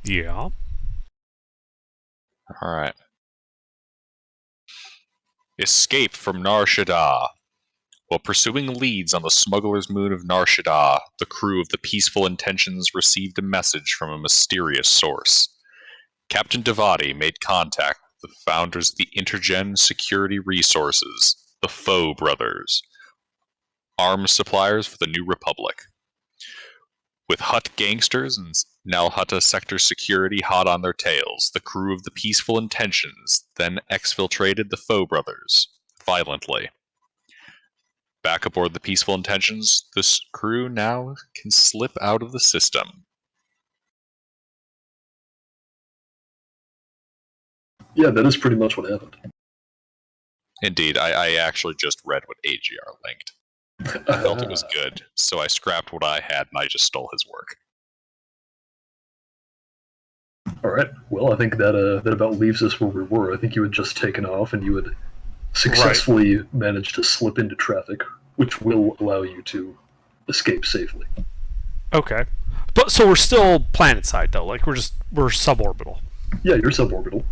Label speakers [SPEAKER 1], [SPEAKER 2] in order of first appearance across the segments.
[SPEAKER 1] Yeah.
[SPEAKER 2] Alright. Escape from Nar Shaddaa. While pursuing leads on the smuggler's moon of Nar Shaddaa, the crew of the Peaceful Intentions received a message from a mysterious source. Captain Devati made contact with the founders of the Intergen Security Resources, the Foe Brothers, arms suppliers for the New Republic. With Hutt gangsters and Nalhutta Sector Security hot on their tails, the crew of the Peaceful Intentions then exfiltrated the Foe Brothers, violently. Back aboard the Peaceful Intentions, this crew now can slip out of the system.
[SPEAKER 3] Yeah, that is pretty much what happened.
[SPEAKER 2] Indeed, I actually just read what AGR linked. I felt it was good, so I scrapped what I had and I just stole his work.
[SPEAKER 3] Alright, well, I think that about leaves us where we were. I think you had just taken off and you had successfully managed to slip into traffic, which will allow you to escape safely.
[SPEAKER 1] Okay. But so we're still planet side though, like we're suborbital.
[SPEAKER 3] Yeah, you're suborbital.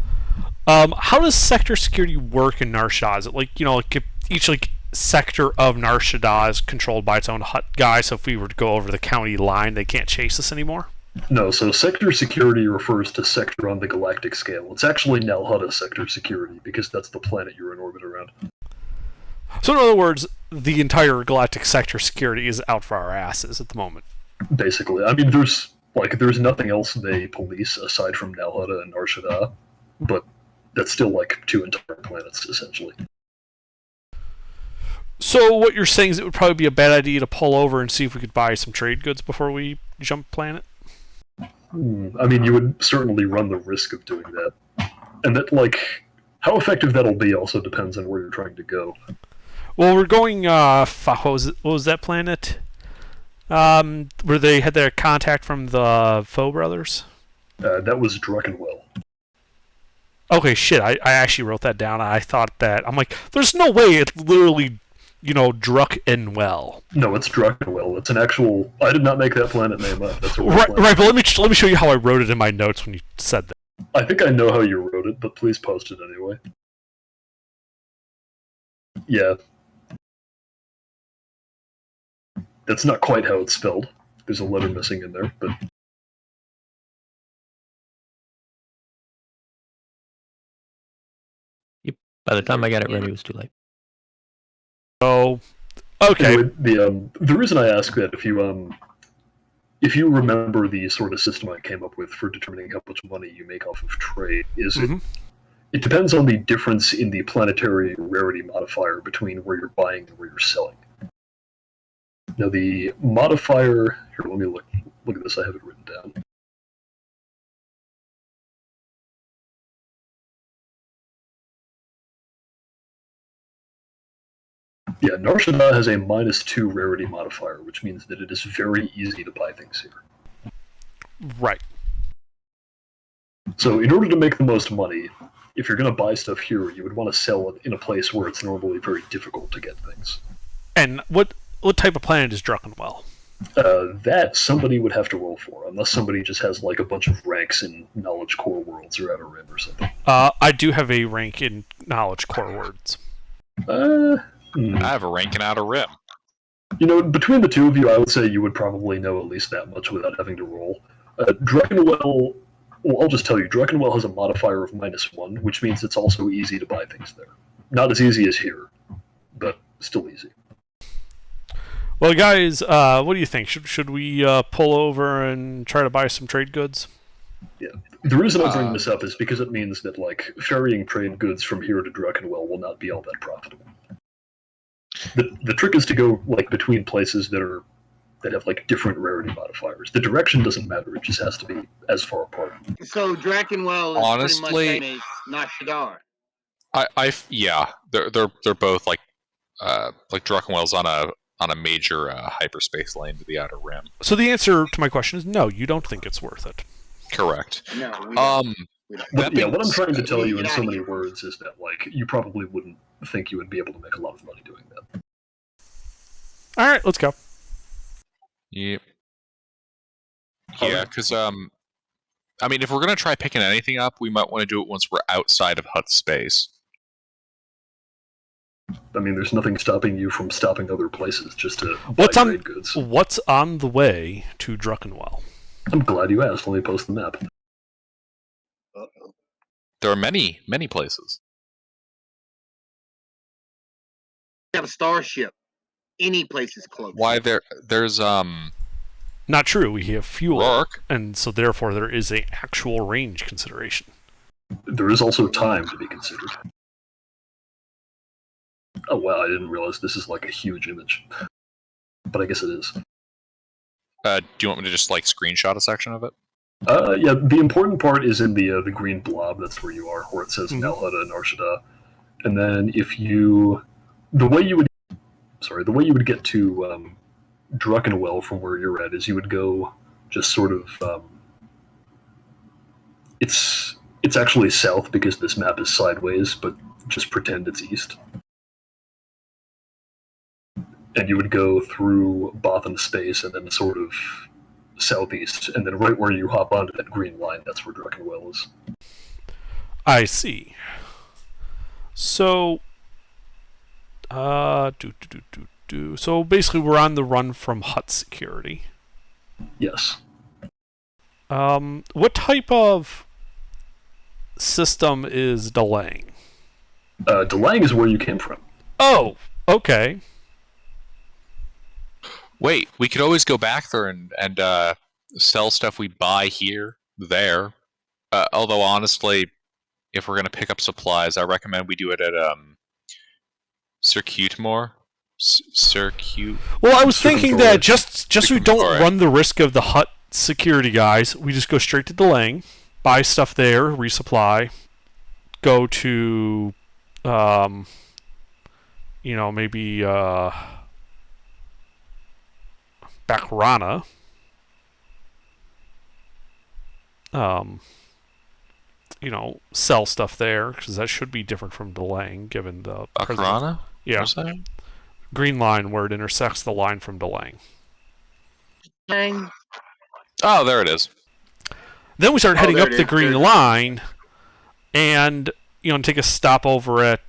[SPEAKER 1] How does sector security work in Nar Shaddaa? Is it like, like each sector of Nar Shaddaa is controlled by its own Hutt guy, so if we were to go over the county line, they can't chase us anymore?
[SPEAKER 3] No, so sector security refers to sector on the galactic scale. It's actually Nalhutta sector security, because that's the planet you're in orbit around.
[SPEAKER 1] So in other words, the entire galactic sector security is out for our asses at the moment.
[SPEAKER 3] Basically. I mean, there's nothing else they police aside from Nalhutta and Nar Shaddaa, but that's still two entire planets, essentially.
[SPEAKER 1] So what you're saying is it would probably be a bad idea to pull over and see if we could buy some trade goods before we jump planet?
[SPEAKER 3] I mean, you would certainly run the risk of doing that. And that, how effective that'll be also depends on where you're trying to go.
[SPEAKER 1] Well, we're going, what was that planet? Where they had their contact from the Foe Brothers?
[SPEAKER 3] That was Druckenwell.
[SPEAKER 1] Okay, shit, I actually wrote that down. I thought that, I'm like, there's no way it's literally, Druckenwell.
[SPEAKER 3] No, it's Druckenwell. It's an actual, I did not make that planet name up. That's
[SPEAKER 1] right, but let me show you how I wrote it in my notes when you said that.
[SPEAKER 3] I think I know how you wrote it, but please post it anyway. Yeah. That's not quite how it's spelled. There's a letter missing in there, but...
[SPEAKER 4] Yep. By the time I got it ready, it was too late.
[SPEAKER 1] Oh, okay.
[SPEAKER 3] Anyway, the reason I ask that, if you remember the sort of system I came up with for determining how much money you make off of trade, is it depends on the difference in the planetary rarity modifier between where you're buying and where you're selling. Now, the modifier... Here, let me look at this. I have it written down. Yeah, Nar Shaddaa has a -2 rarity modifier, which means that it is very easy to buy things here.
[SPEAKER 1] Right.
[SPEAKER 3] So in order to make the most money, if you're going to buy stuff here, you would want to sell it in a place where it's normally very difficult to get things.
[SPEAKER 1] And what type of planet is Druckenwell?
[SPEAKER 3] That somebody would have to roll for, unless somebody just has a bunch of ranks in Knowledge Core Worlds or Outer Rim or something.
[SPEAKER 1] I do have a rank in Knowledge Core Worlds.
[SPEAKER 2] I have a rank in Outer Rim.
[SPEAKER 3] Between the two of you, I would say you would probably know at least that much without having to roll. Druckenwell, well, I'll just tell you, Druckenwell has a modifier of -1, which means it's also easy to buy things there. Not as easy as here, but still easy.
[SPEAKER 1] Well, guys, what do you think? Should we pull over and try to buy some trade goods?
[SPEAKER 3] Yeah. The reason I bring this up is because it means that, ferrying trade goods from here to Druckenwell will not be all that profitable. The trick is to go, between places that have, different rarity modifiers. The direction doesn't matter, it just has to be as far apart.
[SPEAKER 5] So Druckenwell is
[SPEAKER 2] Honestly,
[SPEAKER 5] pretty much Nar Shaddaa.
[SPEAKER 2] Yeah, they're both like Druckenwell's on a major hyperspace lane to the Outer Rim.
[SPEAKER 1] So the answer to my question is no, you don't think it's worth it.
[SPEAKER 2] Correct.
[SPEAKER 5] No, we don't.
[SPEAKER 3] What I'm trying to tell you in so many words is that, you probably wouldn't think you would be able to make a lot of money doing that.
[SPEAKER 1] Alright, let's go.
[SPEAKER 2] Yep. Yeah, because I mean, if we're gonna try picking anything up, we might want to do it once we're outside of hut space.
[SPEAKER 3] I mean, there's nothing stopping you from stopping other places just to buy trade goods.
[SPEAKER 1] What's on the way to Druckenwell?
[SPEAKER 3] I'm glad you asked. Let me post the map.
[SPEAKER 5] Uh-oh.
[SPEAKER 2] There are many places.
[SPEAKER 5] We have a starship. Any place is close.
[SPEAKER 2] Why there's
[SPEAKER 1] Not true. We have fuel,
[SPEAKER 2] Rourke.
[SPEAKER 1] and so therefore there is a actual range consideration.
[SPEAKER 3] There is also time to be considered. Oh wow, I didn't realize this is like a huge image. But I guess it is.
[SPEAKER 2] Do you want me to just like screenshot a section of it?
[SPEAKER 3] Yeah, the important part is in the green blob. That's where you are, where it says Nalhutta and Arshada. And then the way you would get to Druckenwell from where you're at is you would go just sort of. It's actually south because this map is sideways, but just pretend it's east. And you would go through Bothan space and then sort of southeast, and then right where you hop onto that green line, that's where Druckenwell is.
[SPEAKER 1] I see. So, so basically we're on the run from hut security.
[SPEAKER 3] Yes.
[SPEAKER 1] What type of system is delaying?
[SPEAKER 3] Delang is where you came from.
[SPEAKER 1] Oh, okay.
[SPEAKER 2] Wait, we could always go back there and sell stuff we buy there. Although honestly, if we're gonna pick up supplies, I recommend we do it at Circuitmore.
[SPEAKER 1] Well, I was thinking that just so we don't
[SPEAKER 2] Alright.
[SPEAKER 1] run the risk of the hut security guys, we just go straight to Delang, buy stuff there, resupply, go to, maybe Bakrana. Sell stuff there because that should be different from Delang, given the
[SPEAKER 2] Bakrana?
[SPEAKER 1] Yeah,
[SPEAKER 2] What's that?
[SPEAKER 1] green line where it intersects the line from Delang.
[SPEAKER 5] Dang.
[SPEAKER 2] Oh, there it is.
[SPEAKER 1] Then we start heading
[SPEAKER 5] there
[SPEAKER 1] up
[SPEAKER 5] it
[SPEAKER 1] the
[SPEAKER 5] is.
[SPEAKER 1] green line, and take a stop over at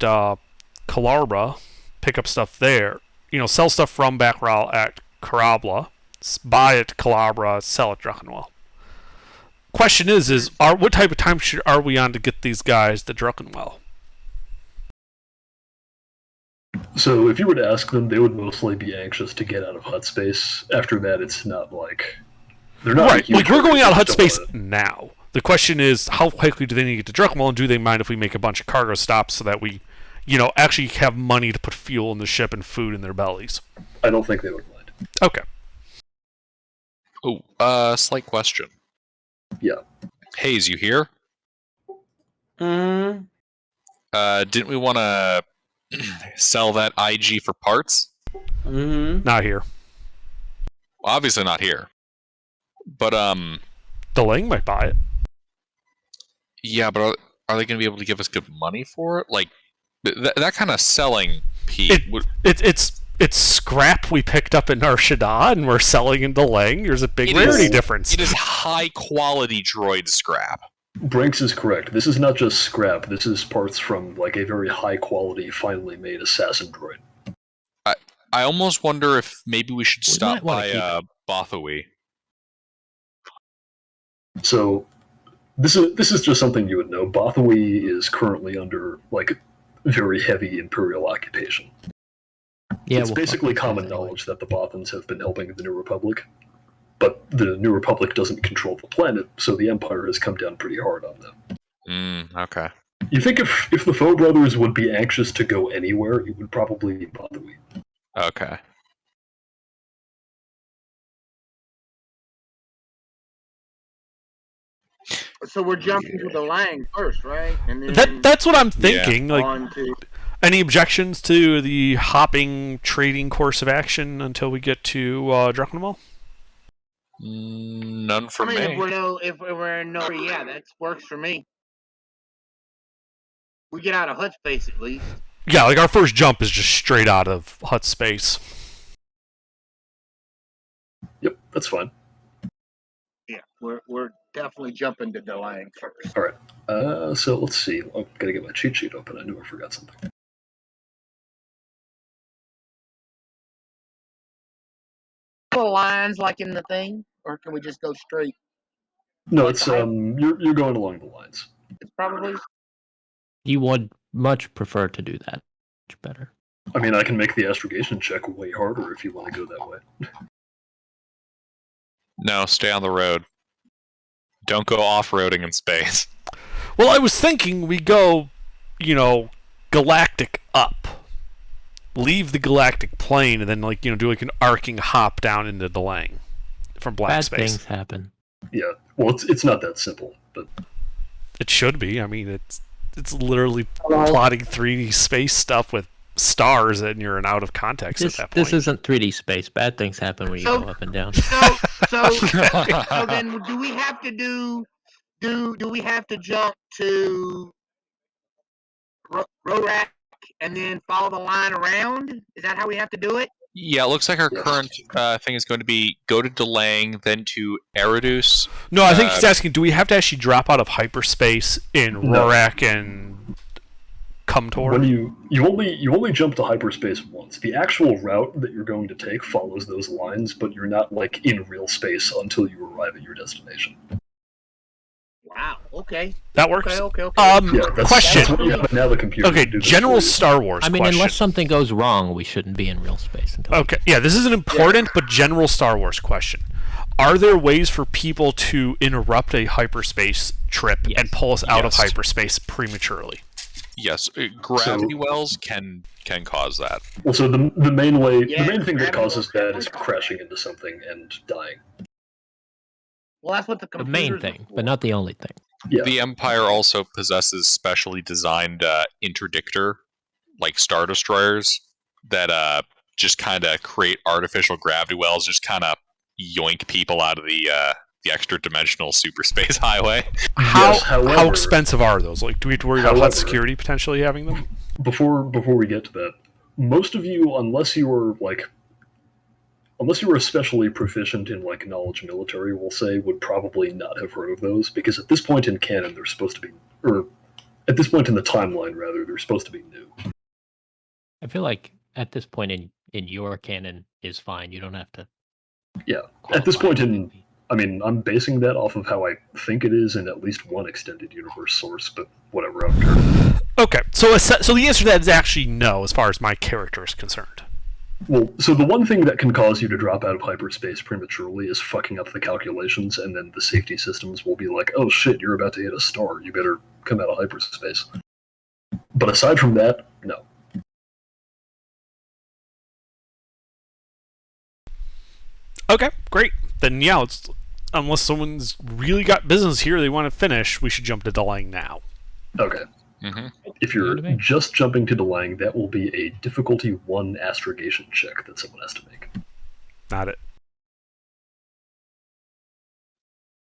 [SPEAKER 1] Kalarbra, pick up stuff there. Sell stuff from Bakral at Karabla, buy at Kalarbra, sell at Druckenwell. Question is what type of time are we on to get these guys to Druckenwell?
[SPEAKER 3] So if you were to ask them, they would mostly be anxious to get out of hut space. After that, it's not like they're not
[SPEAKER 1] Right, like we're going out of hut
[SPEAKER 3] Just don't
[SPEAKER 1] space
[SPEAKER 3] wanna-
[SPEAKER 1] now. The question is, how quickly do they need to get to Druckenwell, and do they mind if we make a bunch of cargo stops so that we, actually have money to put fuel in the ship and food in their bellies?
[SPEAKER 3] I don't think they would mind.
[SPEAKER 1] Okay.
[SPEAKER 2] Oh, slight question.
[SPEAKER 3] Yeah.
[SPEAKER 2] Hayes, you here?
[SPEAKER 5] Mm-hmm.
[SPEAKER 2] Didn't we want to sell that IG for parts?
[SPEAKER 5] Mm-hmm.
[SPEAKER 1] Not here.
[SPEAKER 2] Obviously not here. But
[SPEAKER 1] Delang might buy it.
[SPEAKER 2] yeah, but are they going to be able to give us good money for it? Like that kind of selling, Pete.
[SPEAKER 1] It's scrap we picked up in Nar Shaddaa and we're selling in Delang. There's a big rarity difference.
[SPEAKER 2] It is high quality droid scrap.
[SPEAKER 3] Branks is correct. This is not just scrap. This is parts from like a very high quality, finely made assassin droid.
[SPEAKER 2] I almost wonder if maybe we should
[SPEAKER 4] We
[SPEAKER 2] stop
[SPEAKER 4] might wanna
[SPEAKER 2] by Bothawi.
[SPEAKER 3] So this is just something you would know. Bothawi is currently under like very heavy Imperial occupation.
[SPEAKER 4] Yeah,
[SPEAKER 3] It's
[SPEAKER 4] we'll
[SPEAKER 3] basically
[SPEAKER 4] fuck with
[SPEAKER 3] common
[SPEAKER 4] this anyway.
[SPEAKER 3] knowledge that the Bothans have been helping the New Republic, but the New Republic doesn't control the planet, so the Empire has come down pretty hard on them.
[SPEAKER 2] Okay.
[SPEAKER 3] You think if the Foe brothers would be anxious to go anywhere, it would probably be Bothawi.
[SPEAKER 2] Okay.
[SPEAKER 5] So we're jumping to the line first, right? And then
[SPEAKER 1] That's what I'm thinking. Like,
[SPEAKER 5] on to
[SPEAKER 1] any objections to the hopping trading course of action until we get to Druckenwell?
[SPEAKER 2] None for
[SPEAKER 5] I mean,
[SPEAKER 2] me.
[SPEAKER 5] if we're in no, yeah, that works for me. We get out of hut space at least.
[SPEAKER 1] Yeah, like our first jump is just straight out of hut space.
[SPEAKER 3] Yep, that's fine.
[SPEAKER 5] Yeah, we're definitely jumping to Delang first.
[SPEAKER 3] All right. So let's see. I'm gonna get my cheat sheet open. I knew I forgot something.
[SPEAKER 5] Lines like in the thing, or can we just go straight?
[SPEAKER 3] No,
[SPEAKER 5] Like
[SPEAKER 3] it's
[SPEAKER 5] the
[SPEAKER 3] you're going along the lines.
[SPEAKER 5] It's probably
[SPEAKER 4] You would much prefer to do that. Much better.
[SPEAKER 3] I mean, I can make the astrogation check way harder if you want to go that way.
[SPEAKER 2] No, stay on the road. Don't go off-roading in space.
[SPEAKER 1] Well, I was thinking we go, galactic up. Leave the galactic plane and then, do like an arcing hop down into Delang from black
[SPEAKER 4] Bad
[SPEAKER 1] space.
[SPEAKER 4] things happen.
[SPEAKER 3] Yeah. Well, it's not that simple, but
[SPEAKER 1] It should be. I mean, it's literally plotting 3D space stuff with stars, and you're an out of context at that point.
[SPEAKER 4] This isn't 3D space. Bad things happen when you go up and down.
[SPEAKER 5] so then do we have to do we have to jump to Rorak and then follow the line around? Is that how we have to do it?
[SPEAKER 2] Yeah, it looks like our current thing is going to be go to Delang, then to Eridus.
[SPEAKER 1] No, I think he's asking, do we have to actually drop out of hyperspace in Rorak and Comtor?
[SPEAKER 3] when you only jump to hyperspace once. The actual route that you're going to take follows those lines, but you're not like in real space until you arrive at your destination.
[SPEAKER 5] Wow. Okay.
[SPEAKER 1] That works.
[SPEAKER 5] Okay.
[SPEAKER 3] Yeah,
[SPEAKER 1] Question.
[SPEAKER 3] That's what you have now the computer.
[SPEAKER 1] Okay,
[SPEAKER 3] to do this
[SPEAKER 1] general
[SPEAKER 3] for you.
[SPEAKER 1] Star Wars
[SPEAKER 4] I mean,
[SPEAKER 1] question.
[SPEAKER 4] unless something goes wrong, we shouldn't be in real space until.
[SPEAKER 1] Okay, yeah, this is an important but general Star Wars question. Are there ways for people to interrupt a hyperspace trip and pull us out of hyperspace prematurely?
[SPEAKER 2] Yes, gravity wells can cause that.
[SPEAKER 3] Well, so the main way,
[SPEAKER 5] Yeah,
[SPEAKER 3] the main thing that
[SPEAKER 5] gravity
[SPEAKER 3] causes
[SPEAKER 5] wells.
[SPEAKER 3] that is crashing into something and dying.
[SPEAKER 5] Well, that's what the
[SPEAKER 4] The main
[SPEAKER 5] computers are
[SPEAKER 4] thing,
[SPEAKER 5] for.
[SPEAKER 4] but not the only thing.
[SPEAKER 3] Yeah.
[SPEAKER 2] The Empire also possesses specially designed interdictor, like Star Destroyers, that just kind of create artificial gravity wells, just kind of yoink people out of the extra-dimensional super space highway.
[SPEAKER 1] How
[SPEAKER 3] however-
[SPEAKER 1] expensive are those? Like, do we have to worry about HUD
[SPEAKER 3] However-
[SPEAKER 1] security potentially having them?
[SPEAKER 3] Before we get to that, most of you, unless you were especially proficient in like knowledge military, we'll say, would probably not have heard of those, because at this point in canon they're supposed to be, or at this point in the timeline rather, they're supposed to be new.
[SPEAKER 4] I feel like at this point in your canon is fine. You don't have to.
[SPEAKER 3] Yeah. At this point
[SPEAKER 4] qualify
[SPEAKER 3] in, I mean, I'm basing that off of how I think it is in at least one extended universe source, but whatever, I don't care.
[SPEAKER 1] Okay, so the answer to that is actually no, as far as my character is concerned.
[SPEAKER 3] Well, so the one thing that can cause you to drop out of hyperspace prematurely is fucking up the calculations, and then the safety systems will be like, oh shit, you're about to hit a star, you better come out of hyperspace. But aside from that, no.
[SPEAKER 1] Okay, great. Then yeah, unless someone's really got business here they want to finish, we should jump to Delang now.
[SPEAKER 3] Okay.
[SPEAKER 2] Mm-hmm.
[SPEAKER 3] If you're
[SPEAKER 4] to me.
[SPEAKER 3] just jumping to Delang, that will be a difficulty 1 astrogation check that someone has to make.
[SPEAKER 1] Not it.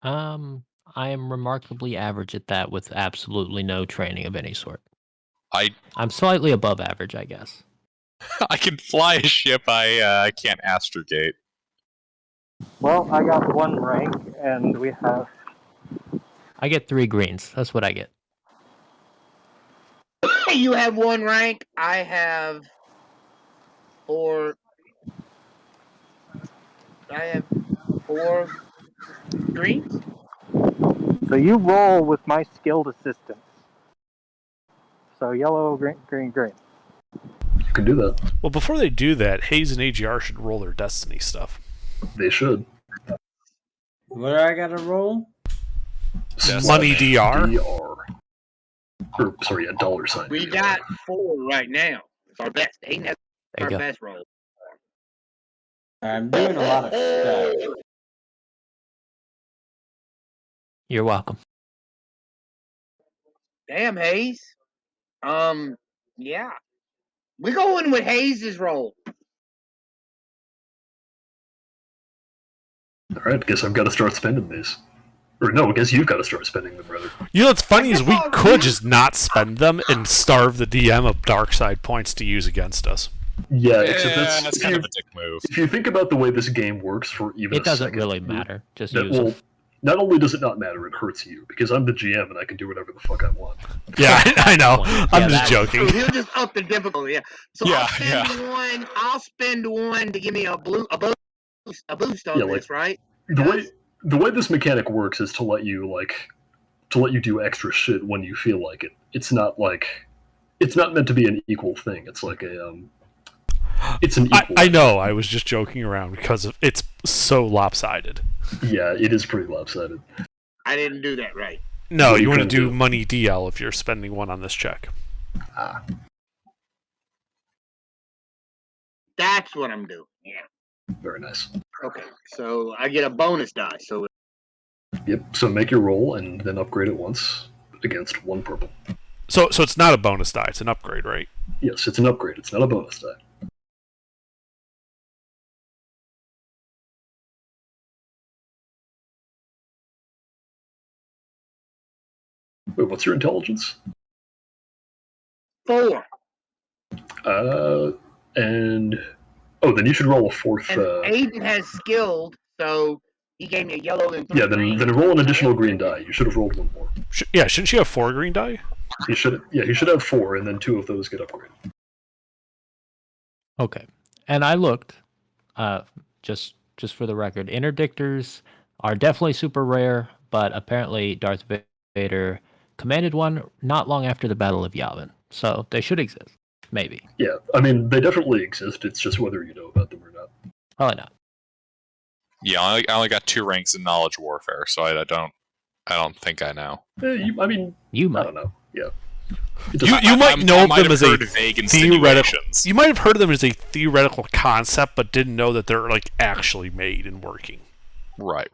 [SPEAKER 4] I am remarkably average at that with absolutely no training of any sort. I'm slightly above average, I guess.
[SPEAKER 2] I can fly a ship. I can't astrogate.
[SPEAKER 6] Well, I got 1 rank, and we have.
[SPEAKER 4] I get 3 greens. That's what I get.
[SPEAKER 5] You have 1 rank. I have 4. I have 4 greens.
[SPEAKER 6] So you roll with my skilled assistance. So yellow, green, green, green.
[SPEAKER 3] You can do that.
[SPEAKER 1] Well, before they do that, Hayes and AGR should roll their Destiny stuff.
[SPEAKER 3] They should.
[SPEAKER 7] What do I gotta roll?
[SPEAKER 1] Money DR.
[SPEAKER 3] DR. Or, sorry, a $sign.
[SPEAKER 5] We
[SPEAKER 3] DR.
[SPEAKER 5] got 4 right now. It's our best. Ain't that
[SPEAKER 4] There
[SPEAKER 5] our
[SPEAKER 4] you go.
[SPEAKER 5] best roll?
[SPEAKER 7] I'm doing a lot of stuff.
[SPEAKER 4] You're welcome.
[SPEAKER 5] Damn, Hayes. Yeah. We're going with Hayes' roll.
[SPEAKER 3] Alright, guess I've got to start spending these. Or no, I guess you've got to start spending them, rather.
[SPEAKER 1] You know what's funny is we could just not spend them and starve the DM of dark side points to use against us.
[SPEAKER 3] Yeah, except that's
[SPEAKER 2] that's
[SPEAKER 3] if
[SPEAKER 2] kind
[SPEAKER 3] you,
[SPEAKER 2] of a dick move.
[SPEAKER 3] if you think about the way this game works for even
[SPEAKER 4] It
[SPEAKER 3] a
[SPEAKER 4] doesn't
[SPEAKER 3] second,
[SPEAKER 4] really matter. Just
[SPEAKER 3] That
[SPEAKER 4] use
[SPEAKER 3] will,
[SPEAKER 4] them.
[SPEAKER 3] not only does it not matter, it hurts you, because I'm the GM and I can do whatever the fuck I want.
[SPEAKER 1] Yeah, I know. I'm just
[SPEAKER 5] So
[SPEAKER 1] joking.
[SPEAKER 5] he'll just up the difficulty. Yeah. So
[SPEAKER 2] Yeah,
[SPEAKER 5] I'll spend one to give me a boost on
[SPEAKER 3] Yeah,
[SPEAKER 5] this, right?
[SPEAKER 3] The way this mechanic works is to let you do extra shit when you feel like it. It's not meant to be an equal thing. It's like it's an equal.
[SPEAKER 1] I know. I was just joking around because it's so lopsided.
[SPEAKER 3] Yeah, it is pretty lopsided.
[SPEAKER 5] I didn't do that right.
[SPEAKER 1] No,
[SPEAKER 3] What
[SPEAKER 1] you
[SPEAKER 3] you
[SPEAKER 1] want to
[SPEAKER 3] couldn't
[SPEAKER 1] do
[SPEAKER 3] do.
[SPEAKER 1] money DL if you're spending one on this check.
[SPEAKER 5] That's what I'm doing. Yeah.
[SPEAKER 3] Very nice.
[SPEAKER 5] Okay. So I get a bonus die. So
[SPEAKER 3] Yep. So make your roll and then upgrade it once against 1 purple.
[SPEAKER 1] So it's not a bonus die. It's an upgrade, right?
[SPEAKER 3] Yes, it's an upgrade. It's not a bonus die. Wait, what's your intelligence?
[SPEAKER 5] 4.
[SPEAKER 3] And then you should roll a 4th.
[SPEAKER 5] And Aiden has skilled, so he gave me a yellow and 3
[SPEAKER 3] Yeah, then roll an additional green die. You should have rolled 1 more.
[SPEAKER 1] Shouldn't you have 4 green die?
[SPEAKER 3] You should have 4, and then 2 of those get upgraded.
[SPEAKER 4] Okay. And I looked, just for the record, Interdictors are definitely super rare, but apparently Darth Vader commanded one not long after the Battle of Yavin. So they should exist. Maybe.
[SPEAKER 3] Yeah, I mean, they definitely exist. It's just whether you know about them or not.
[SPEAKER 4] Probably not.
[SPEAKER 2] Yeah, I only got 2 ranks in knowledge warfare, so I don't think I know.
[SPEAKER 3] You
[SPEAKER 4] might.
[SPEAKER 3] I don't know. Yeah.
[SPEAKER 1] You might know of them as a
[SPEAKER 2] vague
[SPEAKER 1] theoretical.
[SPEAKER 2] insinuations.
[SPEAKER 1] You might have heard of them as a theoretical concept, but didn't know that they're like actually made and working.
[SPEAKER 2] Right.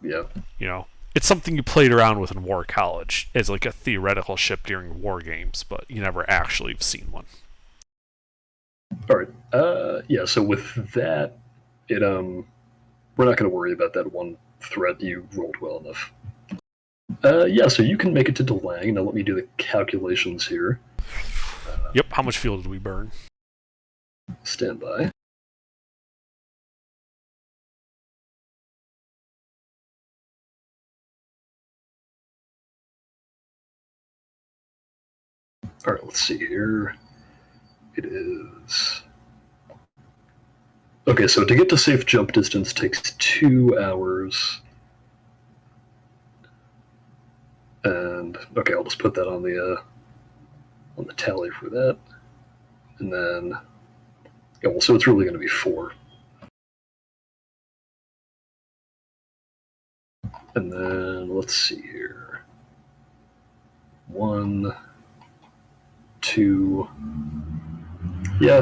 [SPEAKER 3] Yeah.
[SPEAKER 1] You know, it's something you played around with in War College as like a theoretical ship during war games, but you never actually have seen one.
[SPEAKER 3] All right. Yeah. So with that, we're not going to worry about that one threat. You rolled well enough. Yeah. So you can make it to Delang. Now let me do the calculations here.
[SPEAKER 1] Yep. How much fuel did we burn?
[SPEAKER 3] Stand by. All right. Let's see here. It is. Okay, so to get to safe jump distance takes 2 hours. And okay, I'll just put that on the tally for that. And then so it's really going to be 4. And then let's see here. 1, 2. Yeah,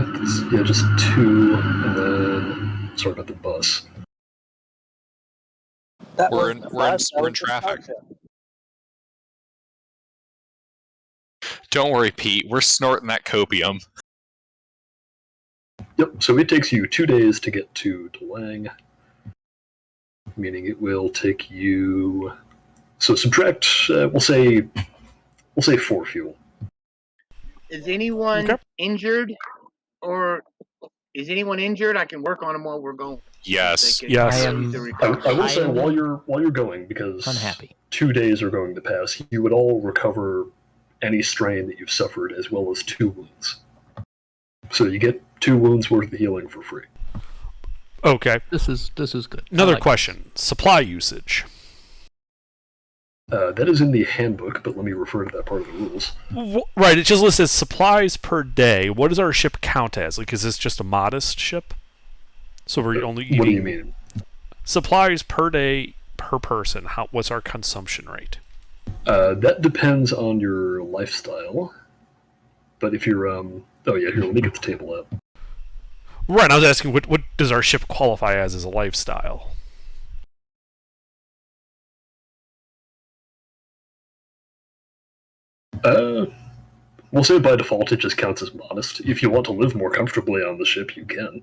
[SPEAKER 3] just 2, and then sorry about the bus.
[SPEAKER 2] We're in traffic. Don't worry, Pete. We're snorting that copium.
[SPEAKER 3] Yep. So it takes you 2 days to get to Delang, meaning it will take you. So subtract. We'll say 4 fuel.
[SPEAKER 5] Is anyone injured? Or is anyone injured? I can work on them while we're going.
[SPEAKER 2] Yes.
[SPEAKER 1] Yes.
[SPEAKER 3] I will say while you're going, because
[SPEAKER 4] unhappy.
[SPEAKER 3] 2 days are going to pass, you would all recover any strain that you've suffered, as well as 2 wounds. So you get 2 wounds worth of healing for free.
[SPEAKER 1] Okay.
[SPEAKER 4] This is good.
[SPEAKER 1] Another question: supply usage.
[SPEAKER 3] That is in the handbook, but let me refer to that part of the rules.
[SPEAKER 1] Right, it just lists supplies per day. What does our ship count as? Like, is this just a modest ship? So we're only eating...
[SPEAKER 3] What do you mean?
[SPEAKER 1] Supplies per day per person. What's our consumption rate?
[SPEAKER 3] That depends on your lifestyle. But if you're... Oh yeah, here, let me get the table up.
[SPEAKER 1] Right, I was asking, what does our ship qualify as a lifestyle?
[SPEAKER 3] We'll say by default it just counts as modest. If you want to live more comfortably on the ship, you can.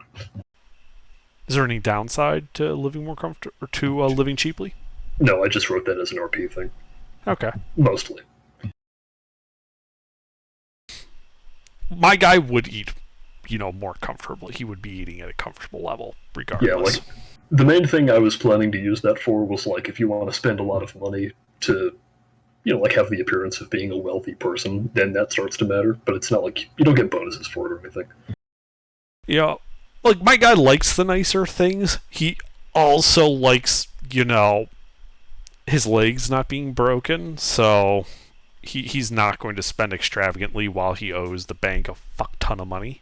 [SPEAKER 1] Is there any downside to living more comfortable, or to living cheaply?
[SPEAKER 3] No, I just wrote that as an RP thing.
[SPEAKER 1] Okay.
[SPEAKER 3] Mostly.
[SPEAKER 1] My guy would eat, more comfortably. He would be eating at a comfortable level, regardless.
[SPEAKER 3] Yeah, The main thing I was planning to use that for was like if you want to spend a lot of money to, like have the appearance of being a wealthy person, then that starts to matter. But it's not like you don't get bonuses for it or anything.
[SPEAKER 1] Yeah, like my guy likes the nicer things. He also likes, his legs not being broken, so he's not going to spend extravagantly while he owes the bank a fuck ton of money.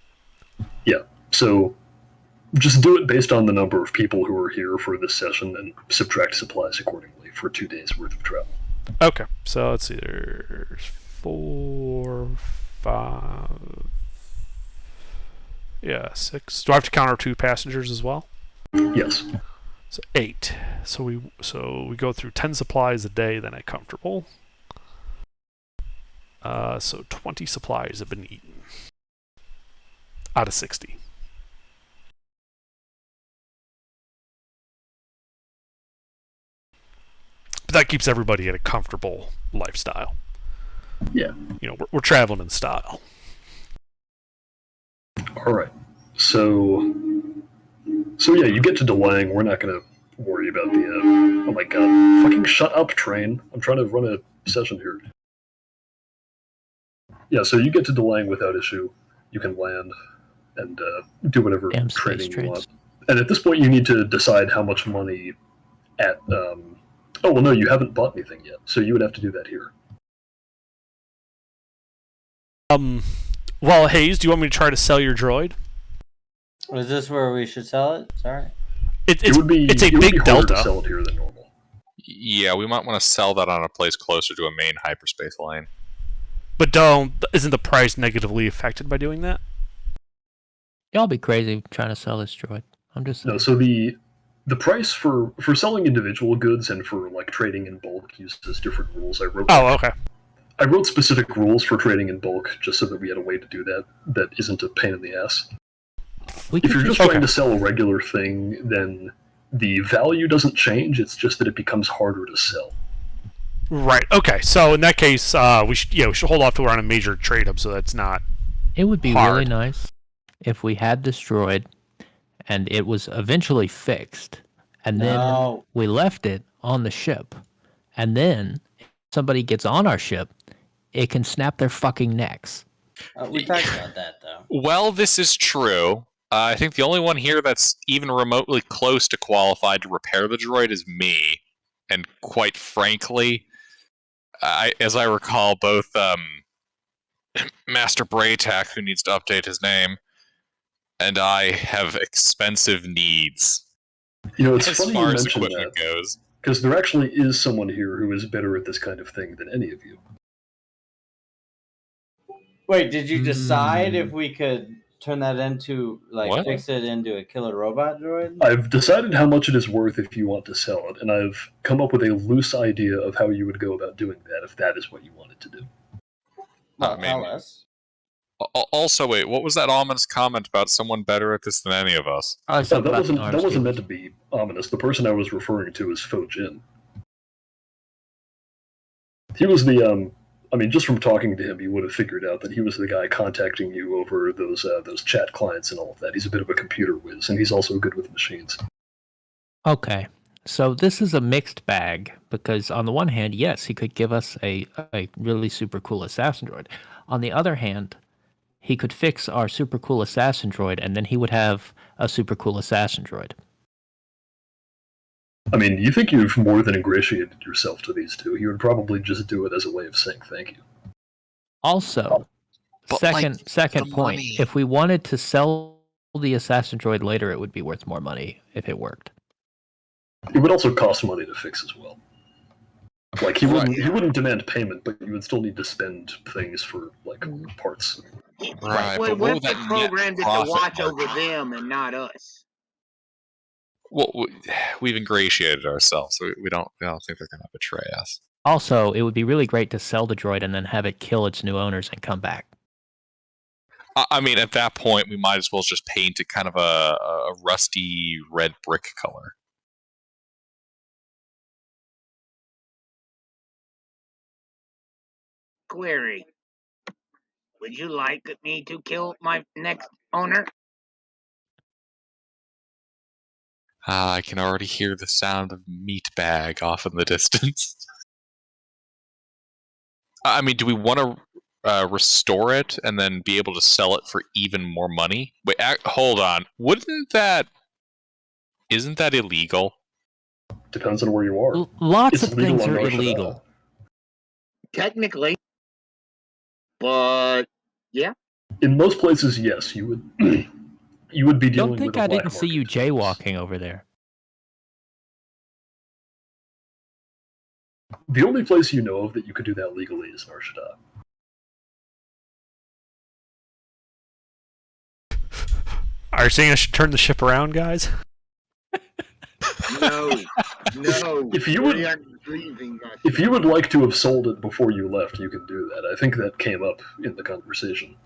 [SPEAKER 3] Yeah, so just do it based on the number of people who are here for this session and subtract supplies accordingly for 2 days worth of travel.
[SPEAKER 1] Okay, so it's either 4, 5, 6. Do I have to count our 2 passengers as well?
[SPEAKER 3] Yes.
[SPEAKER 1] So 8. So we go through 10 supplies a day, then at comfortable. So 20 supplies have been eaten out of 60. But that keeps everybody at a comfortable lifestyle.
[SPEAKER 3] Yeah.
[SPEAKER 1] We're traveling in style.
[SPEAKER 3] All right. So yeah, you get to DeLang. We're not going to worry about the. Oh my god! Fucking shut up, train! I'm trying to run a session here. Yeah, so you get to DeLang without issue. You can land and do whatever
[SPEAKER 4] Damn space
[SPEAKER 3] trading you
[SPEAKER 4] trades.
[SPEAKER 3] want. And at this point, you need to decide how much money at. Oh well, no, you haven't bought anything yet, so you would have to do that here.
[SPEAKER 1] Well, Hayes, do you want me to try to sell your droid?
[SPEAKER 7] Was this where we should sell it? Sorry.
[SPEAKER 1] It's
[SPEAKER 3] it would be
[SPEAKER 1] a
[SPEAKER 3] it would
[SPEAKER 1] big
[SPEAKER 3] be harder
[SPEAKER 1] delta.
[SPEAKER 3] to sell it here than normal.
[SPEAKER 2] Yeah, we might want to sell that on a place closer to a main hyperspace lane.
[SPEAKER 1] But isn't the price negatively affected by doing that?
[SPEAKER 4] Y'all be crazy trying to sell this droid. I'm just saying.
[SPEAKER 3] No, so the price for selling individual goods and for like trading in bulk uses different rules.
[SPEAKER 1] Okay.
[SPEAKER 3] I wrote specific rules for trading in bulk just so that we had a way to do that isn't a pain in the ass. If you're just trying to sell a regular thing, then the value doesn't change. It's just that it becomes harder to sell.
[SPEAKER 1] Right. Okay. So in that case, we should hold off till we're on a major trade hub, so that's not.
[SPEAKER 4] It would be
[SPEAKER 1] hard.
[SPEAKER 4] really nice if we had this droid and it was eventually fixed, and then we left it on the ship, and then if somebody gets on our ship, it can snap their fucking necks.
[SPEAKER 7] We talked about that, though.
[SPEAKER 2] Well, this is true. I think the only one here that's even remotely close to qualified to repair the droid is me. And quite frankly, as I recall, both Master Braytak, who needs to update his name, and I have expensive needs.
[SPEAKER 3] It's
[SPEAKER 2] as
[SPEAKER 3] funny
[SPEAKER 2] far
[SPEAKER 3] you
[SPEAKER 2] as
[SPEAKER 3] mention
[SPEAKER 2] equipment
[SPEAKER 3] that,
[SPEAKER 2] goes.
[SPEAKER 3] because there actually is someone here who is better at this kind of thing than any of you.
[SPEAKER 7] Wait, did you decide if we could turn that into, fix it into a killer robot droid?
[SPEAKER 3] I've decided how much it is worth if you want to sell it, and I've come up with a loose idea of how you would go about doing that if that is what you wanted to do.
[SPEAKER 7] Well, tell us.
[SPEAKER 2] Also, wait, what was that ominous comment about someone better at this than any of us?
[SPEAKER 3] That wasn't meant to be ominous. The person I was referring to is Fo Jin. He was the just from talking to him, you would have figured out that he was the guy contacting you over those chat clients and all of that. He's a bit of a computer whiz, and he's also good with machines.
[SPEAKER 4] Okay, so this is a mixed bag, because on the one hand, yes, he could give us a really super cool assassin droid. On the other hand, he could fix our super cool assassin droid, and then he would have a super cool assassin droid.
[SPEAKER 3] I mean, you think you've more than ingratiated yourself to these two. He would probably just do it as a way of saying thank you.
[SPEAKER 4] Also, second point, money. If we wanted to sell the assassin droid later, it would be worth more money if it worked.
[SPEAKER 3] It would also cost money to fix as well. Like he wouldn't demand payment, but you would still need to spend things for parts.
[SPEAKER 5] Right. What's the program to watch over them and not us?
[SPEAKER 2] Well, we've ingratiated ourselves, so we don't think they're going to betray us.
[SPEAKER 4] Also, it would be really great to sell the droid and then have it kill its new owners and come back.
[SPEAKER 2] I mean, at that point, we might as well just paint it kind of a rusty red brick color.
[SPEAKER 5] Query. Would you like me to kill my next owner?
[SPEAKER 2] I can already hear the sound of meat bag off in the distance. I mean, do we want to restore it and then be able to sell it for even more money? Wait, hold on. Isn't that illegal?
[SPEAKER 3] Depends on where you are.
[SPEAKER 4] Lots
[SPEAKER 3] It's
[SPEAKER 4] of
[SPEAKER 3] legal
[SPEAKER 4] things
[SPEAKER 3] on
[SPEAKER 4] are
[SPEAKER 3] Nar Shaddaa.
[SPEAKER 4] illegal.
[SPEAKER 5] Technically. But, yeah.
[SPEAKER 3] In most places, yes, you would you would be dealing
[SPEAKER 4] Don't think
[SPEAKER 3] with a
[SPEAKER 4] I
[SPEAKER 3] black
[SPEAKER 4] didn't see you
[SPEAKER 3] market.
[SPEAKER 4] jaywalking over there.
[SPEAKER 3] The only place you know of that you could do that legally is Nar Shaddaa.
[SPEAKER 1] Are you saying I should turn the ship around, guys?
[SPEAKER 5] No.
[SPEAKER 3] If you would like to have sold it before you left, you can do that. I think that came up in the conversation.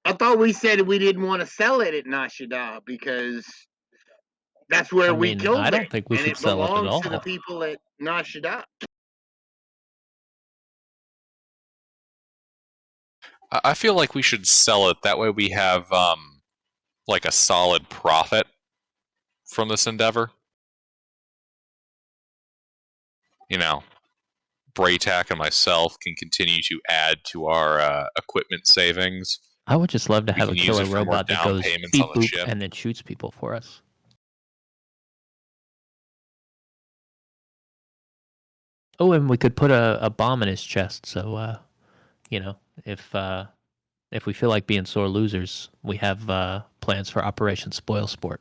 [SPEAKER 5] I thought we said we didn't want to sell it at Nar Shaddaa because that's where we killed
[SPEAKER 4] I don't
[SPEAKER 5] it,
[SPEAKER 4] think we
[SPEAKER 5] and
[SPEAKER 4] should
[SPEAKER 5] it
[SPEAKER 4] sell it at
[SPEAKER 5] belongs
[SPEAKER 4] all.
[SPEAKER 5] to the people at Nar Shaddaa.
[SPEAKER 2] I feel like we should sell it. That way we have like a solid profit from this endeavor. You know, Braytac and myself can continue to add to our equipment savings.
[SPEAKER 4] I would just love to have a
[SPEAKER 2] can use
[SPEAKER 4] killer
[SPEAKER 2] it for more
[SPEAKER 4] robot that
[SPEAKER 2] down
[SPEAKER 4] goes
[SPEAKER 2] payments
[SPEAKER 4] beep
[SPEAKER 2] on the
[SPEAKER 4] boop
[SPEAKER 2] ship.
[SPEAKER 4] and then shoots people for us. Oh, and we could put a bomb in his chest, so you know, if we feel like being sore losers, we have plans for Operation Spoil Sport.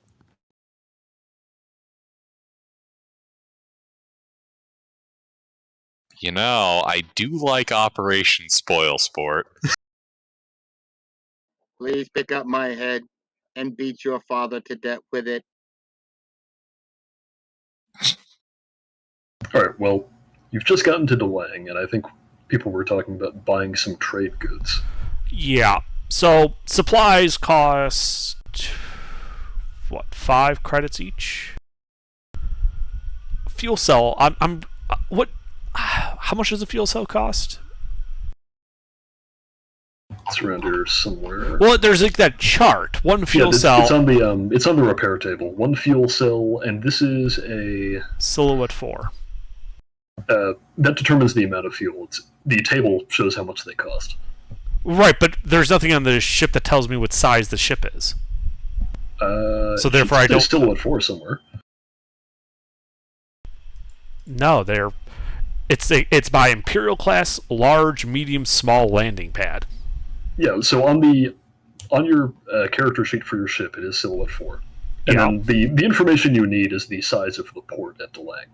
[SPEAKER 2] You know, I do like Operation Spoil Sport.
[SPEAKER 5] Please pick up my head and beat your father to death with it.
[SPEAKER 3] Alright, well, you've just gotten to Delang, and I think people were talking about buying some trade goods.
[SPEAKER 1] Yeah. So supplies cost what, 5 credits each? Fuel cell. I'm what? How much does a fuel cell cost?
[SPEAKER 3] It's around here somewhere.
[SPEAKER 1] Well, there's like that chart. One fuel cell.
[SPEAKER 3] It's on the repair table. 1 fuel cell, and this is a
[SPEAKER 1] Silhouette 4.
[SPEAKER 3] That determines the amount of fuel. The table shows how much they cost.
[SPEAKER 1] Right, but there's nothing on the ship that tells me what size the ship is. So therefore, I don't.
[SPEAKER 3] Still at 4 somewhere.
[SPEAKER 1] No, it's by Imperial class, large, medium, small landing pad.
[SPEAKER 3] Yeah, so on your character sheet for your ship, it is Silhouette 4. And then the information you need is the size of the port at Delang.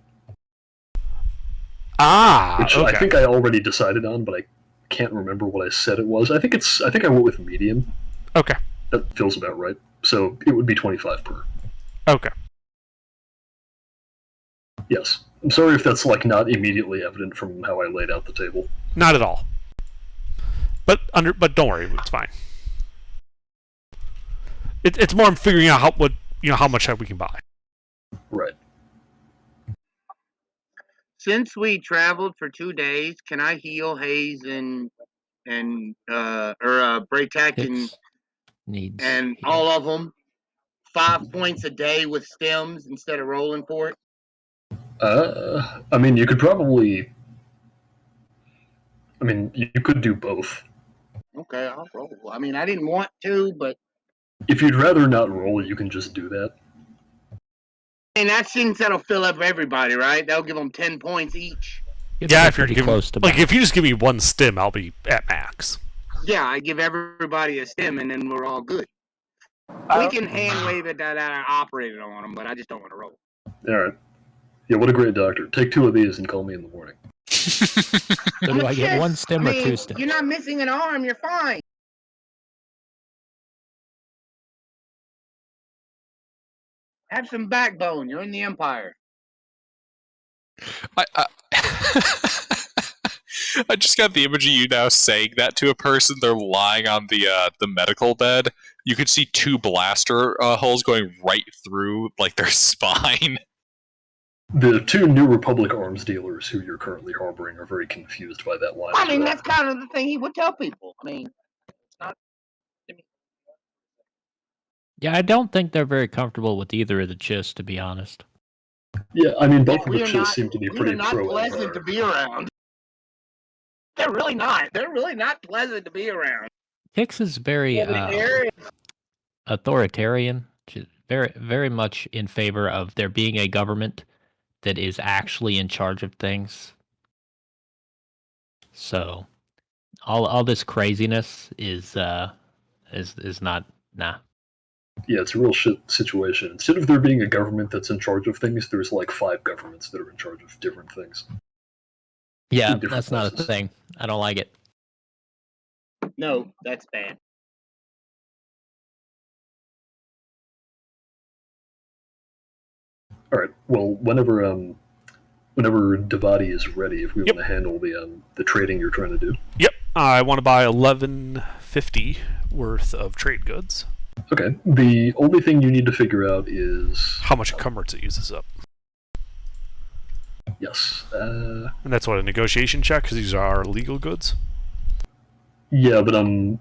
[SPEAKER 3] Which
[SPEAKER 1] okay.
[SPEAKER 3] I think I already decided on, but I can't remember what I said it was. I think I went with medium.
[SPEAKER 1] Okay.
[SPEAKER 3] That feels about right. So it would be 25 per.
[SPEAKER 1] Okay.
[SPEAKER 3] Yes. I'm sorry if that's not immediately evident from how I laid out the table.
[SPEAKER 1] Not at all. But don't worry, it's fine. It's more I'm figuring out how much we can buy.
[SPEAKER 3] Right.
[SPEAKER 5] Since we traveled for 2 days, can I heal Hayes and Braytac and all of them 5 points a day with stems instead of rolling for it?
[SPEAKER 3] I mean, you could probably. I mean, you could do both.
[SPEAKER 5] Okay, I'll roll. I mean, I didn't want to, but
[SPEAKER 3] if you'd rather not roll, you can just do that.
[SPEAKER 5] And that seems that'll fill up everybody, right? That'll give them 10 points each.
[SPEAKER 1] Yeah, if you're close to if you just give me 1 stim, I'll be at max.
[SPEAKER 5] Yeah, I give everybody a stim, and then we're all good. We can hand wave it that I operated on them, but I just don't want to roll.
[SPEAKER 3] All right. Yeah, what a great doctor. Take 2 of these and call me in the morning.
[SPEAKER 4] So do I get 1 stim or 2 stims?
[SPEAKER 5] You're not missing an arm. You're fine. Have some backbone. You're in the Empire.
[SPEAKER 2] I just got the image of you now saying that to a person. They're lying on the medical bed. You could see 2 blaster holes going right through their spine.
[SPEAKER 3] The 2 New Republic arms dealers who you're currently harboring are very confused by that line.
[SPEAKER 5] I mean, that's kind of the thing he would tell people. I mean, it's not.
[SPEAKER 4] Yeah, I don't think they're very comfortable with either of the chists, to be honest.
[SPEAKER 3] Yeah, I mean, both of the
[SPEAKER 5] We are
[SPEAKER 3] chists
[SPEAKER 5] not-
[SPEAKER 3] seem to be
[SPEAKER 5] we
[SPEAKER 3] pretty
[SPEAKER 5] are not pleasant to
[SPEAKER 3] pro-Empire.
[SPEAKER 5] be around. They're really not. They're really not pleasant to be around.
[SPEAKER 4] Hicks is very authoritarian, very, very much in favor of there being a government that is actually in charge of things. So, all this craziness is not nah.
[SPEAKER 3] Yeah, it's a real shit situation. Instead of there being a government that's in charge of things, there's like 5 governments that are in charge of different things.
[SPEAKER 4] Yeah,
[SPEAKER 3] different
[SPEAKER 4] that's not a
[SPEAKER 3] places.
[SPEAKER 4] thing. I don't like it.
[SPEAKER 5] No, that's bad.
[SPEAKER 3] All right. Well, whenever Devati is ready, if we
[SPEAKER 1] Yep.
[SPEAKER 3] want to handle the trading you're trying to do.
[SPEAKER 1] Yep. I want to buy 1150 worth of trade goods.
[SPEAKER 3] Okay. The only thing you need to figure out is
[SPEAKER 1] how much encumbrance it uses up.
[SPEAKER 3] Yes.
[SPEAKER 1] And that's what, a negotiation check, because these are legal goods?
[SPEAKER 3] Yeah, but I'm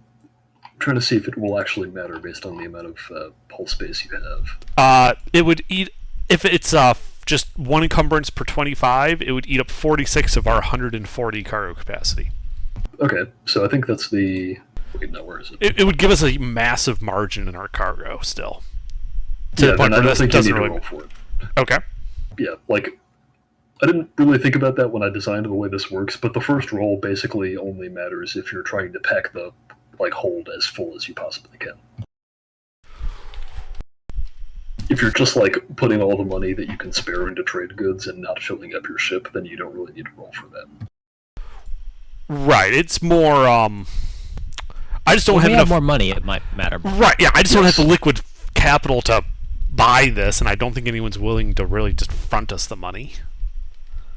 [SPEAKER 3] trying to see if it will actually matter based on the amount of hull space you have.
[SPEAKER 1] It would eat, if it's just one encumbrance per 25, it would eat up 46 of our 140 cargo capacity.
[SPEAKER 3] Okay, so I think that's the... Wait, no, where is it?
[SPEAKER 1] It would give us a massive margin in our cargo still. To
[SPEAKER 3] Yeah,
[SPEAKER 1] the point
[SPEAKER 3] then I
[SPEAKER 1] where
[SPEAKER 3] don't
[SPEAKER 1] this
[SPEAKER 3] think you
[SPEAKER 1] doesn't
[SPEAKER 3] need to
[SPEAKER 1] really...
[SPEAKER 3] roll for it.
[SPEAKER 1] Okay.
[SPEAKER 3] Yeah, like, I didn't really think about that when I designed the way this works, but the first roll basically only matters if you're trying to pack the hold as full as you possibly can. If you're just putting all the money that you can spare into trade goods and not filling up your ship, then you don't really need to roll for that.
[SPEAKER 1] Right, it's more, I just don't
[SPEAKER 4] When
[SPEAKER 1] have
[SPEAKER 4] we
[SPEAKER 1] enough...
[SPEAKER 4] have more money, it might matter more.
[SPEAKER 1] Right, yeah, I just don't have the liquid capital to buy this, and I don't think anyone's willing to really just front us the money.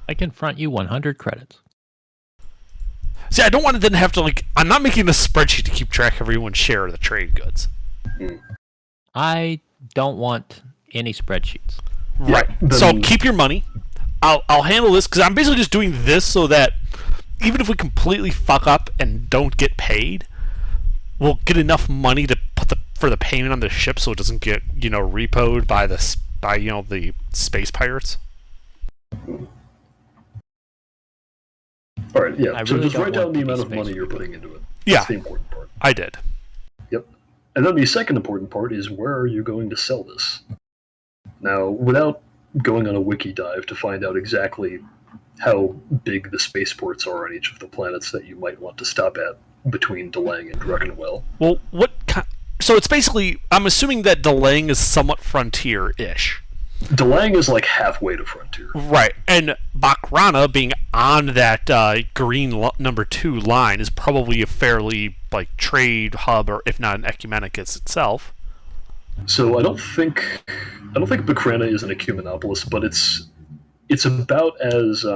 [SPEAKER 4] I can front you 100 credits.
[SPEAKER 1] See, I don't want to then have to, I'm not making a spreadsheet to keep track of everyone's share of the trade goods.
[SPEAKER 4] I don't want any spreadsheets.
[SPEAKER 1] Right. So keep your money. I'll handle this, because I'm basically just doing this so that even if we completely fuck up and don't get paid, we'll get enough money to put for the payment on the ship so it doesn't get, repoed by the space pirates.
[SPEAKER 3] All right, yeah.
[SPEAKER 4] I
[SPEAKER 3] So
[SPEAKER 4] really
[SPEAKER 3] just
[SPEAKER 4] don't
[SPEAKER 3] write down
[SPEAKER 4] want
[SPEAKER 3] the
[SPEAKER 4] to be
[SPEAKER 3] amount of
[SPEAKER 4] space
[SPEAKER 3] money you're
[SPEAKER 4] people.
[SPEAKER 3] putting into it.
[SPEAKER 1] Yeah.
[SPEAKER 3] That's the important part.
[SPEAKER 1] I did.
[SPEAKER 3] Yep. And then the second important part is where are you going to sell this? Now, without going on a wiki dive to find out exactly how big the spaceports are on each of the planets that you might want to stop at between Delang and Druckenwell.
[SPEAKER 1] Well, so it's basically, I'm assuming that Delang is somewhat frontier-ish.
[SPEAKER 3] Delang is halfway to frontier.
[SPEAKER 1] Right, and Bakrana, being on that green number 2 line, is probably a fairly trade hub, or if not an ecumenicus itself.
[SPEAKER 3] So I don't think Bakrana is an ecumenopolis, but it's about as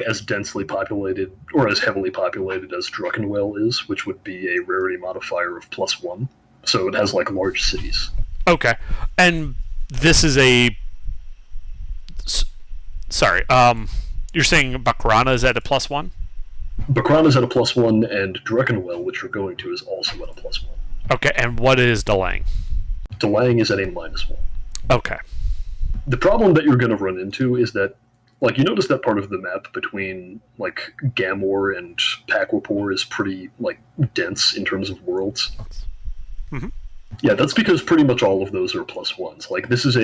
[SPEAKER 3] as densely populated or as heavily populated as Druckenwell is, which would be a rarity modifier of +1. So it has large cities.
[SPEAKER 1] Okay, and this is a... Sorry, you're saying Bakrana is at a +1?
[SPEAKER 3] Bakrana is at a +1, and Druckenwell, which you're going to, is also at a +1.
[SPEAKER 1] Okay, and what is Delang?
[SPEAKER 3] Delang is at a -1.
[SPEAKER 1] Okay.
[SPEAKER 3] The problem that you're going to run into is that, you notice that part of the map between, Gamor and Pakwapor is pretty, dense in terms of worlds.
[SPEAKER 1] Mm-hmm.
[SPEAKER 3] Yeah, that's because pretty much all of those are +1s. This is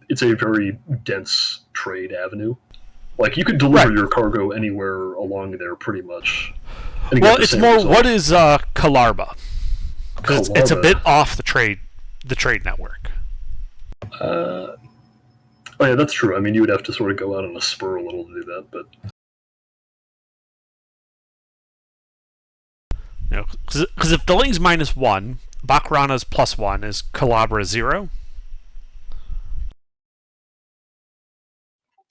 [SPEAKER 3] it's a very dense trade avenue. You could deliver your cargo anywhere along there, pretty much.
[SPEAKER 1] Well, it's more, what is Kalarba? Because it's a bit off the trade network.
[SPEAKER 3] Oh yeah, that's true. I mean, you would have to sort of go out on a spur a little to do that, but...
[SPEAKER 1] Because if Delang's -1, Bakrana's +1, is Calabra 0?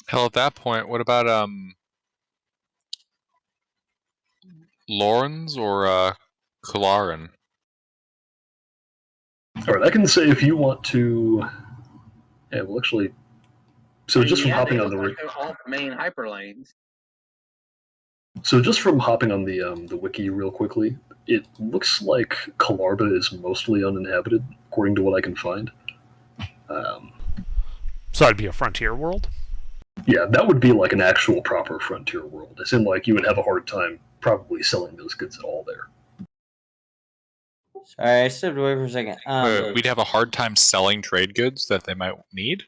[SPEAKER 2] Hell, at that point, what about Lawrence or Kalaran?
[SPEAKER 3] Alright, I can say if you want to... Yeah, well, actually... So just from hopping on the...
[SPEAKER 5] They're off main hyperlanes.
[SPEAKER 3] So just from hopping on the wiki real quickly, it looks like Kalarba is mostly uninhabited, according to what I can find.
[SPEAKER 1] So that'd be a frontier world?
[SPEAKER 3] Yeah, that would be like an actual proper frontier world. As in, like, you would have a hard time probably selling those goods at all there.
[SPEAKER 7] Sorry, I stepped away for a second.
[SPEAKER 2] We'd have a hard time selling trade goods that they might need?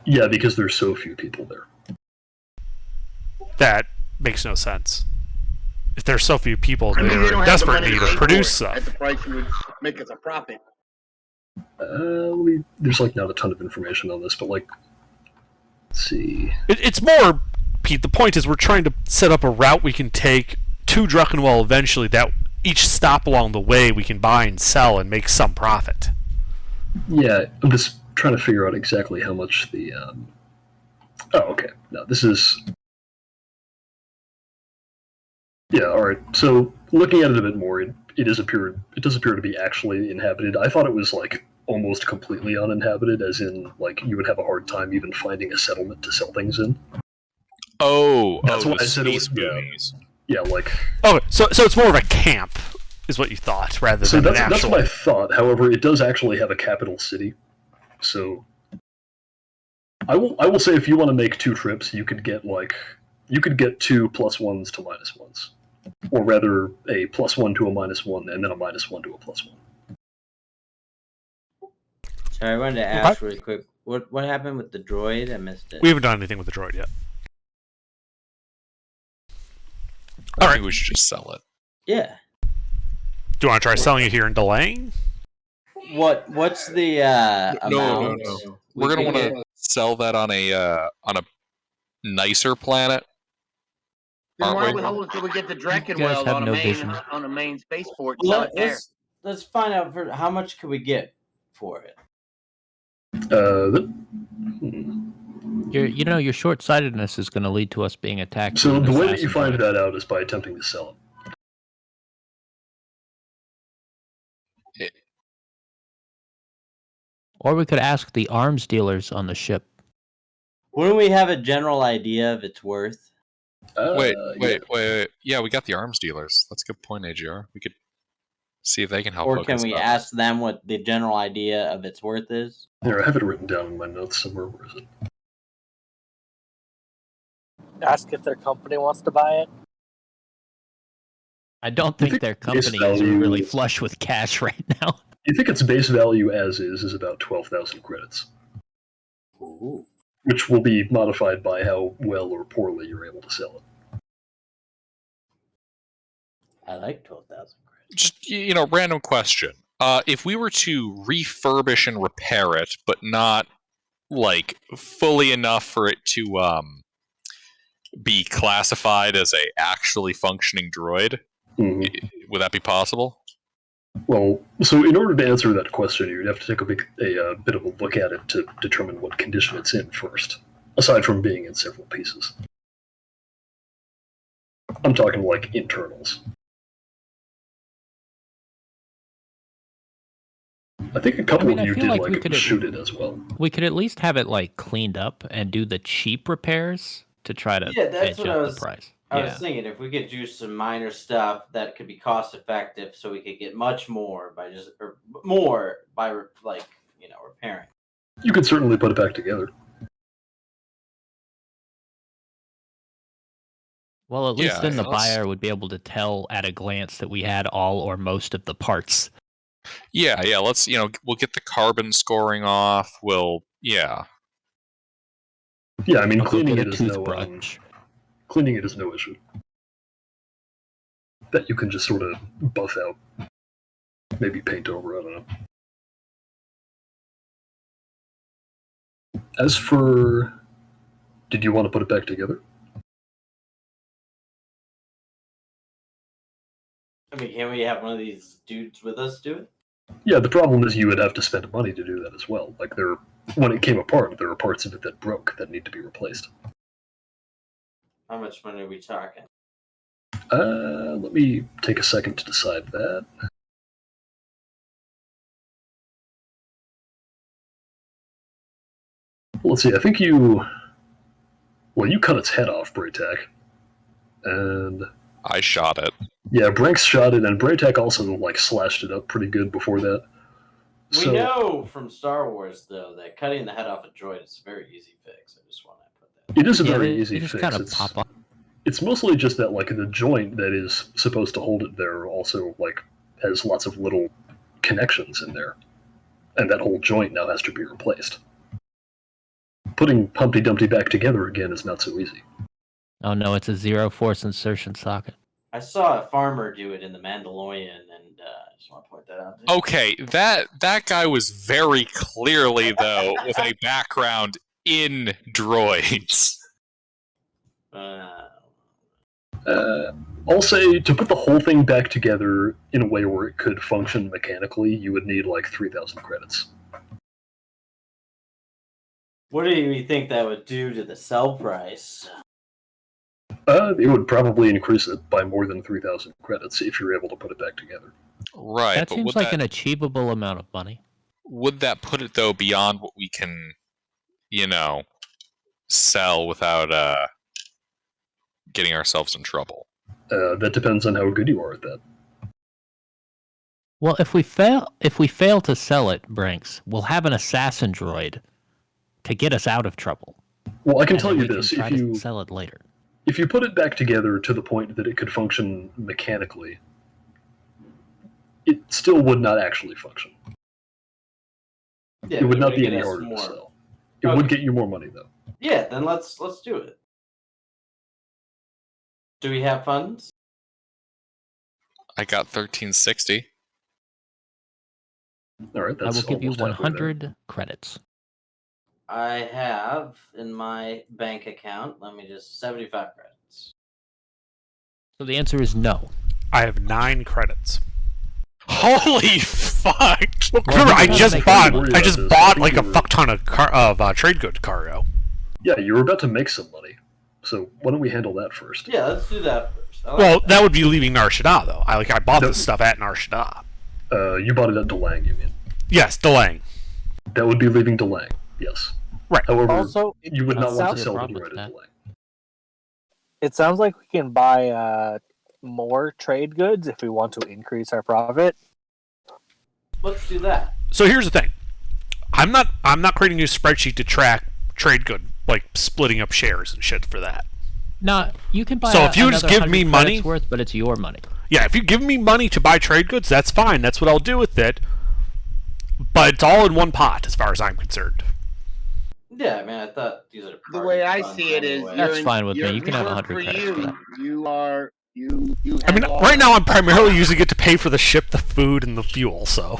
[SPEAKER 3] Yeah, because there's so few people there.
[SPEAKER 1] That makes no sense. If there's so few people,
[SPEAKER 5] I mean, they
[SPEAKER 1] they're
[SPEAKER 5] don't
[SPEAKER 1] in
[SPEAKER 5] have the
[SPEAKER 1] desperate
[SPEAKER 5] money
[SPEAKER 1] need
[SPEAKER 5] to
[SPEAKER 1] of
[SPEAKER 5] pay
[SPEAKER 1] produce
[SPEAKER 5] for it
[SPEAKER 1] stuff.
[SPEAKER 5] at the price you would make us a profit.
[SPEAKER 3] There's like not a ton of information on this, but like, let's see.
[SPEAKER 1] It's more, Pete, the point is we're trying to set up a route we can take to Druckenwell eventually, that each stop along the way we can buy and sell and make some profit.
[SPEAKER 3] Yeah, I'm just trying to figure out exactly how much the. Oh, okay. No, this is. Yeah, all right. So looking at it a bit more, it does appear to be actually inhabited. I thought it was like almost completely uninhabited, as in like you would have a hard time even finding a settlement to sell things in.
[SPEAKER 1] That's
[SPEAKER 3] why I said it was. Yeah, like.
[SPEAKER 1] Oh, so it's more of a camp, is what you thought, rather than an actual.
[SPEAKER 3] That's what I thought. However, it does actually have a capital city, so. I will say if you want to make 2 trips, you could get 2 +1s to -1s. Or rather, a +1 to a -1, and then a -1 to a +1.
[SPEAKER 7] Sorry, I wanted to ask really quick. What happened with the droid? I missed it.
[SPEAKER 1] We haven't done anything with the droid yet.
[SPEAKER 2] I think we should just sell it.
[SPEAKER 7] Yeah.
[SPEAKER 1] Do you want to try selling it here and delaying?
[SPEAKER 7] What's the amount?
[SPEAKER 2] No. We're gonna want to sell that on a nicer planet.
[SPEAKER 5] Then why the hell did we get the Druckenwell on a main spaceport and sell it there?
[SPEAKER 7] Let's find out how much could we get for it.
[SPEAKER 4] Your short-sightedness is going to lead to us being attacked.
[SPEAKER 3] So the way that you find that out is by attempting to sell
[SPEAKER 2] it.
[SPEAKER 4] Or we could ask the arms dealers on the ship.
[SPEAKER 7] Wouldn't we have a general idea of its worth?
[SPEAKER 2] Wait. Yeah, we got the arms dealers. That's a good point, AGR. We could see if they can help.
[SPEAKER 7] Or can we ask them what the general idea of its worth is?
[SPEAKER 3] Here, I have it written down in my notes somewhere. Where is it?
[SPEAKER 6] Ask if their company wants to buy it.
[SPEAKER 4] I don't think their company is really flush with cash right now.
[SPEAKER 3] You think its base value as is about 12,000 credits.
[SPEAKER 7] Ooh.
[SPEAKER 3] Which will be modified by how well or poorly you're able to sell it.
[SPEAKER 7] I like 12,000 credits.
[SPEAKER 2] Just, random question. If we were to refurbish and repair it, but not, like, fully enough for it to be classified as a actually functioning droid, would that be possible?
[SPEAKER 3] Well, so in order to answer that question, you'd have to take a bit of a look at it to determine what condition it's in first, aside from being in several pieces. I'm talking like internals. I think a couple of you did shoot it as well.
[SPEAKER 4] We could at least have it cleaned up and do the cheap repairs to try to
[SPEAKER 7] edge up the
[SPEAKER 4] price.
[SPEAKER 7] I was thinking if we could do some minor stuff that could be cost effective, so we could get much more by repairing.
[SPEAKER 3] You could certainly put it back together.
[SPEAKER 4] Well, at least then the buyer would be able to tell at a glance that we had all or most of the parts.
[SPEAKER 2] Yeah. Let's we'll get the carbon scoring off. Yeah,
[SPEAKER 3] I mean, cleaning it is no issue. That you can just sort of buff out, maybe paint over. I don't know. As for, did you want to put it back together?
[SPEAKER 7] I mean, can we have one of these dudes with us do it?
[SPEAKER 3] Yeah, the problem is you would have to spend money to do that as well. Like, when it came apart, there are parts of it that broke that need to be replaced.
[SPEAKER 7] How much money are we talking?
[SPEAKER 3] Let me take a second to decide that. Well, let's see, I think you cut its head off, Braytac. And
[SPEAKER 2] I shot it.
[SPEAKER 3] Yeah, Brinks shot it, and Braytek also like slashed it up pretty good before that.
[SPEAKER 7] We know from Star Wars though that cutting the head off a droid is a very easy fix. I just want to put that.
[SPEAKER 3] It is a
[SPEAKER 4] Yeah,
[SPEAKER 3] very
[SPEAKER 4] they
[SPEAKER 3] easy
[SPEAKER 4] just
[SPEAKER 3] fix.
[SPEAKER 4] kind of pop up.
[SPEAKER 3] It's mostly just that like the joint that is supposed to hold it there also like has lots of little connections in there, and that whole joint now has to be replaced. Putting Humpty Dumpty back together again is not so easy.
[SPEAKER 4] Oh no, it's a zero force insertion socket.
[SPEAKER 7] I saw a farmer do it in The Mandalorian, and I just want to point that out.
[SPEAKER 2] Okay, that guy was very clearly though with a background in droids.
[SPEAKER 3] I'll say to put the whole thing back together in a way where it could function mechanically, you would need like 3,000 credits.
[SPEAKER 7] What do you think that would do to the sell price?
[SPEAKER 3] It would probably increase it by more than 3,000 credits if you're able to put it back together.
[SPEAKER 2] Right,
[SPEAKER 4] That
[SPEAKER 2] but
[SPEAKER 4] seems
[SPEAKER 2] would
[SPEAKER 4] like
[SPEAKER 2] that,
[SPEAKER 4] an achievable amount of money.
[SPEAKER 2] would that put it though beyond what we can, sell without getting ourselves in trouble?
[SPEAKER 3] That depends on how good you are at that.
[SPEAKER 4] Well, if we fail to sell it, Brinks, we'll have an assassin droid to get us out of trouble.
[SPEAKER 3] Well, I can
[SPEAKER 4] And
[SPEAKER 3] tell
[SPEAKER 4] then
[SPEAKER 3] you
[SPEAKER 4] we can
[SPEAKER 3] this:
[SPEAKER 4] try to sell it later.
[SPEAKER 3] if you put it back together to the point that it could function mechanically, it still would not actually function.
[SPEAKER 7] Yeah,
[SPEAKER 3] It would not be
[SPEAKER 7] get
[SPEAKER 3] any
[SPEAKER 7] us
[SPEAKER 3] harder to
[SPEAKER 7] more.
[SPEAKER 3] sell. It would get you more money though.
[SPEAKER 7] Yeah, then let's do it. Do we have funds?
[SPEAKER 2] I got 1360.
[SPEAKER 3] All right,
[SPEAKER 4] I
[SPEAKER 3] that's
[SPEAKER 4] will give you
[SPEAKER 3] almost halfway there.
[SPEAKER 4] 100 credits.
[SPEAKER 7] I have in my bank account, 75 credits.
[SPEAKER 4] So the answer is no.
[SPEAKER 1] I have 9 credits.
[SPEAKER 2] Holy fuck!
[SPEAKER 1] Well,
[SPEAKER 4] Well,
[SPEAKER 1] I
[SPEAKER 4] we
[SPEAKER 1] just
[SPEAKER 4] gotta
[SPEAKER 1] bought.
[SPEAKER 3] make
[SPEAKER 1] I just
[SPEAKER 3] this.
[SPEAKER 1] bought
[SPEAKER 3] I
[SPEAKER 1] like
[SPEAKER 3] think
[SPEAKER 1] a
[SPEAKER 3] you
[SPEAKER 1] fuck ton of trade good cargo.
[SPEAKER 3] Yeah, you were about to make some money, so why don't we handle that first?
[SPEAKER 7] Yeah, let's do that first. I like
[SPEAKER 1] Well, that would be leaving Nar Shaddaa, though. I bought
[SPEAKER 3] No.
[SPEAKER 1] this stuff at Nar Shaddaa.
[SPEAKER 3] You bought it at DeLang, you mean?
[SPEAKER 1] Yes, delaying.
[SPEAKER 3] That would be leaving DeLang, yes.
[SPEAKER 1] Right.
[SPEAKER 3] However,
[SPEAKER 6] Also,
[SPEAKER 3] you would not want to
[SPEAKER 4] sounds-
[SPEAKER 3] sell the
[SPEAKER 4] problem with
[SPEAKER 3] droid at
[SPEAKER 4] that.
[SPEAKER 3] DeLang.
[SPEAKER 6] it sounds like we can buy more trade goods if we want to increase our profit.
[SPEAKER 7] Let's do that.
[SPEAKER 1] So here's the thing. I'm not creating a new spreadsheet to track trade good, like splitting up shares and shit for that.
[SPEAKER 4] No, you can buy.
[SPEAKER 1] So if you just
[SPEAKER 4] another
[SPEAKER 1] give me
[SPEAKER 4] 100
[SPEAKER 1] money-
[SPEAKER 4] credits worth, but it's your money.
[SPEAKER 1] Yeah, if you give me money to buy trade goods, that's fine. That's what I'll do with it. But it's all in one pot, as far as I'm concerned.
[SPEAKER 7] Yeah, I mean, I thought these are
[SPEAKER 5] The way I
[SPEAKER 7] funds
[SPEAKER 5] see it is,
[SPEAKER 7] anyway.
[SPEAKER 4] That's fine with me.
[SPEAKER 5] you're-
[SPEAKER 4] You can have
[SPEAKER 5] work
[SPEAKER 4] 100
[SPEAKER 5] for
[SPEAKER 4] credits
[SPEAKER 5] you.
[SPEAKER 4] for that.
[SPEAKER 5] You are you.
[SPEAKER 1] I mean,
[SPEAKER 5] handle all
[SPEAKER 1] right
[SPEAKER 5] that.
[SPEAKER 1] now I'm primarily using it to pay for the ship, the food, and the fuel. So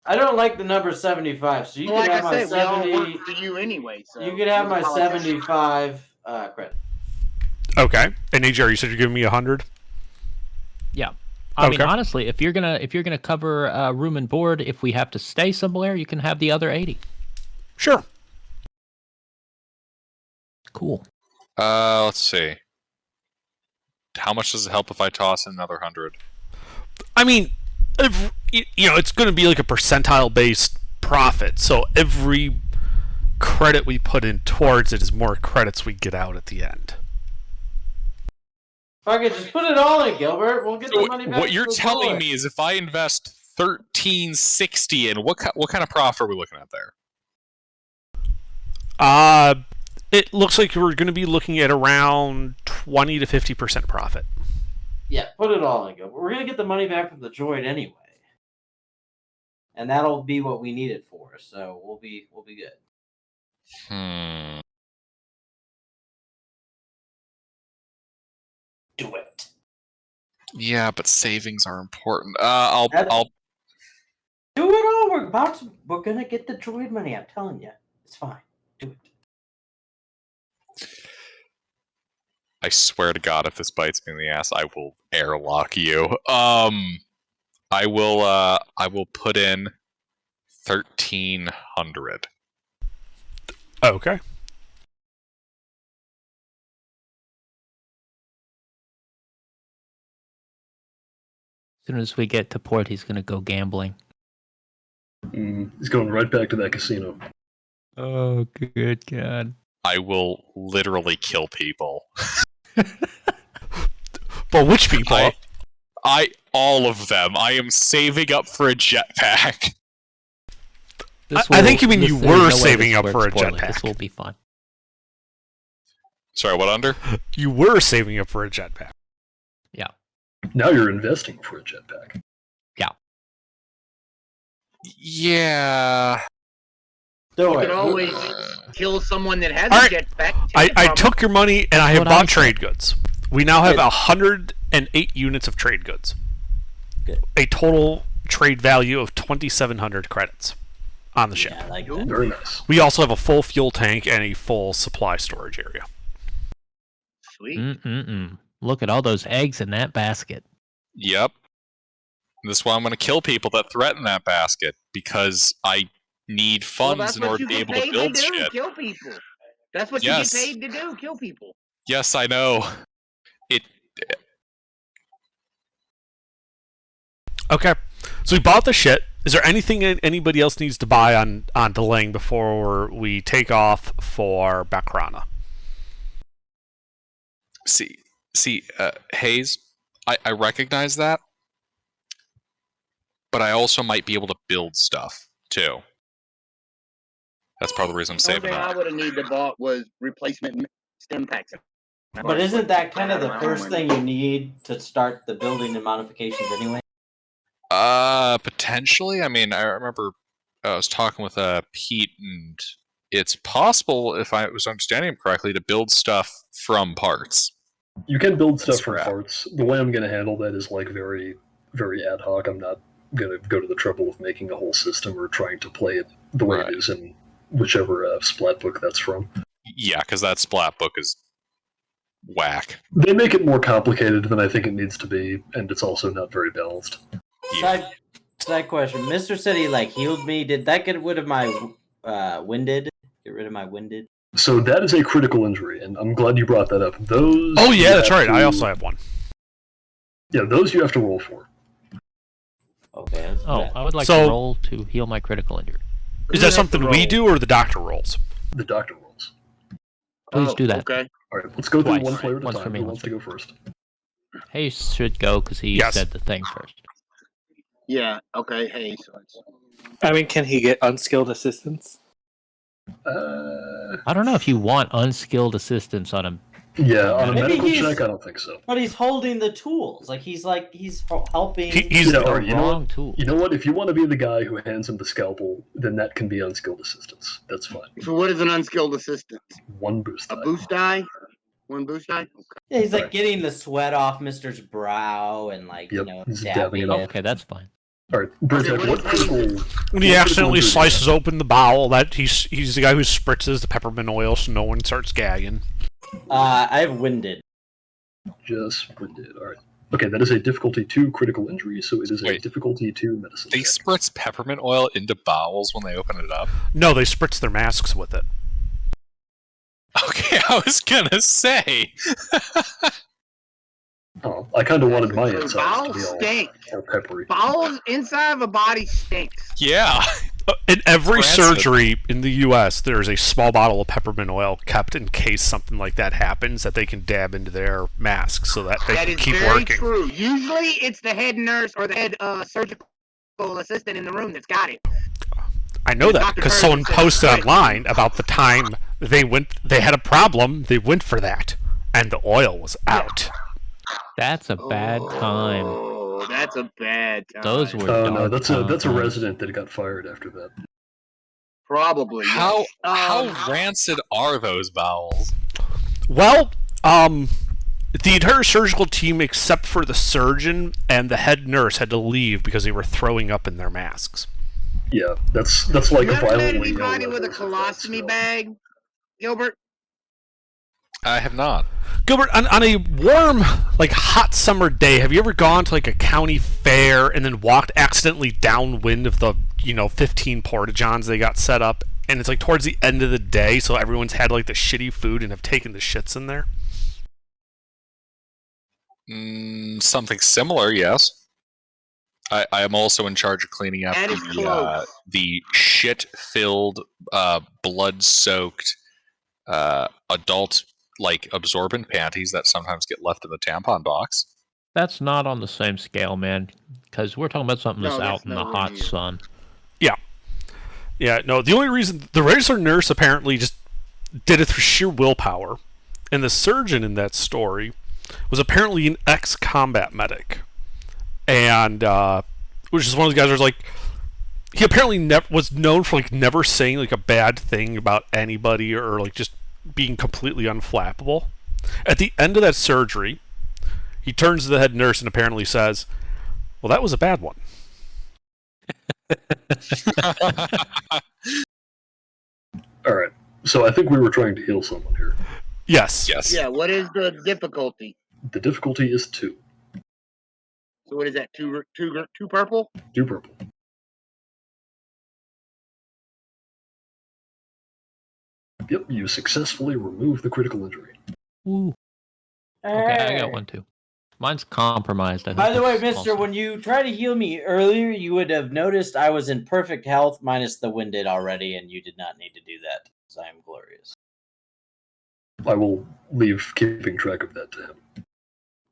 [SPEAKER 7] I don't like the number 75, so you
[SPEAKER 5] Well,
[SPEAKER 7] could
[SPEAKER 5] like
[SPEAKER 7] have
[SPEAKER 5] I
[SPEAKER 7] my
[SPEAKER 5] said, we all
[SPEAKER 7] 70.
[SPEAKER 5] work for you anyway. So
[SPEAKER 7] You could have my
[SPEAKER 5] politician.
[SPEAKER 7] 75 credit.
[SPEAKER 1] okay. And AJR, you said you're giving me 100.
[SPEAKER 4] Yeah. I mean,
[SPEAKER 1] Okay.
[SPEAKER 4] honestly, if you're gonna cover room and board, if we have to stay somewhere, you can have the other 80.
[SPEAKER 1] Sure.
[SPEAKER 4] Cool.
[SPEAKER 2] Let's see. How much does it help if I toss in another 100?
[SPEAKER 1] I mean, it's going to be like a percentile-based profit. So every credit we put in towards it is more credits we get out at the end.
[SPEAKER 7] Fuck it, just put it all in, Gilbert. We'll get
[SPEAKER 2] So
[SPEAKER 7] the money back.
[SPEAKER 2] what you're
[SPEAKER 7] to the
[SPEAKER 2] telling
[SPEAKER 7] board.
[SPEAKER 2] me is if I invest 1360 in, what kind of profit are we looking at there?
[SPEAKER 1] It looks like we're going to be looking at around 20 to 50% profit.
[SPEAKER 7] Yeah, put it all in, Gilbert. We're gonna get the money back from the droid anyway, and that'll be what we need it for. So we'll be good. Do it.
[SPEAKER 2] Yeah, but savings are important. I'll
[SPEAKER 7] Do it all. We're gonna get the droid money. I'm telling you, it's fine. Do it.
[SPEAKER 2] I swear to God, if this bites me in the ass, I will airlock you. I will put in 1,300.
[SPEAKER 1] Okay.
[SPEAKER 4] As soon as we get to port, he's gonna go gambling.
[SPEAKER 3] He's going right back to that casino.
[SPEAKER 4] Oh, good God.
[SPEAKER 2] I will literally kill people.
[SPEAKER 1] But which people?
[SPEAKER 2] All of them. I am saving up for a jetpack.
[SPEAKER 1] I think you mean
[SPEAKER 4] this-
[SPEAKER 1] you
[SPEAKER 4] there's
[SPEAKER 1] were
[SPEAKER 4] no way
[SPEAKER 1] saving
[SPEAKER 4] this
[SPEAKER 1] up for a
[SPEAKER 4] works poorly.
[SPEAKER 1] jetpack.
[SPEAKER 4] This will be fun.
[SPEAKER 2] Sorry, what under?
[SPEAKER 1] You were saving up for a jetpack.
[SPEAKER 3] Now you're investing for a jetpack.
[SPEAKER 2] Yeah.
[SPEAKER 7] Do
[SPEAKER 5] You
[SPEAKER 7] it.
[SPEAKER 5] could always kill someone that has
[SPEAKER 1] Alright,
[SPEAKER 5] a jetpack.
[SPEAKER 1] I
[SPEAKER 5] take it from
[SPEAKER 1] took your money and I have
[SPEAKER 4] What I
[SPEAKER 1] bought
[SPEAKER 4] said.
[SPEAKER 1] trade goods. We now have 108 units of trade goods.
[SPEAKER 7] Good.
[SPEAKER 1] A total trade value of 2,700 credits on the ship.
[SPEAKER 7] Yeah, I like
[SPEAKER 5] Ooh.
[SPEAKER 7] that.
[SPEAKER 3] Very nice.
[SPEAKER 1] We also have a full fuel tank and a full supply storage area.
[SPEAKER 5] them. Sweet.
[SPEAKER 4] Mm-mm-mm. Look at all those eggs in that basket.
[SPEAKER 2] Yep. This is why I'm going to kill people that threaten that basket, because I need
[SPEAKER 5] Well,
[SPEAKER 2] funds
[SPEAKER 5] that's
[SPEAKER 2] in
[SPEAKER 5] what
[SPEAKER 2] order
[SPEAKER 5] you
[SPEAKER 2] to be
[SPEAKER 5] get
[SPEAKER 2] able to
[SPEAKER 5] paid
[SPEAKER 2] build
[SPEAKER 5] to do.
[SPEAKER 2] shit.
[SPEAKER 5] Kill people. That's what
[SPEAKER 2] Yes.
[SPEAKER 5] you get paid to do. Kill people.
[SPEAKER 2] Yes, I know.
[SPEAKER 1] Okay, so we bought the shit. Is there anything anybody else needs to buy on delaying before we take off for Bakrana?
[SPEAKER 2] See, Hayes, I recognize that, but I also might be able to build stuff too. That's part of the reason I'm
[SPEAKER 5] The only
[SPEAKER 2] saving
[SPEAKER 5] thing I
[SPEAKER 2] up.
[SPEAKER 5] would have needed to bought was replacement stem packs.
[SPEAKER 7] But isn't that kind of the first thing you need to start the building and modifications anyway?
[SPEAKER 2] Potentially. I mean, I remember I was talking with Pete, and it's possible, if I was understanding him correctly, to build stuff from parts.
[SPEAKER 3] You can build stuff from
[SPEAKER 2] Scrap.
[SPEAKER 3] parts. The way I'm going to handle that is like very, very ad hoc. I'm not going to go to the trouble of making a whole system or trying to play it the way
[SPEAKER 2] Right.
[SPEAKER 3] it is in whichever splat book that's from.
[SPEAKER 2] Yeah, because that splat book is whack.
[SPEAKER 3] They make it more complicated than I think it needs to be, and it's also not very balanced.
[SPEAKER 2] Yeah.
[SPEAKER 7] Side question. Mr. City healed me. Did that get rid of my winded? Get rid of my winded?
[SPEAKER 3] So that is a critical injury, and I'm glad you brought that up. Those.
[SPEAKER 1] Oh
[SPEAKER 3] you
[SPEAKER 1] yeah, that's
[SPEAKER 3] have
[SPEAKER 1] right. I
[SPEAKER 3] to-
[SPEAKER 1] also have one.
[SPEAKER 3] Yeah, those you have to roll for.
[SPEAKER 7] Okay. Let's do
[SPEAKER 4] Oh,
[SPEAKER 7] that.
[SPEAKER 4] I would like
[SPEAKER 1] So-
[SPEAKER 4] to roll to heal my critical injury.
[SPEAKER 1] Is that something we do or the doctor rolls?
[SPEAKER 3] The doctor rolls.
[SPEAKER 4] Please do that.
[SPEAKER 5] Okay.
[SPEAKER 3] All right, let's go through
[SPEAKER 4] Twice.
[SPEAKER 3] one player at a
[SPEAKER 4] Once
[SPEAKER 3] time.
[SPEAKER 4] for me,
[SPEAKER 3] Who
[SPEAKER 4] once
[SPEAKER 3] wants
[SPEAKER 4] for
[SPEAKER 3] to go first?
[SPEAKER 4] Hayes should go because he
[SPEAKER 1] Yes.
[SPEAKER 4] said the thing first.
[SPEAKER 5] Yeah. Okay. Hey. So it's...
[SPEAKER 8] I mean, can he get unskilled assistance?
[SPEAKER 3] Uh,
[SPEAKER 4] I don't know if you want unskilled assistance on him.
[SPEAKER 3] yeah, on a
[SPEAKER 7] Maybe
[SPEAKER 3] medical
[SPEAKER 7] he's-
[SPEAKER 3] check, I don't think so.
[SPEAKER 7] But he's holding the tools. He's helping.
[SPEAKER 1] He's
[SPEAKER 3] Yeah,
[SPEAKER 4] the
[SPEAKER 3] or you know
[SPEAKER 4] wrong
[SPEAKER 3] what?
[SPEAKER 4] tool.
[SPEAKER 3] You know what? If you want to be the guy who hands him the scalpel, then that can be unskilled assistance. That's fine.
[SPEAKER 5] So what is an unskilled assistant?
[SPEAKER 3] One boost.
[SPEAKER 5] A
[SPEAKER 3] die.
[SPEAKER 5] boost die? One boost die?
[SPEAKER 7] Yeah, he's
[SPEAKER 3] Right.
[SPEAKER 7] getting the sweat off Mister's brow and
[SPEAKER 3] Yep, he's dabbing it
[SPEAKER 7] dabbing
[SPEAKER 3] up.
[SPEAKER 7] it.
[SPEAKER 4] Okay, that's fine.
[SPEAKER 3] All right, Brentech,
[SPEAKER 5] what
[SPEAKER 3] what
[SPEAKER 5] is
[SPEAKER 3] critical?
[SPEAKER 1] when he
[SPEAKER 3] what
[SPEAKER 1] accidentally
[SPEAKER 3] critical injury do you
[SPEAKER 1] slices
[SPEAKER 3] have?
[SPEAKER 1] open the bowel. That he's the guy who spritzes the peppermint oil so no one starts gagging.
[SPEAKER 7] I have winded.
[SPEAKER 3] Just did. All right. Okay, that is a difficulty 2 critical injury, so it is a
[SPEAKER 2] Wait.
[SPEAKER 3] difficulty 2 medicine.
[SPEAKER 2] They
[SPEAKER 3] check.
[SPEAKER 2] spritz peppermint oil into bowels when they open it up.
[SPEAKER 1] No, they spritz their masks with it.
[SPEAKER 2] Okay, I was gonna say.
[SPEAKER 3] Oh, I kind of wanted my
[SPEAKER 5] So
[SPEAKER 3] insides to
[SPEAKER 5] bowels
[SPEAKER 3] be
[SPEAKER 5] stink.
[SPEAKER 3] all peppery.
[SPEAKER 5] Bowels inside of a body stinks.
[SPEAKER 2] Yeah.
[SPEAKER 1] In every
[SPEAKER 2] Rancid.
[SPEAKER 1] surgery in the U.S., there is a small bottle of peppermint oil kept in case something like that happens that they can dab into their masks so that they
[SPEAKER 5] That
[SPEAKER 1] can
[SPEAKER 5] is
[SPEAKER 1] keep
[SPEAKER 5] very
[SPEAKER 1] working.
[SPEAKER 5] true. Usually it's the head nurse or the head surgical assistant in the room that's got it.
[SPEAKER 1] I know that
[SPEAKER 5] Dr.
[SPEAKER 1] because
[SPEAKER 5] Curtis
[SPEAKER 1] someone
[SPEAKER 5] said-
[SPEAKER 1] posted online about the time they had a problem. They went for that, and the oil was out.
[SPEAKER 4] That's a bad time.
[SPEAKER 5] Oh, that's a bad time.
[SPEAKER 4] Those were
[SPEAKER 3] Oh no,
[SPEAKER 4] dark
[SPEAKER 3] that's a
[SPEAKER 4] times.
[SPEAKER 3] resident that got fired after that.
[SPEAKER 5] Probably.
[SPEAKER 2] How
[SPEAKER 5] yes.
[SPEAKER 2] how rancid are those bowels?
[SPEAKER 1] Well, the entire surgical team except for the surgeon and the head nurse had to leave because they were throwing up in their masks.
[SPEAKER 3] Yeah, that's like
[SPEAKER 5] You ever met
[SPEAKER 3] violently.
[SPEAKER 5] anybody
[SPEAKER 3] ill
[SPEAKER 5] with a
[SPEAKER 3] levels of that
[SPEAKER 5] colostomy
[SPEAKER 3] smell.
[SPEAKER 5] bag, Gilbert?
[SPEAKER 2] I have not.
[SPEAKER 1] Gilbert, on a warm, hot summer day, have you ever gone to a county fair and then walked accidentally downwind of the 15 porta-johns they got set up, and it's towards the end of the day, so everyone's had the shitty food and have taken the shits in there?
[SPEAKER 2] Something similar, yes. I am also in charge of cleaning up
[SPEAKER 5] That is close.
[SPEAKER 2] the shit-filled, blood-soaked, adult like absorbent panties that sometimes get left in the tampon box.
[SPEAKER 4] That's not on the same scale, man. Because we're talking about something that's
[SPEAKER 5] No,
[SPEAKER 4] out
[SPEAKER 5] that's
[SPEAKER 4] in the
[SPEAKER 5] nowhere
[SPEAKER 4] hot
[SPEAKER 5] near.
[SPEAKER 4] sun.
[SPEAKER 1] Yeah, no, the only reason the registered nurse apparently just did it through sheer willpower, and the surgeon in that story was apparently an ex-combat medic, and which is one of the guys who was like, he apparently was known for like never saying like a bad thing about anybody or like just being completely unflappable. At the end of that surgery, he turns to the head nurse and apparently says, "Well, that was a bad one."
[SPEAKER 3] All right. So I think we were trying to heal someone here.
[SPEAKER 1] Yes.
[SPEAKER 2] Yes.
[SPEAKER 5] Yeah, what is the difficulty?
[SPEAKER 3] The difficulty is 2.
[SPEAKER 5] So what is that? Two purple?
[SPEAKER 3] 2 purple. Yep, you successfully remove the critical injury.
[SPEAKER 4] Woo. Okay, I got one too. Mine's compromised. I think
[SPEAKER 7] By the way,
[SPEAKER 4] it's
[SPEAKER 7] Mister,
[SPEAKER 4] also-
[SPEAKER 7] when you tried to heal me earlier, you would have noticed I was in perfect health, minus the winded already, and you did not need to do that, because I am glorious.
[SPEAKER 3] I will leave keeping track of that to him.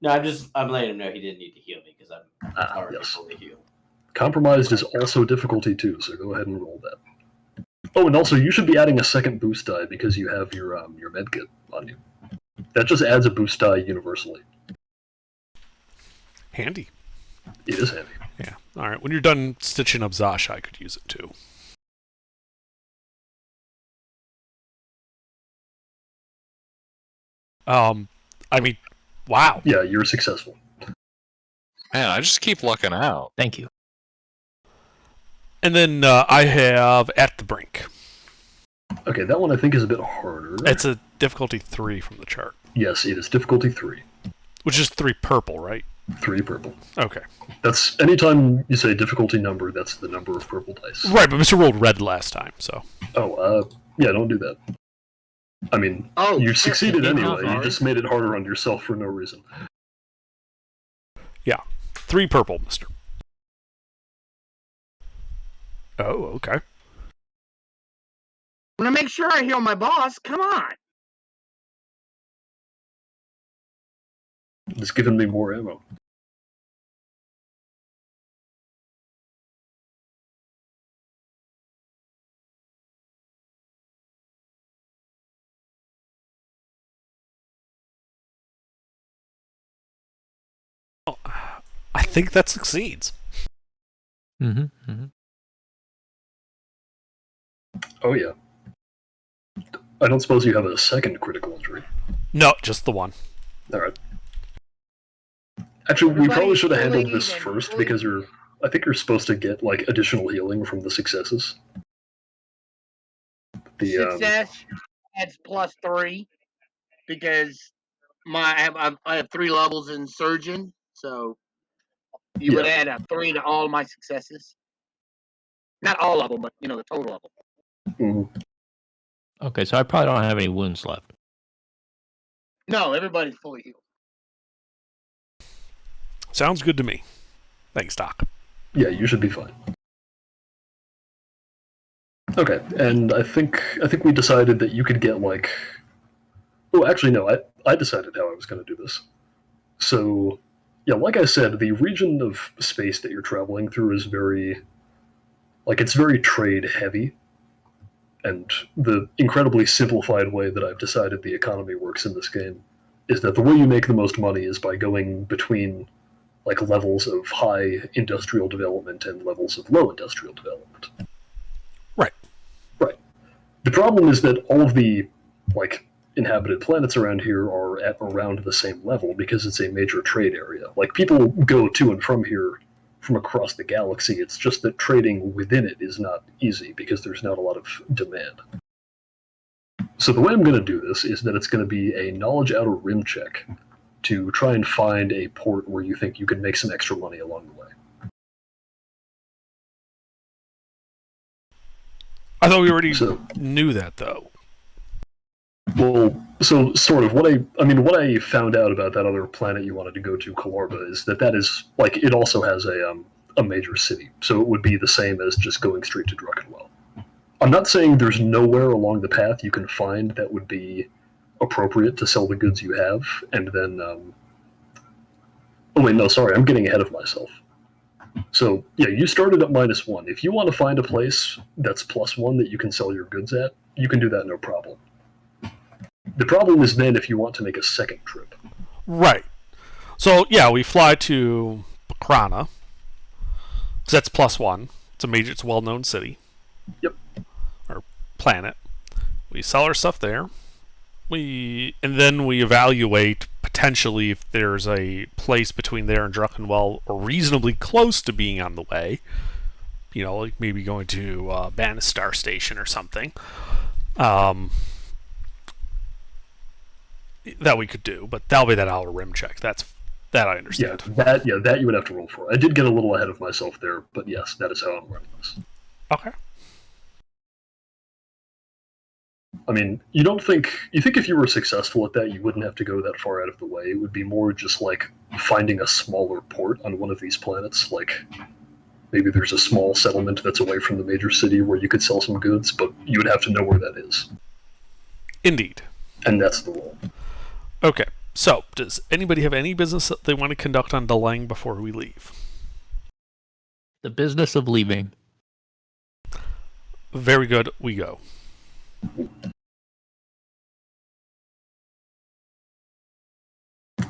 [SPEAKER 7] No, I'm letting him know he didn't need to heal me, because I'm already
[SPEAKER 3] yes.
[SPEAKER 7] fully healed.
[SPEAKER 3] Compromised is also difficulty 2, so go ahead and roll that. Oh, and also you should be adding a second boost die because you have your medkit on you. That just adds a boost die universally.
[SPEAKER 1] Handy.
[SPEAKER 3] It is handy.
[SPEAKER 1] Yeah. All right. When you're done stitching up Zasha, I could use it too. I mean, wow.
[SPEAKER 3] Yeah, you're successful.
[SPEAKER 2] Man, I just keep lucking out.
[SPEAKER 4] Thank you.
[SPEAKER 1] And then I have At the Brink.
[SPEAKER 3] Okay, that one I think is a bit harder.
[SPEAKER 1] It's a difficulty 3 from the chart,
[SPEAKER 3] Yes, it is difficulty 3.
[SPEAKER 1] which is 3 purple, right?
[SPEAKER 3] 3 purple.
[SPEAKER 1] Okay.
[SPEAKER 3] That's anytime you say difficulty number, that's the number of purple dice.
[SPEAKER 1] Right, but Mr. rolled red last time, so.
[SPEAKER 3] Oh, yeah, don't do that. I mean,
[SPEAKER 5] Oh,
[SPEAKER 3] you
[SPEAKER 5] shit,
[SPEAKER 3] succeeded
[SPEAKER 5] I'm
[SPEAKER 3] anyway. You
[SPEAKER 5] sorry.
[SPEAKER 3] just made it harder on yourself for no reason.
[SPEAKER 1] Yeah. 3 purple, Mister. Oh, okay.
[SPEAKER 5] I'm gonna make sure I heal my boss. Come on.
[SPEAKER 3] It's given me more ammo.
[SPEAKER 1] I think that succeeds.
[SPEAKER 4] Mm-hmm. Mm-hmm.
[SPEAKER 3] Oh, yeah. I don't suppose you have a second critical injury.
[SPEAKER 1] No, just the one.
[SPEAKER 3] Alright. Actually, we probably should have handled
[SPEAKER 5] Everybody
[SPEAKER 3] this
[SPEAKER 5] fully
[SPEAKER 3] first
[SPEAKER 5] fully-
[SPEAKER 3] because I think you're supposed to get like additional healing from the successes.
[SPEAKER 5] Success adds +3 because I have 3 levels in surgeon, so you would add a 3 to all my successes. Not all of them, but the total of them.
[SPEAKER 3] Mhm.
[SPEAKER 4] Okay, so I probably don't have any wounds left.
[SPEAKER 5] No, everybody's fully healed.
[SPEAKER 1] Sounds good to me. Thanks, Doc.
[SPEAKER 3] Yeah, you should be fine. Okay, and I think we decided that you could get like. Oh, actually, no. I decided how I was going to do this. So, yeah, like I said, the region of space that you're traveling through is very, it's very trade heavy, and the incredibly simplified way that I've decided the economy works in this game is that the way you make the most money is by going between levels of high industrial development and levels of low industrial development.
[SPEAKER 1] Right.
[SPEAKER 3] Right. The problem is that all of the inhabited planets around here are at around the same level because it's a major trade area. People go to and from here from across the galaxy. It's just that trading within it is not easy because there's not a lot of demand. So the way I'm going to do this is that it's going to be a knowledge outer rim check to try and find a port where you think you can make some extra money along the way.
[SPEAKER 1] I thought we already
[SPEAKER 3] So,
[SPEAKER 1] knew that, though.
[SPEAKER 3] well, so sort of what I found out about that other planet you wanted to go to, Kalarba, is that is it also has a major city, so it would be the same as just going straight to Druckenwell. I'm not saying there's nowhere along the path you can find that would be appropriate to sell the goods you have, and then. Oh wait, no, sorry, I'm getting ahead of myself. So yeah, you started at -1. If you want to find a place that's +1 that you can sell your goods at, you can do that no problem. The problem is then if you want to make a second trip.
[SPEAKER 1] Right. So yeah, we fly to Bakrana, because that's +1. It's a well-known city.
[SPEAKER 3] Yep.
[SPEAKER 1] Or planet. We sell our stuff there. And then we evaluate potentially if there's a place between there and Druckenwell or reasonably close to being on the way. You know, like maybe going to Banistar Station or something. That we could do, but that'll be that outer rim check. That I understand.
[SPEAKER 3] That you would have to roll for. I did get a little ahead of myself there, but yes, that is how I'm running this.
[SPEAKER 1] Okay.
[SPEAKER 3] I mean, you think if you were successful at that, you wouldn't have to go that far out of the way. It would be more just like finding a smaller port on one of these planets. Like maybe there's a small settlement that's away from the major city where you could sell some goods, but you would have to know where that is.
[SPEAKER 1] Indeed.
[SPEAKER 3] And that's the role.
[SPEAKER 1] Okay. So, does anybody have any business that they want to conduct on Delang before we leave?
[SPEAKER 4] The business of leaving.
[SPEAKER 1] Very good. We go.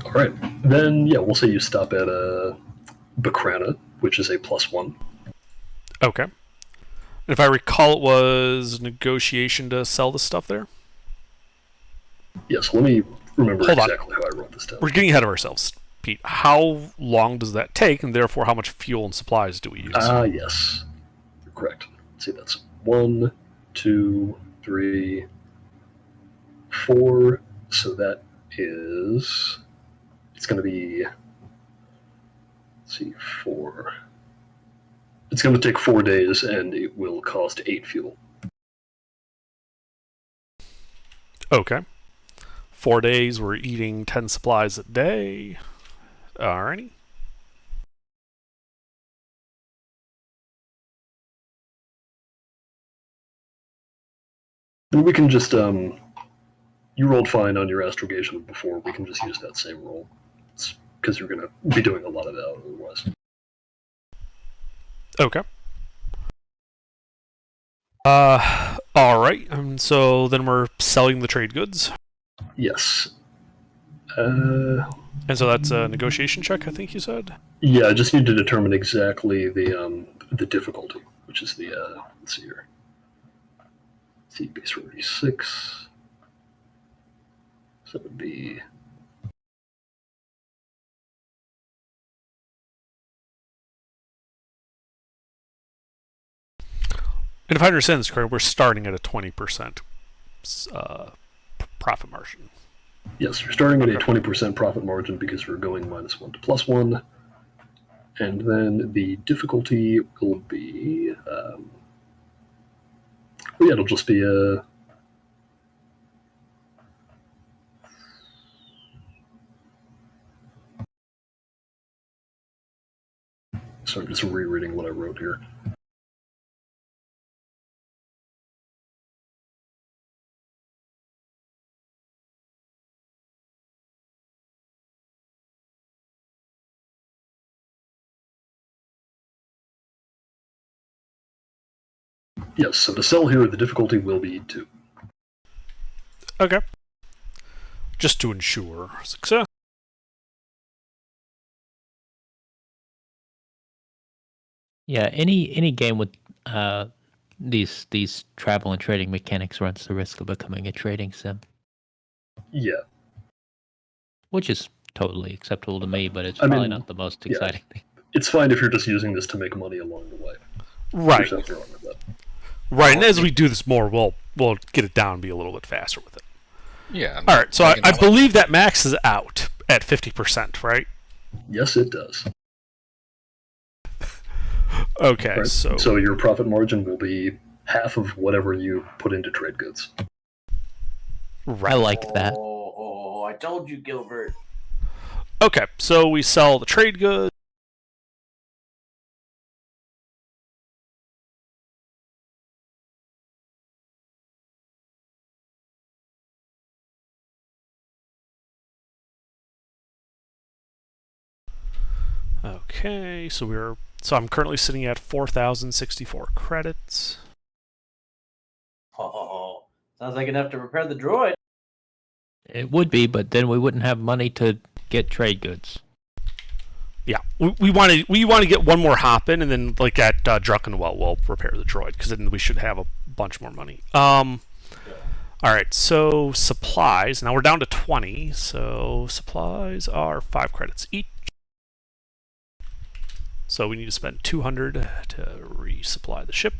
[SPEAKER 3] All right. Then, yeah, we'll say you stop at Bakrana, which is a +1.
[SPEAKER 1] Okay. And if I recall, it was negotiation to sell the stuff there?
[SPEAKER 3] Yes, let me remember
[SPEAKER 1] Hold on.
[SPEAKER 3] exactly how I wrote this down.
[SPEAKER 1] We're getting ahead of ourselves, Pete. How long does that take, and therefore how much fuel and supplies do we use?
[SPEAKER 3] Yes. You're correct. Let's see, that's 1, 2, 3, 4. So that is... It's going to be... Let's see, 4... It's going to take 4 days, and it will cost 8 fuel.
[SPEAKER 1] Okay. 4 days, we're eating 10 supplies a day. Alrighty.
[SPEAKER 3] And we can just, you rolled fine on your astrogation before, we can just use that same roll. It's because you're going to be doing a lot of that otherwise.
[SPEAKER 1] Okay. Alright, so then we're selling the trade goods.
[SPEAKER 3] Yes.
[SPEAKER 1] And so that's a negotiation check, I think you said?
[SPEAKER 3] Yeah, I just need to determine exactly the difficulty, which is the, let's see here. Let's see, base 46. So that would be...
[SPEAKER 1] And if I understand this correctly, we're starting at a 20% profit margin.
[SPEAKER 3] Yes, you're starting at a 20% profit margin because we're going -1 to +1. And then the difficulty will be... yeah, it'll just be a... So I'm just rereading what I wrote here. Yes, so to sell here, the difficulty will be 2.
[SPEAKER 1] Okay. Just to ensure success.
[SPEAKER 4] Yeah, any game with these travel and trading mechanics runs the risk of becoming a trading sim,
[SPEAKER 3] Yeah.
[SPEAKER 4] which is totally acceptable to me, but it's
[SPEAKER 3] I
[SPEAKER 4] probably
[SPEAKER 3] mean,
[SPEAKER 4] not the most
[SPEAKER 3] yeah.
[SPEAKER 4] exciting thing.
[SPEAKER 3] It's fine if you're just using this to make money along the way.
[SPEAKER 1] Right.
[SPEAKER 3] There's nothing wrong with that.
[SPEAKER 1] Right, and as we do this more, we'll get it down and be a little bit faster with it.
[SPEAKER 2] Yeah.
[SPEAKER 1] Alright, so I believe that maxes out at 50%, right?
[SPEAKER 3] Yes, it does.
[SPEAKER 1] Okay,
[SPEAKER 3] Right.
[SPEAKER 1] so...
[SPEAKER 3] So your profit margin will be half of whatever you put into trade goods.
[SPEAKER 1] Right.
[SPEAKER 4] I like that.
[SPEAKER 7] Oh, I told you, Gilbert.
[SPEAKER 1] Okay, so we sell the trade goods. Okay, so I'm currently sitting at 4,064 credits.
[SPEAKER 7] Oh, sounds like enough to repair the droid.
[SPEAKER 4] It would be, but then we wouldn't have money to get trade goods.
[SPEAKER 1] Yeah, we want to get one more hop in, and then like at Druckenwell, we'll repair the droid because then we should have a bunch more money. All right, so supplies. Now we're down to 20. So supplies are 5 credits each. So we need to spend 200 to resupply the ship.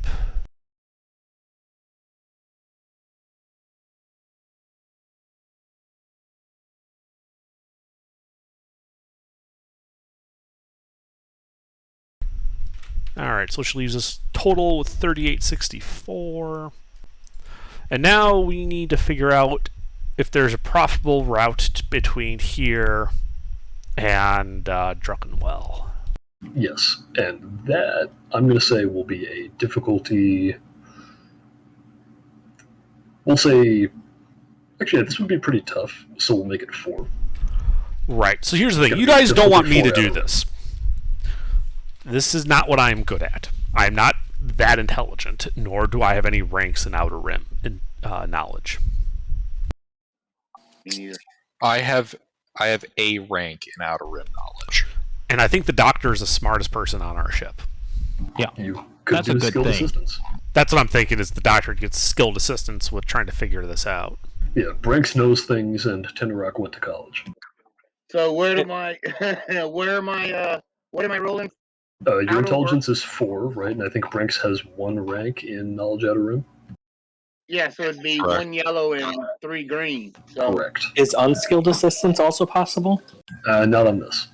[SPEAKER 1] Alright, so which leaves us total with 3864. And now we need to figure out if there's a profitable route between here and Druckenwell.
[SPEAKER 3] Yes, and that, I'm going to say, will be a difficulty. We'll say, actually, this would be pretty tough, so we'll make it 4.
[SPEAKER 1] Right, so here's the thing.
[SPEAKER 3] Gotta
[SPEAKER 1] You
[SPEAKER 3] be
[SPEAKER 1] guys don't want me to
[SPEAKER 3] difficulty
[SPEAKER 1] do
[SPEAKER 3] 4 out of
[SPEAKER 1] this. This is not what I'm good at. I'm not that intelligent, nor do I have any ranks in Outer Rim in knowledge.
[SPEAKER 5] Me neither.
[SPEAKER 2] I have a rank in Outer Rim knowledge.
[SPEAKER 1] And I think the Doctor is the smartest person on our ship.
[SPEAKER 3] You could
[SPEAKER 4] That's
[SPEAKER 3] do
[SPEAKER 4] a good
[SPEAKER 3] skilled
[SPEAKER 4] thing.
[SPEAKER 3] assistance.
[SPEAKER 1] That's what I'm thinking, is the Doctor gets skilled assistance with trying to figure this out.
[SPEAKER 3] Yeah, Branks knows things, and Tenorock went to college.
[SPEAKER 5] So where am I? What am I rolling?
[SPEAKER 3] Your
[SPEAKER 5] Outer
[SPEAKER 3] intelligence is 4, right? And I think Branks has 1 rank in Knowledge Outer Rim.
[SPEAKER 5] Yeah, so it'd be
[SPEAKER 2] Correct.
[SPEAKER 5] 1 yellow and 3 green. So
[SPEAKER 3] Correct.
[SPEAKER 8] Is unskilled assistance also possible?
[SPEAKER 3] Not on this.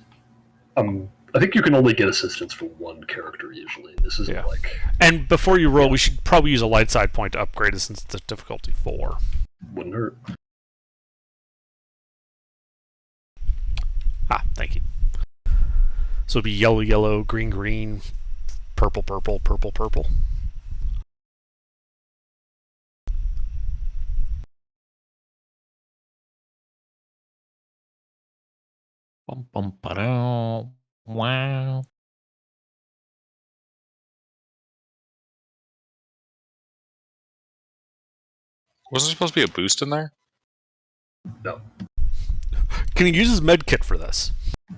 [SPEAKER 3] I think you can only get assistance for 1 character usually. This isn't
[SPEAKER 1] Yeah.
[SPEAKER 3] like
[SPEAKER 1] And before you roll, we should probably use a light side point to upgrade it since it's difficulty 4.
[SPEAKER 3] wouldn't hurt.
[SPEAKER 1] Thank you. So it'd be yellow, yellow, green, green, purple, purple, purple, purple.
[SPEAKER 4] Bum, bum, ba-dum. Wow.
[SPEAKER 2] Wasn't there supposed to be a boost in there?
[SPEAKER 3] No,
[SPEAKER 1] Can you use his med kit for this?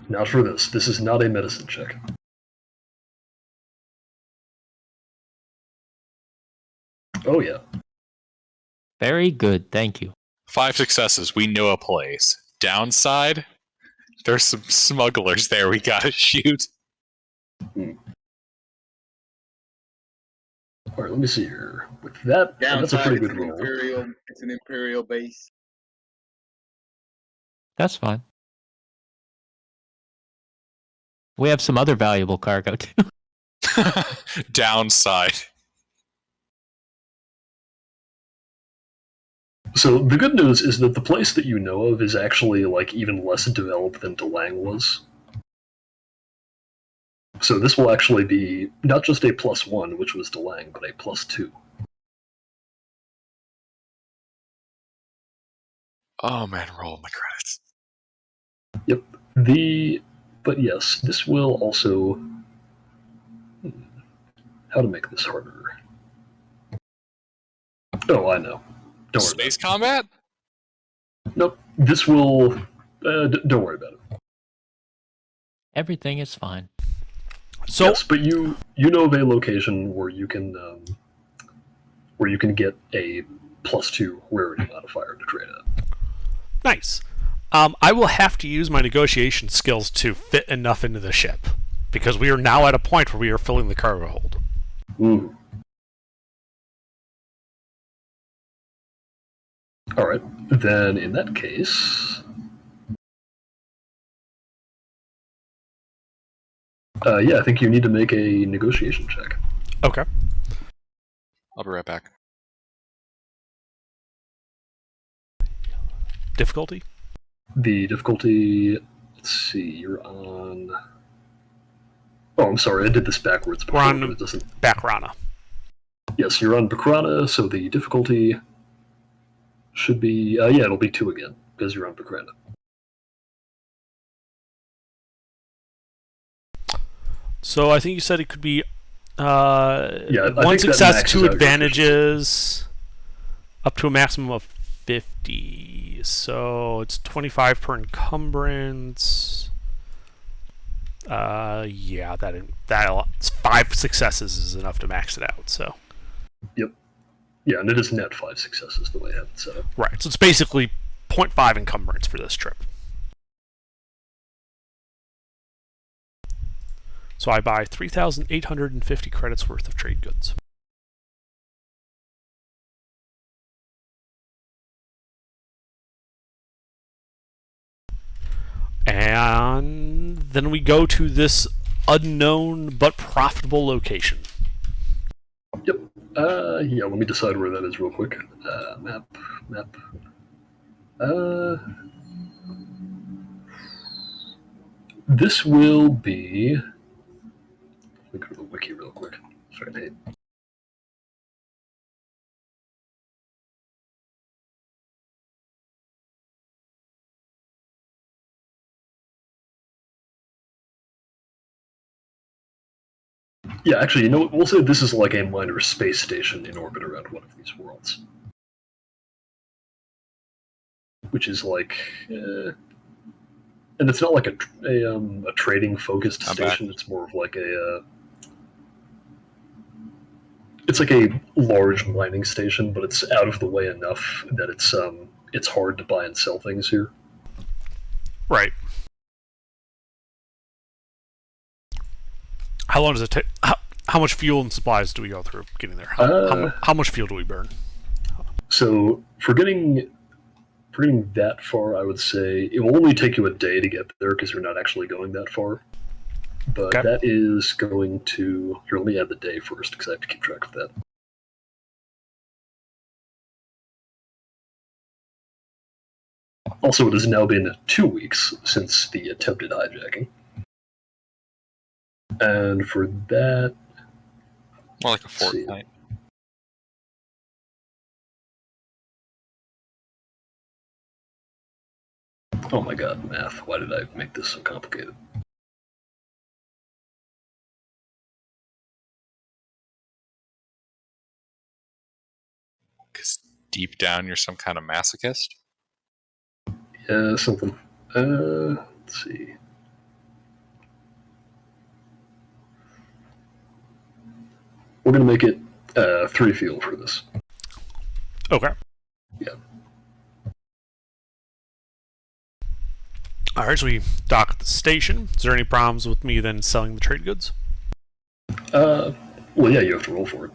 [SPEAKER 3] not for this. This is not a medicine check. Oh yeah.
[SPEAKER 4] Very good, thank you.
[SPEAKER 2] 5 successes. We know a place. Downside, there's some smugglers there we gotta shoot.
[SPEAKER 3] All right, let me see here. With that, that's a
[SPEAKER 5] downside,
[SPEAKER 3] pretty
[SPEAKER 5] it's
[SPEAKER 3] good
[SPEAKER 5] an
[SPEAKER 3] roll.
[SPEAKER 5] Imperial. It's an Imperial base.
[SPEAKER 4] That's fine. We have some other valuable cargo too.
[SPEAKER 2] Downside.
[SPEAKER 3] So the good news is that the place that you know of is actually like even less developed than Delang was. So this will actually be not just a +1, which was Delang, but a +2.
[SPEAKER 2] Oh man, roll my credits.
[SPEAKER 3] Yep. But yes, this will also. How to make this harder? Oh, I know. Don't worry.
[SPEAKER 2] Space combat?
[SPEAKER 3] Nope. This will. Don't worry about it.
[SPEAKER 4] Everything is fine.
[SPEAKER 1] So
[SPEAKER 3] Yes, but you know of a location where you can get a +2 rarity modifier to trade at.
[SPEAKER 1] nice. I will have to use my negotiation skills to fit enough into the ship, because we are now at a point where we are filling the cargo hold.
[SPEAKER 3] Ooh. All right. Then in that case, yeah, I think you need to make a negotiation check.
[SPEAKER 1] Okay.
[SPEAKER 2] I'll be right back.
[SPEAKER 1] Difficulty?
[SPEAKER 3] The difficulty. Let's see. You're on. Oh, I'm sorry. I did this backwards before.
[SPEAKER 1] We're on
[SPEAKER 3] but it doesn't.
[SPEAKER 1] Backrana.
[SPEAKER 3] Yes, you're on Bakrana, so the difficulty should be. Yeah, it'll be 2 again because you're on Bakrana.
[SPEAKER 1] So I think you said it could be
[SPEAKER 3] I
[SPEAKER 1] one
[SPEAKER 3] think that
[SPEAKER 1] success,
[SPEAKER 3] maxes
[SPEAKER 1] two
[SPEAKER 3] out your
[SPEAKER 1] advantages, up to a maximum of 50. So it's 25 per encumbrance. Yeah, that 5 successes is enough to max it out. So.
[SPEAKER 3] Yep. Yeah, and it is net 5 successes the way I have it set up.
[SPEAKER 1] Right. So it's basically 0.5 encumbrance for this trip. So I buy 3,850 credits worth of trade goods. And then we go to this unknown but profitable location.
[SPEAKER 3] Yep. Yeah, let me decide where that is real quick. Map. This will be... Let me go to the wiki real quick. Sorry, Nate. Yeah, actually, you know what? We'll say this is like a minor space station in orbit around one of these worlds. Which is like... and it's not like a trading-focused station. It's more of like a... it's like a large mining station, but it's out of the way enough that it's hard to buy and sell things here.
[SPEAKER 1] Right. How long does it take? How much fuel and supplies do we go through getting there? How much fuel do we burn?
[SPEAKER 3] So for getting that far, I would say it will only take you a day to get there because you're not actually going that far. But
[SPEAKER 1] Okay.
[SPEAKER 3] that is going to... Here, let me add the day first because I have to keep track of that. Also, it has now been 2 weeks since the attempted hijacking. And for that...
[SPEAKER 2] More like a fortnight.
[SPEAKER 3] Oh my god, math. Why did I make this so complicated?
[SPEAKER 2] Because deep down, you're some kind of masochist.
[SPEAKER 3] Yeah, something. Let's see. We're going to make it 3 fuel for this.
[SPEAKER 1] Okay.
[SPEAKER 3] Yeah.
[SPEAKER 1] All right, so we dock at the station. Is there any problems with me then selling the trade goods?
[SPEAKER 3] Well, yeah, you have to roll for it.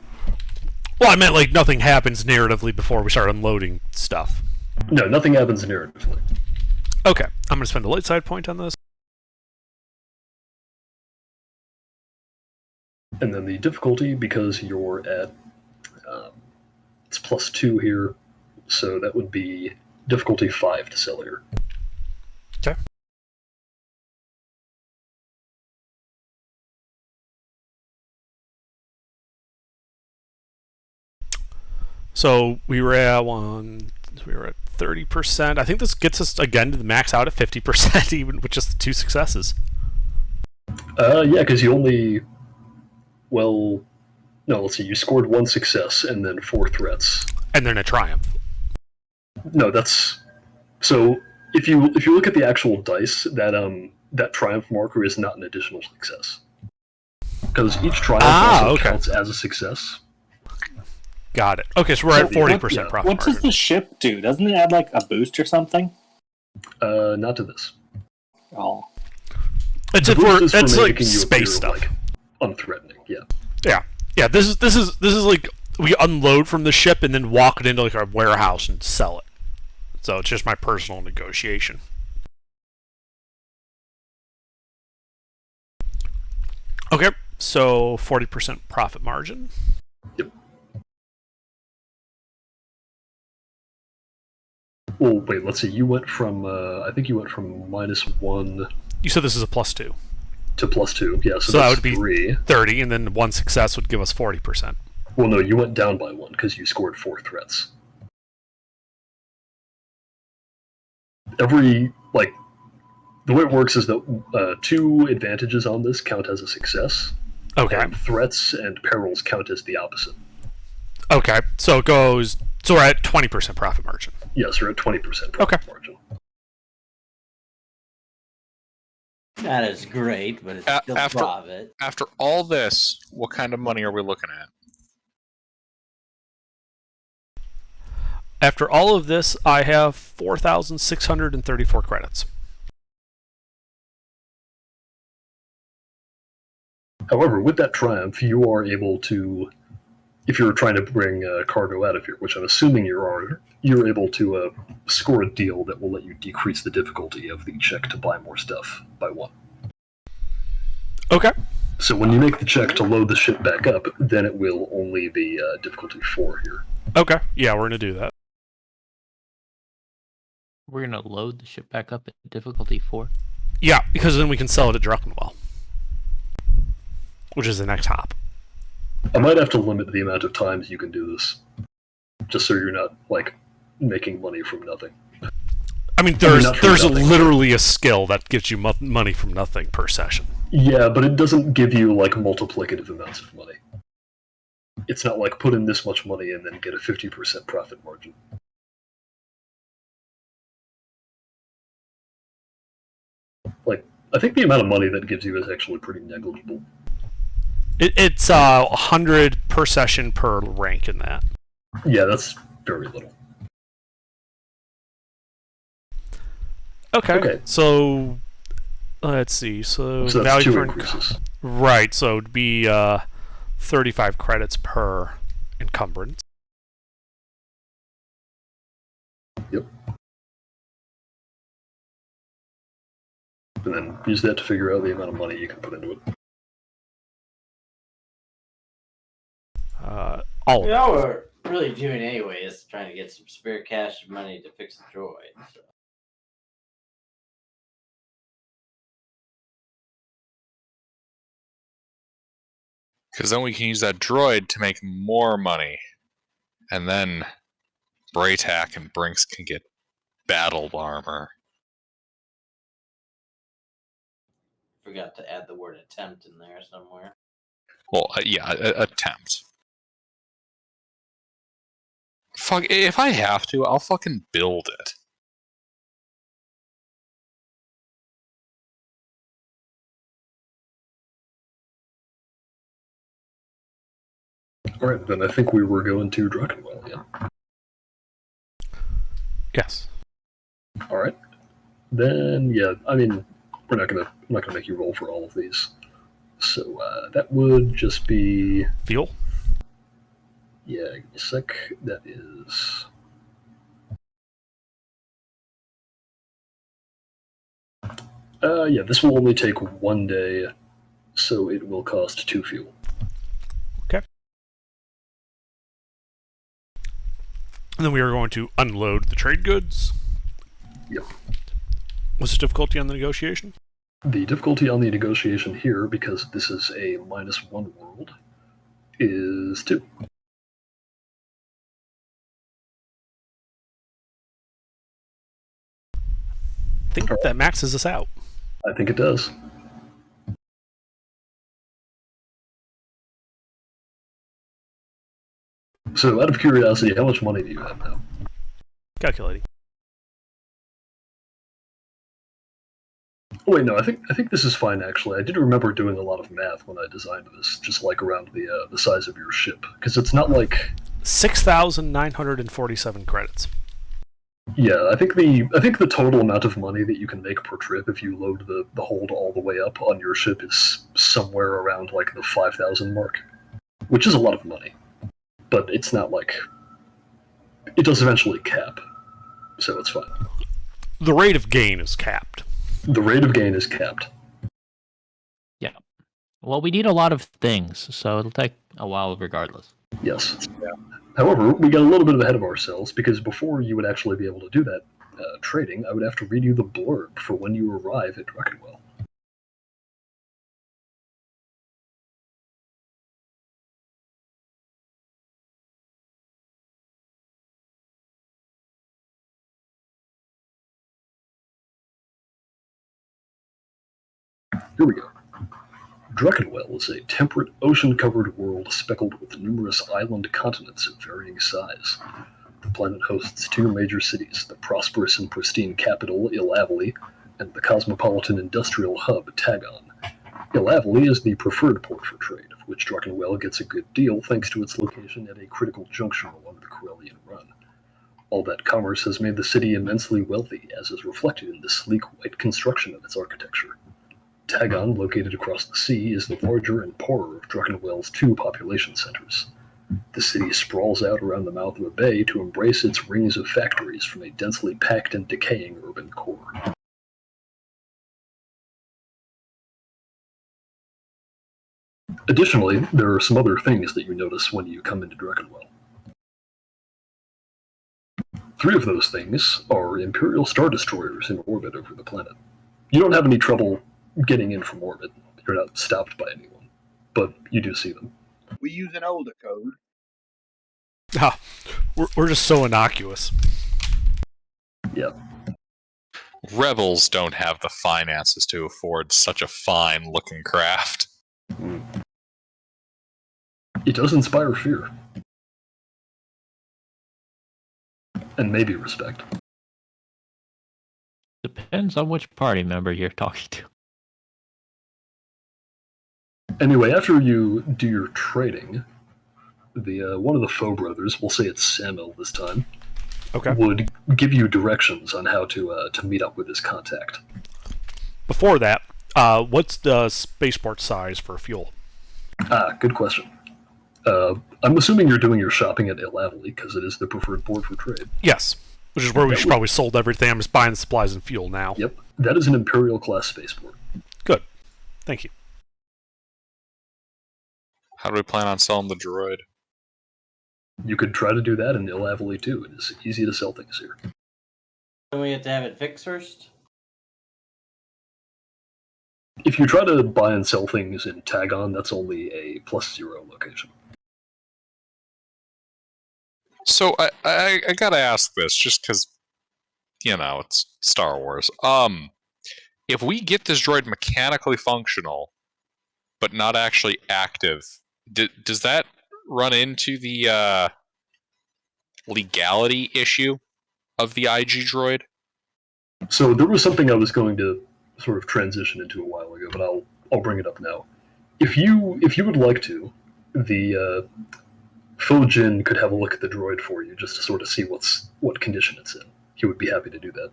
[SPEAKER 1] Well, I meant like nothing happens narratively before we start unloading stuff.
[SPEAKER 3] No, nothing happens narratively.
[SPEAKER 1] Okay, I'm going to spend a light side point on this.
[SPEAKER 3] And then the difficulty, because you're at... it's +2 here, so that would be difficulty 5 to sell here.
[SPEAKER 1] Okay. So we were at 30%. I think this gets us again to the max out at 50%, even with just the 2 successes.
[SPEAKER 3] Yeah, because you only... Well, no, let's see. You scored 1 success and then 4 threats.
[SPEAKER 1] And then a triumph.
[SPEAKER 3] No, that's... So, if you look at the actual dice, that triumph marker is not an additional success. Because each triumph counts as a success.
[SPEAKER 1] Got it. Okay, so we're at 40% profit
[SPEAKER 8] What does the ship do? Doesn't it add like a boost or something?
[SPEAKER 3] Not to this.
[SPEAKER 8] Oh.
[SPEAKER 1] It's like space stuff.
[SPEAKER 3] Like, unthreatening, yeah.
[SPEAKER 1] Yeah, this is like we unload from the ship and then walk it into like our warehouse and sell it. So it's just my personal negotiation. Okay, so 40% profit margin.
[SPEAKER 3] Yep. Well, wait, let's see. You went from, I think you went from -1...
[SPEAKER 1] You said this is a +2.
[SPEAKER 3] To +2, yeah, so
[SPEAKER 1] that
[SPEAKER 3] that's
[SPEAKER 1] would be
[SPEAKER 3] 3.
[SPEAKER 1] 30, and then 1 success would give us 40%.
[SPEAKER 3] Well, no, you went down by 1, because you scored 4 threats. The way it works is that 2 advantages on this count as a success,
[SPEAKER 1] Okay.
[SPEAKER 3] and threats and perils count as the opposite.
[SPEAKER 1] Okay. So it goes. So we're at 20% profit margin.
[SPEAKER 3] Yes, we're at 20% profit margin.
[SPEAKER 7] That is great, but it's still profit.
[SPEAKER 2] After all this, what kind of money are we looking at?
[SPEAKER 1] After all of this, I have 4,634 credits.
[SPEAKER 3] However, with that triumph, you are able to, if you're trying to bring cargo out of here, which I'm assuming you are, you're able to score a deal that will let you decrease the difficulty of the check to buy more stuff by 1.
[SPEAKER 1] Okay.
[SPEAKER 3] So when you make the check to load the ship back up, then it will only be difficulty 4 here.
[SPEAKER 1] Okay. Yeah, we're going to do that.
[SPEAKER 4] We're going to load the ship back up at difficulty 4?
[SPEAKER 1] Yeah, because then we can sell it at Druckenwell, which is the next hop.
[SPEAKER 3] I might have to limit the amount of times you can do this, just so you're not, like, making money from nothing.
[SPEAKER 1] I mean, there's literally a skill that gives you money from nothing per session.
[SPEAKER 3] Yeah, but it doesn't give you, like, multiplicative amounts of money. It's not like put in this much money and then get a 50% profit margin. Like, I think the amount of money that gives you is actually pretty negligible.
[SPEAKER 1] It's 100 per session per rank in that.
[SPEAKER 3] Yeah, that's very little.
[SPEAKER 1] Okay. So let's see. So
[SPEAKER 3] that's
[SPEAKER 1] value
[SPEAKER 3] 2
[SPEAKER 1] for
[SPEAKER 3] increases.
[SPEAKER 1] Right. So it'd be 35 credits per encumbrance.
[SPEAKER 3] Yep. And then use that to figure out the amount of money you can put into it.
[SPEAKER 1] All of it.
[SPEAKER 7] What we're really doing anyway is trying to get some spare cash and money to fix the droid. So.
[SPEAKER 2] Because then we can use that droid to make more money. And then Braytac and Brinks can get battle armor.
[SPEAKER 7] Forgot to add the word attempt in there somewhere.
[SPEAKER 2] Well, yeah, attempt. Fuck, if I have to, I'll fucking build it.
[SPEAKER 3] Alright, then I think we were going to Druckenwell, yeah?
[SPEAKER 1] Yes.
[SPEAKER 3] Alright. Then, yeah, I mean, I'm not gonna make you roll for all of these. So, that would just be...
[SPEAKER 1] Fuel?
[SPEAKER 3] Yeah, give me a sec. That is... yeah, this will only take 1 day, so it will cost 2 fuel.
[SPEAKER 1] Okay. And then we are going to unload the trade goods.
[SPEAKER 3] Yep.
[SPEAKER 1] What's the difficulty on the negotiation?
[SPEAKER 3] The difficulty on the negotiation here, because this is a -1 world, is 2.
[SPEAKER 1] I think that maxes us out.
[SPEAKER 3] I think it does. So, out of curiosity, how much money do you have now?
[SPEAKER 1] Calculating.
[SPEAKER 3] Oh, wait, no, I think this is fine, actually. I did remember doing a lot of math when I designed this, just like around the size of your ship, because it's not like...
[SPEAKER 1] 6,947 credits.
[SPEAKER 3] Yeah, I think the total amount of money that you can make per trip if you load the hold all the way up on your ship is somewhere around like the 5,000 mark, which is a lot of money. But it's not like... It does eventually cap, so it's fine.
[SPEAKER 1] The rate of gain is capped.
[SPEAKER 3] The rate of gain is capped.
[SPEAKER 4] Yeah. Well, we need a lot of things, so it'll take a while regardless.
[SPEAKER 3] Yes. Yeah. However, we got a little bit ahead of ourselves, because before you would actually be able to do that trading, I would have to read you the blurb for when you arrive at Druckenwell. Here we go. Druckenwell is a temperate, ocean-covered world speckled with numerous island continents of varying size. The planet hosts two major cities, the prosperous and pristine capital, Ilavali, and the cosmopolitan industrial hub, Tagon. Ilavali is the preferred port for trade, of which Druckenwell gets a good deal thanks to its location at a critical juncture along the Corellian Run. All that commerce has made the city immensely wealthy, as is reflected in the sleek white construction of its architecture. Tagon, located across the sea, is the larger and poorer of Druckenwell's two population centers. The city sprawls out around the mouth of a bay to embrace its rings of factories from a densely packed and decaying urban core. Additionally, there are some other things that you notice when you come into Druckenwell. Three of those things are Imperial Star Destroyers in orbit over the planet. You don't have any trouble getting in from orbit. You're not stopped by anyone, but you do see them.
[SPEAKER 5] We use an older code.
[SPEAKER 1] Ah, we're just so innocuous.
[SPEAKER 3] Yeah.
[SPEAKER 2] Rebels don't have the finances to afford such a fine-looking craft.
[SPEAKER 3] It does inspire fear. And maybe respect.
[SPEAKER 4] Depends on which party member you're talking to.
[SPEAKER 3] Anyway, after you do your trading, the one of the Foe brothers, we'll say it's Samuel this time,
[SPEAKER 1] Okay.
[SPEAKER 3] would give you directions on how to meet up with his contact.
[SPEAKER 1] Before that, what's the spaceport size for fuel?
[SPEAKER 3] Good question. I'm assuming you're doing your shopping at Ilavali because it is the preferred port for trade.
[SPEAKER 1] Yes, which is where we should probably sold everything. I'm just buying the supplies and fuel now.
[SPEAKER 3] Yep, that is an Imperial class spaceport.
[SPEAKER 1] Good. Thank you.
[SPEAKER 2] How do we plan on selling the droid?
[SPEAKER 3] You could try to do that in Ilavali too. It is easy to sell things here.
[SPEAKER 7] Don't we have to have it fixed first?
[SPEAKER 3] If you try to buy and sell things in Tagon, that's only a +0 location.
[SPEAKER 2] So I gotta ask this, just because, it's Star Wars. If we get this droid mechanically functional, but not actually active, does that run into the legality issue of the IG droid?
[SPEAKER 3] So there was something I was going to sort of transition into a while ago, but I'll bring it up now. If you would like to, the Fojin could have a look at the droid for you just to sort of see what condition it's in. He would be happy to do that.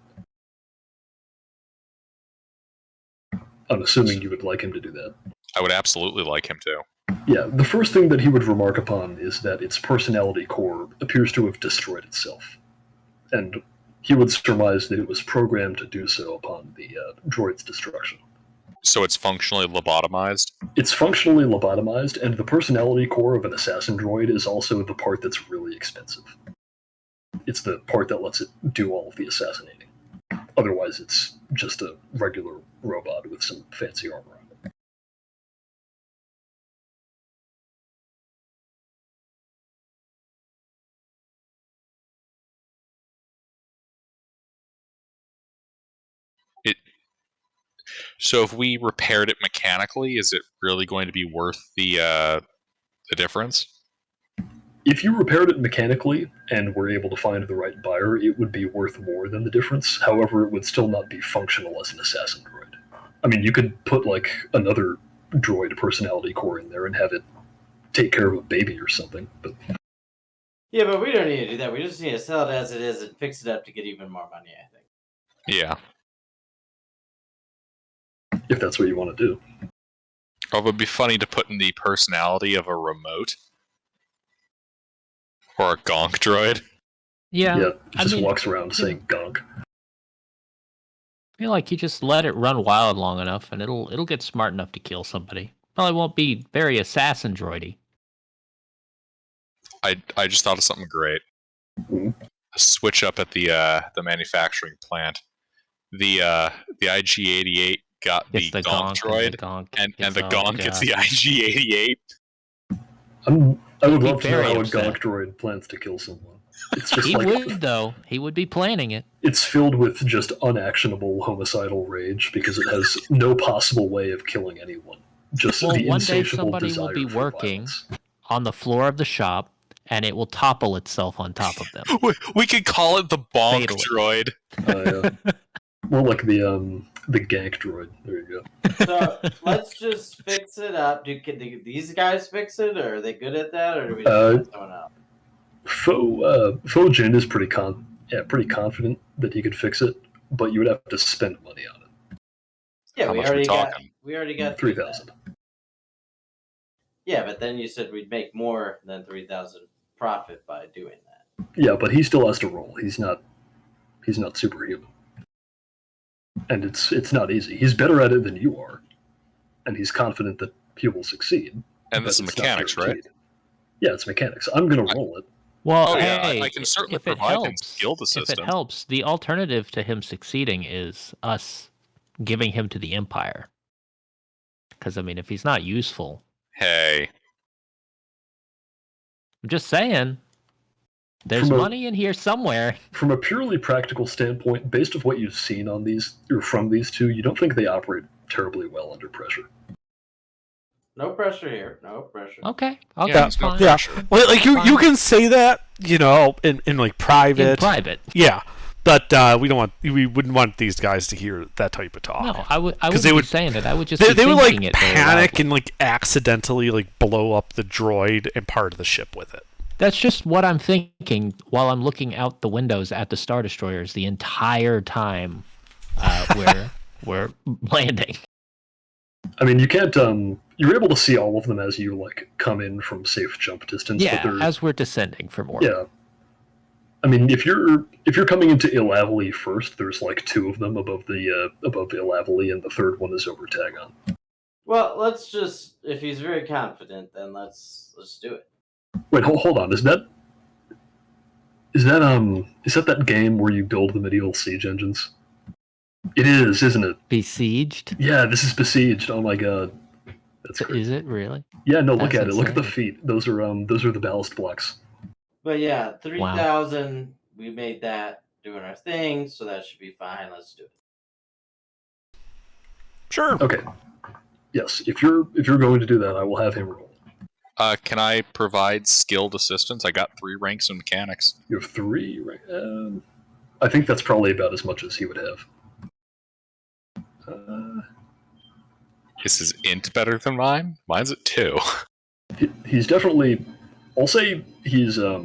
[SPEAKER 3] I'm assuming you would like him to do that.
[SPEAKER 2] I would absolutely like him to.
[SPEAKER 3] Yeah, the first thing that he would remark upon is that its personality core appears to have destroyed itself. And he would surmise that it was programmed to do so upon the droid's destruction.
[SPEAKER 2] So it's functionally lobotomized?
[SPEAKER 3] It's functionally lobotomized, and the personality core of an assassin droid is also the part that's really expensive. It's the part that lets it do all of the assassinating. Otherwise, it's just a regular robot with some fancy armor on it.
[SPEAKER 2] So if we repaired it mechanically, is it really going to be worth the difference?
[SPEAKER 3] If you repaired it mechanically and were able to find the right buyer, it would be worth more than the difference. However, it would still not be functional as an assassin droid. I mean, you could put like another droid personality core in there and have it take care of a baby or something. But
[SPEAKER 7] Yeah, but we don't need to do that. We just need to sell it as it is and fix it up to get even more money, I think.
[SPEAKER 2] Yeah.
[SPEAKER 3] if that's what you want to do.
[SPEAKER 2] Oh, it would be funny to put in the personality of a remote. Or a gonk droid.
[SPEAKER 4] Yeah,
[SPEAKER 3] Yeah, it just walks around saying gonk.
[SPEAKER 4] I feel like you just let it run wild long enough, and it'll get smart enough to kill somebody. Probably won't be very assassin droidy.
[SPEAKER 2] I just thought of something great.
[SPEAKER 3] Mm-hmm.
[SPEAKER 2] A switch up at the manufacturing plant. The IG-88 got the gonk droid, and the gonk gets the IG-88.
[SPEAKER 3] I would love to know
[SPEAKER 4] very
[SPEAKER 3] how a
[SPEAKER 4] upset.
[SPEAKER 3] gonk droid plans to kill someone. It's just
[SPEAKER 4] He
[SPEAKER 3] like
[SPEAKER 4] would, though. He would be planning it.
[SPEAKER 3] it's filled with just unactionable homicidal rage because it has no possible way of killing anyone. Just
[SPEAKER 4] Well,
[SPEAKER 3] the
[SPEAKER 4] one day
[SPEAKER 3] insatiable
[SPEAKER 4] somebody
[SPEAKER 3] desire
[SPEAKER 4] will be
[SPEAKER 3] for
[SPEAKER 4] working
[SPEAKER 3] violence.
[SPEAKER 4] on the floor of the shop, and it will topple itself on top of them.
[SPEAKER 2] We could call it the bonk
[SPEAKER 4] Fatally.
[SPEAKER 2] droid.
[SPEAKER 3] Yeah. More like the gank droid. There you go.
[SPEAKER 7] So let's just fix it up. Do these guys fix it, or are they good at that, or do we just find someone else?
[SPEAKER 3] Faux Jin is pretty confident that he could fix it, but you would have to spend money on it.
[SPEAKER 7] Yeah,
[SPEAKER 2] How
[SPEAKER 7] we
[SPEAKER 2] much are we
[SPEAKER 7] already got
[SPEAKER 3] 3,000.
[SPEAKER 7] Yeah, but then you said we'd make more than 3,000 profit by doing that.
[SPEAKER 3] Yeah, but he still has to roll. He's not superhuman, and it's not easy. He's better at it than you are, and he's confident that he will succeed.
[SPEAKER 2] And this is
[SPEAKER 3] but it's not
[SPEAKER 2] mechanics, right?
[SPEAKER 3] guaranteed. Yeah, it's mechanics. I'm gonna roll it.
[SPEAKER 4] Well,
[SPEAKER 2] Oh, yeah,
[SPEAKER 4] hey,
[SPEAKER 2] I can certainly
[SPEAKER 4] if it
[SPEAKER 2] provide him
[SPEAKER 4] helps,
[SPEAKER 2] skilled
[SPEAKER 4] if
[SPEAKER 2] assistance.
[SPEAKER 4] it helps, the alternative to him succeeding is us giving him to the Empire. Because, I mean, if he's not useful,
[SPEAKER 2] Hey,
[SPEAKER 4] I'm just saying, there's
[SPEAKER 3] From a-
[SPEAKER 4] money in here somewhere.
[SPEAKER 3] From a purely practical standpoint, based on what you've seen on these or from these two, you don't think they operate terribly well under pressure.
[SPEAKER 7] No pressure here. No pressure.
[SPEAKER 4] Okay,
[SPEAKER 2] yeah,
[SPEAKER 4] that's
[SPEAKER 2] there's no
[SPEAKER 4] fine.
[SPEAKER 1] Yeah.
[SPEAKER 2] pressure.
[SPEAKER 1] Well, like you
[SPEAKER 4] Fine.
[SPEAKER 1] can say that, in like private.
[SPEAKER 4] In private.
[SPEAKER 1] Yeah, but we wouldn't want these guys to hear that type of talk.
[SPEAKER 4] No, I wouldn't
[SPEAKER 1] they
[SPEAKER 4] be
[SPEAKER 1] would-
[SPEAKER 4] saying it. I would just
[SPEAKER 1] They,
[SPEAKER 4] be
[SPEAKER 1] they would like
[SPEAKER 4] thinking it very
[SPEAKER 1] panic
[SPEAKER 4] loudly.
[SPEAKER 1] and like accidentally like blow up the droid and part of the ship with it.
[SPEAKER 4] That's just what I'm thinking while I'm looking out the windows at the Star Destroyers the entire time we're landing.
[SPEAKER 3] I mean, you can't. You're able to see all of them as you like come in from safe jump distance.
[SPEAKER 4] Yeah,
[SPEAKER 3] but they're,
[SPEAKER 4] as we're descending from orbit.
[SPEAKER 3] yeah. I mean, if you're coming into Ilavali first, there's like two of them above Ilavali, and the third one is over Tagon.
[SPEAKER 7] Well, let's just. If he's very confident, then let's do it.
[SPEAKER 3] Wait, hold on. Is that that game where you build the medieval siege engines? It is, isn't it?
[SPEAKER 4] Besieged?
[SPEAKER 3] Yeah, this is Besieged. Oh my god, that's great.
[SPEAKER 4] Is it really?
[SPEAKER 3] Yeah, no, look
[SPEAKER 4] That's
[SPEAKER 3] at it. Look at the
[SPEAKER 4] insane.
[SPEAKER 3] feet. Those are the ballast blocks.
[SPEAKER 7] But yeah, 3,000. We made that doing our thing, so that should be fine. Let's do it.
[SPEAKER 1] Sure.
[SPEAKER 3] Okay. Yes, if you're going to do that, I will have him roll.
[SPEAKER 2] Can I provide skilled assistance? I got 3 ranks in mechanics.
[SPEAKER 3] You have 3, right? I think that's probably about as much as he would have.
[SPEAKER 2] Is his int better than mine? Mine's at 2.
[SPEAKER 3] He's definitely. I'll say he's got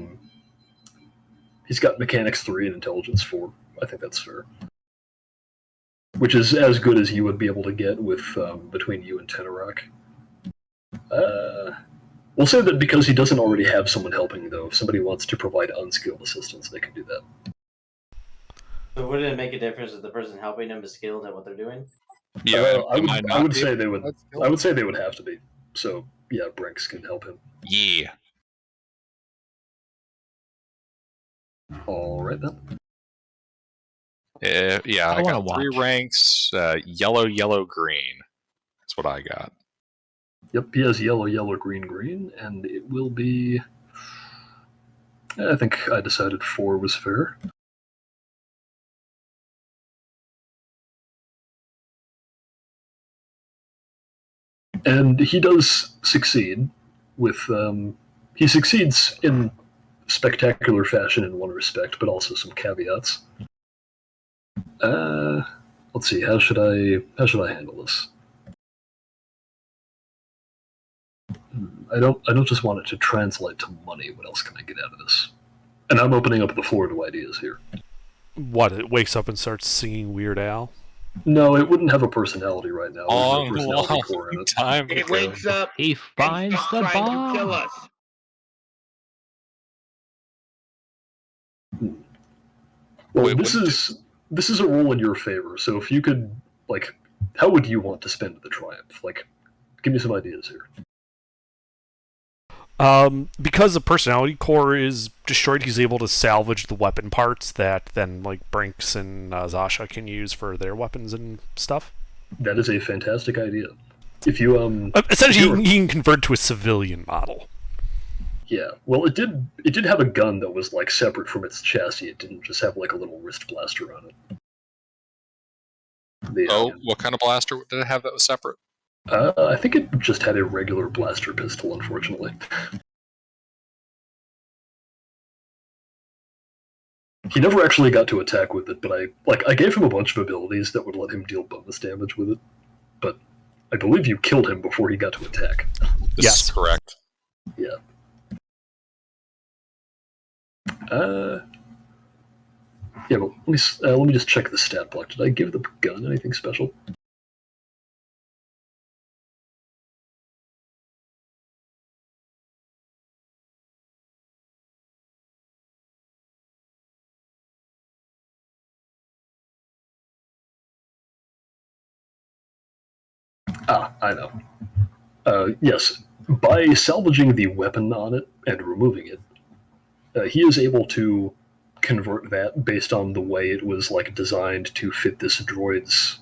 [SPEAKER 3] mechanics 3 and intelligence 4. I think that's fair. Which is as good as you would be able to get with between you and Tenorok. We'll say that because he doesn't already have someone helping, though. If somebody wants to provide unskilled assistance, they can do that.
[SPEAKER 7] So wouldn't it make a difference if the person helping him is skilled at what they're doing?
[SPEAKER 2] Yeah,
[SPEAKER 3] I would say they would. I would say they would have to be. So yeah, Brinks can help him.
[SPEAKER 2] Yeah.
[SPEAKER 3] All right then.
[SPEAKER 2] Yeah, I
[SPEAKER 4] wanna
[SPEAKER 2] got 3
[SPEAKER 4] watch.
[SPEAKER 2] ranks. Yellow, green. That's what I got.
[SPEAKER 3] Yep, he has yellow, green, and it will be. I think I decided 4 was fair. And he does succeed with. He succeeds in spectacular fashion in one respect, but also some caveats. Let's see. How should I handle this? I don't just want it to translate to money. What else can I get out of this? And I'm opening up the floor to ideas here.
[SPEAKER 1] What? It wakes up and starts singing Weird Al.
[SPEAKER 3] No, it wouldn't have a personality right now.
[SPEAKER 2] Long,
[SPEAKER 3] There's no personality core in it.
[SPEAKER 2] time
[SPEAKER 5] It
[SPEAKER 2] ago.
[SPEAKER 5] wakes up
[SPEAKER 4] He
[SPEAKER 5] and
[SPEAKER 4] finds the
[SPEAKER 5] starts trying to kill
[SPEAKER 4] bomb.
[SPEAKER 5] us.
[SPEAKER 3] Well,
[SPEAKER 2] Wait,
[SPEAKER 3] this is a roll in your favor. So if you could, like, how would you want to spend the triumph? Like, give me some ideas here.
[SPEAKER 1] Because the personality core is destroyed, he's able to salvage the weapon parts that then like Brinks and Zasha can use for their weapons and stuff.
[SPEAKER 3] That is a fantastic idea. If you
[SPEAKER 1] Essentially,
[SPEAKER 3] Sure.
[SPEAKER 1] he can convert to a civilian model.
[SPEAKER 3] Yeah, well, it did have a gun that was like separate from its chassis. It didn't just have like a little wrist blaster on it.
[SPEAKER 2] What kind of blaster did it have that was separate?
[SPEAKER 3] I think it just had a regular blaster pistol, unfortunately. He never actually got to attack with it, but I gave him a bunch of abilities that would let him deal bonus damage with it. But I believe you killed him before he got to attack.
[SPEAKER 2] This is correct.
[SPEAKER 3] Yeah. Yeah, but let me just check the stat block. Did I give the gun anything special? I know. Yes, by salvaging the weapon on it and removing it, he is able to convert that based on the way it was like designed to fit this droid's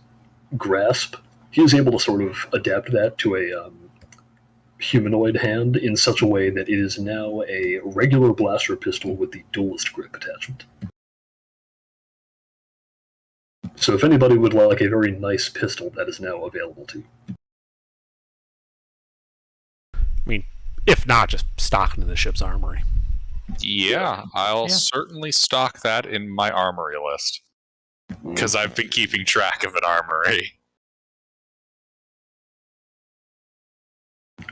[SPEAKER 3] grasp. He is able to sort of adapt that to a humanoid hand in such a way that it is now a regular blaster pistol with the duelist grip attachment. So if anybody would like a very nice pistol, that is now available to you.
[SPEAKER 1] I mean, if not, just stock into the ship's armory.
[SPEAKER 2] Yeah, I'll certainly stock that in my armory list. Because I've been keeping track of an armory.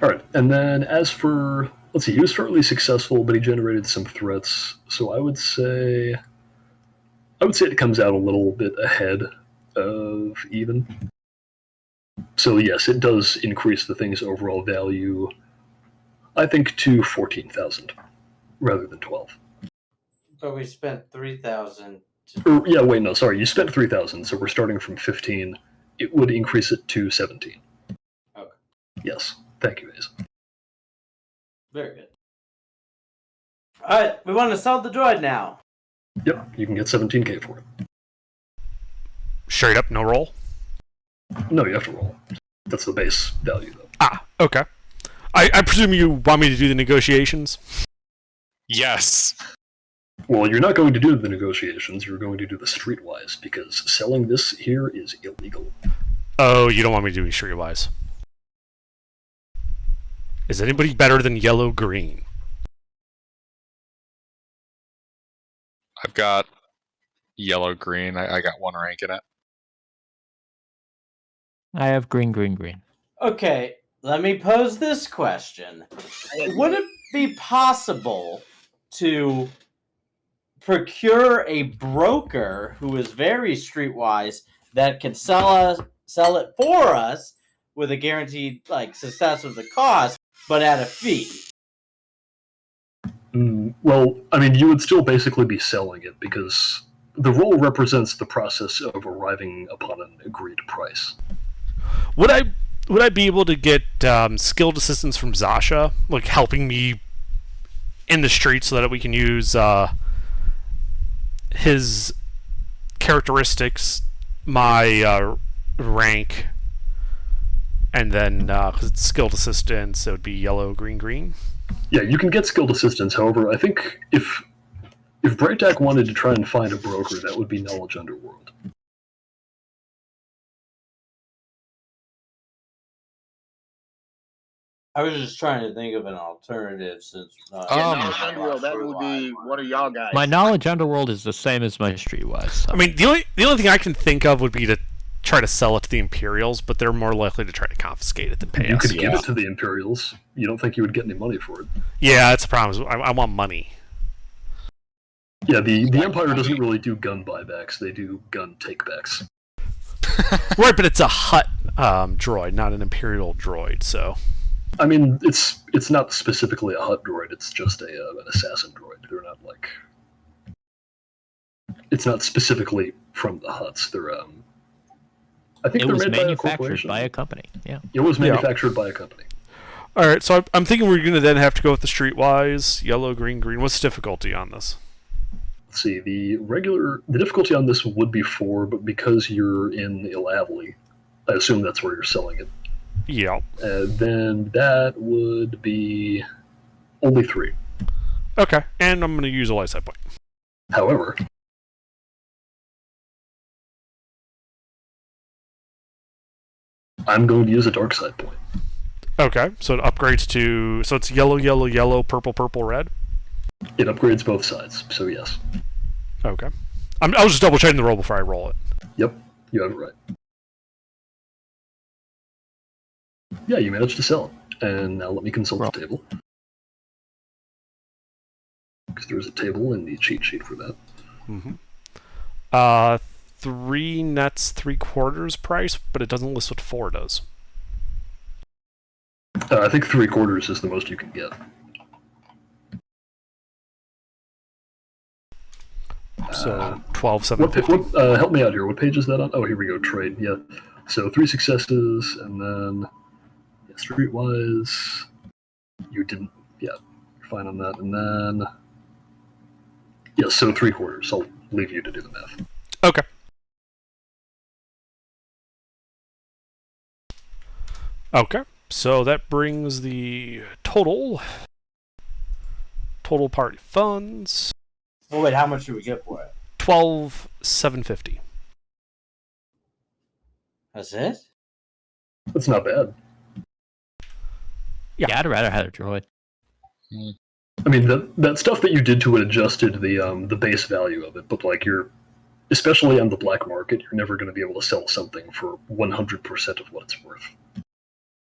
[SPEAKER 3] Alright, and then as for... Let's see, he was fairly successful, but he generated some threats, so I would say it comes out a little bit ahead of even. So yes, it does increase the thing's overall value, I think, to 14,000 rather than 12.
[SPEAKER 7] But we spent 3,000.
[SPEAKER 3] Yeah, wait, no, sorry, you spent 3,000, so we're starting from 15. It would increase it to 17.
[SPEAKER 7] Okay.
[SPEAKER 3] Yes, thank you, Ace.
[SPEAKER 7] Very good. Alright, we want to sell the droid now.
[SPEAKER 3] Yep, you can get 17k for it.
[SPEAKER 1] Straight up, no roll?
[SPEAKER 3] No, you have to roll. That's the base value, though.
[SPEAKER 1] Ah, okay. I presume you want me to do the negotiations?
[SPEAKER 2] Yes.
[SPEAKER 3] Well, you're not going to do the negotiations, you're going to do the streetwise, because selling this here is illegal.
[SPEAKER 1] Oh, you don't want me to do any streetwise. Is anybody better than yellow-green?
[SPEAKER 2] I've got yellow-green. I got one rank in it.
[SPEAKER 4] I have green.
[SPEAKER 7] Okay, let me pose this question. Would it be possible to procure a broker who is very streetwise that can sell it for us with a guaranteed success of the cost, but at a fee?
[SPEAKER 3] Well, I mean, you would still basically be selling it, because the roll represents the process of arriving upon an agreed price.
[SPEAKER 1] Would I be able to get skilled assistance from Zasha, like helping me in the street so that we can use his characteristics, my rank, and then because it's skilled assistance, it would be yellow, green.
[SPEAKER 3] Yeah, you can get skilled assistance. However, I think if Brightac wanted to try and find a broker, that would be Knowledge Underworld.
[SPEAKER 7] I was just trying to think of an alternative since.
[SPEAKER 5] Underworld, that would be what are y'all guys?
[SPEAKER 4] My knowledge underworld is the same as my streetwise. So.
[SPEAKER 1] I mean, the only thing I can think of would be to try to sell it to the Imperials, but they're more likely to try to confiscate it than pay
[SPEAKER 3] You
[SPEAKER 1] us.
[SPEAKER 3] could give it to the Imperials. You don't think you would get any money for it.
[SPEAKER 1] Yeah, that's the problem. I want money.
[SPEAKER 3] Yeah, the Empire doesn't really do gun buybacks. They do gun takebacks.
[SPEAKER 1] Right, but it's a Hutt droid, not an Imperial droid, so...
[SPEAKER 3] I mean, it's not specifically a Hutt droid. It's just an assassin droid. They're not like... It's not specifically from the Hutts. They're I think
[SPEAKER 4] it
[SPEAKER 3] they're
[SPEAKER 4] was
[SPEAKER 3] made
[SPEAKER 4] manufactured by a company. Yeah.
[SPEAKER 3] It was manufactured by a company.
[SPEAKER 1] All right, so I'm thinking we're going to then have to go with the streetwise, yellow, green. What's the difficulty on this?
[SPEAKER 3] Let's see, the difficulty on this would be 4, but because you're in Ilavli, I assume that's where you're selling it.
[SPEAKER 1] Yeah.
[SPEAKER 3] Then that would be only 3.
[SPEAKER 1] Okay, and I'm going to use a light side point.
[SPEAKER 3] However, I'm going to use a dark side point.
[SPEAKER 1] Okay, so it upgrades to... So it's yellow, yellow, yellow, purple, purple, red?
[SPEAKER 3] It upgrades both sides, so yes.
[SPEAKER 1] Okay. I was just double checking the roll before I roll it.
[SPEAKER 3] Yep, you have it right. Yeah, you managed to sell it. And now let me consult the table. Because there's a table in the cheat sheet for that.
[SPEAKER 1] Mm-hmm. 3 nets 3/4 price, but it doesn't list what 4 does.
[SPEAKER 3] I think 3/4 is the most you can get.
[SPEAKER 1] So 12,750.
[SPEAKER 3] Help me out here. What page is that on? Oh, here we go. Trade. Yeah. So 3 successes, and then streetwise, you didn't. Yeah, you're fine on that. And then so 3/4. I'll leave you to do the math.
[SPEAKER 1] Okay. Okay. So that brings the total party funds.
[SPEAKER 7] Well, wait, how much do we get for it?
[SPEAKER 1] 12,750.
[SPEAKER 7] That's it?
[SPEAKER 3] That's not bad.
[SPEAKER 4] Yeah, I'd rather have a droid.
[SPEAKER 3] I mean, that stuff that you did to it adjusted the base value of it, but like especially on the black market, you're never going to be able to sell something for 100% of what it's worth.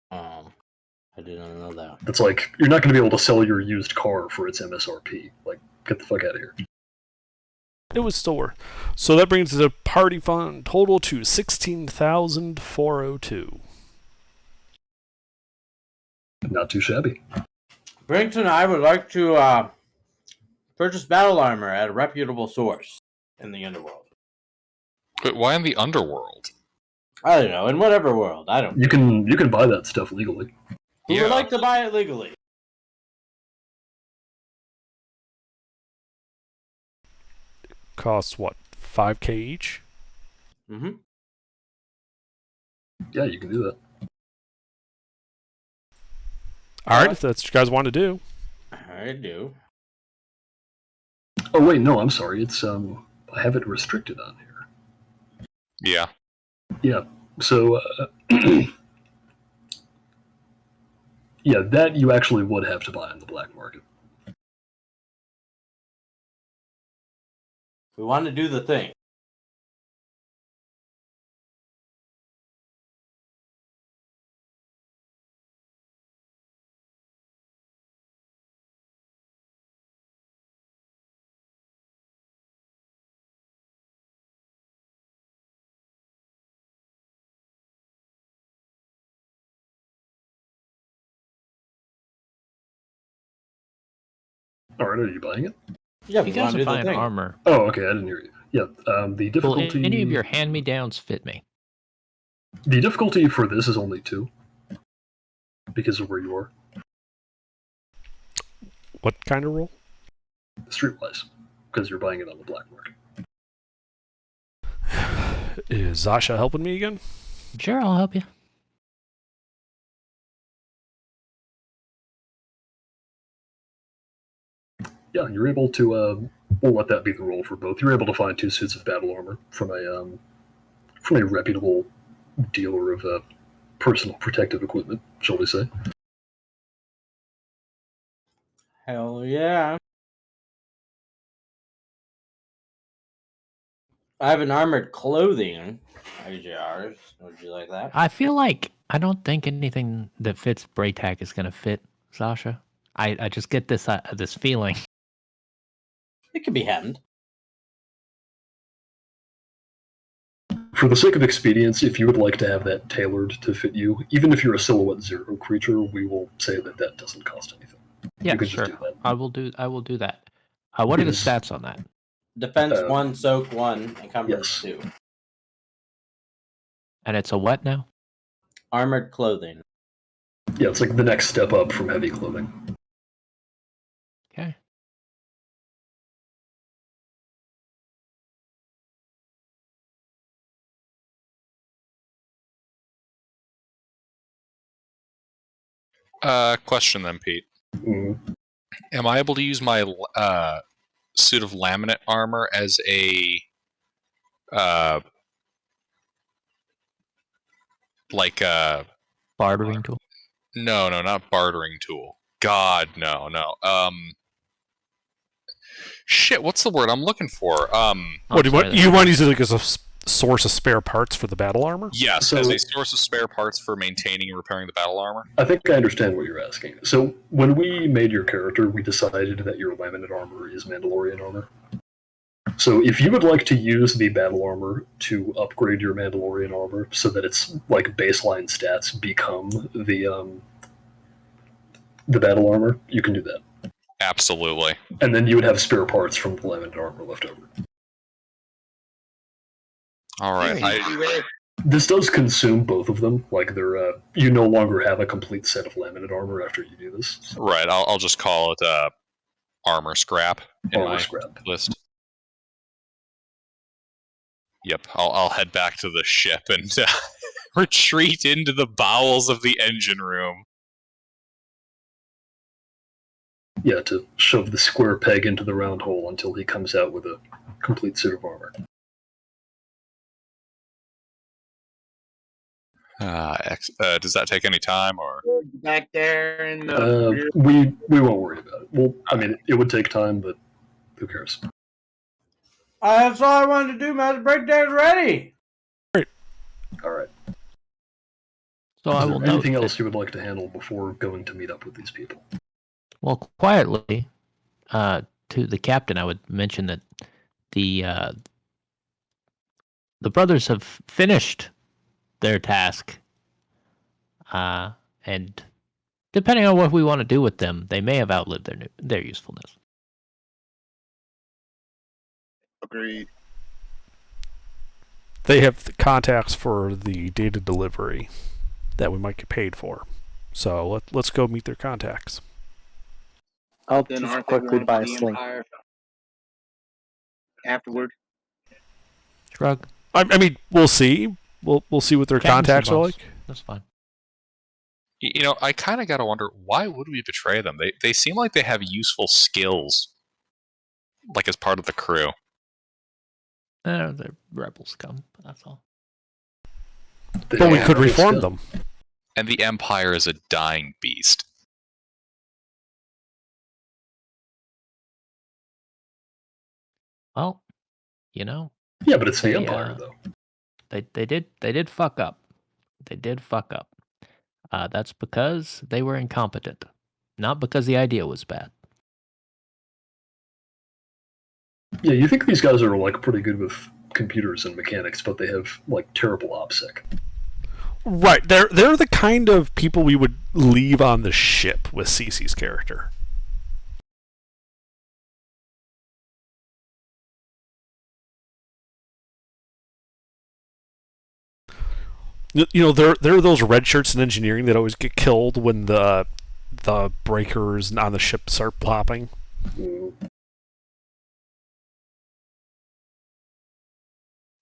[SPEAKER 7] I did not know that.
[SPEAKER 3] That's like, you're not going to be able to sell your used car for its MSRP. Like, get the fuck out of here.
[SPEAKER 1] It was still worth. So that brings the party fund total to 16,402.
[SPEAKER 3] Not too shabby.
[SPEAKER 7] Brington and I would like to purchase battle armor at a reputable source in the underworld.
[SPEAKER 2] But why in the underworld?
[SPEAKER 7] I don't know, in whatever world. I don't.
[SPEAKER 3] You can buy that stuff legally.
[SPEAKER 7] Who would like to buy it legally?
[SPEAKER 1] Costs what? 5K each?
[SPEAKER 7] Mm-hmm.
[SPEAKER 3] Yeah, you can do that.
[SPEAKER 1] Alright, if that's what you guys want to do.
[SPEAKER 7] I do.
[SPEAKER 3] Oh wait, no, I'm sorry. It's I have it restricted on here.
[SPEAKER 2] Yeah.
[SPEAKER 3] Yeah. So yeah, that you actually would have to buy on the black market.
[SPEAKER 7] We want to do the thing.
[SPEAKER 3] Alright, are you buying it?
[SPEAKER 7] Yeah,
[SPEAKER 4] You guys are buying armor.
[SPEAKER 3] Oh, okay, I didn't hear you. Yeah, the
[SPEAKER 4] Will
[SPEAKER 3] difficulty...
[SPEAKER 4] any of your hand-me-downs fit me?
[SPEAKER 3] The difficulty for this is only 2. Because of where you are.
[SPEAKER 1] What kind of roll?
[SPEAKER 3] Streetwise. Because you're buying it on the black market.
[SPEAKER 1] Is Zasha helping me again?
[SPEAKER 4] Sure, I'll help you.
[SPEAKER 3] Yeah, you're able to, we'll let that be the rule for both. You're able to find 2 suits of battle armor from a reputable dealer of personal protective equipment, shall we say.
[SPEAKER 7] Hell yeah. I have an armored clothing. IJRs. Would you like that?
[SPEAKER 4] I feel like I don't think anything that fits Braytac is going to fit Sasha. I just get this this feeling.
[SPEAKER 7] It can be hemmed.
[SPEAKER 3] For the sake of expedience, if you would like to have that tailored to fit you, even if you're a Silhouette 0 creature, we will say that that doesn't cost anything.
[SPEAKER 4] Yeah,
[SPEAKER 3] you can
[SPEAKER 4] sure.
[SPEAKER 3] just do that.
[SPEAKER 4] I will do that. What are the
[SPEAKER 3] Yes.
[SPEAKER 4] stats on that?
[SPEAKER 7] Defense 1, soak 1, encumbrance 2.
[SPEAKER 4] And it's a what now?
[SPEAKER 7] Armored clothing.
[SPEAKER 3] Yeah, it's like the next step up from heavy clothing.
[SPEAKER 4] Okay.
[SPEAKER 2] Question then, Pete.
[SPEAKER 3] Mm.
[SPEAKER 2] Am I able to use my suit of laminate armor as a like a
[SPEAKER 4] Bartering tool.
[SPEAKER 2] no, not bartering tool. God, no. Shit, what's the word I'm looking for?
[SPEAKER 1] What do you
[SPEAKER 4] sorry,
[SPEAKER 1] want? You want to use it like as a source of spare parts for the battle armor?
[SPEAKER 2] Yes,
[SPEAKER 3] So-
[SPEAKER 2] as a source of spare parts for maintaining and repairing the battle armor.
[SPEAKER 3] I think I understand what you're asking. So when we made your character, we decided that your laminate armor is Mandalorian armor. So if you would like to use the battle armor to upgrade your Mandalorian armor so that its like baseline stats become the battle armor, you can do that.
[SPEAKER 2] Absolutely.
[SPEAKER 3] And then you would have spare parts from the laminate armor left over.
[SPEAKER 2] All right.
[SPEAKER 3] This does consume both of them. Like they're you no longer have a complete set of laminate armor after you do this.
[SPEAKER 2] Right. I'll just call it armor scrap in
[SPEAKER 3] Armor
[SPEAKER 2] my
[SPEAKER 3] scrap.
[SPEAKER 2] list. Yep. I'll head back to the ship and retreat into the bowels of the engine room.
[SPEAKER 3] Yeah, to shove the square peg into the round hole until he comes out with a complete suit of armor.
[SPEAKER 2] Does that take any time or?
[SPEAKER 5] Back there and
[SPEAKER 3] We won't worry about it. Well, I mean, it would take time, but who cares?
[SPEAKER 7] That's all I wanted to do, man. The breakdown's ready.
[SPEAKER 3] All right.
[SPEAKER 4] So
[SPEAKER 3] Is
[SPEAKER 4] I
[SPEAKER 3] there
[SPEAKER 4] will note
[SPEAKER 3] anything
[SPEAKER 4] that-
[SPEAKER 3] else you would like to handle before going to meet up with these people?
[SPEAKER 4] Well, quietly, to the captain, I would mention that the brothers have finished their task, and depending on what we want to do with them, they may have outlived their usefulness.
[SPEAKER 5] agreed.
[SPEAKER 1] They have the contacts for the data delivery that we might get paid for. So let's go meet their contacts.
[SPEAKER 8] I'll
[SPEAKER 5] Then
[SPEAKER 8] just
[SPEAKER 5] aren't they
[SPEAKER 8] quickly
[SPEAKER 5] going
[SPEAKER 8] buy
[SPEAKER 5] to
[SPEAKER 8] a
[SPEAKER 5] the
[SPEAKER 8] sling.
[SPEAKER 5] Empire afterward?
[SPEAKER 4] Shrug.
[SPEAKER 1] I mean, we'll see. We'll see what their
[SPEAKER 4] Captain's
[SPEAKER 1] contacts
[SPEAKER 4] the
[SPEAKER 1] are
[SPEAKER 4] boss.
[SPEAKER 1] like.
[SPEAKER 4] That's fine.
[SPEAKER 2] You know, I kind of got to wonder, why would we betray them? They seem like they have useful skills, like as part of the crew.
[SPEAKER 4] The rebels come. That's all.
[SPEAKER 1] But we
[SPEAKER 3] Yeah,
[SPEAKER 1] could
[SPEAKER 3] it's
[SPEAKER 1] reform
[SPEAKER 3] good.
[SPEAKER 1] them.
[SPEAKER 2] And the Empire is a dying beast.
[SPEAKER 4] Well, you know,
[SPEAKER 3] Yeah, but it's the
[SPEAKER 4] They,
[SPEAKER 3] Empire, though.
[SPEAKER 4] they did fuck up. They did fuck up. That's because they were incompetent, not because the idea was bad.
[SPEAKER 3] Yeah, you think these guys are like pretty good with computers and mechanics, but they have like terrible OPSEC.
[SPEAKER 1] Right. They're the kind of people we would leave on the ship with Cece's character. You know, there are those red shirts in engineering that always get killed when the breakers on the ship start popping.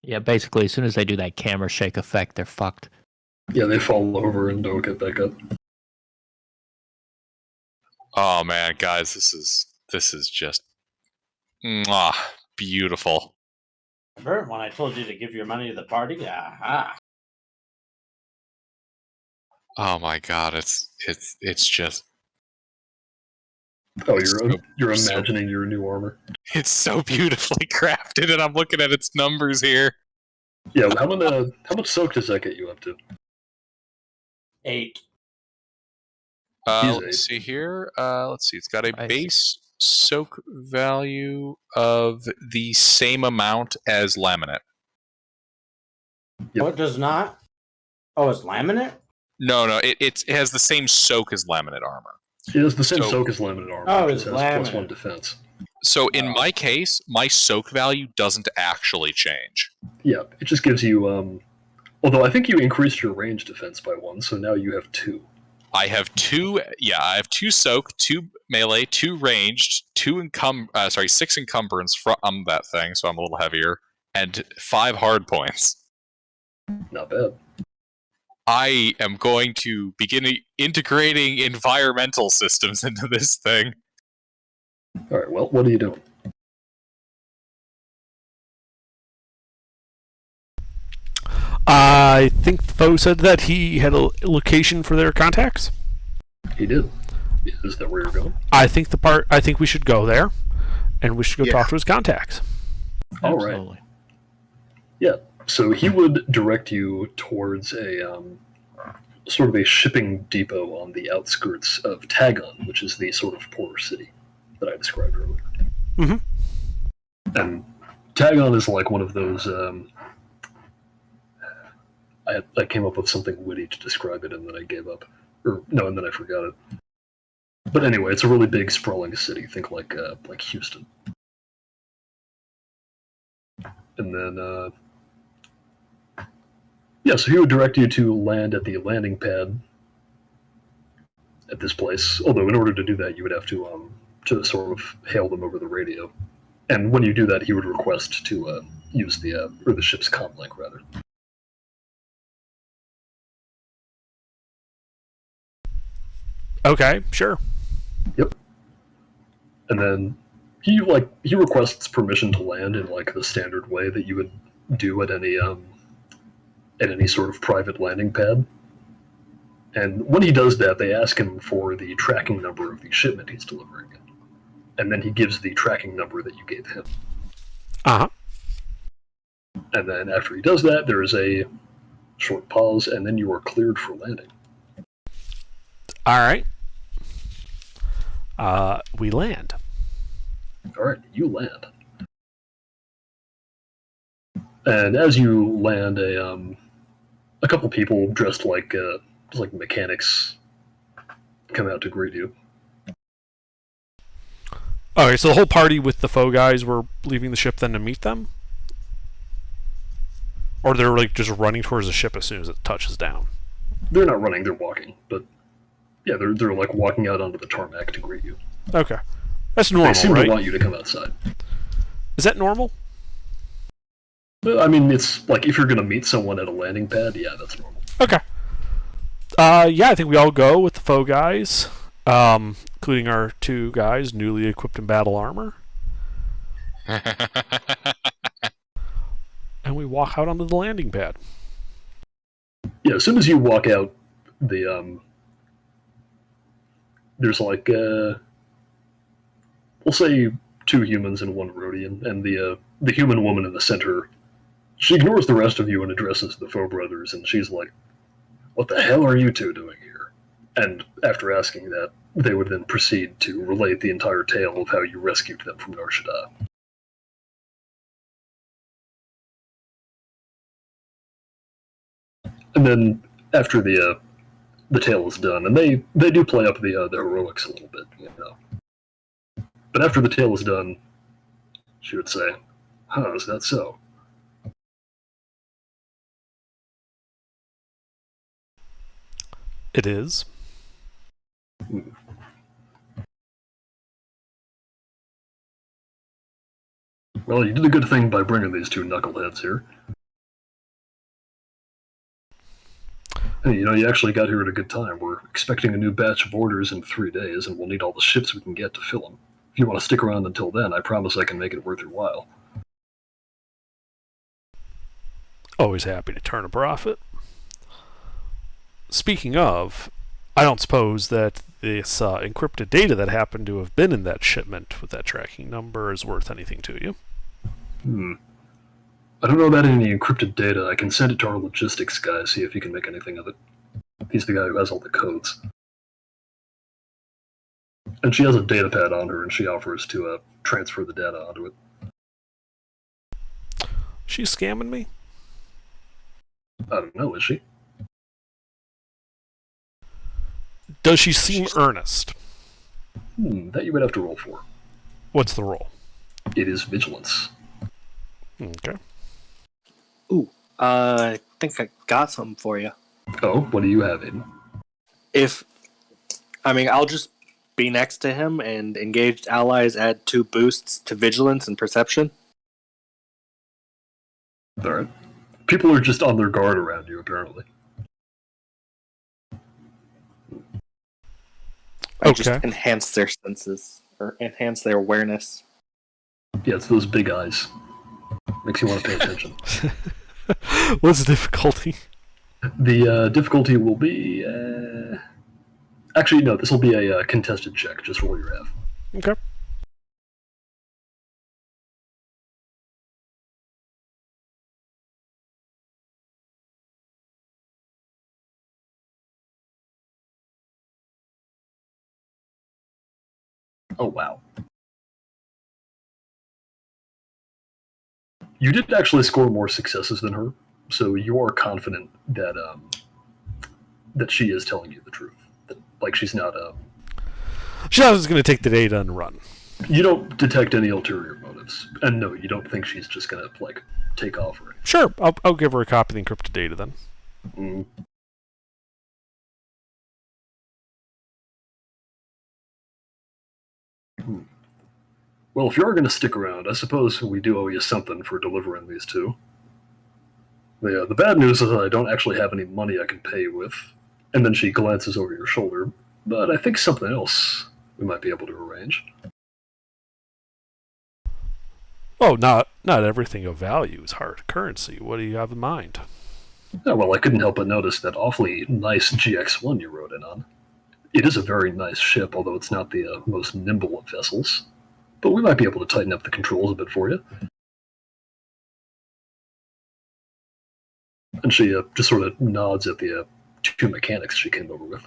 [SPEAKER 4] Yeah, basically, as soon as they do that camera shake effect, they're fucked.
[SPEAKER 3] Yeah, they fall over and don't get back up.
[SPEAKER 2] Oh man, guys, this is just beautiful.
[SPEAKER 7] Remember when I told you to give your money to the party? Aha.
[SPEAKER 2] Oh my god, it's just
[SPEAKER 3] Oh,
[SPEAKER 2] So-
[SPEAKER 3] you're
[SPEAKER 2] so-
[SPEAKER 3] imagining your new armor.
[SPEAKER 2] it's so beautifully crafted, and I'm looking at its numbers here.
[SPEAKER 3] Yeah, how much soak does that get you up to?
[SPEAKER 7] 8.
[SPEAKER 3] He's
[SPEAKER 2] Let's
[SPEAKER 3] eight.
[SPEAKER 2] see here. Let's see. It's got a
[SPEAKER 4] Nice.
[SPEAKER 2] base soak value of the same amount as laminate.
[SPEAKER 3] Yep.
[SPEAKER 7] What does not? Oh, it's laminate?
[SPEAKER 2] No, it has the same soak as laminate armor.
[SPEAKER 3] It has the same
[SPEAKER 2] So-
[SPEAKER 3] soak as laminate armor.
[SPEAKER 7] Oh,
[SPEAKER 3] it
[SPEAKER 7] it's
[SPEAKER 3] just has
[SPEAKER 7] laminate.
[SPEAKER 3] +1 defense.
[SPEAKER 2] So in
[SPEAKER 7] Oh.
[SPEAKER 2] my case, my soak value doesn't actually change.
[SPEAKER 3] Yeah, it just gives you. Although I think you increased your range defense by 1, so now you have 2.
[SPEAKER 2] I have 2. Yeah, I have 2 soak, 2 melee, 2 ranged, 6 encumbrance from that thing, so I'm a little heavier, and 5 hard points.
[SPEAKER 3] Not bad.
[SPEAKER 2] I am going to begin integrating environmental systems into this thing.
[SPEAKER 3] All right. Well, what are you doing?
[SPEAKER 1] I think the foe said that he had a location for their contacts.
[SPEAKER 3] He did. Is that where you're going?
[SPEAKER 1] I think we should go there, and we should go talk to his contacts.
[SPEAKER 3] All right.
[SPEAKER 4] Absolutely.
[SPEAKER 3] Yeah. So he would direct you towards a sort of a shipping depot on the outskirts of Tagon, which is the sort of poorer city that I described earlier.
[SPEAKER 1] Mm-hmm.
[SPEAKER 3] And Tagon is like one of those. I came up with something witty to describe it, and then I gave up. And then I forgot it. But anyway, it's a really big, sprawling city. Think like Houston. And then, so he would direct you to land at the landing pad at this place. Although, in order to do that, you would have to sort of hail them over the radio. And when you do that, he would request to use the ship's comm link, rather.
[SPEAKER 1] Okay, sure.
[SPEAKER 3] Yep. And then he requests permission to land in like the standard way that you would do at any sort of private landing pad. And when he does that, they ask him for the tracking number of the shipment he's delivering. And then he gives the tracking number that you gave him.
[SPEAKER 1] Uh-huh.
[SPEAKER 3] And then after he does that, there is a short pause, and then you are cleared for landing.
[SPEAKER 1] All right. We land.
[SPEAKER 3] All right, you land. And as you land, a couple people dressed like mechanics come out to greet you.
[SPEAKER 1] Okay, so the whole party with the foe guys were leaving the ship then to meet them? Or they're like just running towards the ship as soon as it touches down?
[SPEAKER 3] They're not running, they're walking, but yeah, they're like walking out onto the tarmac to greet you.
[SPEAKER 1] Okay. That's normal,
[SPEAKER 3] They seem
[SPEAKER 1] right?
[SPEAKER 3] to want you to come outside.
[SPEAKER 1] Is that normal?
[SPEAKER 3] I mean, it's like if you're going to meet someone at a landing pad, yeah, that's normal.
[SPEAKER 1] Okay. I think we all go with the foe guys, including our two guys newly equipped in battle armor. And we walk out onto the landing pad.
[SPEAKER 3] Yeah, as soon as you walk out, there's like we'll say 2 humans and 1 Rhodian, and the human woman in the center, she ignores the rest of you and addresses the foe brothers, and she's like, "What the hell are you 2 doing here?" And after asking that, they would then proceed to relate the entire tale of how you rescued them from Nar Shaddaa. And then after the tale is done, and they do play up the heroics a little bit, you know. But after the tale is done, she would say, "Huh, is that so?"
[SPEAKER 1] It is.
[SPEAKER 3] Well, you did a good thing by bringing these 2 knuckleheads here. Hey, you actually got here at a good time. We're expecting a new batch of orders in 3 days, and we'll need all the ships we can get to fill them. If you want to stick around until then, I promise I can make it worth your while.
[SPEAKER 1] Always happy to turn a profit. Speaking of, I don't suppose that this encrypted data that happened to have been in that shipment with that tracking number is worth anything to you.
[SPEAKER 3] I don't know about any encrypted data. I can send it to our logistics guy, see if he can make anything of it. He's the guy who has all the codes. And she has a data pad on her, and she offers to transfer the data onto it.
[SPEAKER 1] She's scamming me?
[SPEAKER 3] I don't know, is she?
[SPEAKER 1] Does she seem earnest?
[SPEAKER 3] That you would have to roll for.
[SPEAKER 1] What's the roll?
[SPEAKER 3] It is vigilance.
[SPEAKER 1] Okay.
[SPEAKER 8] Ooh, I think I got something for you.
[SPEAKER 3] Oh, what do you have, Aiden?
[SPEAKER 8] I'll just be next to him, and engaged allies add 2 boosts to vigilance and perception.
[SPEAKER 3] Alright. People are just on their guard around you, apparently.
[SPEAKER 8] I just enhance their senses. or enhance their awareness.
[SPEAKER 3] Yeah, it's those big eyes. Makes you want to pay attention.
[SPEAKER 1] What's the difficulty?
[SPEAKER 3] The difficulty will be... Actually, no, this will be a contested check. Just roll your F.
[SPEAKER 1] Okay.
[SPEAKER 3] Oh, wow. You did actually score more successes than her, so you are confident that that she is telling you the truth. That, like, she's not...
[SPEAKER 1] She's not just going to take the data and run.
[SPEAKER 3] You don't detect any ulterior motives. And no, you don't think she's just going to, like, take off or anything.
[SPEAKER 1] Sure, I'll give her a copy of the encrypted data then.
[SPEAKER 3] Mm. Well, if you are going to stick around, I suppose we do owe you something for delivering these two. The bad news is that I don't actually have any money I can pay you with. And then she glances over your shoulder. But I think something else we might be able to arrange.
[SPEAKER 1] Oh, not everything of value is hard currency. What do you have in mind?
[SPEAKER 3] Oh, well, I couldn't help but notice that awfully nice GX-1 you rode in on. It is a very nice ship, although it's not the most nimble of vessels. But we might be able to tighten up the controls a bit for you. And she just sort of nods at the two mechanics she came over with.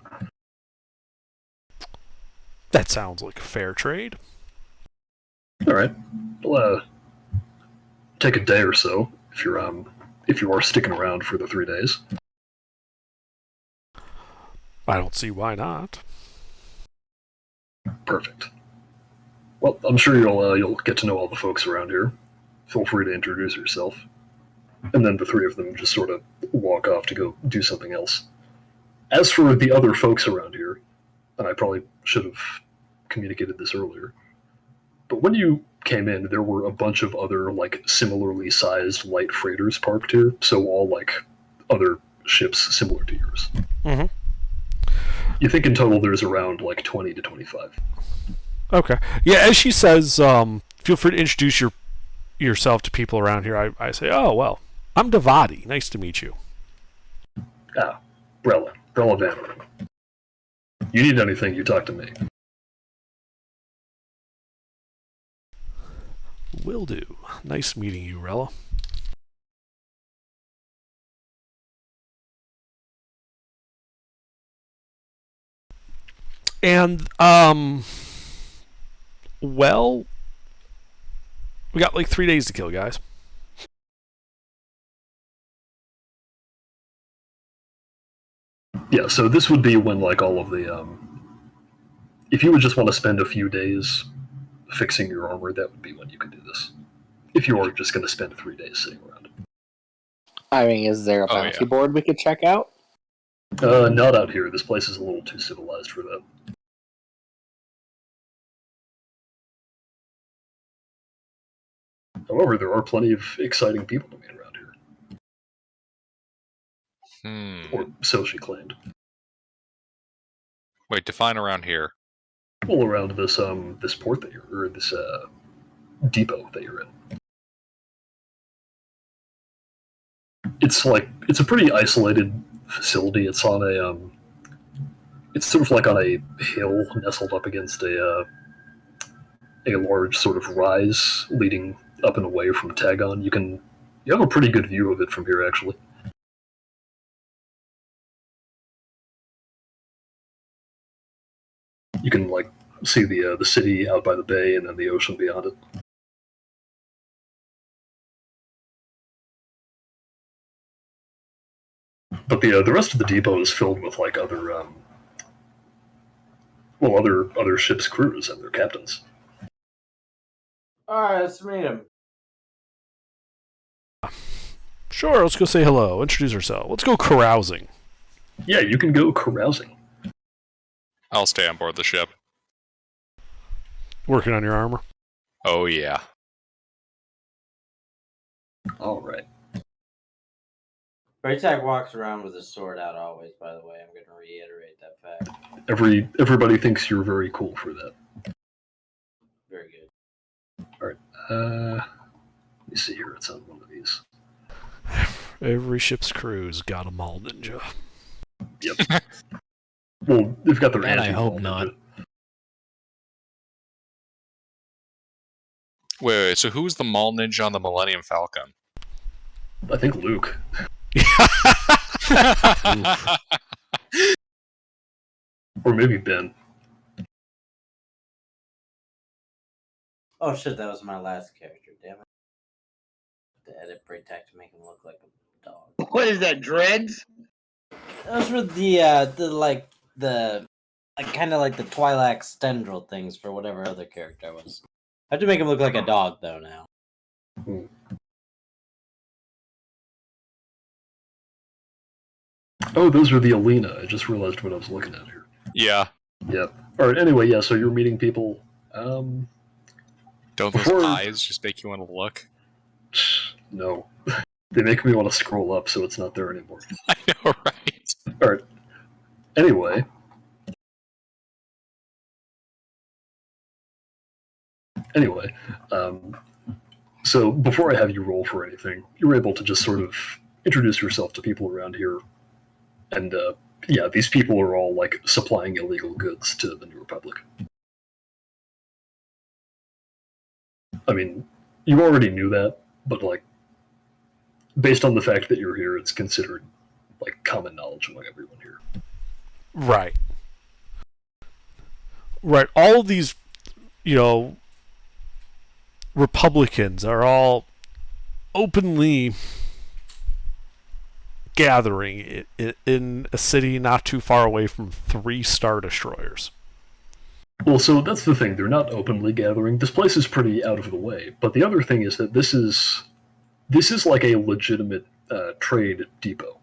[SPEAKER 1] That sounds like a fair trade.
[SPEAKER 3] All right. Well, take a day or so if you are sticking around for the 3 days.
[SPEAKER 1] I don't see why not.
[SPEAKER 3] Perfect. Well, I'm sure you'll get to know all the folks around here. Feel free to introduce yourself. And then the three of them just sort of walk off to go do something else. As for the other folks around here, and I probably should have communicated this earlier, but when you came in, there were a bunch of other, like, similarly sized light freighters parked here, so all, like, other ships similar to yours.
[SPEAKER 1] Mm-hmm.
[SPEAKER 3] You think in total there's around, like, 20 to 25.
[SPEAKER 1] Okay. Yeah, as she says, feel free to introduce yourself to people around here. I say, oh, well, I'm Devati. Nice to meet you.
[SPEAKER 3] Ah, Brella Vannery. You need anything, you talk to me.
[SPEAKER 1] Will do. Nice meeting you, Rella. And, well, we got like 3 days to kill, guys.
[SPEAKER 3] Yeah, so this would be when, like, all of the, if you would just want to spend a few days fixing your armor, that would be when you could do this. If you are just going to spend 3 days sitting around.
[SPEAKER 8] I mean, is there a bounty board we could check out?
[SPEAKER 3] Not out here. This place is a little too civilized for that. However, there are plenty of exciting people to meet around here. Or so she claimed.
[SPEAKER 2] Wait, define around here.
[SPEAKER 3] Well, around this this port that you're, or this depot that you're in. It's a pretty isolated facility. It's on a it's sort of like on a hill nestled up against a large sort of rise leading up and away from Tagon. You have a pretty good view of it from here, actually. You can, like, see the city out by the bay and then the ocean beyond it. But the rest of the depot is filled with, like, other other ships' crews and their captains.
[SPEAKER 7] All right, let's meet him.
[SPEAKER 1] Sure, let's go say hello. Introduce herself. Let's go carousing.
[SPEAKER 3] Yeah, you can go carousing.
[SPEAKER 2] I'll stay on board the ship.
[SPEAKER 1] Working on your armor.
[SPEAKER 2] Oh, yeah.
[SPEAKER 3] All right.
[SPEAKER 7] Braytag walks around with his sword out always, by the way. I'm going to reiterate that fact.
[SPEAKER 3] Everybody thinks you're very cool for that. Let me see here. It's on one of these.
[SPEAKER 1] Every ship's crew's got a mall ninja.
[SPEAKER 3] Yep. Well, they've got their
[SPEAKER 4] God, I
[SPEAKER 3] anti-mall
[SPEAKER 4] hope not.
[SPEAKER 3] ninja.
[SPEAKER 2] Wait, so who's the mall ninja on the Millennium Falcon?
[SPEAKER 3] I think Luke. Or maybe Ben.
[SPEAKER 7] Oh shit, that was my last character. Damn it. The edit protect to make him look like a dog.
[SPEAKER 5] What is that, dreads?
[SPEAKER 7] Those were the kind of like the Twi'lek tendril things for whatever other character I was. I have to make him look like a dog though now.
[SPEAKER 3] Oh, those are the Alina. I just realized what I was looking at here.
[SPEAKER 2] Yeah.
[SPEAKER 3] Yep. Alright, anyway, yeah, so you're meeting people.
[SPEAKER 2] Don't those
[SPEAKER 3] Before-
[SPEAKER 2] eyes just make you want to look?
[SPEAKER 3] No. They make me want to scroll up so it's not there anymore.
[SPEAKER 2] I know, right?
[SPEAKER 3] Alright. Anyway. So before I have you roll for anything, you're able to just sort of introduce yourself to people around here. And, yeah, these people are all, like, supplying illegal goods to the New Republic. I mean, you already knew that, but, like, based on the fact that you're here, it's considered, like, common knowledge among everyone here.
[SPEAKER 1] Right. Right. All of these, Republicans are all openly gathering in a city not too far away from 3 Star Destroyers.
[SPEAKER 3] Well, so that's the thing. They're not openly gathering. This place is pretty out of the way. But the other thing is that this is like a legitimate trade depot.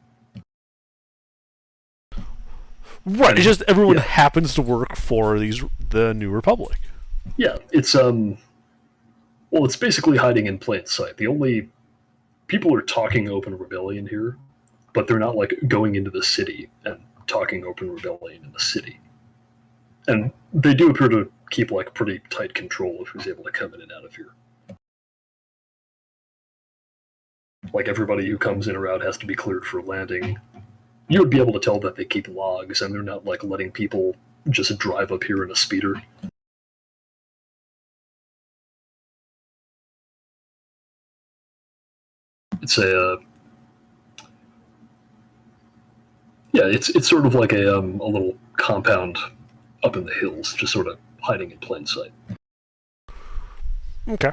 [SPEAKER 1] Right. It's just everyone
[SPEAKER 3] Yeah.
[SPEAKER 1] happens to work for the New Republic.
[SPEAKER 3] Yeah, it's well, it's basically hiding in plain sight. The only people are talking open rebellion here, but they're not like going into the city and talking open rebellion in the city. And they do appear to keep like pretty tight control of who's able to come in and out of here. Like everybody who comes in or out has to be cleared for landing. You would be able to tell that they keep logs and they're not like letting people just drive up here in a speeder. It's it's sort of like a little compound up in the hills, just sort of hiding in plain sight.
[SPEAKER 1] Okay.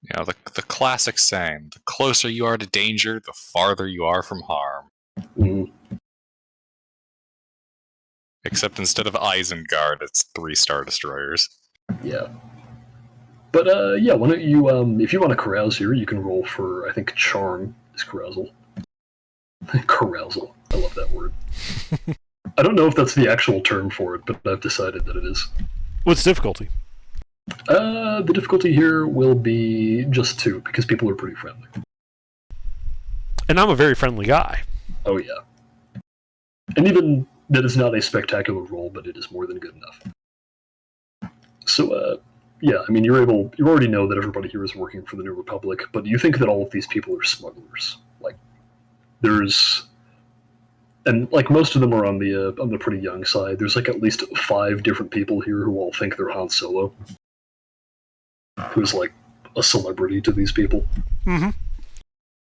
[SPEAKER 2] Yeah, the classic saying: the closer you are to danger, the farther you are from harm.
[SPEAKER 3] Mm.
[SPEAKER 2] Except instead of Isengard, it's 3 Star Destroyers.
[SPEAKER 3] Yeah. But yeah, why don't you if you want to carouse here, you can roll for I think charm is carousal. Carousal. I love that word. I don't know if that's the actual term for it, but I've decided that it is.
[SPEAKER 1] What's difficulty?
[SPEAKER 3] The difficulty here will be just 2 because people are pretty friendly.
[SPEAKER 1] And I'm a very friendly guy.
[SPEAKER 3] Oh yeah. And even that is not a spectacular roll, but it is more than good enough. So yeah, I mean you already know that everybody here is working for the New Republic, but do you think that all of these people are smugglers? Like and like most of them are on the pretty young side. There's like at least 5 different people here who all think they're Han Solo, who's like a celebrity to these people.
[SPEAKER 1] Mm-hmm.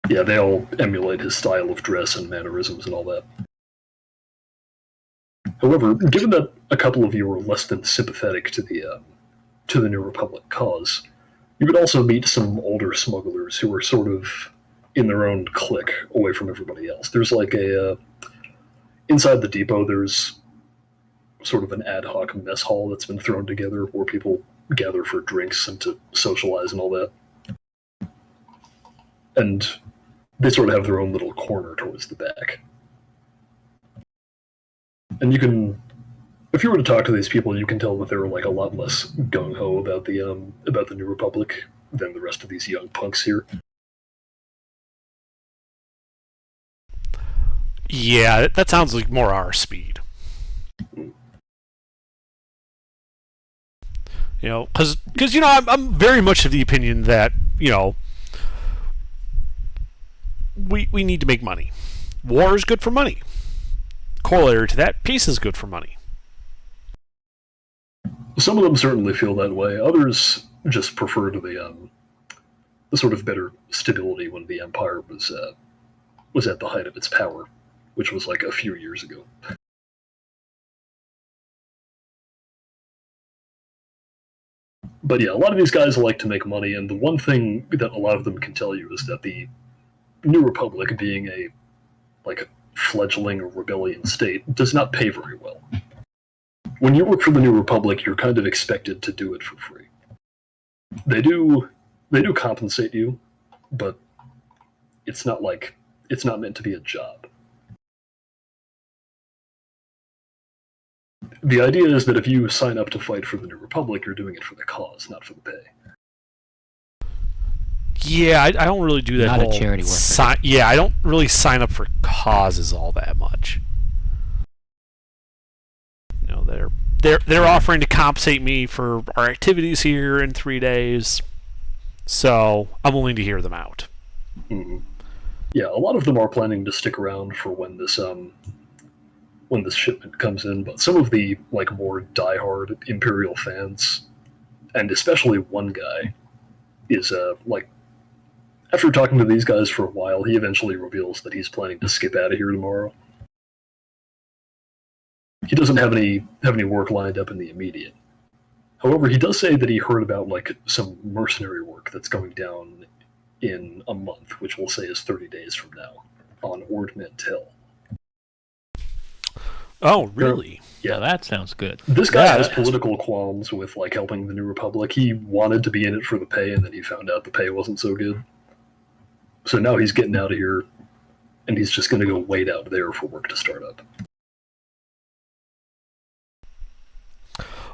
[SPEAKER 3] Yeah, they all emulate his style of dress and mannerisms and all that. However, given that a couple of you are less than sympathetic to the New Republic cause, you would also meet some older smugglers who are sort of in their own clique away from everybody else. There's like inside the depot, there's sort of an ad hoc mess hall that's been thrown together where people gather for drinks and to socialize and all that. And they sort of have their own little corner towards the back. And you can, if you were to talk to these people, you can tell that they're like a lot less gung-ho about the New Republic than the rest of these young punks here.
[SPEAKER 1] Yeah, that sounds like more our speed. Because I'm very much of the opinion that we need to make money. War is good for money. Corollary to that, peace is good for money.
[SPEAKER 3] Some of them certainly feel that way. Others just prefer to the sort of better stability when the Empire was at the height of its power, which was like a few years ago. But yeah, a lot of these guys like to make money, and the one thing that a lot of them can tell you is that the New Republic, being a fledgling rebellion state, does not pay very well. When you work for the New Republic, you're kind of expected to do it for free. They do compensate you, but it's not meant to be a job. The idea is that if you sign up to fight for the New Republic, you're doing it for the cause, not for the pay.
[SPEAKER 1] Yeah, I don't really do that.
[SPEAKER 4] Not a charity worker.
[SPEAKER 1] I don't really sign up for causes all that much. They're offering to compensate me for our activities here in 3 days, so I'm willing to hear them out.
[SPEAKER 3] Mm-hmm. Yeah, a lot of them are planning to stick around for when this shipment comes in, but some of the more diehard Imperial fans, and especially one guy, is after talking to these guys for a while, he eventually reveals that he's planning to skip out of here tomorrow. He doesn't have any work lined up in the immediate. However, he does say that he heard about some mercenary work that's going down in a month, which we'll say is 30 days from now, on Ord Mantell.
[SPEAKER 1] Oh, really?
[SPEAKER 4] Yeah, that sounds good.
[SPEAKER 3] This guy has political qualms with helping the New Republic. He wanted to be in it for the pay, and then he found out the pay wasn't so good. So now he's getting out of here, and he's just going to go wait out there for work to start up.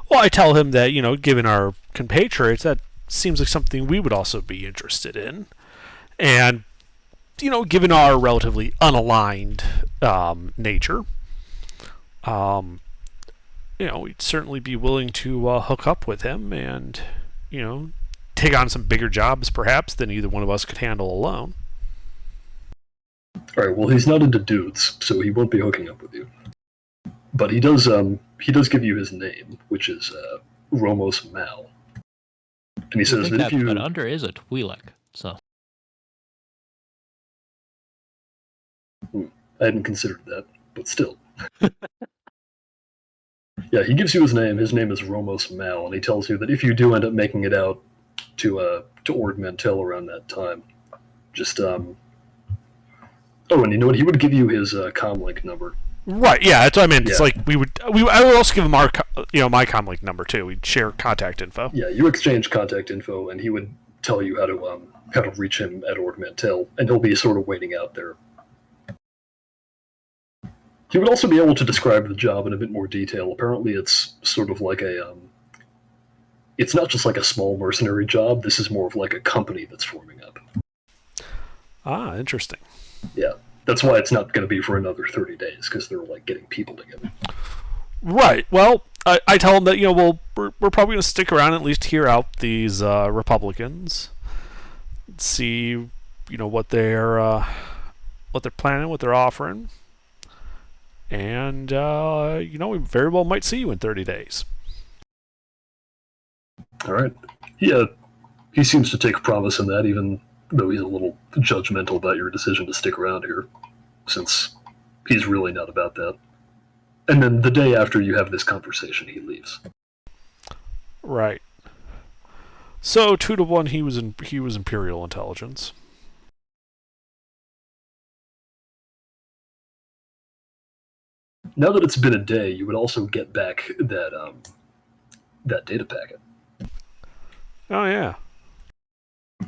[SPEAKER 1] Well, I tell him that, given our compatriots, that seems like something we would also be interested in. And, given our relatively unaligned nature, we'd certainly be willing to hook up with him and, take on some bigger jobs, perhaps, than either one of us could handle alone.
[SPEAKER 3] All right, well, he's not into dudes, so he won't be hooking up with you. But he does give you his name, which is Romos Mal. And he says that if you...
[SPEAKER 4] But Under is a Twi'lek, so...
[SPEAKER 3] I hadn't considered that, but still. Yeah, he gives you his name. His name is Romos Mal, and he tells you that if you do end up making it out to Ord Mantell around that time, just... Oh, and you know what? He would give you his comlink number.
[SPEAKER 1] Right, yeah, that's what I meant.
[SPEAKER 3] Yeah.
[SPEAKER 1] It's like I would also give him my comlink number too. We'd share contact info.
[SPEAKER 3] Yeah, you exchange contact info, and he would tell you how to reach him at Ord Mantell, and he'll be sort of waiting out there. He would also be able to describe the job in a bit more detail. Apparently, it's sort of like it's not just like a small mercenary job. This is more of like a company that's forming up.
[SPEAKER 1] Ah, interesting.
[SPEAKER 3] Yeah. That's why it's not going to be for another 30 days, because they're getting people together.
[SPEAKER 1] Right. Well, I tell them that we're probably going to stick around and at least hear out these Republicans, see what they're planning, what they're offering, and we very well might see you in 30 days.
[SPEAKER 3] All right. He seems to take promise in that, even though he's a little judgmental about your decision to stick around here, since he's really not about that. And then the day after you have this conversation, he leaves.
[SPEAKER 1] Right. So 2-1, he was Imperial intelligence.
[SPEAKER 3] Now that it's been a day, you would also get back that data packet.
[SPEAKER 1] Oh yeah.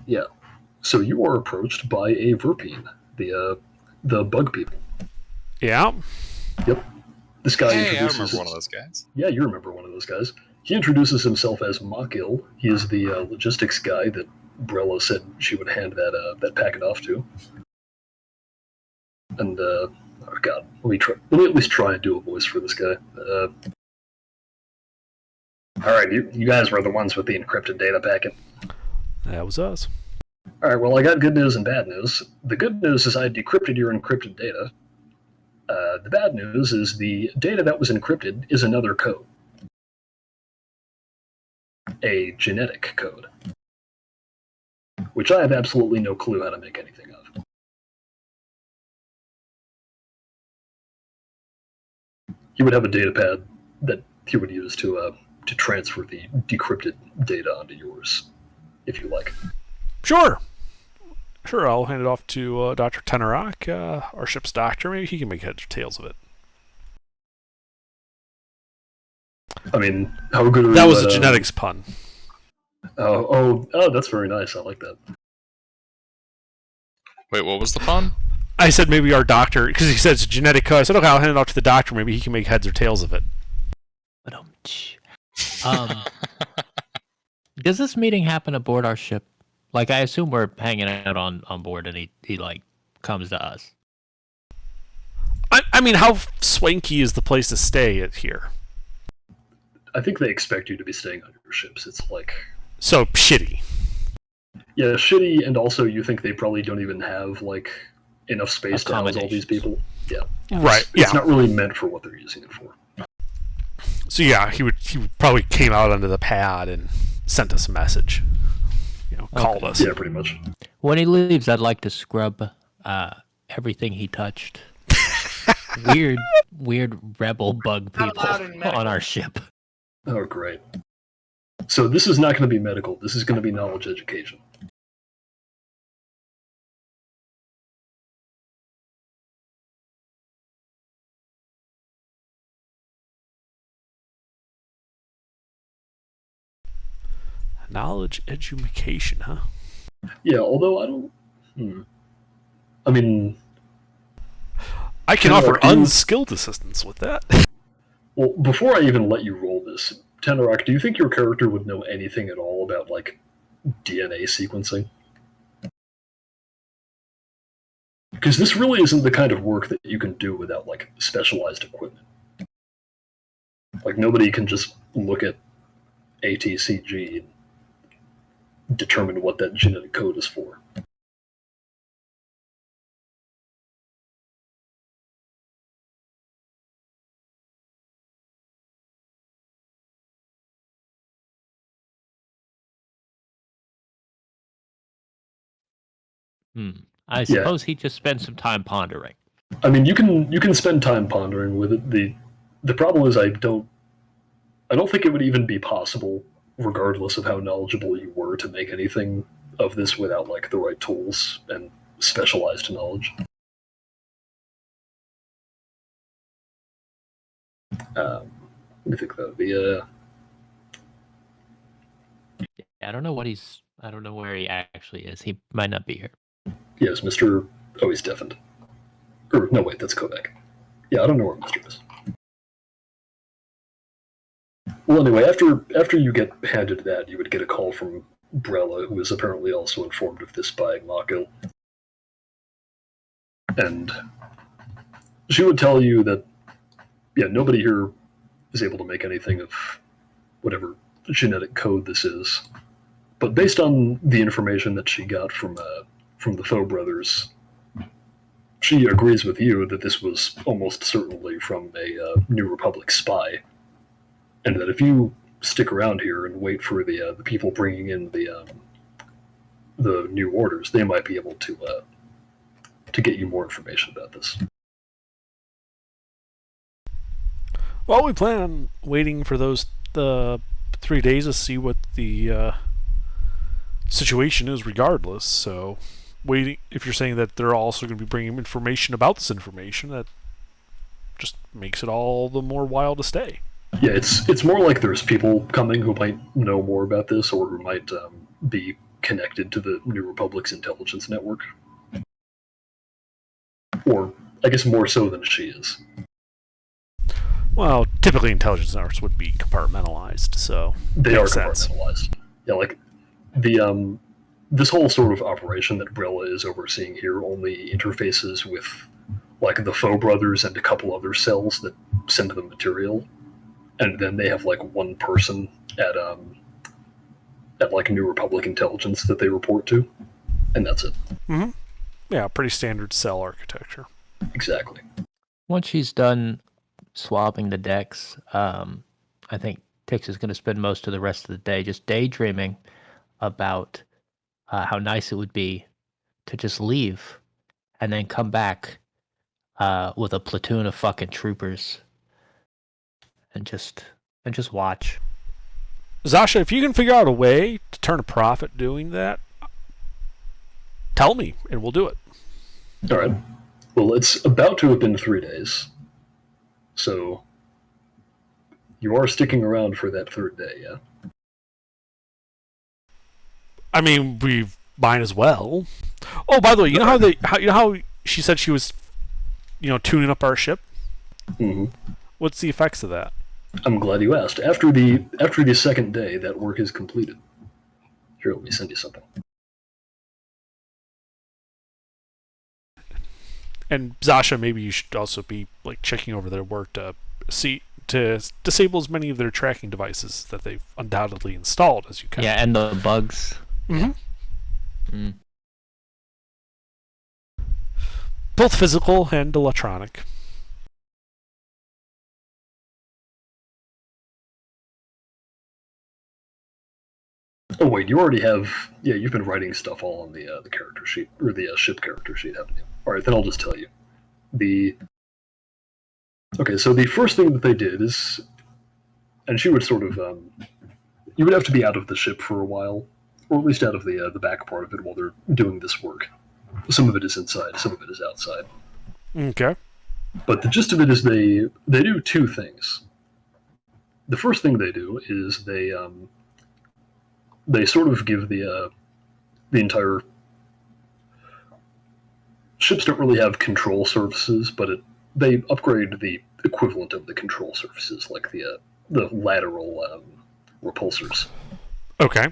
[SPEAKER 3] Yeah. So you are approached by a Verpine, the bug people.
[SPEAKER 1] Yeah.
[SPEAKER 3] Yep. This guy
[SPEAKER 2] Hey, I
[SPEAKER 3] introduces...
[SPEAKER 2] remember one of those guys.
[SPEAKER 3] Yeah, you remember one of those guys. He introduces himself as Makil. He is the logistics guy that Brella said she would hand that packet off to. And, oh god, let me at least try and do a voice for this guy. Alright, you guys were the ones with the encrypted data packet.
[SPEAKER 1] That was us.
[SPEAKER 3] Alright, well, I got good news and bad news. The good news is I decrypted your encrypted data. The bad news is the data that was encrypted is another code. A genetic code. Which I have absolutely no clue how to make anything of. He would have a data pad that he would use to transfer the decrypted data onto yours, if you like.
[SPEAKER 1] Sure. Sure, I'll hand it off to Dr. Tenorok, our ship's doctor. Maybe he can make heads or tails of it.
[SPEAKER 3] I mean, how good are
[SPEAKER 1] That
[SPEAKER 3] you
[SPEAKER 1] was
[SPEAKER 3] at,
[SPEAKER 1] a genetics pun.
[SPEAKER 3] Oh, that's very nice. I like that.
[SPEAKER 2] Wait, what was the pun?
[SPEAKER 1] I said maybe our doctor, because he said it's a genetic code. I said, okay, I'll hand it off to the doctor. Maybe he can make heads or tails of it.
[SPEAKER 4] Does this meeting happen aboard our ship? Like, I assume we're hanging out on board, and he like comes to us.
[SPEAKER 1] I mean, how swanky is the place to stay at here?
[SPEAKER 3] I think they expect you to be staying on your ships. It's like...
[SPEAKER 1] So, shitty.
[SPEAKER 3] Yeah, shitty, and also you think they probably don't even have, like, enough space to house all these people. Yeah.
[SPEAKER 1] Right,
[SPEAKER 3] It's not really meant for what they're using it for.
[SPEAKER 1] So yeah, he would probably came out onto the pad and sent us a message. Called us.
[SPEAKER 3] Yeah, pretty much.
[SPEAKER 4] When he leaves, I'd like to scrub everything he touched. weird rebel bug people on our ship.
[SPEAKER 3] Oh, great. So this is not going to be medical. This is going to be knowledge education.
[SPEAKER 1] Knowledge education, huh?
[SPEAKER 3] Yeah, although I don't... I mean...
[SPEAKER 1] I can offer unskilled assistance with that.
[SPEAKER 3] Well, before I even let you roll this, Tenorok, do you think your character would know anything at all about, like, DNA sequencing? Because this really isn't the kind of work that you can do without, like, specialized equipment. Like, nobody can just look at ATCG and determine what that genetic code is for.
[SPEAKER 4] I suppose he just spent some time pondering.
[SPEAKER 3] I mean, you can spend time pondering with it. The problem is I don't think it would even be possible, regardless of how knowledgeable you were, to make anything of this without, like, the right tools and specialized knowledge. Let me think though.
[SPEAKER 4] I don't know where he actually is. He might not be here.
[SPEAKER 3] Yes, Mr. Oh, he's deafened. Or, no, wait, that's Kovac. Yeah, I don't know where Mr. is. Well, anyway, after you get handed that, you would get a call from Brella, who is apparently also informed of this by Mako. And she would tell you that, yeah, nobody here is able to make anything of whatever genetic code this is. But based on the information that she got from the Foe brothers, she agrees with you that this was almost certainly from a New Republic spy, and that if you stick around here and wait for the people bringing in the new orders, they might be able to get you more information about this.
[SPEAKER 1] Well, we plan on waiting for the 3 days to see what the situation is regardless, so waiting. If you're saying that they're also going to be bringing information about this information, that just makes it all the more wild to stay.
[SPEAKER 3] Yeah, it's more like there's people coming who might know more about this, or who might be connected to the New Republic's intelligence network. Or, I guess more so than she is.
[SPEAKER 1] Well, typically intelligence networks would be compartmentalized, so
[SPEAKER 3] they are
[SPEAKER 1] sense.
[SPEAKER 3] Compartmentalized. Yeah, like this whole sort of operation that Brella is overseeing here only interfaces with, like, the Foe brothers and a couple other cells that send them material. and then they have like one person at like New Republic intelligence that they report to, and that's it.
[SPEAKER 1] Mm-hmm. Yeah, pretty standard cell architecture.
[SPEAKER 3] Exactly.
[SPEAKER 4] Once she's done swabbing the decks, I think Tix is going to spend most of the rest of the day just daydreaming about how nice it would be to just leave and then come back with a platoon of fucking troopers and just watch.
[SPEAKER 1] Zasha, if you can figure out a way to turn a profit doing that, tell me and we'll do it.
[SPEAKER 3] All right. Well, it's about to have been 3 days, so you are sticking around for that third day, yeah?
[SPEAKER 1] I mean, we might as well. Oh, by the way, you know how she said she was, tuning up our ship?
[SPEAKER 3] Mm-hmm.
[SPEAKER 1] What's the effects of that?
[SPEAKER 3] I'm glad you asked. After the second day, that work is completed. Here, let me send you something.
[SPEAKER 1] And Zasha, maybe you should also be like checking over their work to disable as many of their tracking devices that they've undoubtedly installed as you can.
[SPEAKER 4] Yeah, and the bugs.
[SPEAKER 1] Mm-hmm.
[SPEAKER 4] Mm.
[SPEAKER 1] Both physical and electronic.
[SPEAKER 3] Oh wait, you already have. Yeah, you've been writing stuff all on the character sheet or the ship character sheet, haven't you? All right, then I'll just tell you. Okay, so the first thing that they did is, and she would sort of, you would have to be out of the ship for a while, or at least out of the back part of it while they're doing this work. Some of it is inside, some of it is outside.
[SPEAKER 1] Okay.
[SPEAKER 3] But the gist of it is they do two things. The first thing they do is they sort of give the entire ships don't really have control surfaces, but they upgrade the equivalent of the control surfaces, like the lateral repulsors.
[SPEAKER 1] Okay.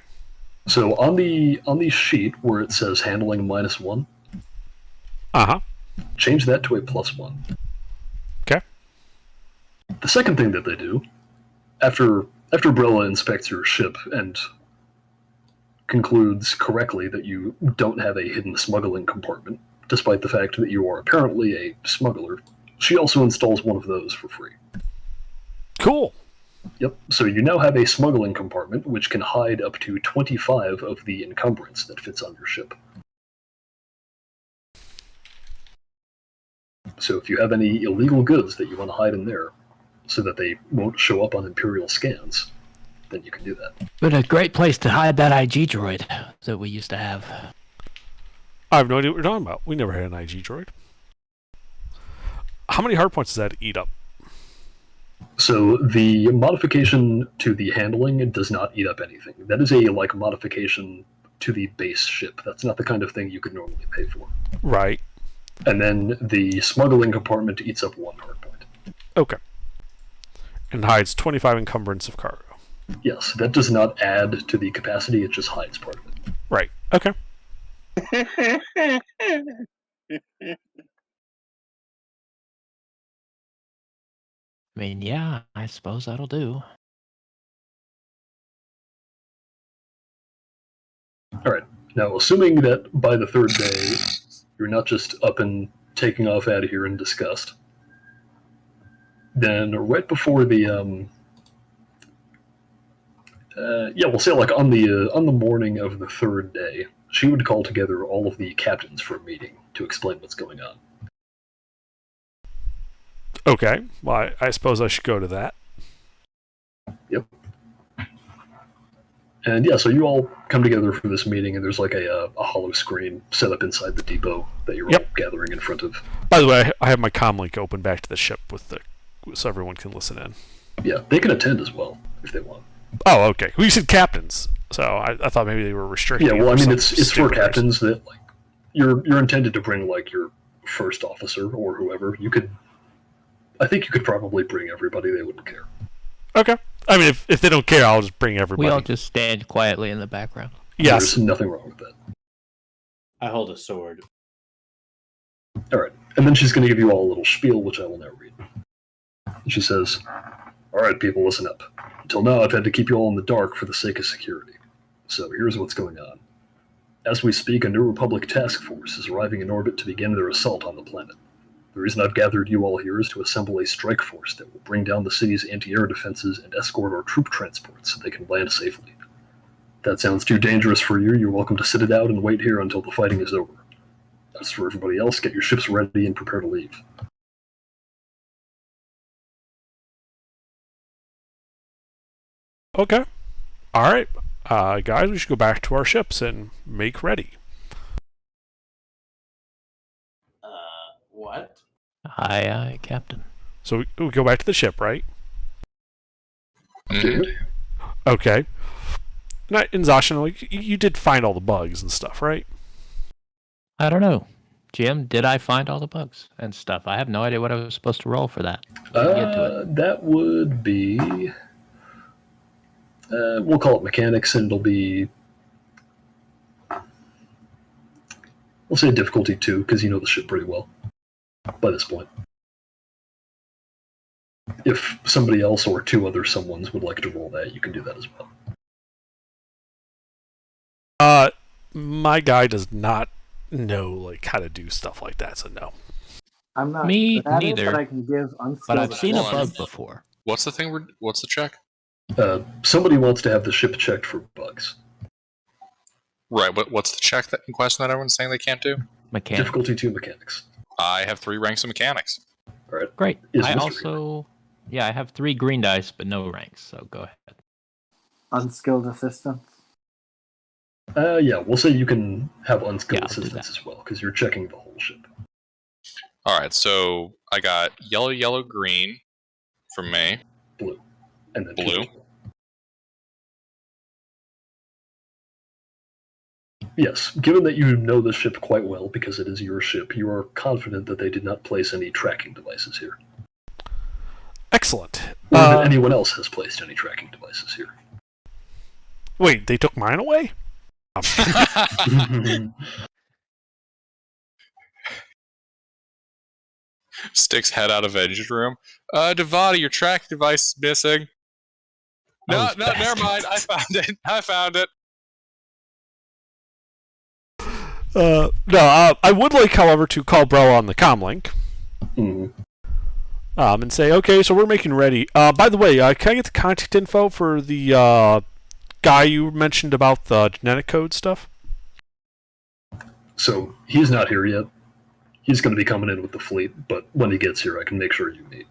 [SPEAKER 3] So on the sheet where it says handling -1, change that to a +1.
[SPEAKER 1] Okay.
[SPEAKER 3] The second thing that they do, after Brella inspects your ship and concludes correctly that you don't have a hidden smuggling compartment, despite the fact that you are apparently a smuggler, she also installs one of those for free.
[SPEAKER 1] Cool.
[SPEAKER 3] Yep, so you now have a smuggling compartment which can hide up to 25 of the encumbrance that fits on your ship. So if you have any illegal goods that you want to hide in there so that they won't show up on Imperial scans, then you can do that.
[SPEAKER 4] But a great place to hide that IG droid that we used to have.
[SPEAKER 1] I have no idea what you're talking about. We never had an IG droid. How many hard points does that eat up?
[SPEAKER 3] So the modification to the handling does not eat up anything. That is a modification to the base ship. That's not the kind of thing you could normally pay for.
[SPEAKER 1] Right.
[SPEAKER 3] And then the smuggling compartment eats up 1 hard point.
[SPEAKER 1] Okay. And hides 25 encumbrance of cargo.
[SPEAKER 3] Yes, that does not add to the capacity, it just hides part of it.
[SPEAKER 1] Right. Okay.
[SPEAKER 4] I mean, yeah, I suppose that'll do.
[SPEAKER 3] Alright, now assuming that by the third day, you're not just up and taking off out of here in disgust, then right before the, we'll say on the morning of the third day, she would call together all of the captains for a meeting to explain what's going on.
[SPEAKER 1] Okay. Well, I suppose I should go to that.
[SPEAKER 3] Yep. And yeah, so you all come together for this meeting, and there's a hollow screen set up inside the depot that you're all gathering in front of.
[SPEAKER 1] By the way, I have my comm link open back to the ship so everyone can listen in.
[SPEAKER 3] Yeah, they can attend as well if they want.
[SPEAKER 1] Oh, okay. Well, you said captains, so I thought maybe they were restricted.
[SPEAKER 3] Yeah, well, I mean, it's for captains that you're intended to bring your first officer or whoever. I think you could probably bring everybody. They wouldn't care.
[SPEAKER 1] Okay. I mean, if they don't care, I'll just bring everybody.
[SPEAKER 4] We all just stand quietly in the background.
[SPEAKER 1] Yes.
[SPEAKER 3] There's nothing wrong with that.
[SPEAKER 7] I hold a sword.
[SPEAKER 3] All right. And then she's going to give you all a little spiel, which I will now read. And she says, Alright, people, listen up. Until now, I've had to keep you all in the dark for the sake of security. So here's what's going on. As we speak, a New Republic task force is arriving in orbit to begin their assault on the planet. The reason I've gathered you all here is to assemble a strike force that will bring down the city's anti-air defenses and escort our troop transports so they can land safely. If that sounds too dangerous for you, you're welcome to sit it out and wait here until the fighting is over. As for everybody else, get your ships ready and prepare to leave.
[SPEAKER 1] Okay. Alright. Guys, we should go back to our ships and make ready.
[SPEAKER 7] What?
[SPEAKER 4] Aye, aye, Captain.
[SPEAKER 1] So we go back to the ship, right?
[SPEAKER 2] Mhm.
[SPEAKER 1] Okay. And Zashin, like, you did find all the bugs and stuff, right?
[SPEAKER 4] I don't know. Jim, did I find all the bugs and stuff? I have no idea what I was supposed to roll for that. Get to it.
[SPEAKER 3] That would be... we'll call it mechanics, and it'll be... We'll say difficulty 2, because you know the ship pretty well by this point. If somebody else or 2 other someones would like to roll that, you can do that as well.
[SPEAKER 1] My guy does not know, like, how to do stuff like that, so no.
[SPEAKER 6] I'm not
[SPEAKER 4] Me
[SPEAKER 6] good at it,
[SPEAKER 4] neither.
[SPEAKER 6] but I can give unskilled.
[SPEAKER 4] But I've seen a
[SPEAKER 2] Hold on.
[SPEAKER 4] bug before.
[SPEAKER 2] What's the thing? What's the check?
[SPEAKER 3] Somebody wants to have the ship checked for bugs.
[SPEAKER 2] Right. What's the check that in question that everyone's saying they can't do?
[SPEAKER 4] Mechanic.
[SPEAKER 3] Difficulty 2 mechanics.
[SPEAKER 2] I have 3 ranks of mechanics.
[SPEAKER 3] All right.
[SPEAKER 4] Great.
[SPEAKER 3] Is
[SPEAKER 4] I
[SPEAKER 3] Mr.
[SPEAKER 4] also... Yeah, I have 3 green dice, but no ranks, so go ahead.
[SPEAKER 6] Unskilled assistance.
[SPEAKER 3] Yeah, we'll say you can have unskilled
[SPEAKER 4] Yeah, I'll do
[SPEAKER 3] assistance
[SPEAKER 4] that.
[SPEAKER 3] as well, because you're checking the whole ship.
[SPEAKER 2] All right. So I got yellow, yellow, green from me.
[SPEAKER 3] Blue. And then
[SPEAKER 2] Blue.
[SPEAKER 3] Yes, given that you know the ship quite well because it is your ship, you are confident that they did not place any tracking devices here.
[SPEAKER 1] Excellent.
[SPEAKER 3] Or that anyone else has placed any tracking devices here.
[SPEAKER 1] Wait, they took mine away?
[SPEAKER 2] Sticks head out of engine room. Devada, your track device is missing. No,
[SPEAKER 4] Those
[SPEAKER 2] never mind. I
[SPEAKER 4] bastards.
[SPEAKER 2] found it. I found it.
[SPEAKER 1] No, I would like, however, to call Bro on the comlink.
[SPEAKER 3] Mhm.
[SPEAKER 1] And say, okay, so we're making ready. By the way, can I get the contact info for the guy you mentioned about the genetic code stuff?
[SPEAKER 3] So, he's not here yet. He's going to be coming in with the fleet, but when he gets here, I can make sure you meet.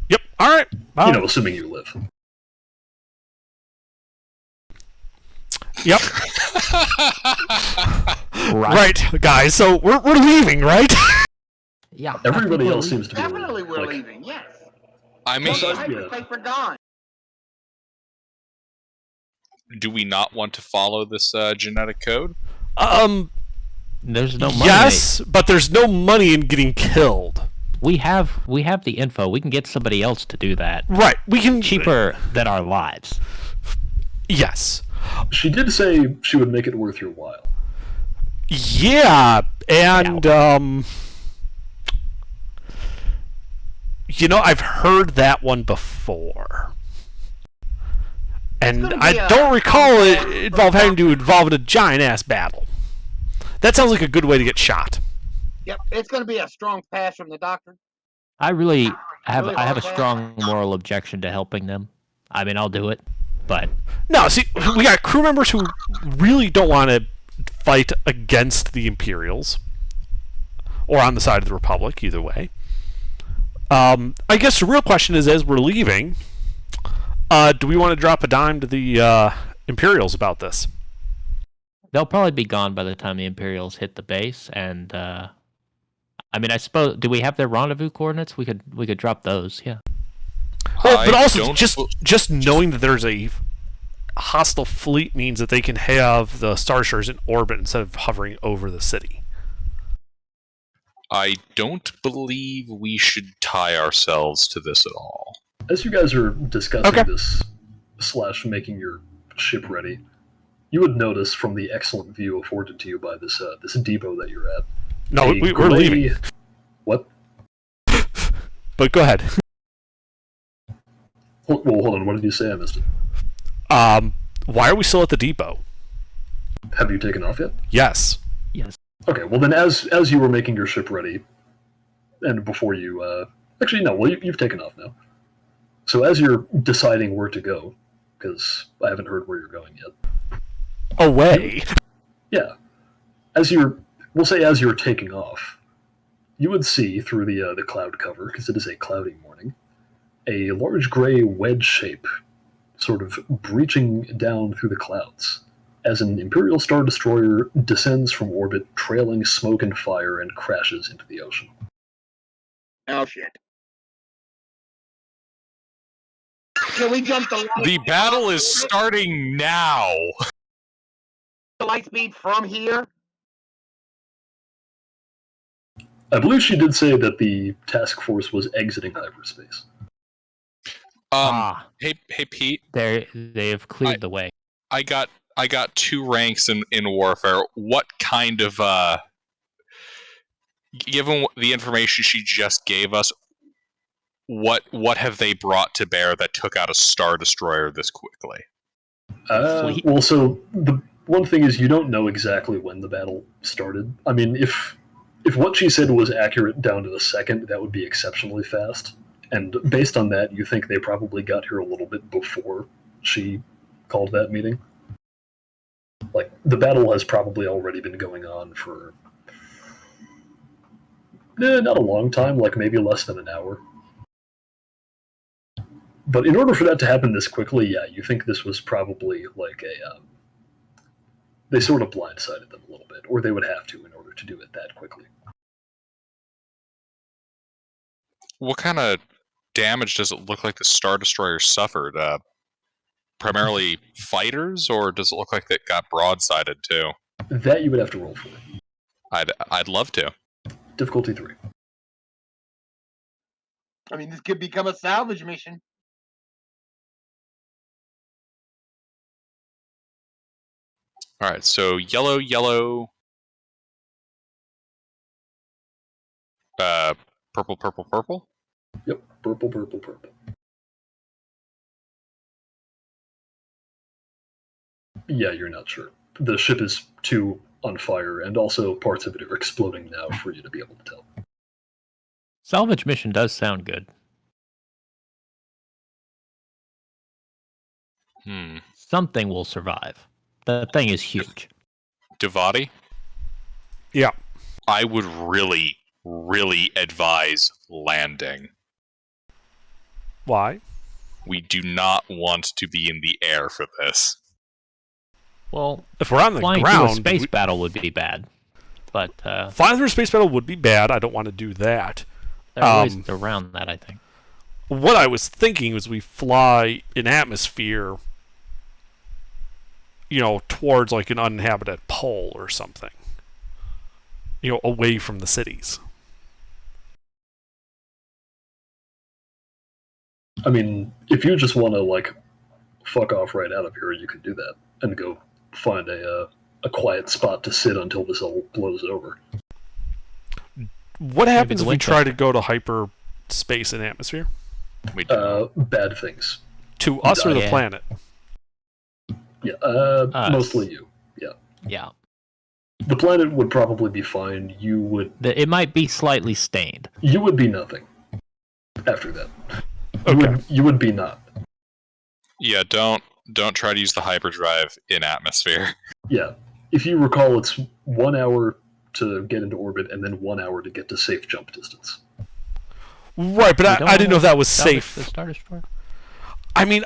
[SPEAKER 1] Yep, alright.
[SPEAKER 3] You know, assuming you live.
[SPEAKER 1] Yep. Right, guys, so we're leaving, right?
[SPEAKER 4] Yeah.
[SPEAKER 3] Everybody else seems to be
[SPEAKER 5] Definitely we're
[SPEAKER 3] like,
[SPEAKER 5] leaving, yes.
[SPEAKER 2] I mean,
[SPEAKER 3] So-
[SPEAKER 5] Hyperspace are gone.
[SPEAKER 2] do we not want to follow this genetic code?
[SPEAKER 4] There's no money.
[SPEAKER 1] Yes, but there's no money in getting killed.
[SPEAKER 4] We have the info. We can get somebody else to do that.
[SPEAKER 1] Right, we can...
[SPEAKER 4] Cheaper than our lives.
[SPEAKER 1] Yes.
[SPEAKER 3] She did say she would make it worth your while.
[SPEAKER 1] Yeah, and, you know, I've heard that one before. And
[SPEAKER 5] gonna
[SPEAKER 1] I
[SPEAKER 5] be a
[SPEAKER 1] don't recall it
[SPEAKER 5] combat
[SPEAKER 1] having to involve in a giant-ass battle. That sounds like a good way to get shot.
[SPEAKER 5] Yep, it's going to be a strong pass from the doctor.
[SPEAKER 4] I really have
[SPEAKER 5] Really
[SPEAKER 4] I have a
[SPEAKER 5] hard
[SPEAKER 4] strong moral objection to helping them. I mean, I'll do it, but
[SPEAKER 1] No, see, we got crew members who really don't want to fight against the Imperials. Or on the side of the Republic, either way. I guess the real question is, as we're leaving, do we want to drop a dime to the Imperials about this?
[SPEAKER 4] they'll probably be gone by the time the Imperials hit the base. And I mean, I suppose, do we have their rendezvous coordinates? We could drop those. Yeah.
[SPEAKER 1] Well, but also,
[SPEAKER 2] don't-
[SPEAKER 1] just knowing that there's a hostile fleet means that they can have the Starshers in orbit instead of hovering over the city.
[SPEAKER 2] I don't believe we should tie ourselves to this at all.
[SPEAKER 3] As you guys are discussing
[SPEAKER 1] Okay.
[SPEAKER 3] this / making your ship ready, you would notice from the excellent view afforded to you by this depot that you're at.
[SPEAKER 1] No,
[SPEAKER 3] a
[SPEAKER 1] we're
[SPEAKER 3] gray-
[SPEAKER 1] leaving.
[SPEAKER 3] What?
[SPEAKER 1] But go ahead.
[SPEAKER 3] Well, hold on. What did you say? I missed it.
[SPEAKER 1] Why are we still at the depot?
[SPEAKER 3] Have you taken off yet?
[SPEAKER 1] Yes.
[SPEAKER 4] Yes.
[SPEAKER 3] Okay. Well, then, as you were making your ship ready, and before you actually no, well, you've taken off now. So as you're deciding where to go, because I haven't heard where you're going yet.
[SPEAKER 1] Away.
[SPEAKER 3] Yeah. We'll say as you're taking off, you would see through the cloud cover, because it is a cloudy morning, a large gray wedge shape sort of breaching down through the clouds as an Imperial Star Destroyer descends from orbit, trailing smoke and fire, and crashes into the ocean.
[SPEAKER 5] Oh, shit. Can we jump the light?
[SPEAKER 2] The battle is starting now.
[SPEAKER 5] The light speed from here?
[SPEAKER 3] I believe she did say that the task force was exiting hyperspace.
[SPEAKER 2] Hey Pete.
[SPEAKER 4] They've cleared the way.
[SPEAKER 2] I got 2 ranks in warfare. What kind of given the information she just gave us, what have they brought to bear that took out a Star Destroyer this quickly?
[SPEAKER 3] Well, so the one thing is you don't know exactly when the battle started. I mean, if what she said was accurate down to the second, that would be exceptionally fast. And based on that, you think they probably got here a little bit before she called that meeting? Like, the battle has probably already been going on for not a long time, like maybe less than an hour. But in order for that to happen this quickly, yeah, you think this was probably like they sort of blindsided them a little bit, or they would have to in order to do it that quickly.
[SPEAKER 2] What kind of damage does it look like the Star Destroyer suffered? Primarily fighters, or does it look like it got broadsided too?
[SPEAKER 3] That you would have to roll for.
[SPEAKER 2] I'd love to.
[SPEAKER 3] Difficulty 3.
[SPEAKER 5] I mean, this could become a salvage mission.
[SPEAKER 2] All right, so yellow, purple.
[SPEAKER 3] Yep, purple. Yeah, you're not sure. The ship is too on fire, and also parts of it are exploding now for you to be able to tell.
[SPEAKER 4] Salvage mission does sound good. Something will survive. The thing is huge.
[SPEAKER 2] Devati?
[SPEAKER 1] Yeah.
[SPEAKER 2] I would really, really advise landing.
[SPEAKER 1] Why?
[SPEAKER 2] We do not want to be in the air for this.
[SPEAKER 4] Well,
[SPEAKER 1] if we're on the
[SPEAKER 4] flying
[SPEAKER 1] ground,
[SPEAKER 4] through a space battle would be bad. But
[SPEAKER 1] flying through a space battle would be bad. I don't want to do that.
[SPEAKER 4] There are ways around that, I think.
[SPEAKER 1] What I was thinking was we fly in atmosphere, towards like an uninhabited pole or something. Away from the cities.
[SPEAKER 3] I mean, if you just want to, like, fuck off right out of here, you can do that and go find a quiet spot to sit until this all blows over.
[SPEAKER 1] What happens if we try to go to hyperspace and atmosphere?
[SPEAKER 3] Bad things.
[SPEAKER 1] To us or the planet?
[SPEAKER 3] Yeah, mostly you. Yeah.
[SPEAKER 4] Yeah.
[SPEAKER 3] The planet would probably be fine. You would...
[SPEAKER 4] It might be slightly stained.
[SPEAKER 3] You would be nothing after that.
[SPEAKER 1] Okay.
[SPEAKER 3] You would be not.
[SPEAKER 2] Yeah, don't try to use the hyperdrive in atmosphere.
[SPEAKER 3] Yeah. If you recall, it's 1 hour to get into orbit and then 1 hour to get to safe jump distance.
[SPEAKER 1] Right, but I didn't know if that was safe.
[SPEAKER 4] The Star Destroyer?
[SPEAKER 1] I mean,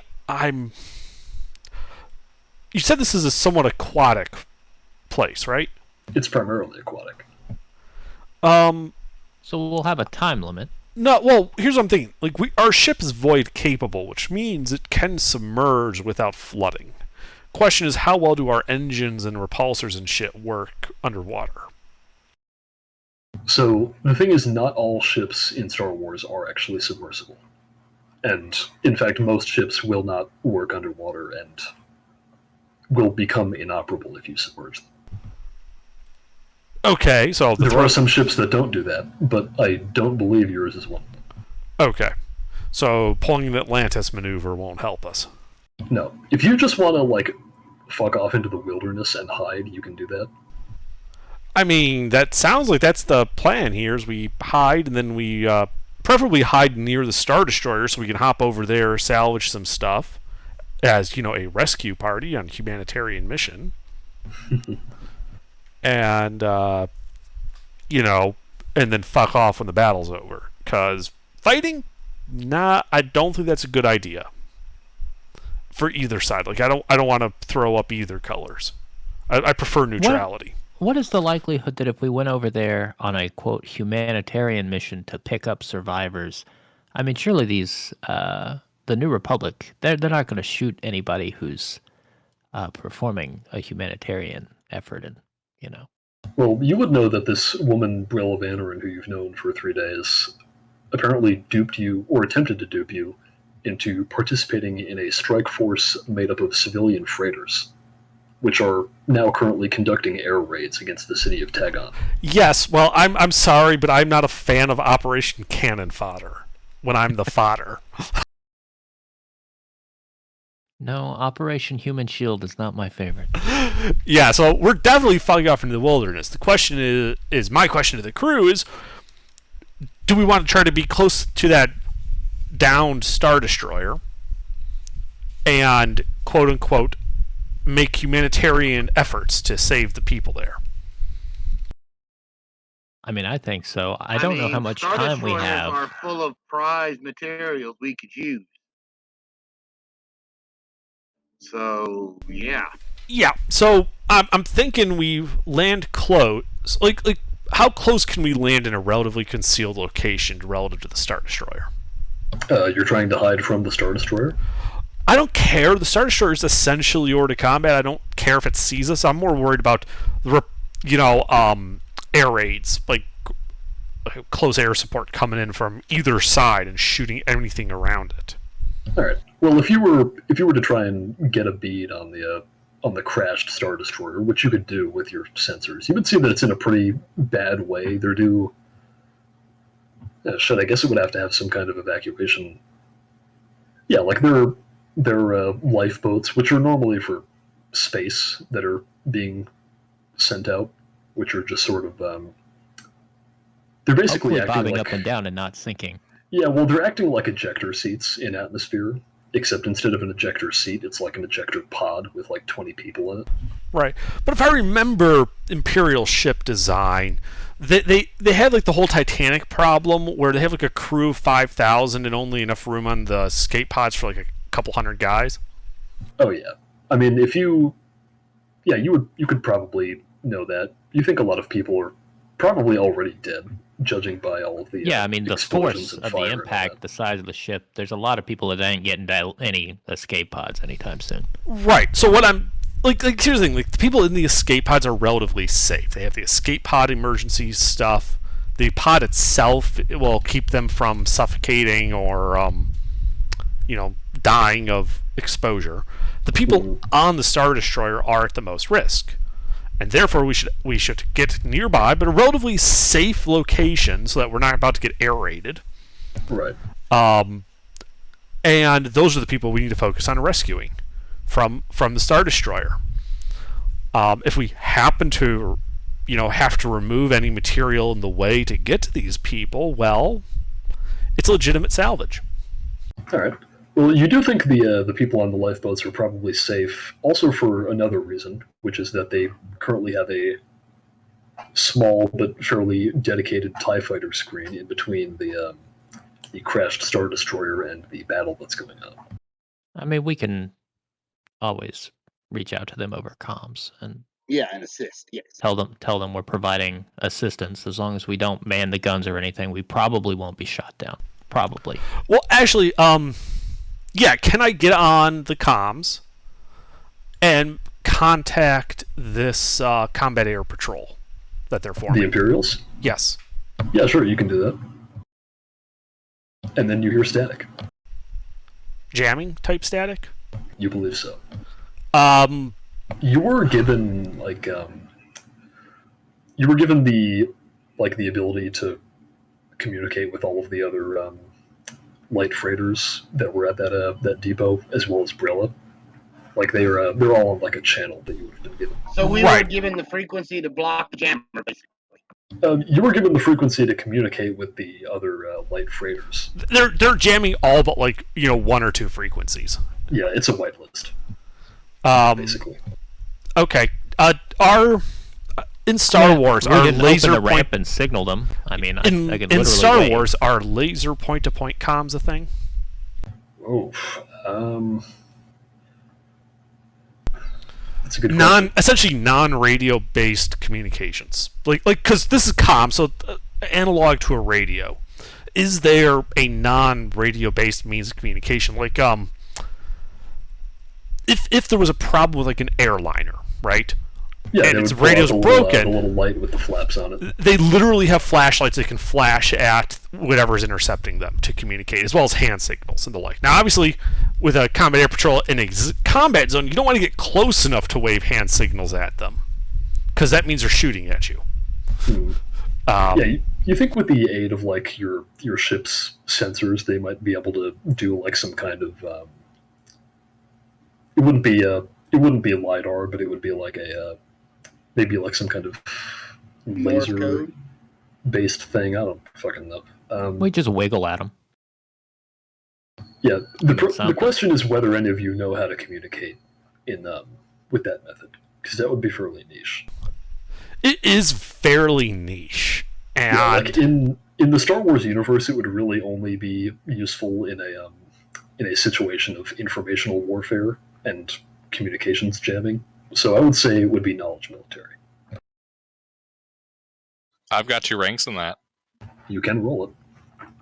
[SPEAKER 1] You said this is a somewhat aquatic place, right?
[SPEAKER 3] It's primarily aquatic.
[SPEAKER 4] So we'll have a time limit.
[SPEAKER 1] No, well, here's what I'm thinking. Like, our ship is void capable, which means it can submerge without flooding. Question is, how well do our engines and repulsors and shit work underwater?
[SPEAKER 3] So, the thing is, not all ships in Star Wars are actually submersible. And, in fact, most ships will not work underwater and will become inoperable if you submerge them.
[SPEAKER 1] Okay, so...
[SPEAKER 3] There are some ships that don't do that, but I don't believe yours is one of them.
[SPEAKER 1] Okay. So pulling the Atlantis maneuver won't help us.
[SPEAKER 3] No. If you just want to, like, fuck off into the wilderness and hide, you can do that.
[SPEAKER 1] I mean, that sounds like that's the plan here, is we hide, and then we preferably hide near the Star Destroyer so we can hop over there, salvage some stuff as, a rescue party on a humanitarian mission. And, and then fuck off when the battle's over. Because fighting, I don't think that's a good idea. For either side. Like, I don't want to throw up either colors. I prefer neutrality.
[SPEAKER 4] What is the likelihood that if we went over there on a, quote, humanitarian mission to pick up survivors, I mean, surely these, the New Republic, they're not going to shoot anybody who's performing a humanitarian effort, and,
[SPEAKER 3] Well, you would know that this woman, Brill Vanarin, who you've known for 3 days, apparently duped you, or attempted to dupe you, into participating in a strike force made up of civilian freighters, which are now currently conducting air raids against the city of Tagon.
[SPEAKER 1] Yes, well, I'm sorry, but I'm not a fan of Operation Cannon Fodder when I'm the fodder.
[SPEAKER 4] No, Operation Human Shield is not my favorite.
[SPEAKER 1] Yeah, so we're definitely fucking off into the wilderness. The question is my question to the crew is, do we want to try to be close to that downed Star Destroyer and, quote-unquote, make humanitarian efforts to save the people there?
[SPEAKER 4] I mean, I think so. I don't know how much
[SPEAKER 5] Star
[SPEAKER 4] time we
[SPEAKER 5] Destroyers
[SPEAKER 4] have.
[SPEAKER 5] are full of prized materials we could use. So, yeah.
[SPEAKER 1] Yeah, so I'm thinking we land close. Like, how close can we land in a relatively concealed location relative to the Star Destroyer?
[SPEAKER 3] You're trying to hide from the Star Destroyer?
[SPEAKER 1] I don't care. The Star Destroyer is essentially order to combat. I don't care if it sees us. I'm more worried about air raids, like close air support coming in from either side and shooting anything around it.
[SPEAKER 3] All right. Well, if you were to try and get a bead on the crashed Star Destroyer, which you could do with your sensors, you would see that it's in a pretty bad way. They're due. I guess it would have to have some kind of evacuation. Yeah, like they're lifeboats, which are normally for space, that are being sent out, which are just sort of they're basically
[SPEAKER 4] hopefully
[SPEAKER 3] acting
[SPEAKER 4] bobbing
[SPEAKER 3] like,
[SPEAKER 4] up and down and not sinking.
[SPEAKER 3] Yeah, well, they're acting like ejector seats in atmosphere, except instead of an ejector seat, it's like an ejector pod with like 20 people in it.
[SPEAKER 1] Right, but if I remember Imperial ship design, they had like the whole Titanic problem where they have like a crew of 5,000 and only enough room on the escape pods for like a couple hundred guys.
[SPEAKER 3] Oh yeah, I mean, you could probably know that. You think a lot of people are probably already dead, judging by all of the
[SPEAKER 4] I mean, the
[SPEAKER 3] explosions
[SPEAKER 4] force
[SPEAKER 3] and
[SPEAKER 4] of
[SPEAKER 3] fire
[SPEAKER 4] the
[SPEAKER 3] and all
[SPEAKER 4] impact, the size of the ship, there's a lot of people that ain't getting any escape pods anytime soon.
[SPEAKER 1] Right. So what I'm like here's the thing, like the people in the escape pods are relatively safe. They have the escape pod emergency stuff. The pod itself will keep them from suffocating or dying of exposure. The people on the Star Destroyer are at the most risk. And therefore we should get nearby, but a relatively safe location so that we're not about to get air raided.
[SPEAKER 3] Right.
[SPEAKER 1] And those are the people we need to focus on rescuing from the Star Destroyer. If we happen to, have to remove any material in the way to get to these people, well, it's legitimate salvage.
[SPEAKER 3] All right. Well, you do think the people on the lifeboats are probably safe, also for another reason, which is that they currently have a small but fairly dedicated TIE fighter screen in between the crashed Star Destroyer and the battle that's going on.
[SPEAKER 4] I mean, we can always reach out to them over comms and
[SPEAKER 5] and assist. Yes.
[SPEAKER 4] tell them we're providing assistance. As long as we don't man the guns or anything, we probably won't be shot down. Probably.
[SPEAKER 1] Well, actually, can I get on the comms and contact this combat air patrol that they're forming?
[SPEAKER 3] The Imperials?
[SPEAKER 1] Yes.
[SPEAKER 3] Yeah, sure, you can do that. And then you hear static.
[SPEAKER 1] Jamming type static?
[SPEAKER 3] You believe so.
[SPEAKER 1] You
[SPEAKER 3] were given the ability to communicate with all of the other light freighters that were at that depot, as well as Brilla. Like they're all on like a channel that you would have been given.
[SPEAKER 5] So we were given the frequency to block the jammer, basically.
[SPEAKER 3] You were given the frequency to communicate with the other light freighters.
[SPEAKER 1] They're jamming all but like one or two frequencies.
[SPEAKER 3] Yeah, it's a whitelist. Basically.
[SPEAKER 1] Okay. In Star Wars,
[SPEAKER 4] we
[SPEAKER 1] our
[SPEAKER 4] didn't
[SPEAKER 1] laser
[SPEAKER 4] open the
[SPEAKER 1] point
[SPEAKER 4] ramp and signal them. I mean, I
[SPEAKER 1] in
[SPEAKER 4] could literally
[SPEAKER 1] Star
[SPEAKER 4] wave.
[SPEAKER 1] Wars, are laser point-to-point comms a thing?
[SPEAKER 3] Oh, that's a good question.
[SPEAKER 1] Essentially non-radio based communications, like because this is comm, so analog to a radio. Is there a non-radio based means of communication, like if there was a problem with like an airliner, right?
[SPEAKER 3] Yeah,
[SPEAKER 1] and
[SPEAKER 3] they
[SPEAKER 1] its
[SPEAKER 3] would pull out
[SPEAKER 1] radio's
[SPEAKER 3] the
[SPEAKER 1] broken.
[SPEAKER 3] little light with the flaps on it.
[SPEAKER 1] They literally have flashlights that can flash at whatever's intercepting them to communicate, as well as hand signals and the like. Now, obviously, with a combat air patrol in a combat zone, you don't want to get close enough to wave hand signals at them, because that means they're shooting at you.
[SPEAKER 3] Yeah, you think with the aid of like your ship's sensors, they might be able to do like some kind of. It wouldn't be a lidar, but it would be like a maybe like some kind of laser based thing. I don't fucking know.
[SPEAKER 4] We just wiggle at them.
[SPEAKER 3] Yeah, the question is whether any of you know how to communicate in with that method, because that would be fairly niche.
[SPEAKER 1] It is fairly niche, and
[SPEAKER 3] yeah, like in the Star Wars universe, it would really only be useful in a situation of informational warfare and communications jamming. So I would say it would be knowledge military.
[SPEAKER 2] I've got 2 ranks in that.
[SPEAKER 3] You can roll it.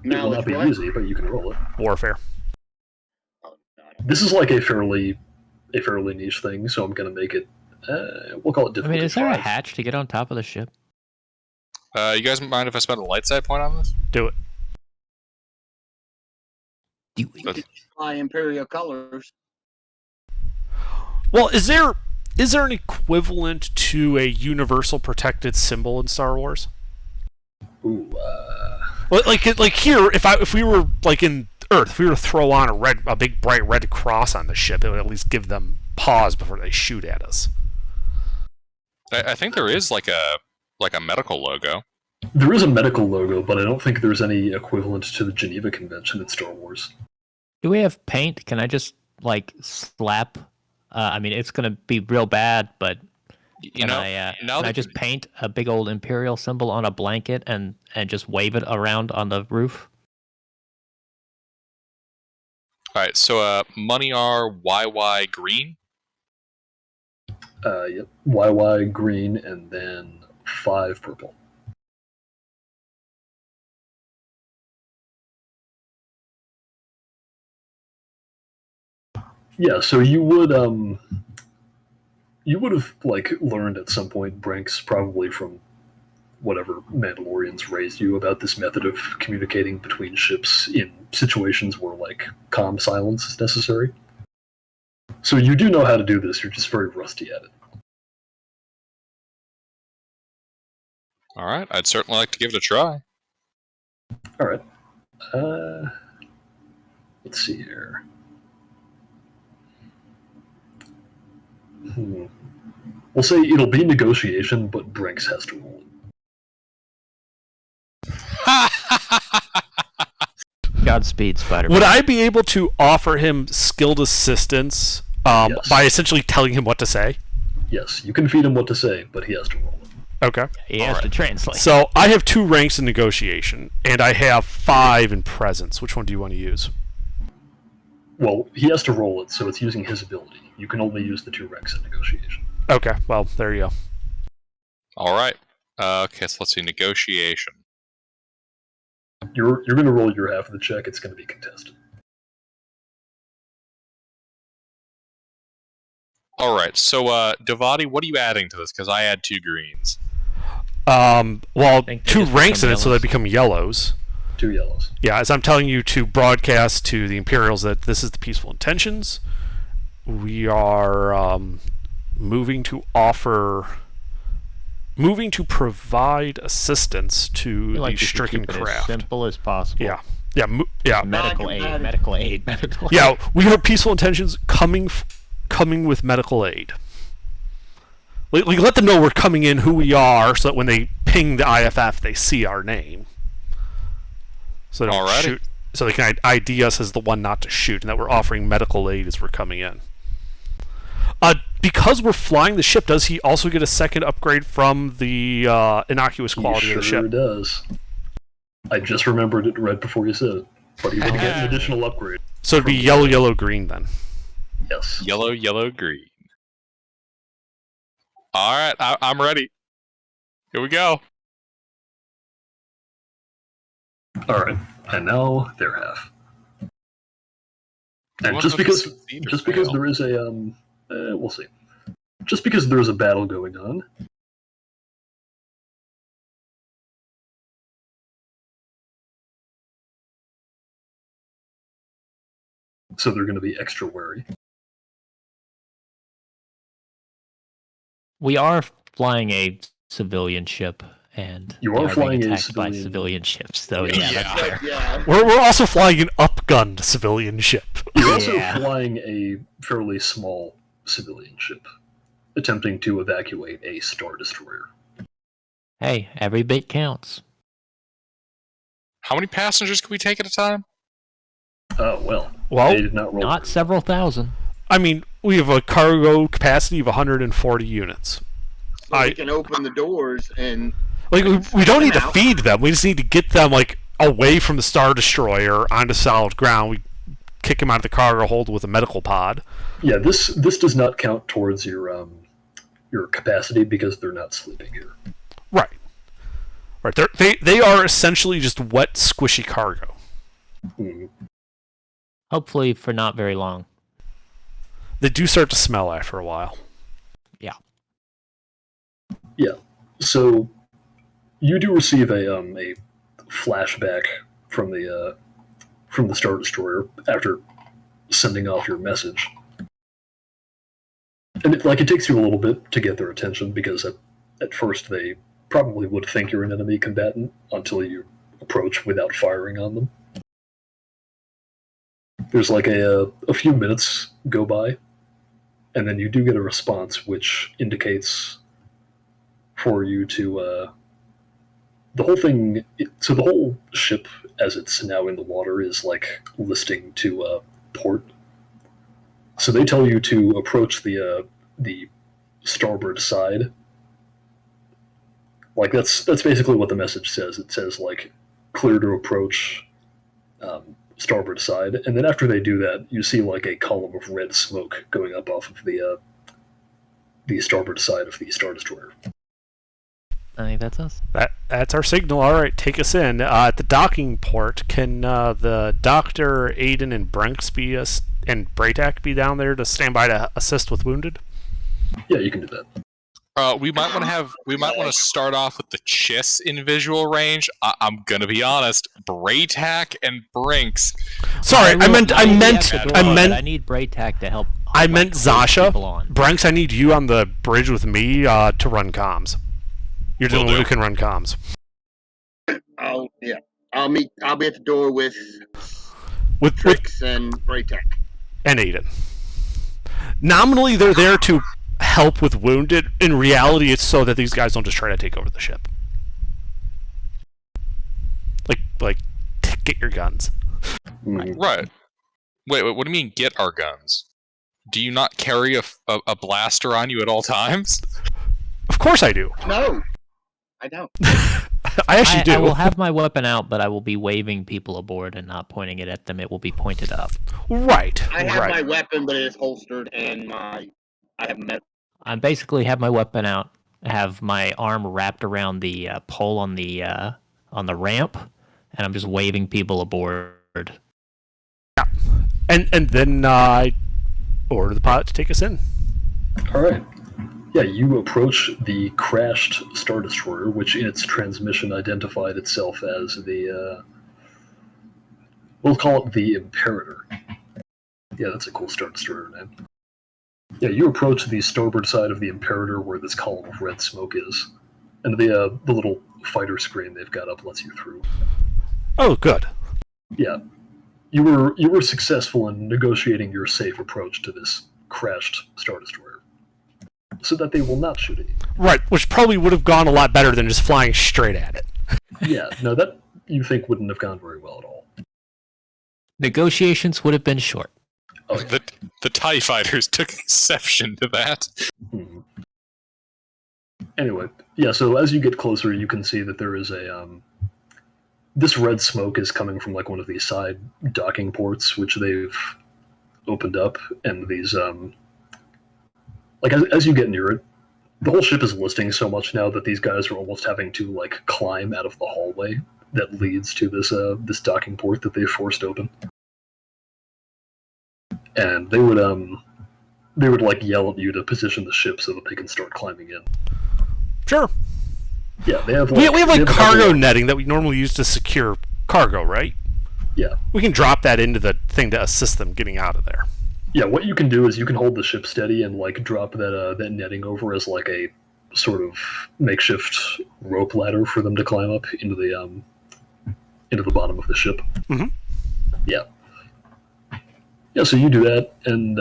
[SPEAKER 3] It will not be easy, but you can roll it.
[SPEAKER 1] Warfare.
[SPEAKER 3] This is like a fairly niche thing, so I'm going to make it. We'll call it difficult.
[SPEAKER 4] I mean, is there a hatch to get on top of the ship?
[SPEAKER 2] You guys mind if I spend a light side point on this?
[SPEAKER 1] Do it.
[SPEAKER 5] Fly Imperial colors.
[SPEAKER 1] Well, is there an equivalent to a universal protected symbol in Star Wars?
[SPEAKER 3] Ooh.
[SPEAKER 1] Well, like here, if we were like in Earth, if we were to throw on a big bright red cross on the ship, it would at least give them pause before they shoot at us.
[SPEAKER 2] I think there is like a medical logo.
[SPEAKER 3] There is a medical logo, but I don't think there's any equivalent to the Geneva Convention in Star Wars.
[SPEAKER 4] Do we have paint? Can I just like slap? I mean, it's gonna be real bad, but can I just paint a big old Imperial symbol on a blanket and just wave it around on the roof?
[SPEAKER 2] All right, so money are YY green.
[SPEAKER 3] Yep, YY green, and then 5 purple. Yeah, so you would have like learned at some point, Branks, probably from whatever Mandalorians raised you about this method of communicating between ships in situations where like comm silence is necessary. So you do know how to do this, you're just very rusty at it.
[SPEAKER 2] All right, I'd certainly like to give it a try.
[SPEAKER 3] All right. Let's see here. We'll say it'll be negotiation, but Branks has to roll it.
[SPEAKER 4] Godspeed, Spider-Man.
[SPEAKER 1] Would I be able to offer him skilled assistance
[SPEAKER 3] Yes.
[SPEAKER 1] by essentially telling him what to say?
[SPEAKER 3] Yes, you can feed him what to say, but he has to roll it.
[SPEAKER 1] Okay.
[SPEAKER 4] He has to translate.
[SPEAKER 1] So I have 2 ranks in negotiation, and I have 5 in presence. Which one do you want to use?
[SPEAKER 3] Well, he has to roll it, so it's using his ability. You can only use the 2 ranks in negotiation.
[SPEAKER 1] Okay, well, there you go.
[SPEAKER 2] All right. Okay, so let's see, negotiation.
[SPEAKER 3] You're going to roll your half of the check. It's going to be contested.
[SPEAKER 2] All right, so Devati, what are you adding to this? Because I add 2 greens.
[SPEAKER 1] Well,
[SPEAKER 4] think they
[SPEAKER 1] 2
[SPEAKER 4] just
[SPEAKER 1] ranks in
[SPEAKER 4] become
[SPEAKER 1] it, so they
[SPEAKER 4] yellows.
[SPEAKER 1] become yellows.
[SPEAKER 3] 2 yellows.
[SPEAKER 1] Yeah, as I'm telling you to broadcast to the Imperials that this is the peaceful intentions. We are moving to provide assistance to
[SPEAKER 4] We like
[SPEAKER 1] the
[SPEAKER 4] to
[SPEAKER 1] stricken
[SPEAKER 4] keep it
[SPEAKER 1] craft.
[SPEAKER 4] as simple as possible.
[SPEAKER 1] Yeah. Yeah, yeah.
[SPEAKER 4] Medical aid,
[SPEAKER 5] Non-combatant.
[SPEAKER 4] medical aid, medical aid.
[SPEAKER 1] Yeah, we have peaceful intentions coming with medical aid. Like, let them know we're coming in, who we are, so that when they ping the IFF, they see our name. So they don't
[SPEAKER 2] Alrighty.
[SPEAKER 1] shoot. So they can ID us as the one not to shoot, and that we're offering medical aid as we're coming in. Because we're flying the ship, does he also get a second upgrade from the innocuous quality of the ship?
[SPEAKER 3] Sure does. I just remembered it right before you said it. But he will get an additional upgrade.
[SPEAKER 1] So it'd be yellow, yellow, green then.
[SPEAKER 3] Yes.
[SPEAKER 2] Yellow, yellow, green. All right, I'm ready. Here we go.
[SPEAKER 3] All right, and now they're half. And
[SPEAKER 2] One
[SPEAKER 3] just
[SPEAKER 2] of them
[SPEAKER 3] because
[SPEAKER 2] succeed or
[SPEAKER 3] just because
[SPEAKER 2] fail.
[SPEAKER 3] there is a we'll see. Just because there is a battle going on. So they're going to be extra wary.
[SPEAKER 4] We are flying a civilian ship, and
[SPEAKER 3] You
[SPEAKER 4] they
[SPEAKER 3] are
[SPEAKER 4] being
[SPEAKER 3] flying a
[SPEAKER 4] attacked by
[SPEAKER 3] civilian-
[SPEAKER 4] civilian ships. So
[SPEAKER 2] Yeah.
[SPEAKER 4] yeah, that's fair.
[SPEAKER 5] Yeah.
[SPEAKER 1] We're also flying an upgunned civilian ship.
[SPEAKER 3] You're also
[SPEAKER 4] Yeah.
[SPEAKER 3] flying a fairly small civilian ship, attempting to evacuate a Star Destroyer.
[SPEAKER 4] Hey, every bit counts.
[SPEAKER 2] How many passengers can we take at a time?
[SPEAKER 3] Oh, well.
[SPEAKER 1] Well,
[SPEAKER 3] They did not roll.
[SPEAKER 4] Not several thousand.
[SPEAKER 1] I mean, we have a cargo capacity of 140 units.
[SPEAKER 5] So we can open the doors and
[SPEAKER 1] Like, we don't need to
[SPEAKER 5] Out.
[SPEAKER 1] feed them. We just need to get them, like, away from the Star Destroyer onto solid ground. We kick them out of the cargo hold with a medical pod.
[SPEAKER 3] Yeah, this does not count towards your capacity because they're not sleeping here.
[SPEAKER 1] Right. Right. They are essentially just wet, squishy cargo.
[SPEAKER 3] Mm.
[SPEAKER 4] Hopefully for not very long.
[SPEAKER 1] They do start to smell after a while.
[SPEAKER 3] Yeah. So you do receive a flashback from the Star Destroyer after sending off your message, and it takes you a little bit to get their attention because at first they probably would think you're an enemy combatant until you approach without firing on them. There's like a few minutes go by, and then you do get a response which indicates for you to the whole thing. So the whole ship, as it's now in the water, is like listing to port. So they tell you to approach the starboard side. Like that's basically what the message says. It says like clear to approach starboard side, and then after they do that, you see like a column of red smoke going up off of the starboard side of the Star Destroyer.
[SPEAKER 4] I think that's us.
[SPEAKER 1] That's our signal. All right, take us in. At the docking port, can the Doctor, Aiden, and Brinks and Braytak be down there to stand by to assist with wounded?
[SPEAKER 3] Yeah, you can do that.
[SPEAKER 2] We might want to start off with the Chiss in visual range. I'm gonna be honest, Braytak and Brinks.
[SPEAKER 1] Sorry, I meant
[SPEAKER 4] I need Braytak to help.
[SPEAKER 1] I meant
[SPEAKER 4] push
[SPEAKER 1] Zasha.
[SPEAKER 4] people on.
[SPEAKER 1] Brinks, I need you on the bridge with me to run comms. You're the
[SPEAKER 2] Will
[SPEAKER 1] only one
[SPEAKER 2] do.
[SPEAKER 1] who can run comms.
[SPEAKER 5] I'll be at the door with
[SPEAKER 1] With
[SPEAKER 5] Trix and Braytek.
[SPEAKER 1] and Aiden. Nominally, they're there to help with wounded. In reality, it's so that these guys don't just try to take over the ship. Get your guns.
[SPEAKER 3] Mm.
[SPEAKER 2] Right. Wait, what do you mean get our guns? Do you not carry a blaster on you at all times?
[SPEAKER 1] Of course I do.
[SPEAKER 5] No, I don't.
[SPEAKER 1] I actually do.
[SPEAKER 4] I will have my weapon out, but I will be waving people aboard and not pointing it at them. It will be pointed up.
[SPEAKER 1] Right.
[SPEAKER 5] I have
[SPEAKER 1] right.
[SPEAKER 5] my weapon, but it is holstered, and I have met.
[SPEAKER 4] I basically have my weapon out, have my arm wrapped around the pole on the ramp, and I'm just waving people aboard.
[SPEAKER 1] And then I order the pilot to take us in.
[SPEAKER 3] All right. Yeah, you approach the crashed Star Destroyer, which in its transmission identified itself as we'll call it the Imperator. Yeah, that's a cool Star Destroyer name. Yeah, you approach the starboard side of the Imperator where this column of red smoke is, and the little fighter screen they've got up lets you through.
[SPEAKER 1] Oh, good.
[SPEAKER 3] Yeah, you were successful in negotiating your safe approach to this crashed Star Destroyer, so that they will not shoot at you.
[SPEAKER 1] Right, which probably would have gone a lot better than just flying straight at it.
[SPEAKER 3] Yeah, no, that you think wouldn't have gone very well at all.
[SPEAKER 4] Negotiations would have been short.
[SPEAKER 3] Oh, yeah.
[SPEAKER 2] The TIE fighters took exception to that.
[SPEAKER 3] Mhm. Anyway, yeah, so as you get closer, you can see that there is a this red smoke is coming from like one of these side docking ports, which they've opened up, and these like as you get near it, the whole ship is listing so much now that these guys are almost having to like climb out of the hallway that leads to this docking port that they forced open, and they would like yell at you to position the ship so that they can start climbing in.
[SPEAKER 1] Sure.
[SPEAKER 3] Yeah, they have.
[SPEAKER 1] We have like cargo
[SPEAKER 3] netting.
[SPEAKER 1] netting that we normally use to secure cargo, right?
[SPEAKER 3] Yeah.
[SPEAKER 1] We can drop that into the thing to assist them getting out of there.
[SPEAKER 3] Yeah, what you can do is you can hold the ship steady and like drop that netting over as like a sort of makeshift rope ladder for them to climb up into the bottom of the ship.
[SPEAKER 1] Mhm.
[SPEAKER 3] Yeah. Yeah, so you do that, and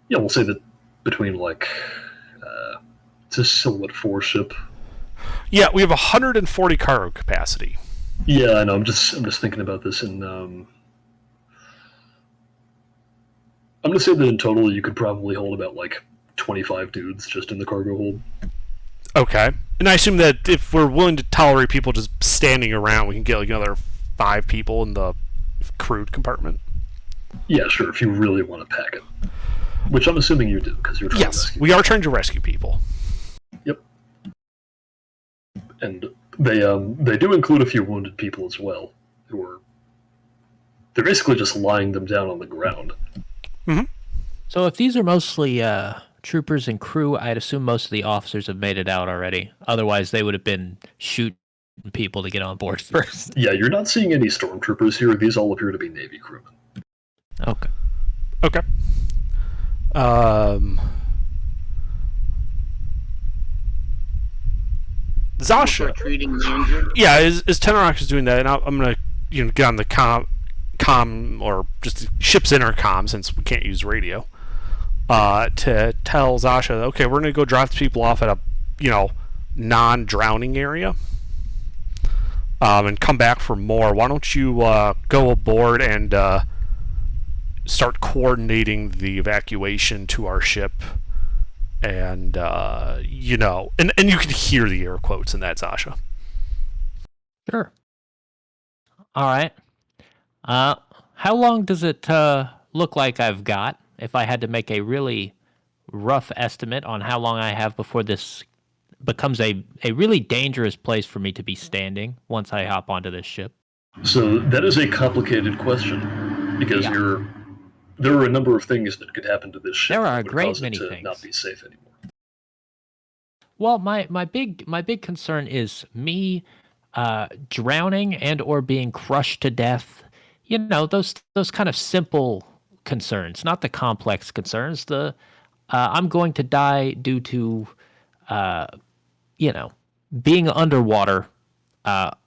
[SPEAKER 3] yeah, we'll say that between like it's a Silhouette 4 ship.
[SPEAKER 1] Yeah, we have 140 cargo capacity.
[SPEAKER 3] Yeah, I know. I'm just thinking about this, and I'm gonna say that in total you could probably hold about like 25 dudes just in the cargo hold.
[SPEAKER 1] Okay. And I assume that if we're willing to tolerate people just standing around, we can get like another 5 people in the crewed compartment.
[SPEAKER 3] Yeah, sure. If you really want to pack it, which I'm assuming you do because you're trying to
[SPEAKER 1] Yes,
[SPEAKER 3] rescue.
[SPEAKER 1] we are trying to rescue people.
[SPEAKER 3] Yep. And they do include a few wounded people as well, they're basically just lying them down on the ground.
[SPEAKER 4] So if these are mostly troopers and crew, I'd assume most of the officers have made it out already. Otherwise, they would have been shooting people to get on board first.
[SPEAKER 3] Yeah, you're not seeing any stormtroopers here. These all appear to be Navy crewmen.
[SPEAKER 4] Okay.
[SPEAKER 1] Okay. Zasha.
[SPEAKER 5] Treating the injured.
[SPEAKER 1] Yeah, is Tenorox is doing that, and I'm gonna get on the com or just ship's intercom since we can't use radio. To tell Zasha, okay, we're gonna go drop the people off at a non-drowning area, and come back for more. Why don't you go aboard and start coordinating the evacuation to our ship? And and you can hear the air quotes in that, Zasha.
[SPEAKER 4] Sure. All right. How long does it look like I've got? If I had to make a really rough estimate on how long I have before this becomes a really dangerous place for me to be standing once I hop onto this ship.
[SPEAKER 3] So that is a complicated question because
[SPEAKER 4] Yeah.
[SPEAKER 3] there are a number of things that could happen to this ship.
[SPEAKER 4] There are a
[SPEAKER 3] that would
[SPEAKER 4] great
[SPEAKER 3] cause
[SPEAKER 4] many
[SPEAKER 3] it to
[SPEAKER 4] things.
[SPEAKER 3] not be safe anymore.
[SPEAKER 4] Well, my big concern is me drowning and or being crushed to death. Those kind of simple concerns, not the complex concerns. The I'm going to die due to being underwater,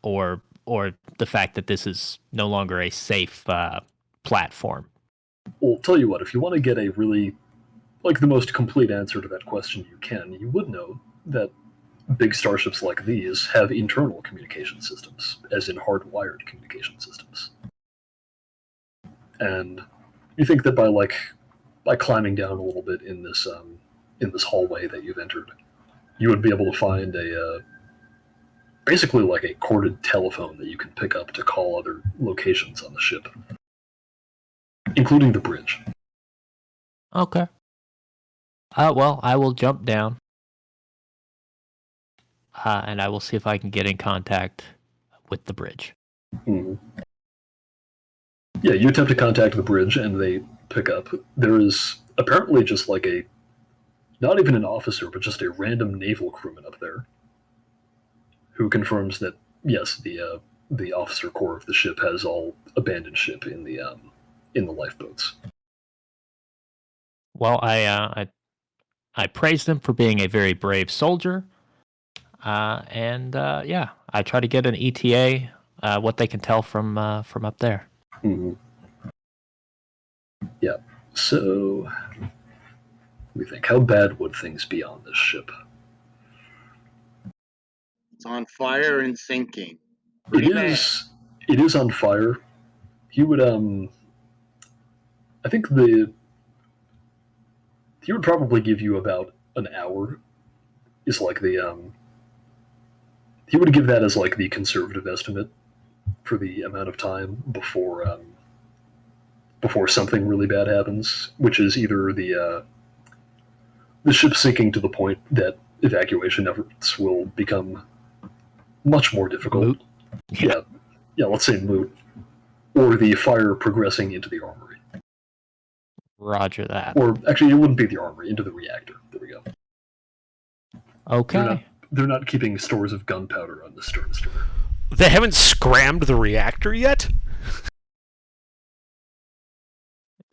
[SPEAKER 4] or the fact that this is no longer a safe platform.
[SPEAKER 3] Well, tell you what, if you want to get a really like the most complete answer to that question you would know that big starships like these have internal communication systems, as in hardwired communication systems. And you think that by climbing down a little bit in this hallway that you've entered, you would be able to find a basically like a corded telephone that you can pick up to call other locations on the ship, including the bridge.
[SPEAKER 4] Okay. Well, I will jump down, and I will see if I can get in contact with the bridge.
[SPEAKER 3] Mm-hmm. Yeah, you attempt to contact the bridge, and they pick up. There is apparently just like not even an officer, but just a random naval crewman up there, who confirms that yes, the officer corps of the ship has all abandoned ship in the lifeboats.
[SPEAKER 4] Well, I praise them for being a very brave soldier, and I try to get an ETA what they can tell from up there.
[SPEAKER 3] Mm-hmm. Yeah. So, let me think. How bad would things be on this ship?
[SPEAKER 5] It's on fire and sinking.
[SPEAKER 3] It
[SPEAKER 5] Pretty bad.
[SPEAKER 3] is. It is on fire. He would. I think he would probably give you about an hour. Is like the. He would give that as like the conservative estimate for the amount of time before something really bad happens, which is either the ship sinking to the point that evacuation efforts will become much more difficult.
[SPEAKER 4] Moot.
[SPEAKER 3] Yeah, let's say moot, or the fire progressing into the armory.
[SPEAKER 4] Roger that.
[SPEAKER 3] Or actually, it wouldn't be the armory, into the reactor. There we go.
[SPEAKER 4] Okay.
[SPEAKER 3] They're not keeping stores of gunpowder on the stern destroyer.
[SPEAKER 1] They haven't scrammed the reactor yet?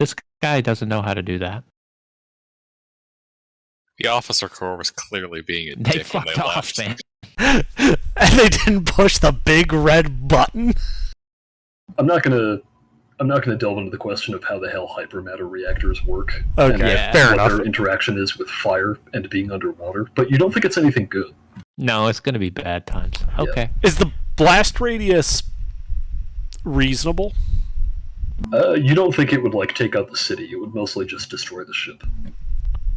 [SPEAKER 4] This guy doesn't know how to do that.
[SPEAKER 2] The officer corps was clearly being a
[SPEAKER 4] They
[SPEAKER 2] dick when
[SPEAKER 4] fucked
[SPEAKER 2] they
[SPEAKER 4] off,
[SPEAKER 2] left.
[SPEAKER 4] man.
[SPEAKER 1] And they didn't push the big red button?
[SPEAKER 3] I'm not gonna delve into the question of how the hell hypermatter reactors work.
[SPEAKER 1] Okay,
[SPEAKER 3] and
[SPEAKER 1] fair
[SPEAKER 3] what
[SPEAKER 1] enough.
[SPEAKER 3] their interaction is with fire and being underwater. But you don't think it's anything good.
[SPEAKER 4] No, it's going to be bad times. Okay.
[SPEAKER 1] Is the blast radius reasonable?
[SPEAKER 3] You don't think it would like take out the city? It would mostly just destroy the ship.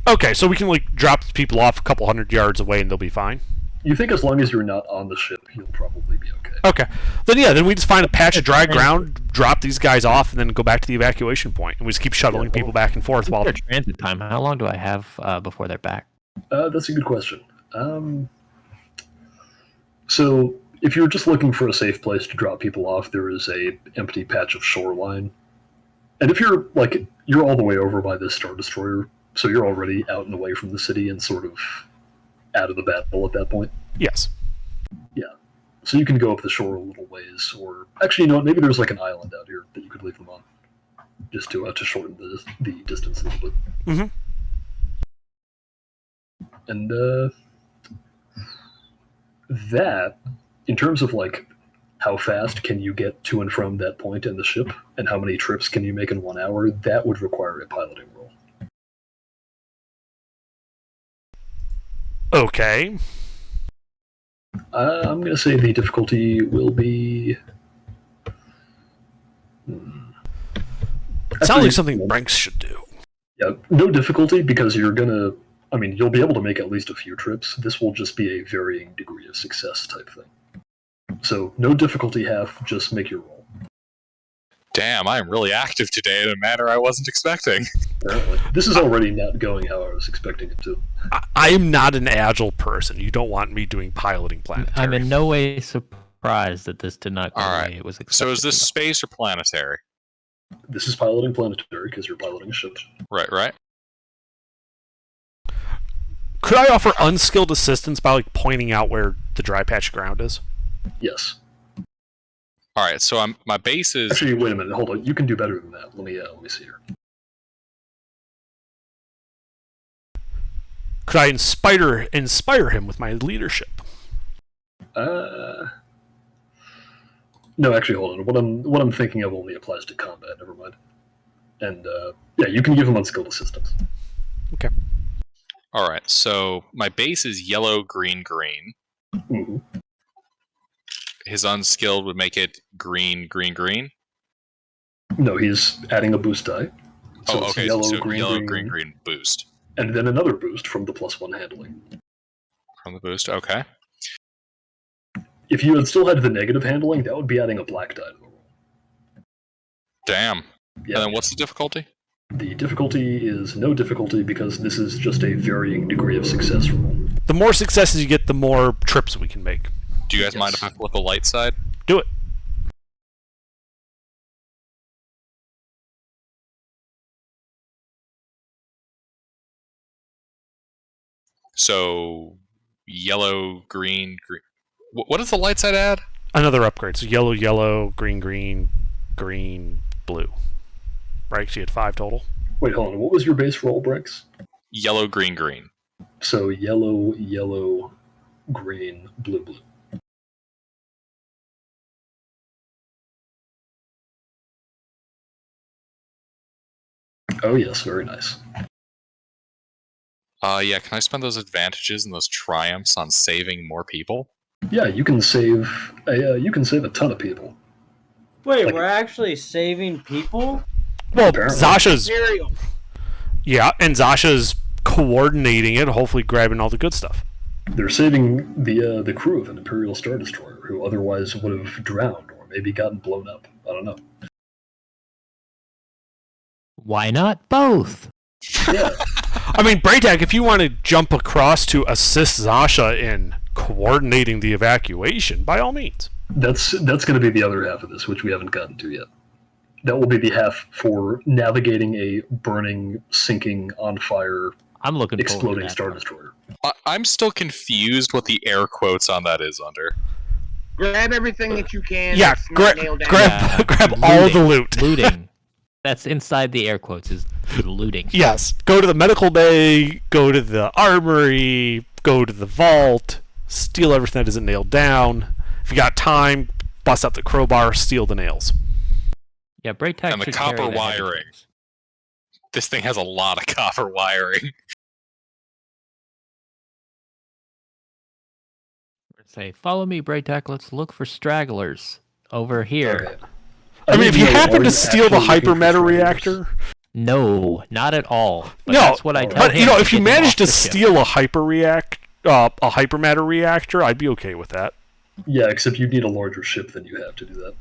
[SPEAKER 1] Okay, so we can like drop people off a couple hundred yards away and they'll be fine.
[SPEAKER 3] You think as long as you're not on the ship, you'll probably be okay.
[SPEAKER 1] Okay. Then we just find a patch of dry ground, drop these guys off, and then go back to the evacuation point. And we just keep shuttling people back and forth while
[SPEAKER 4] Their transit time. How long do I have before they're back?
[SPEAKER 3] That's a good question. So if you're just looking for a safe place to drop people off, there is a empty patch of shoreline. And if you're all the way over by this Star Destroyer, so you're already out and away from the city and sort of out of the battle at that point.
[SPEAKER 1] Yes.
[SPEAKER 3] Yeah. So you can go up the shore a little ways, or actually, you know what? Maybe there's like an island out here that you could leave them on, just to shorten the distance a little bit.
[SPEAKER 1] Mm-hmm.
[SPEAKER 3] And that, in terms of like how fast can you get to and from that point in the ship, and how many trips can you make in 1 hour, that would require a piloting roll.
[SPEAKER 1] Okay.
[SPEAKER 3] I'm going to say the difficulty will be...
[SPEAKER 1] Sounds like something Branks should do.
[SPEAKER 3] Yeah, no difficulty, because you'll be able to make at least a few trips. This will just be a varying degree of success type thing. So no difficulty half, just make your roll.
[SPEAKER 2] Damn, I am really active today in a manner I wasn't expecting.
[SPEAKER 3] Apparently. This is already not going how I was expecting it to.
[SPEAKER 1] I am not an agile person. You don't want me doing piloting planetary.
[SPEAKER 4] I'm in no way surprised that this did not go the way it was expected.
[SPEAKER 2] So is this
[SPEAKER 4] to go.
[SPEAKER 2] space or planetary?
[SPEAKER 3] This is piloting planetary, because you're piloting a ship.
[SPEAKER 2] Right.
[SPEAKER 1] Could I offer unskilled assistance by like pointing out where the dry patch of ground is?
[SPEAKER 3] Yes.
[SPEAKER 2] Alright, so my base is...
[SPEAKER 3] Actually, wait a minute. Hold on. You can do better than that. Let me see here.
[SPEAKER 1] Could I inspire him with my leadership?
[SPEAKER 3] No, actually, hold on. What I'm thinking of only applies to combat. Never mind. And yeah, you can give him unskilled assistance.
[SPEAKER 1] Okay.
[SPEAKER 2] Alright, so my base is yellow, green, green.
[SPEAKER 3] Mm-hmm.
[SPEAKER 2] His unskilled would make it green, green, green.
[SPEAKER 3] No, he's adding a boost die. So it's
[SPEAKER 2] okay.
[SPEAKER 3] yellow,
[SPEAKER 2] So
[SPEAKER 3] green,
[SPEAKER 2] yellow,
[SPEAKER 3] green,
[SPEAKER 2] green boost.
[SPEAKER 3] and then another boost from the +1 handling.
[SPEAKER 2] From the boost, okay.
[SPEAKER 3] If you had still had the negative handling, that would be adding a black die to the roll.
[SPEAKER 2] Damn.
[SPEAKER 3] Yeah.
[SPEAKER 2] And then what's the difficulty?
[SPEAKER 3] The difficulty is no difficulty, because this is just a varying degree of success roll.
[SPEAKER 1] The more successes you get, the more trips we can make.
[SPEAKER 2] Do you guys mind if I flip a light side?
[SPEAKER 1] Do it.
[SPEAKER 2] So, yellow, green, green. What does the light side add?
[SPEAKER 1] Another upgrade. So yellow, yellow, green, green, green, blue. Right? So you had 5 total.
[SPEAKER 3] Wait, hold on. What was your base roll, Brex?
[SPEAKER 2] Yellow, green, green.
[SPEAKER 3] So yellow, yellow, green, blue, blue. Oh yes, very nice.
[SPEAKER 2] Yeah, can I spend those advantages and those triumphs on saving more people?
[SPEAKER 3] Yeah, you can save a ton of people.
[SPEAKER 7] Wait,
[SPEAKER 3] Like-
[SPEAKER 7] we're actually saving people?
[SPEAKER 1] Well,
[SPEAKER 3] Apparently.
[SPEAKER 1] Zasha's
[SPEAKER 5] Imperial.
[SPEAKER 1] yeah, and Zasha's coordinating it, hopefully grabbing all the good stuff.
[SPEAKER 3] They're saving the crew of an Imperial Star Destroyer who otherwise would have drowned or maybe gotten blown up. I don't know.
[SPEAKER 4] Why not both?
[SPEAKER 3] Yeah,
[SPEAKER 1] I mean, Braytak, if you want to jump across to assist Zasha in coordinating the evacuation, by all means.
[SPEAKER 3] that's going to be the other half of this, which we haven't gotten to yet. That will be the half for navigating a burning, sinking, on fire,
[SPEAKER 4] I'm looking forward to
[SPEAKER 3] exploding
[SPEAKER 4] that
[SPEAKER 3] Star
[SPEAKER 4] part.
[SPEAKER 3] Destroyer.
[SPEAKER 2] I'm still confused what the air quotes on that is under.
[SPEAKER 5] Grab everything that you can.
[SPEAKER 1] Yeah,
[SPEAKER 5] that's not nailed down.
[SPEAKER 1] grab all the loot.
[SPEAKER 4] Looting. That's inside the air quotes is looting.
[SPEAKER 1] Yes, go to the medical bay, go to the armory, go to the vault, steal everything that isn't nailed down. If you got time, bust out the crowbar, steal the nails.
[SPEAKER 4] Yeah, Braytak
[SPEAKER 2] And the
[SPEAKER 4] should
[SPEAKER 2] copper
[SPEAKER 4] carry the heavy
[SPEAKER 2] wiring.
[SPEAKER 4] things.
[SPEAKER 2] This thing has a lot of copper wiring.
[SPEAKER 4] Say, follow me, Braytak. Let's look for stragglers over here.
[SPEAKER 3] Okay.
[SPEAKER 1] I mean, if you
[SPEAKER 3] know,
[SPEAKER 1] happen
[SPEAKER 3] are
[SPEAKER 1] to steal the
[SPEAKER 3] actually looking for
[SPEAKER 1] hypermeta
[SPEAKER 3] stragglers?
[SPEAKER 1] reactor,
[SPEAKER 4] No, not at all. But
[SPEAKER 1] no,
[SPEAKER 4] that's what I tell
[SPEAKER 1] but
[SPEAKER 4] him
[SPEAKER 1] if you
[SPEAKER 4] get him
[SPEAKER 1] manage
[SPEAKER 4] off
[SPEAKER 1] to
[SPEAKER 4] the ship.
[SPEAKER 1] steal a hypermatter reactor, I'd be okay with that.
[SPEAKER 3] Yeah, except you need a larger ship than you have to do that.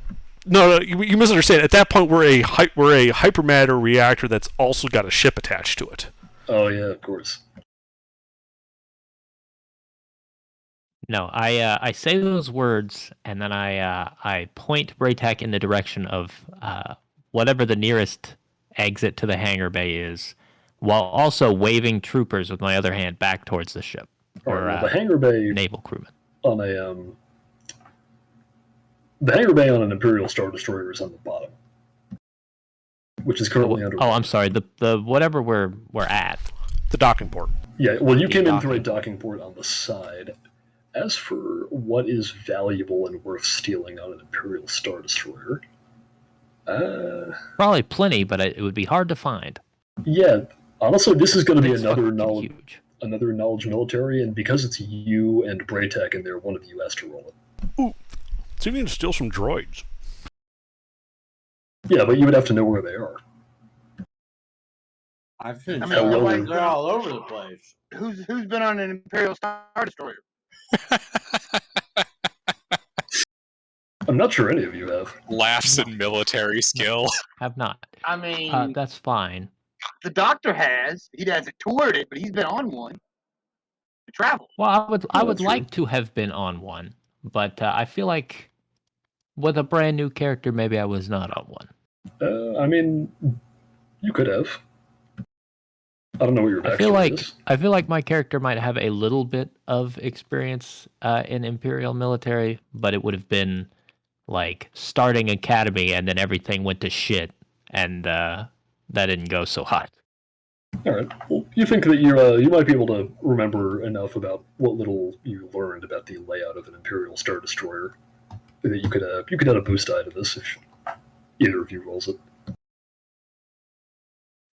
[SPEAKER 1] No, you misunderstand. At that point, we're a hypermatter reactor that's also got a ship attached to it.
[SPEAKER 3] Oh yeah, of course.
[SPEAKER 4] No, I say those words and then I point Braytak in the direction of whatever the nearest exit to the hangar bay is, while also waving troopers with my other hand back towards the ship
[SPEAKER 3] Alright,
[SPEAKER 4] or
[SPEAKER 3] well, the hangar bay
[SPEAKER 4] naval crewmen.
[SPEAKER 3] on the hangar bay on an Imperial Star Destroyer is on the bottom, which is currently under.
[SPEAKER 4] Oh, I'm sorry. The whatever we're at.
[SPEAKER 1] The docking port.
[SPEAKER 3] Yeah, well, you
[SPEAKER 4] The
[SPEAKER 3] came in through a
[SPEAKER 4] docking
[SPEAKER 3] docking port on the side. As for what is valuable and worth stealing on an Imperial Star Destroyer,
[SPEAKER 4] Probably plenty, but it would be hard to find.
[SPEAKER 3] yeah, honestly, this is going to be
[SPEAKER 4] It's
[SPEAKER 3] another
[SPEAKER 4] fucking
[SPEAKER 3] knowledge,
[SPEAKER 4] huge.
[SPEAKER 3] another knowledge military, and because it's you and Braytek in there, one of you has to roll it.
[SPEAKER 1] See if you can steal some droids.
[SPEAKER 3] Yeah, but you would have to know where they are.
[SPEAKER 7] I've been
[SPEAKER 5] I mean,
[SPEAKER 3] How well
[SPEAKER 5] nobody's
[SPEAKER 3] we-
[SPEAKER 7] they're all over the place.
[SPEAKER 5] Who's been on an Imperial Star Destroyer?
[SPEAKER 3] I'm not sure any of you have.
[SPEAKER 2] Laughs in military skill.
[SPEAKER 4] Have not.
[SPEAKER 5] I mean,
[SPEAKER 4] That's fine.
[SPEAKER 5] the Doctor has. He hasn't toured it, but he's been on one. To travel.
[SPEAKER 4] Well, I would
[SPEAKER 3] that's
[SPEAKER 4] like to have been on one, but I feel like with a brand new character, maybe I was not on one.
[SPEAKER 3] I mean, you could have. I don't know what your backstory is.
[SPEAKER 4] I feel like my character might have a little bit of experience in Imperial military, but it would have been like starting academy and then everything went to shit, and that didn't go so hot.
[SPEAKER 3] All right. Well, you think that you might be able to remember enough about what little you learned about the layout of an Imperial Star Destroyer that you could add a boost die to this if either of you rolls it.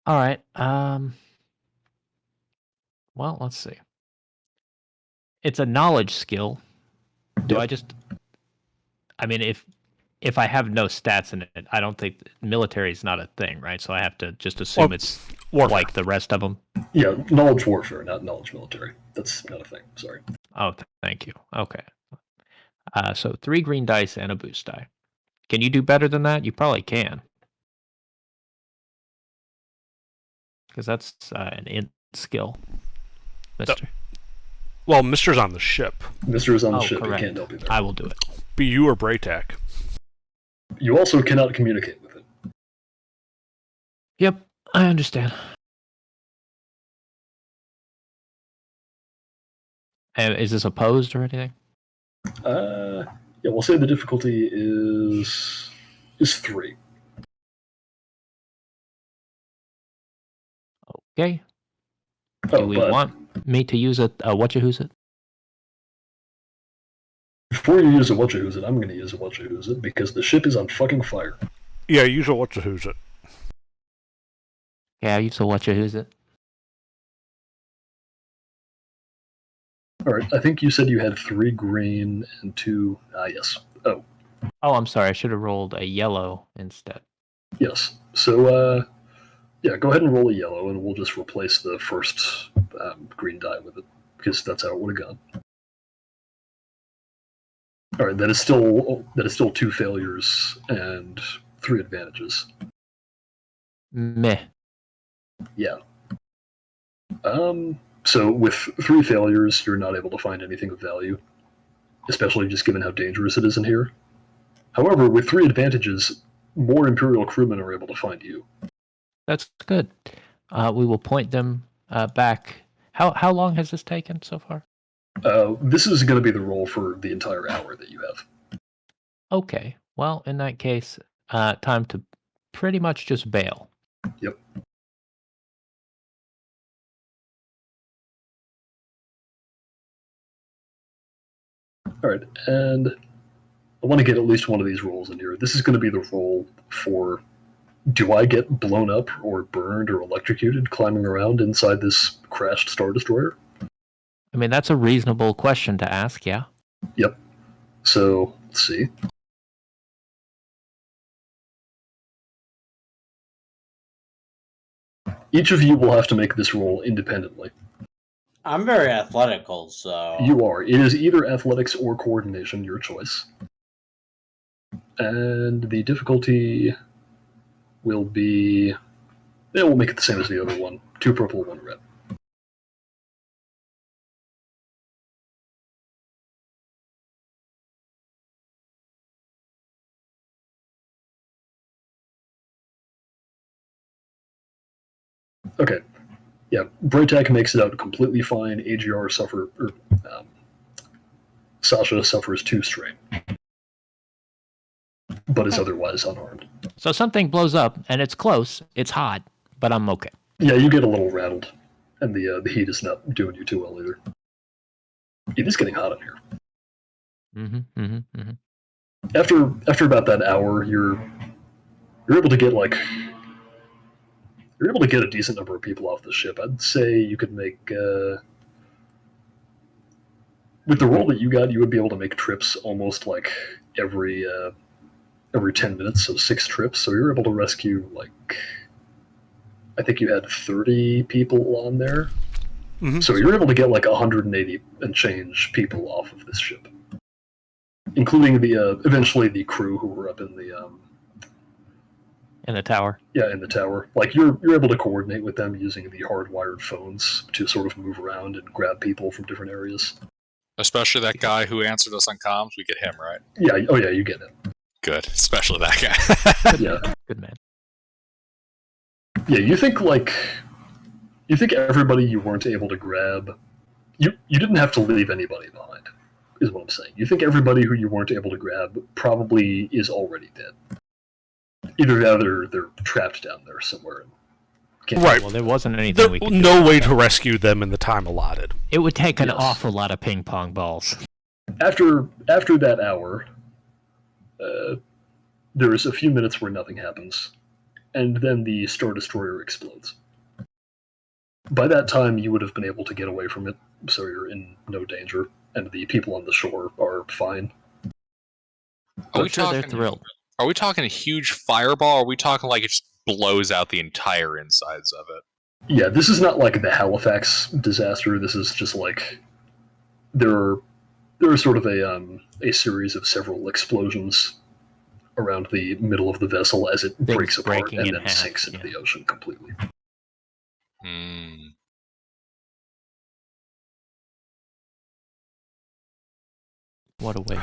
[SPEAKER 4] All right. Well, let's see. It's a knowledge skill. Do
[SPEAKER 3] Yep.
[SPEAKER 4] I just? I mean, if I have no stats in it, I don't think military is not a thing, right? So I have to just assume
[SPEAKER 1] Well,
[SPEAKER 4] it's
[SPEAKER 1] Warfare.
[SPEAKER 4] like the rest of them.
[SPEAKER 3] Yeah, knowledge warfare, not knowledge military. That's not a thing. Sorry.
[SPEAKER 4] Oh, thank you. Okay. So 3 green dice and a boost die. Can you do better than that? You probably can. Because that's an int skill, Mister.
[SPEAKER 1] Well, Mister's on the ship.
[SPEAKER 3] Mister is on the
[SPEAKER 4] Oh,
[SPEAKER 3] ship.
[SPEAKER 4] correct.
[SPEAKER 3] He can't help you there.
[SPEAKER 4] I will do it.
[SPEAKER 1] Be you or Braytak.
[SPEAKER 3] You also cannot communicate with it.
[SPEAKER 4] Yep, I understand. Is this opposed or anything?
[SPEAKER 3] Yeah, we'll say the difficulty is 3.
[SPEAKER 4] Okay.
[SPEAKER 3] Oh,
[SPEAKER 4] Do we
[SPEAKER 3] but
[SPEAKER 4] want me to use a whatcha-who's it?
[SPEAKER 3] before you use a whatcha-who's-it, I'm going to use a whatcha-who's-it because the ship is on fucking fire.
[SPEAKER 1] Yeah, usually what's who's it.
[SPEAKER 4] Yeah, you so what you who's it?
[SPEAKER 3] All right, I think you said you had 3 green and 2. Yes. Oh,
[SPEAKER 4] Oh, I'm sorry. I should have rolled a yellow instead.
[SPEAKER 3] yes. So, yeah, go ahead and roll a yellow, and we'll just replace the first green die with it, because that's how it would have gone. All right, that is still 2 failures and 3 advantages.
[SPEAKER 4] Meh.
[SPEAKER 3] Yeah. So with 3 failures, you're not able to find anything of value, especially just given how dangerous it is in here. However, with 3 advantages, more Imperial crewmen are able to find you.
[SPEAKER 4] That's good. We will point them back. How long has this taken so far?
[SPEAKER 3] This is going to be the roll for the entire hour that you have.
[SPEAKER 4] Okay. Well, in that case, time to pretty much just bail.
[SPEAKER 3] Yep. All right, and I want to get at least one of these rolls in here. This is going to be the roll for, do I get blown up or burned or electrocuted climbing around inside this crashed Star Destroyer?
[SPEAKER 4] I mean, that's a reasonable question to ask, yeah?
[SPEAKER 3] Yep. So, let's see. Each of you will have to make this roll independently.
[SPEAKER 7] I'm very athletical, so...
[SPEAKER 3] You are. It is either athletics or coordination, your choice. And the difficulty will be... Yeah, we'll make it the same as the other one. 2 purple, 1 red. Okay. Yeah, Braytak makes it out completely fine. Sasha suffers 2 strain, but is otherwise unharmed.
[SPEAKER 4] So something blows up, and it's close, it's hot, but I'm okay.
[SPEAKER 3] Yeah, you get a little rattled, and the heat is not doing you too well either. It is getting hot in here. After about that hour, you're able to get a decent number of people off the ship. I'd say you could make with the roll that you got, you would be able to make trips almost like every 10 minutes, so 6 trips. So you're able to rescue I think you had 30 people on there.
[SPEAKER 1] Mm-hmm.
[SPEAKER 3] So you're able to get 180 and change people off of this ship, including eventually the crew who were up in the
[SPEAKER 4] tower.
[SPEAKER 3] Yeah, in the tower. You're able to coordinate with them using the hardwired phones to sort of move around and grab people from different areas.
[SPEAKER 2] Especially that guy who answered us on comms. We get him, right?
[SPEAKER 3] Yeah. Oh yeah, you get it.
[SPEAKER 2] Good. Especially that guy.
[SPEAKER 3] Yeah.
[SPEAKER 4] Good man.
[SPEAKER 3] Yeah, you think everybody you weren't able to grab, you didn't have to leave anybody behind, is what I'm saying. You think everybody who you weren't able to grab probably is already dead. Either that or they're trapped down there somewhere.
[SPEAKER 1] Right.
[SPEAKER 4] Well, there wasn't anything we could do.
[SPEAKER 1] No way to rescue them in the time allotted.
[SPEAKER 4] It would take an awful lot of ping pong balls.
[SPEAKER 3] After that hour, there's a few minutes where nothing happens, and then the Star Destroyer explodes. By that time, you would have been able to get away from it, so you're in no danger, and the people on the shore are fine.
[SPEAKER 2] Are we
[SPEAKER 4] they're thrilled.
[SPEAKER 2] Are we talking a huge fireball, or are we talking it just blows out the entire insides of it?
[SPEAKER 3] Yeah, this is not like the Halifax disaster. This is just there are sort of a series of several explosions around the middle of the vessel as it breaks apart and then sinks into the ocean completely.
[SPEAKER 4] What a waste.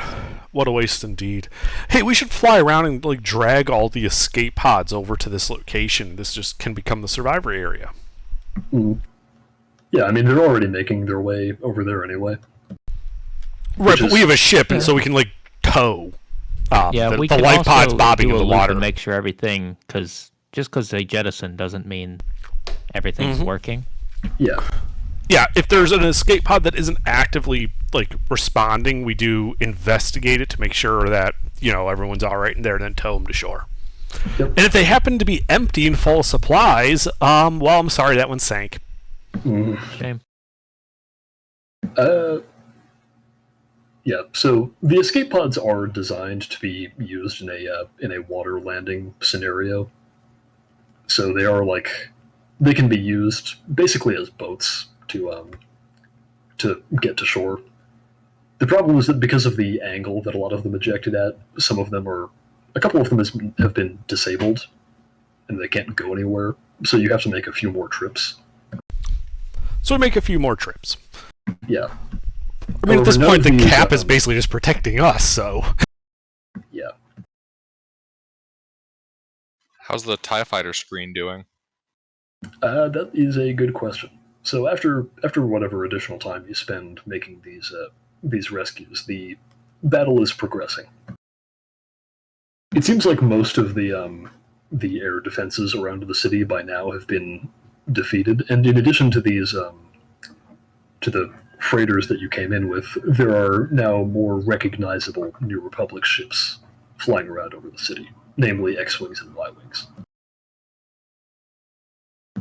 [SPEAKER 1] What a waste indeed. Hey, we should fly around and drag all the escape pods over to this location. This just can become the survivor area.
[SPEAKER 3] Mm. Yeah, I mean, they're already making their way over there anyway.
[SPEAKER 1] Right, but we have a ship, and so we can tow.
[SPEAKER 4] We
[SPEAKER 1] the
[SPEAKER 4] can
[SPEAKER 1] light
[SPEAKER 4] also
[SPEAKER 1] pods bobbing
[SPEAKER 4] do
[SPEAKER 1] in
[SPEAKER 4] a
[SPEAKER 1] the
[SPEAKER 4] loop
[SPEAKER 1] water.
[SPEAKER 4] and make sure everything, just because they jettison doesn't mean everything's working.
[SPEAKER 3] Yeah.
[SPEAKER 1] Yeah, if there's an escape pod that isn't actively responding, we do investigate it to make sure that everyone's all right in there, and then tow them to shore.
[SPEAKER 3] Yep.
[SPEAKER 1] And if they happen to be empty and full of supplies, well, I'm sorry, that one sank.
[SPEAKER 4] Shame.
[SPEAKER 3] Yeah, so the escape pods are designed to be used in a water landing scenario. So they can be used basically as boats to get to shore. The problem is that because of the angle that a lot of them ejected at, a couple of them have been disabled, and they can't go anywhere. So you have to make a few more trips.
[SPEAKER 1] So we make a few more trips.
[SPEAKER 3] Yeah.
[SPEAKER 1] I mean, at this
[SPEAKER 3] However,
[SPEAKER 1] point, the
[SPEAKER 3] none of these,
[SPEAKER 1] cap is basically just protecting us, so...
[SPEAKER 3] Yeah.
[SPEAKER 2] How's the TIE fighter screen doing?
[SPEAKER 3] That is a good question. So after whatever additional time you spend making these rescues, the battle is progressing. It seems like most of the air defenses around the city by now have been defeated, and in addition to these to the freighters that you came in with, there are now more recognizable New Republic ships flying around over the city, namely X-Wings and Y-Wings.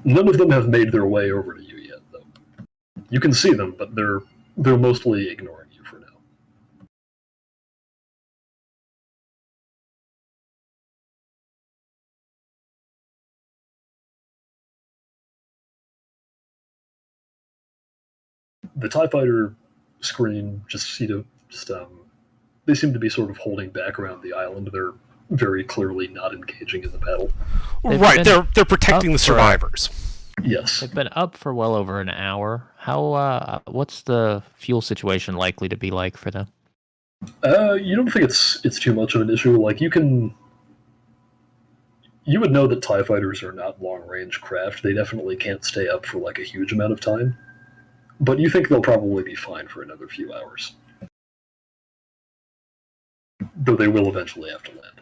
[SPEAKER 3] None of them have made their way over to you yet, though. You can see them, but they're mostly ignoring you for now. The TIE Fighter screen they seem to be sort of holding back around the island. They're very clearly not engaging in the battle.
[SPEAKER 1] Right, they're protecting the survivors.
[SPEAKER 3] Yes.
[SPEAKER 4] They've been up for well over an hour. How? What's the fuel situation likely to be like for them?
[SPEAKER 3] You don't think it's too much of an issue? Like you would know that TIE fighters are not long-range craft. They definitely can't stay up for like a huge amount of time. But you think they'll probably be fine for another few hours. Though they will eventually have to land.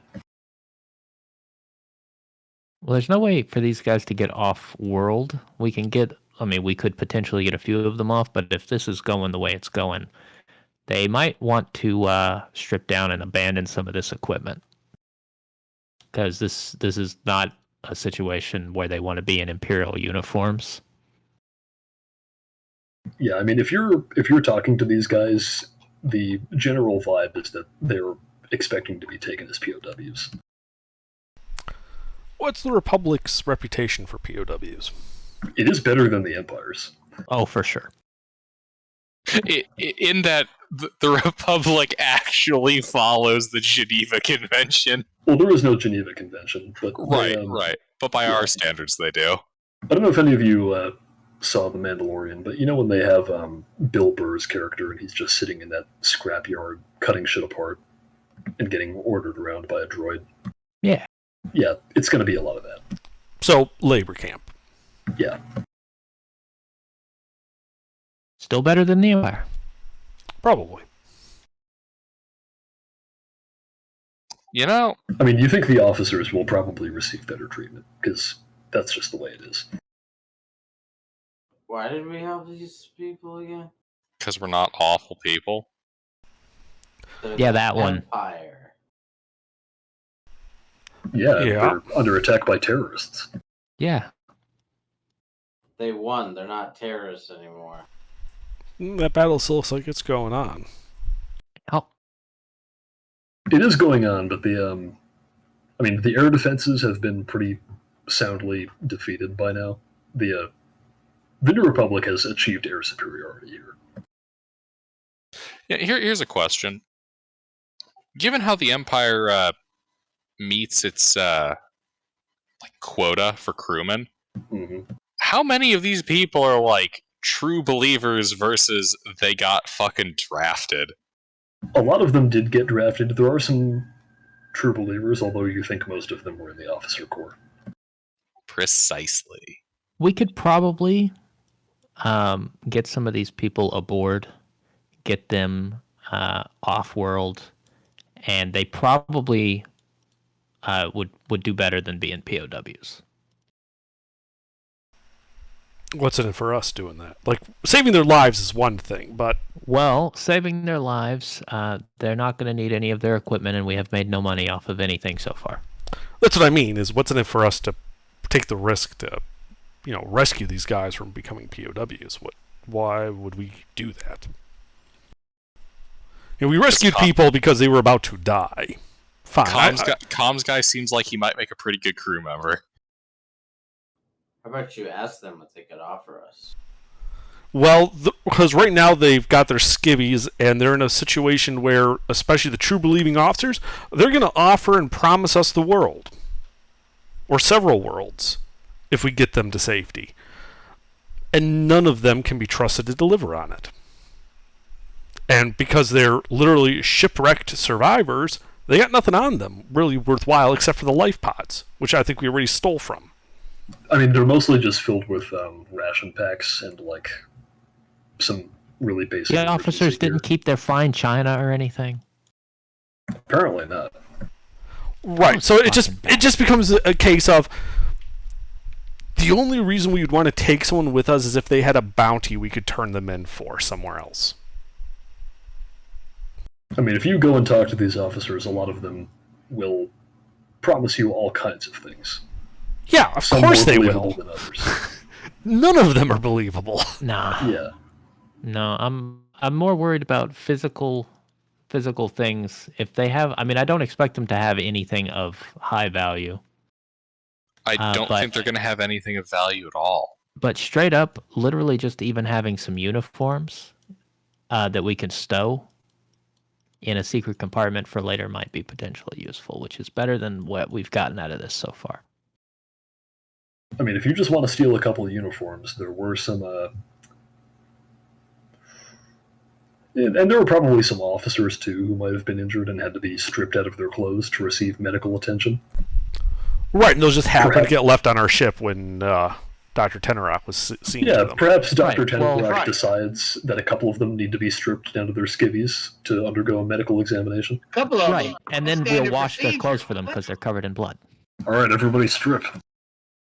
[SPEAKER 4] Well, there's no way for these guys to get off-world. We could potentially get a few of them off, but if this is going the way it's going, they might want to strip down and abandon some of this equipment. Because this is not a situation where they want to be in Imperial uniforms.
[SPEAKER 3] Yeah, I mean, if you're talking to these guys, the general vibe is that they're expecting to be taken as POWs.
[SPEAKER 1] What's the Republic's reputation for POWs?
[SPEAKER 3] It is better than the Empire's.
[SPEAKER 4] Oh, for sure.
[SPEAKER 2] In that the Republic actually follows the Geneva Convention.
[SPEAKER 3] Well, there is no Geneva Convention, but
[SPEAKER 2] right. But by our standards, they do.
[SPEAKER 3] I don't know if any of you saw The Mandalorian, but you know when they have Bill Burr's character and he's just sitting in that scrapyard cutting shit apart and getting ordered around by a droid?
[SPEAKER 4] Yeah.
[SPEAKER 3] Yeah, it's going to be a lot of that.
[SPEAKER 1] So, labor camp.
[SPEAKER 3] Yeah.
[SPEAKER 4] Still better than the Empire.
[SPEAKER 1] Probably.
[SPEAKER 2] You know,
[SPEAKER 3] I mean, you think the officers will probably receive better treatment, because that's just the way it is.
[SPEAKER 7] Why did we help these people again?
[SPEAKER 2] because we're not awful people.
[SPEAKER 4] Yeah, that one.
[SPEAKER 7] Empire.
[SPEAKER 3] Yeah,
[SPEAKER 1] Yeah.
[SPEAKER 3] they're under attack by terrorists.
[SPEAKER 4] Yeah.
[SPEAKER 7] They won. They're not terrorists anymore.
[SPEAKER 1] That battle still looks like it's going on.
[SPEAKER 4] Oh.
[SPEAKER 3] It is going on, but the air defenses have been pretty soundly defeated by now. The New Republic has achieved air superiority here.
[SPEAKER 2] Yeah, here's a question. Given how the Empire meets its quota for crewmen, how many of these people are like true believers versus they got fucking drafted?
[SPEAKER 3] A lot of them did get drafted. There are some true believers, although you think most of them were in the officer corps.
[SPEAKER 2] Precisely.
[SPEAKER 4] We could probably get some of these people aboard, get them off-world, and they probably would do better than being POWs.
[SPEAKER 1] What's in it for us doing that? Like, saving their lives is one thing, but...
[SPEAKER 4] Well, saving their lives, they're not going to need any of their equipment, and we have made no money off of anything so far.
[SPEAKER 1] That's what I mean. Is what's in it for us to take the risk to, rescue these guys from becoming POWs? Why would we do that? We rescued people because they were about to die. Fine.
[SPEAKER 2] Comms guy seems like he might make a pretty good crew member.
[SPEAKER 7] How about you ask them what they could offer us?
[SPEAKER 1] Well, because right now they've got their skivvies, and they're in a situation where, especially the true believing officers, they're going to offer and promise us the world. Or several worlds, if we get them to safety. And none of them can be trusted to deliver on it. And because they're literally shipwrecked survivors, they got nothing on them really worthwhile except for the life pods, which I think we already stole from.
[SPEAKER 3] I mean, they're mostly just filled with ration packs and, like, some really basic...
[SPEAKER 4] The officers didn't keep their fine china or anything?
[SPEAKER 3] Apparently not.
[SPEAKER 1] Right, so it just becomes a case of the only reason we would want to take someone with us is if they had a bounty we could turn them in for somewhere else.
[SPEAKER 3] I mean, if you go and talk to these officers, a lot of them will promise you all kinds of things.
[SPEAKER 1] Yeah, of
[SPEAKER 3] Some
[SPEAKER 1] course
[SPEAKER 3] more
[SPEAKER 1] they
[SPEAKER 3] believable
[SPEAKER 1] will.
[SPEAKER 3] than others.
[SPEAKER 1] None of them are believable.
[SPEAKER 4] Nah.
[SPEAKER 3] Yeah.
[SPEAKER 4] No, I'm more worried about physical things. If they have, I mean, I don't expect them to have anything of high value.
[SPEAKER 2] I don't think they're going to have anything of value at all.
[SPEAKER 4] But straight up, literally just even having some uniforms that we can stow in a secret compartment for later might be potentially useful, which is better than what we've gotten out of this so far.
[SPEAKER 3] I mean, if you just want to steal a couple of uniforms, there were some... and there were probably some officers, too, who might have been injured and had to be stripped out of their clothes to receive medical attention.
[SPEAKER 1] Right, and those just happened to get left on our ship when Dr. Tenorok was seen.
[SPEAKER 3] Yeah, perhaps Dr.
[SPEAKER 4] Right,
[SPEAKER 3] Tenorok decides that a couple of them need to be stripped down to their skivvies to undergo a medical examination.
[SPEAKER 5] A couple of
[SPEAKER 4] Right,
[SPEAKER 5] them.
[SPEAKER 4] and then we'll
[SPEAKER 5] Standard
[SPEAKER 4] wash their
[SPEAKER 5] procedure.
[SPEAKER 4] clothes for them because they're covered in blood.
[SPEAKER 3] All right, everybody strip.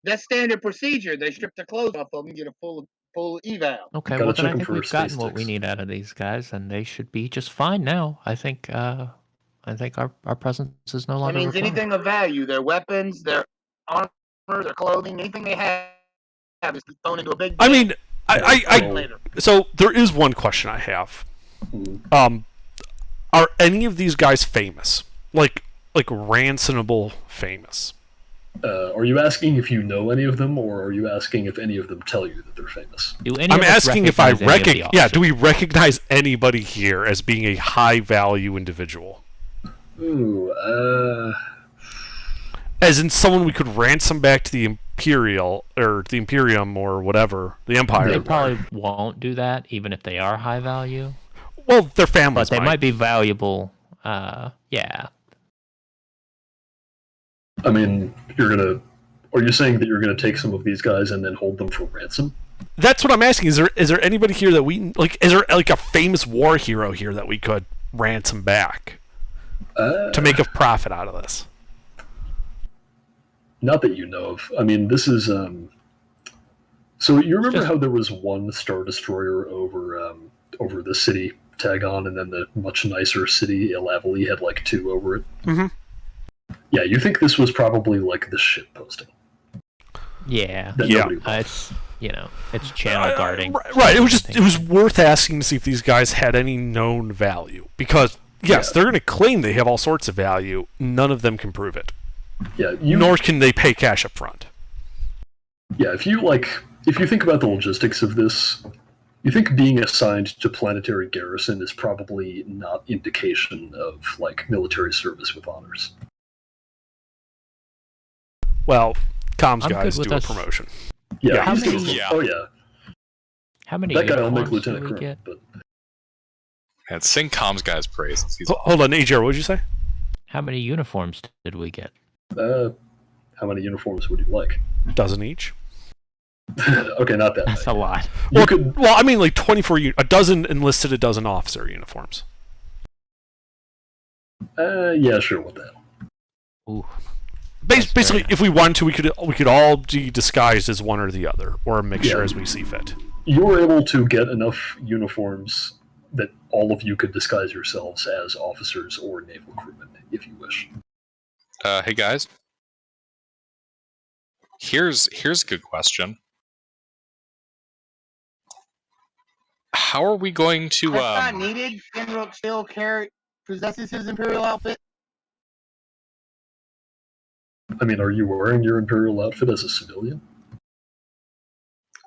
[SPEAKER 5] That's standard procedure. They strip their clothes off of them and get a full eval.
[SPEAKER 4] Okay,
[SPEAKER 3] Gotta
[SPEAKER 4] well then
[SPEAKER 3] check
[SPEAKER 4] I
[SPEAKER 3] 'em
[SPEAKER 4] think
[SPEAKER 3] for
[SPEAKER 4] we've
[SPEAKER 3] space
[SPEAKER 4] gotten what we
[SPEAKER 3] sticks.
[SPEAKER 4] need out of these guys, and they should be just fine now. I think our presence is no
[SPEAKER 5] That
[SPEAKER 4] longer
[SPEAKER 5] means
[SPEAKER 4] required.
[SPEAKER 5] anything of value, their weapons, their armor, their clothing, anything they have is thrown into a big...
[SPEAKER 1] I mean, I
[SPEAKER 5] later.
[SPEAKER 1] so there is one question I have.
[SPEAKER 3] Mhm.
[SPEAKER 1] Are any of these guys famous? Like ransomable famous?
[SPEAKER 3] Are you asking if you know any of them, or are you asking if any of them tell you that they're famous?
[SPEAKER 4] Do any
[SPEAKER 1] I'm
[SPEAKER 4] of us
[SPEAKER 1] asking if I
[SPEAKER 4] recognize any of the
[SPEAKER 1] recognize. Yeah, do
[SPEAKER 4] officers?
[SPEAKER 1] we recognize anybody here as being a high value individual?
[SPEAKER 3] Ooh,
[SPEAKER 1] As in someone we could ransom back to the Imperial or the Imperium or whatever, the Empire.
[SPEAKER 4] They probably won't do that, even if they are high value.
[SPEAKER 1] Well, their families
[SPEAKER 4] But they might be valuable. Yeah.
[SPEAKER 3] I mean, are you saying that you're gonna take some of these guys and then hold them for ransom?
[SPEAKER 1] That's what I'm asking. Is there anybody here that we like? Is there like a famous war hero here that we could ransom back to make a profit out of this?
[SPEAKER 3] Not that you know of. I mean, this is So you remember how there was one Star Destroyer over the city Tagon, and then the much nicer city Elaveli had like two over it?
[SPEAKER 1] Mm-hmm.
[SPEAKER 3] Yeah, you think this was probably like the ship posting?
[SPEAKER 4] Yeah.
[SPEAKER 3] That
[SPEAKER 1] Yeah.
[SPEAKER 3] nobody wants.
[SPEAKER 4] It's channel guarding.
[SPEAKER 1] Right. It was worth asking to see if these guys had any known value, because yes, they're going to claim they have all sorts of value. None of them can prove it.
[SPEAKER 3] Yeah,
[SPEAKER 1] Nor can they pay cash up front.
[SPEAKER 3] Yeah, if you think about the logistics of this, you think being assigned to planetary garrison is probably not indication of like military service with honors.
[SPEAKER 1] Well, comms
[SPEAKER 4] I'm
[SPEAKER 1] guys
[SPEAKER 4] good with
[SPEAKER 1] do a
[SPEAKER 4] us.
[SPEAKER 1] promotion.
[SPEAKER 3] Yeah,
[SPEAKER 1] Yeah.
[SPEAKER 4] How
[SPEAKER 3] he's
[SPEAKER 4] many-
[SPEAKER 3] doing-
[SPEAKER 2] Yeah.
[SPEAKER 3] Oh yeah,
[SPEAKER 4] How many
[SPEAKER 3] that guy will make
[SPEAKER 4] uniforms do
[SPEAKER 3] lieutenant
[SPEAKER 4] we
[SPEAKER 3] colonel.
[SPEAKER 4] get?
[SPEAKER 3] But
[SPEAKER 2] And sing comms guy's praises. He's
[SPEAKER 1] Hold on, AJR, what did you say?
[SPEAKER 4] How many uniforms did we get?
[SPEAKER 3] how many uniforms would you like?
[SPEAKER 1] Dozen each.
[SPEAKER 3] Okay, not that
[SPEAKER 4] That's
[SPEAKER 3] many.
[SPEAKER 4] a lot.
[SPEAKER 3] You could.
[SPEAKER 1] Well, I mean, like 24. A dozen enlisted, a dozen officer uniforms.
[SPEAKER 3] Yeah, sure with that.
[SPEAKER 4] Ooh.
[SPEAKER 1] Basically, if we wanted to, we could all be disguised as one or the other, or a mixture
[SPEAKER 3] Yeah.
[SPEAKER 1] as we see fit.
[SPEAKER 3] You were able to get enough uniforms that all of you could disguise yourselves as officers or naval crewmen, if you wish.
[SPEAKER 2] hey guys, Here's a good question. How are we going to?
[SPEAKER 5] That's not needed. Finrook still possesses his Imperial outfit.
[SPEAKER 3] I mean, are you wearing your Imperial outfit as a civilian?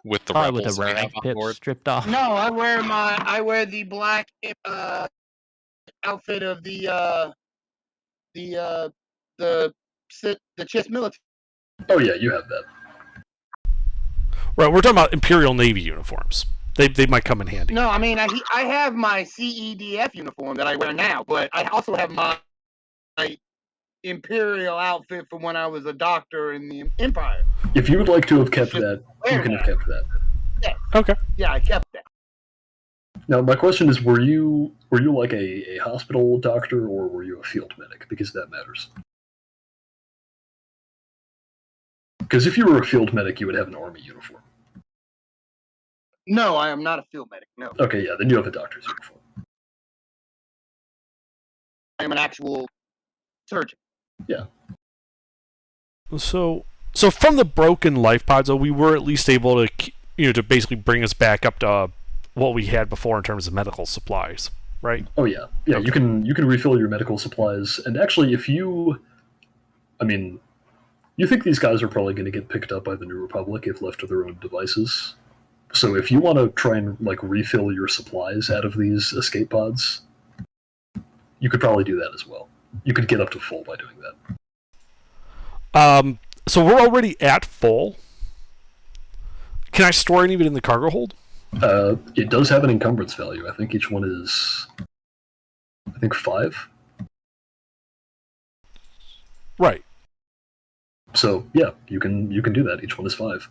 [SPEAKER 2] With the
[SPEAKER 4] Probably
[SPEAKER 2] rebels
[SPEAKER 4] with the
[SPEAKER 2] we have
[SPEAKER 4] rank
[SPEAKER 2] on
[SPEAKER 4] pips
[SPEAKER 2] board?
[SPEAKER 4] stripped off.
[SPEAKER 5] No, I wear the black outfit of the chess military.
[SPEAKER 3] Oh yeah, you have that.
[SPEAKER 1] Right, we're talking about Imperial Navy uniforms. They might come in handy.
[SPEAKER 5] No, I mean I have my CEDF uniform that I wear now, but I also have my Imperial outfit from when I was a doctor in the Empire.
[SPEAKER 3] If you would like to have kept that, you can have kept that.
[SPEAKER 5] Yes.
[SPEAKER 1] Okay.
[SPEAKER 5] Yeah, I kept that.
[SPEAKER 3] Now, my question is, were you like a hospital doctor, or were you a field medic? Because that matters. Because if you were a field medic, you would have an army uniform.
[SPEAKER 5] No, I am not a field medic. No,
[SPEAKER 3] Okay, yeah, then you have a doctor's uniform.
[SPEAKER 5] I am an actual surgeon.
[SPEAKER 3] Yeah.
[SPEAKER 1] So from the broken life pods, though, we were at least able to, to basically bring us back up to what we had before in terms of medical supplies, right?
[SPEAKER 3] Oh yeah, yeah.
[SPEAKER 1] Okay.
[SPEAKER 3] You can refill your medical supplies, and actually, I mean, you think these guys are probably going to get picked up by the New Republic if left to their own devices. So if you want to try and refill your supplies out of these escape pods, you could probably do that as well. You could get up to full by doing that.
[SPEAKER 1] So we're already at full. Can I store any of it in the cargo hold?
[SPEAKER 3] It does have an encumbrance value. I think each one is, 5.
[SPEAKER 1] Right.
[SPEAKER 3] So yeah, you can do that. Each one is 5.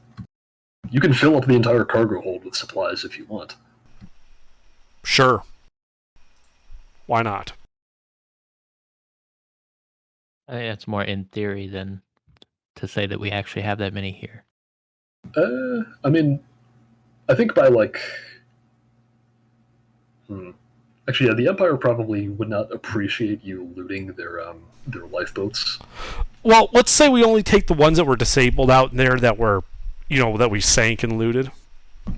[SPEAKER 3] You can fill up the entire cargo hold with supplies if you want.
[SPEAKER 1] Sure. Why not?
[SPEAKER 4] I think that's more in theory than to say that we actually have that many here.
[SPEAKER 3] I mean, I think by actually, yeah, the Empire probably would not appreciate you looting their lifeboats.
[SPEAKER 1] Well, let's say we only take the ones that were disabled out in there that were, that we sank and looted.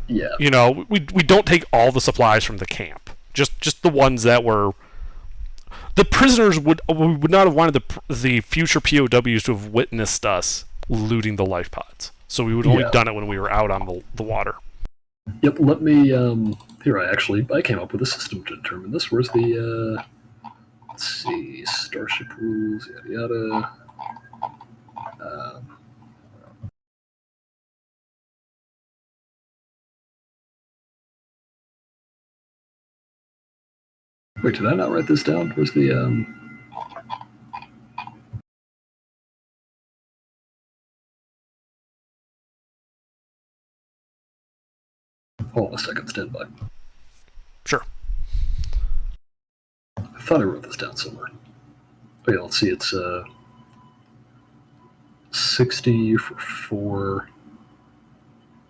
[SPEAKER 3] Yeah.
[SPEAKER 1] We don't take all the supplies from the camp. Just the ones that were. The prisoners we would not have wanted the future POWs to have witnessed us looting the life pods. So we would have only done it when we were out on the water.
[SPEAKER 3] Yep. Let me. Here, I came up with a system to determine this. Where's the? Let's see. Starship rules. Yada yada. Wait, did I not write this down? Where's the? Hold on a second, stand by.
[SPEAKER 1] Sure.
[SPEAKER 3] I thought I wrote this down somewhere. Oh yeah, let's see, it's 60 for 4,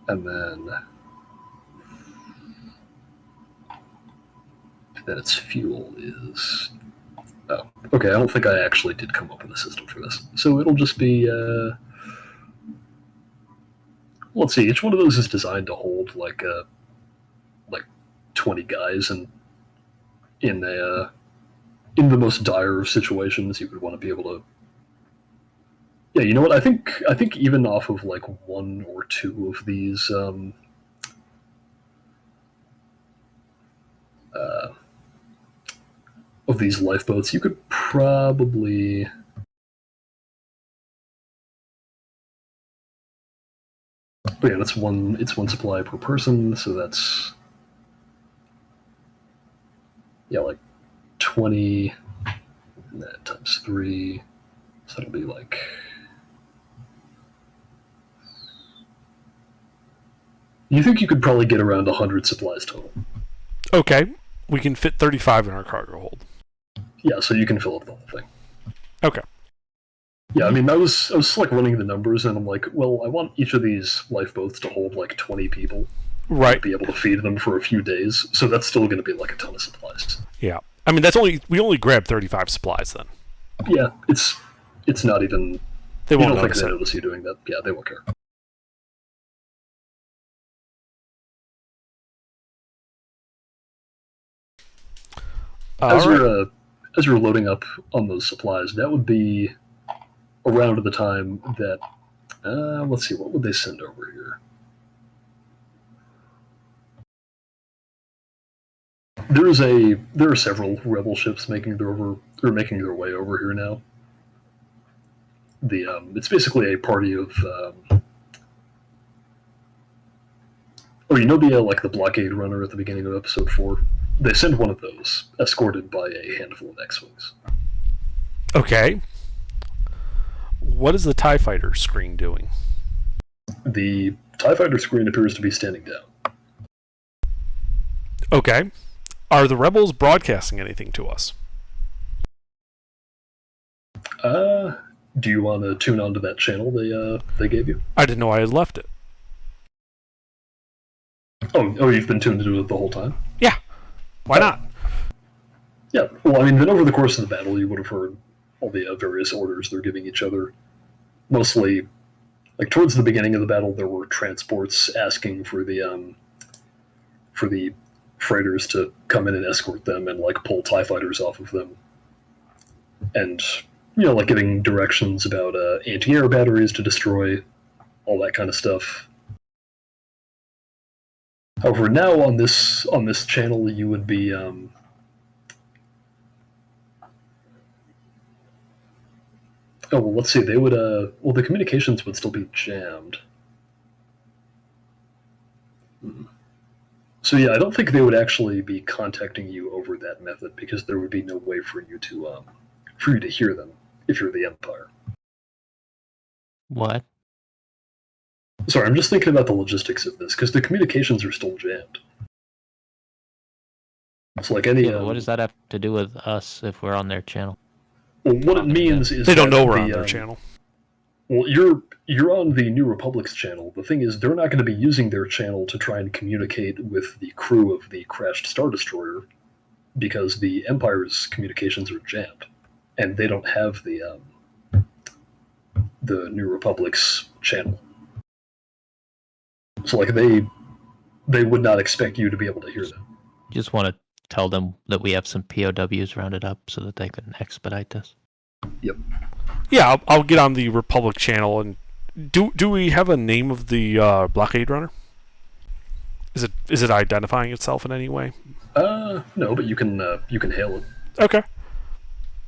[SPEAKER 3] and then its fuel is... Oh, okay, I don't think I actually did come up with a system for this. So it'll just be... let's see, each one of those is designed to hold like 20 guys, and in the most dire of situations, you would want to be able to. Yeah, you know what? I think even off of like 1 or 2 of these lifeboats, you could probably. But yeah, it's one supply per person, so that's like 20, and that times 3, so that'll be like. You think you could probably get around 100 supplies total?
[SPEAKER 1] Okay, we can fit 35 in our cargo hold.
[SPEAKER 3] Yeah, so you can fill up the whole thing.
[SPEAKER 1] Okay.
[SPEAKER 3] Yeah, I mean, I was running the numbers, and I'm like, well, I want each of these lifeboats to hold like 20 people.
[SPEAKER 1] Right.
[SPEAKER 3] Be able to feed them for a few days, so that's still going to be like a ton of supplies.
[SPEAKER 1] Yeah. I mean, we only grabbed 35 supplies then.
[SPEAKER 3] Yeah, it's not even
[SPEAKER 1] They
[SPEAKER 3] You
[SPEAKER 1] won't
[SPEAKER 3] don't think
[SPEAKER 1] notice
[SPEAKER 3] they
[SPEAKER 1] it.
[SPEAKER 3] notice you doing that? Yeah, they won't care. As
[SPEAKER 1] All right.
[SPEAKER 3] you're loading up on those supplies, that would be around the time that let's see, what would they send over here? There are several rebel ships making their way over here now. It's basically a party of you know the like the blockade runner at the beginning of episode 4. They send one of those, escorted by a handful of X-wings.
[SPEAKER 1] Okay. What is the TIE Fighter screen doing?
[SPEAKER 3] The TIE Fighter screen appears to be standing down.
[SPEAKER 1] Okay. Are the rebels broadcasting anything to us?
[SPEAKER 3] Do you want to tune onto that channel they gave you?
[SPEAKER 1] I didn't know I had left it.
[SPEAKER 3] Oh, you've been tuned into it the whole time?
[SPEAKER 1] Yeah. Why not?
[SPEAKER 3] Yeah. Well, I mean, then over the course of the battle, you would have heard all the various orders they're giving each other. Mostly, like towards the beginning of the battle, there were transports asking for the freighters to come in and escort them and like pull TIE fighters off of them, and like giving directions about anti-air batteries to destroy, all that kind of stuff. However, now on this channel, you would be oh well, let's see. They would the communications would still be jammed. So yeah, I don't think they would actually be contacting you over that method because there would be no way for you to hear them if you're the Empire.
[SPEAKER 4] What?
[SPEAKER 3] Sorry, I'm just thinking about the logistics of this because the communications are still jammed. It's like any.
[SPEAKER 4] Yeah, what does that have to do with us if we're on their channel?
[SPEAKER 3] Well, what it means is
[SPEAKER 1] They don't
[SPEAKER 3] that
[SPEAKER 1] know we're on their channel.
[SPEAKER 3] Well, you're on the New Republic's channel. The thing is, they're not going to be using their channel to try and communicate with the crew of the crashed Star Destroyer because the Empire's communications are jammed, and they don't have the New Republic's channel. So, like, they would not expect you to be able to hear them.
[SPEAKER 4] You just want to tell them that we have some POWs rounded up so that they can expedite this.
[SPEAKER 3] Yep.
[SPEAKER 1] Yeah, I'll get on the Republic channel and do we have a name of the blockade runner? Is it identifying itself in any way?
[SPEAKER 3] No, but you can hail it.
[SPEAKER 1] Okay.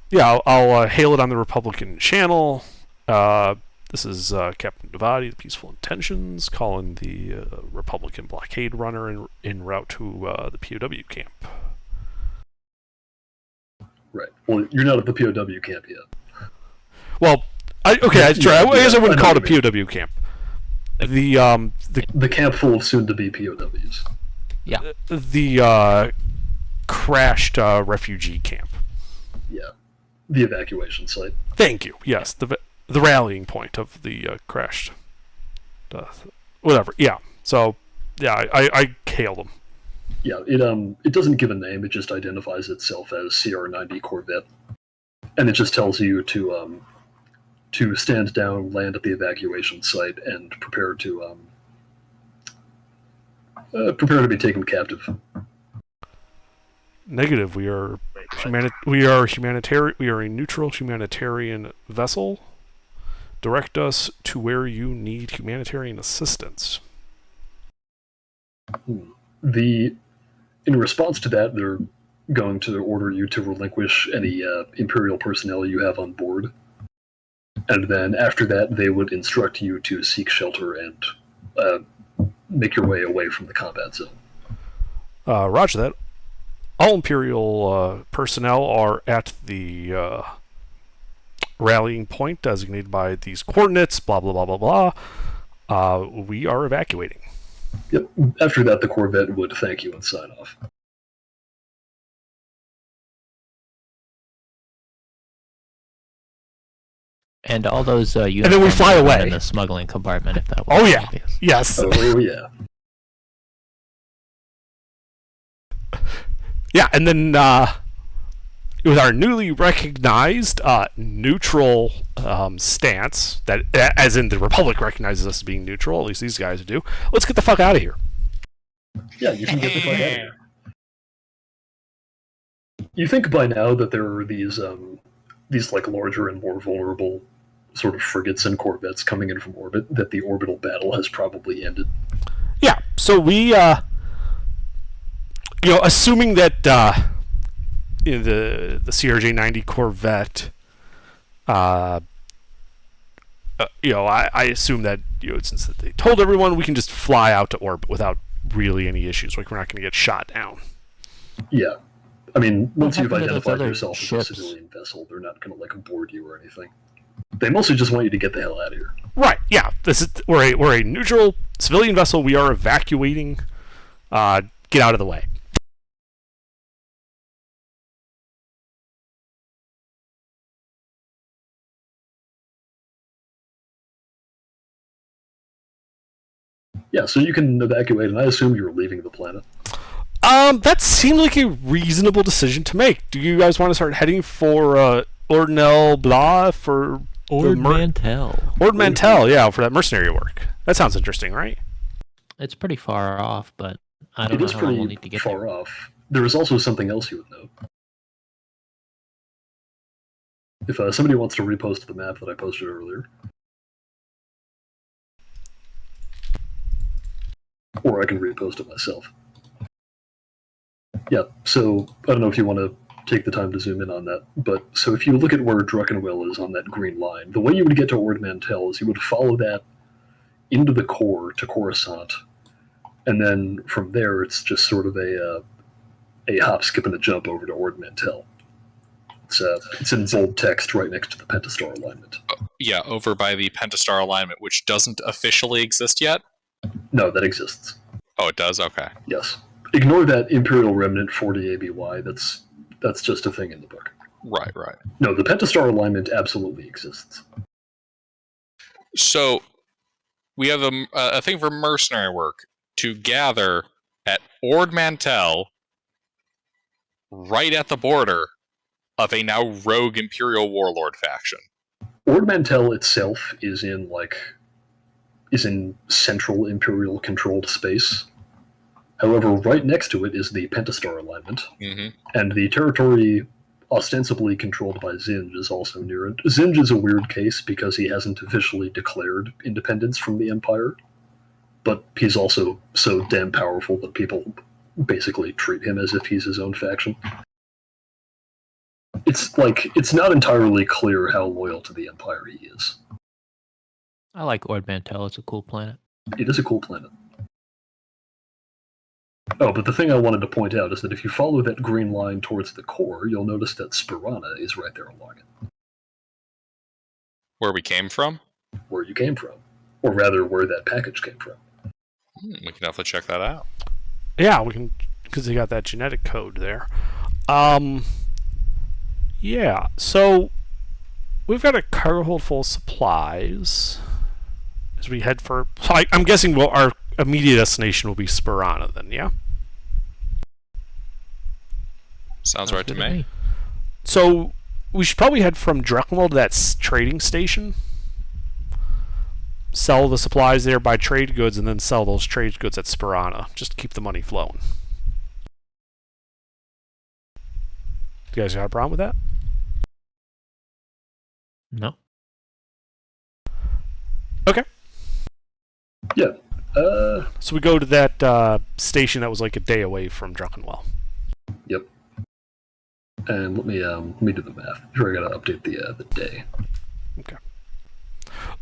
[SPEAKER 1] Yeah, I'll hail it on the Republican channel. This is Captain Devati, the Peaceful Intentions, calling the Republican blockade runner en route to the POW camp.
[SPEAKER 3] Right. Well, you're not at the POW camp yet.
[SPEAKER 1] Well, I guess I wouldn't call it a POW camp.
[SPEAKER 3] The camp full of soon-to-be POWs.
[SPEAKER 4] Yeah.
[SPEAKER 1] The crashed refugee camp.
[SPEAKER 3] Yeah. The evacuation site.
[SPEAKER 1] Thank you. Yes, the rallying point of the crashed. Whatever. Yeah. So, yeah, I hail them.
[SPEAKER 3] Yeah. It doesn't give a name. It just identifies itself as CR-90 Corvette, and it just tells you to stand down, land at the evacuation site, and prepare to be taken captive.
[SPEAKER 1] Negative. We are humanitarian. We are a neutral humanitarian vessel. Direct us to where you need humanitarian assistance.
[SPEAKER 3] In response to that, they're going to order you to relinquish any Imperial personnel you have on board. And then after that, they would instruct you to seek shelter and make your way away from the combat zone.
[SPEAKER 1] Roger that. All Imperial personnel are at the rallying point designated by these coordinates, blah, blah, blah, blah, blah. We are evacuating.
[SPEAKER 3] Yep. After that, the Corvette would thank you and sign off.
[SPEAKER 4] And all those
[SPEAKER 1] then we fly away
[SPEAKER 4] in the smuggling compartment. If that was
[SPEAKER 1] Oh, yeah.
[SPEAKER 4] obvious.
[SPEAKER 1] Yes.
[SPEAKER 3] Oh, yeah.
[SPEAKER 1] Yeah, and then with our newly recognized neutral stance, that as in the Republic recognizes us as being neutral, at least these guys do, let's get the fuck out of here.
[SPEAKER 3] Yeah, you can get the fuck out of here. You think by now that there are these like larger and more vulnerable sort of frigates and corvettes coming in from orbit, that the orbital battle has probably ended.
[SPEAKER 1] Yeah, so we, assuming that the CRJ-90 Corvette, I assume that since they told everyone, we can just fly out to orbit without really any issues. Like, we're not going to get shot down.
[SPEAKER 3] Yeah. I mean, once you've
[SPEAKER 4] happened to those
[SPEAKER 3] identified
[SPEAKER 4] other
[SPEAKER 3] yourself
[SPEAKER 4] ships?
[SPEAKER 3] as a civilian vessel, they're not going to, like, board you or anything. They mostly just want you to get the hell out of here.
[SPEAKER 1] Right, yeah. We're a neutral civilian vessel. We are evacuating. Get out of the way.
[SPEAKER 3] Yeah, so you can evacuate, and I assume you're leaving the planet.
[SPEAKER 1] That seemed like a reasonable decision to make. Do you guys want to start heading for Ordnell Blah for
[SPEAKER 4] Ord Mantell.
[SPEAKER 1] Ord Mantell, yeah, for that mercenary work. That sounds interesting, right?
[SPEAKER 4] It's pretty far off, but I don't know how long we'll need to get
[SPEAKER 3] far
[SPEAKER 4] there.
[SPEAKER 3] off. There is also something else you would know. If somebody wants to repost the map that I posted earlier. Or I can repost it myself. Yeah, so I don't know if you want to take the time to zoom in on that, but so if you look at where Druckenwell is on that green line, the way you would get to Ord Mantell is you would follow that into the core to Coruscant, and then from there it's just sort of a hop, skip, and a jump over to Ord Mantell. It's in bold text right next to the Pentastar alignment.
[SPEAKER 2] Yeah, over by the Pentastar alignment, which doesn't officially exist yet?
[SPEAKER 3] No, that exists.
[SPEAKER 2] Oh, it does? Okay.
[SPEAKER 3] Yes. Ignore that Imperial Remnant 40 ABY. That's just a thing in the book.
[SPEAKER 2] Right.
[SPEAKER 3] No, the Pentastar alignment absolutely exists.
[SPEAKER 2] So, we have a thing for mercenary work to gather at Ord Mantell, right at the border of a now rogue Imperial warlord faction.
[SPEAKER 3] Ord Mantell itself is in central Imperial controlled space. However, right next to it is the Pentastar alignment, and the territory ostensibly controlled by Zinj is also near it. Zinj is a weird case because he hasn't officially declared independence from the Empire, but he's also so damn powerful that people basically treat him as if he's his own faction. It's not entirely clear how loyal to the Empire he is.
[SPEAKER 4] I like Ord Mantell. It's a cool planet.
[SPEAKER 3] It is a cool planet. Oh, but the thing I wanted to point out is that if you follow that green line towards the core, you'll notice that Spirana is right there along it.
[SPEAKER 2] Where we came from?
[SPEAKER 3] Where you came from. Or rather, where that package came from.
[SPEAKER 2] We can definitely check that out.
[SPEAKER 1] Yeah, we can, because they got that genetic code there. Yeah, so we've got a cargo hold full of supplies as we head for... So I'm guessing our immediate destination will be Spirana then, yeah?
[SPEAKER 2] Sounds right to me.
[SPEAKER 1] So we should probably head from Druckenwell to that trading station, sell the supplies there, buy trade goods, and then sell those trade goods at Spirana, just to keep the money flowing. You guys got a problem with that?
[SPEAKER 4] No.
[SPEAKER 1] Okay.
[SPEAKER 3] Yeah.
[SPEAKER 1] So we go to that station that was like a day away from Druckenwell.
[SPEAKER 3] Yep. And let me do the math. Sure, I gotta update the day.
[SPEAKER 1] Okay.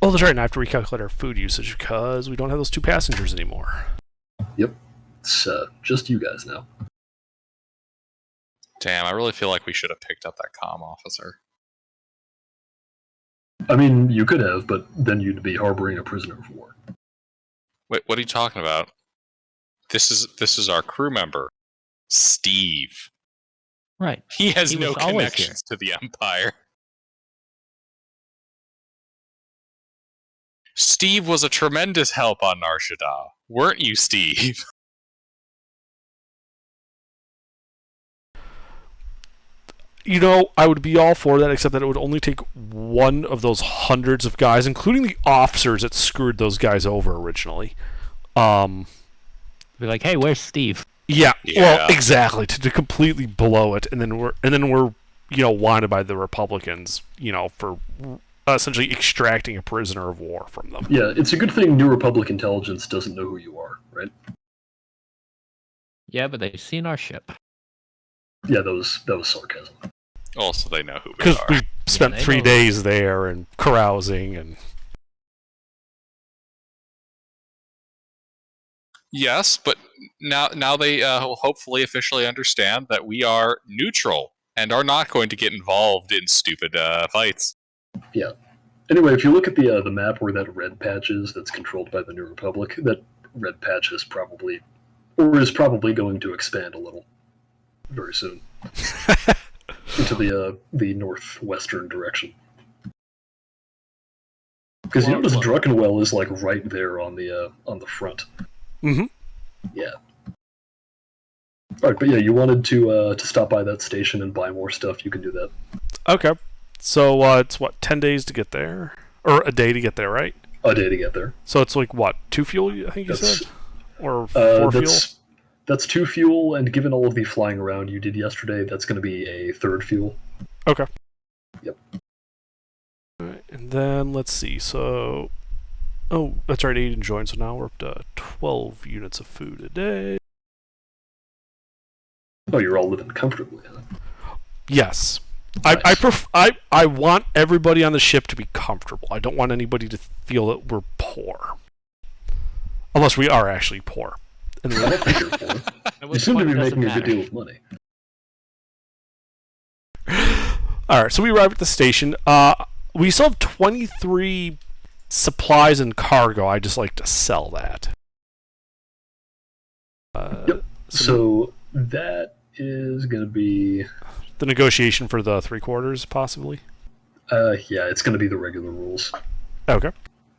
[SPEAKER 1] Oh, that's right. And I have to recalculate our food usage because we don't have those 2 passengers anymore.
[SPEAKER 3] Yep. It's just you guys now.
[SPEAKER 2] Damn, I really feel like we should have picked up that comm officer.
[SPEAKER 3] I mean, you could have, but then you'd be harboring a prisoner of war.
[SPEAKER 2] Wait, what are you talking about? This is our crew member, Steve.
[SPEAKER 4] Right.
[SPEAKER 2] He has
[SPEAKER 4] He
[SPEAKER 2] no
[SPEAKER 4] was always
[SPEAKER 2] connections to the Empire. Steve was a tremendous help on Nar Shaddaa, weren't you, Steve?
[SPEAKER 1] I would be all for that, except that it would only take one of those hundreds of guys, including the officers that screwed those guys over originally.
[SPEAKER 4] Be like, hey, where's Steve?
[SPEAKER 1] Yeah.
[SPEAKER 2] Yeah.
[SPEAKER 1] Well, exactly, to completely blow it, and then we're wanted by the Republicans, for essentially extracting a prisoner of war from them.
[SPEAKER 3] Yeah, it's a good thing New Republic intelligence doesn't know who you are, right?
[SPEAKER 4] Yeah, but they've seen our ship.
[SPEAKER 3] Yeah, that was sarcasm.
[SPEAKER 2] Also, they know who we
[SPEAKER 1] Because
[SPEAKER 2] are.
[SPEAKER 1] we spent
[SPEAKER 4] they
[SPEAKER 1] 3
[SPEAKER 4] know.
[SPEAKER 1] days there and carousing and.
[SPEAKER 2] Yes, but now they will hopefully officially understand that we are neutral and are not going to get involved in stupid fights.
[SPEAKER 3] Yeah. Anyway, if you look at the map where that red patch is that's controlled by the New Republic, that red patch is probably going to expand a little very soon into the northwestern direction. Because you notice Druckenwell is like right there on the front.
[SPEAKER 1] Mm-hmm.
[SPEAKER 3] Yeah. All right, but yeah, you wanted to stop by that station and buy more stuff. You can do that.
[SPEAKER 1] Okay. So it's 10 days to get there, or a day to get there, right?
[SPEAKER 3] A day to get there.
[SPEAKER 1] So it's like what, 2 fuel? I think you
[SPEAKER 3] That's-
[SPEAKER 1] said, or 4 fuel.
[SPEAKER 3] That's 2 fuel, and given all of the flying around you did yesterday, that's going to be a 3rd fuel.
[SPEAKER 1] Okay.
[SPEAKER 3] Yep.
[SPEAKER 1] All right, and then let's see. So, that's right, Aiden joined. So now we're up to 12 units of food a day.
[SPEAKER 3] Oh, you're all living comfortably, huh?
[SPEAKER 1] Yes.
[SPEAKER 3] Nice.
[SPEAKER 1] I want everybody on the ship to be comfortable. I don't want anybody to feel that we're poor. Unless we are actually poor. And
[SPEAKER 3] I don't think you're poor. You seem to be making a good deal of money.
[SPEAKER 1] Alright, so we arrive at the station. We still have 23 supplies and cargo. I just like to sell that.
[SPEAKER 3] Yep. So that is going to be...
[SPEAKER 1] The negotiation for the 3/4, possibly?
[SPEAKER 3] Yeah, it's going to be the regular rules.
[SPEAKER 1] Okay.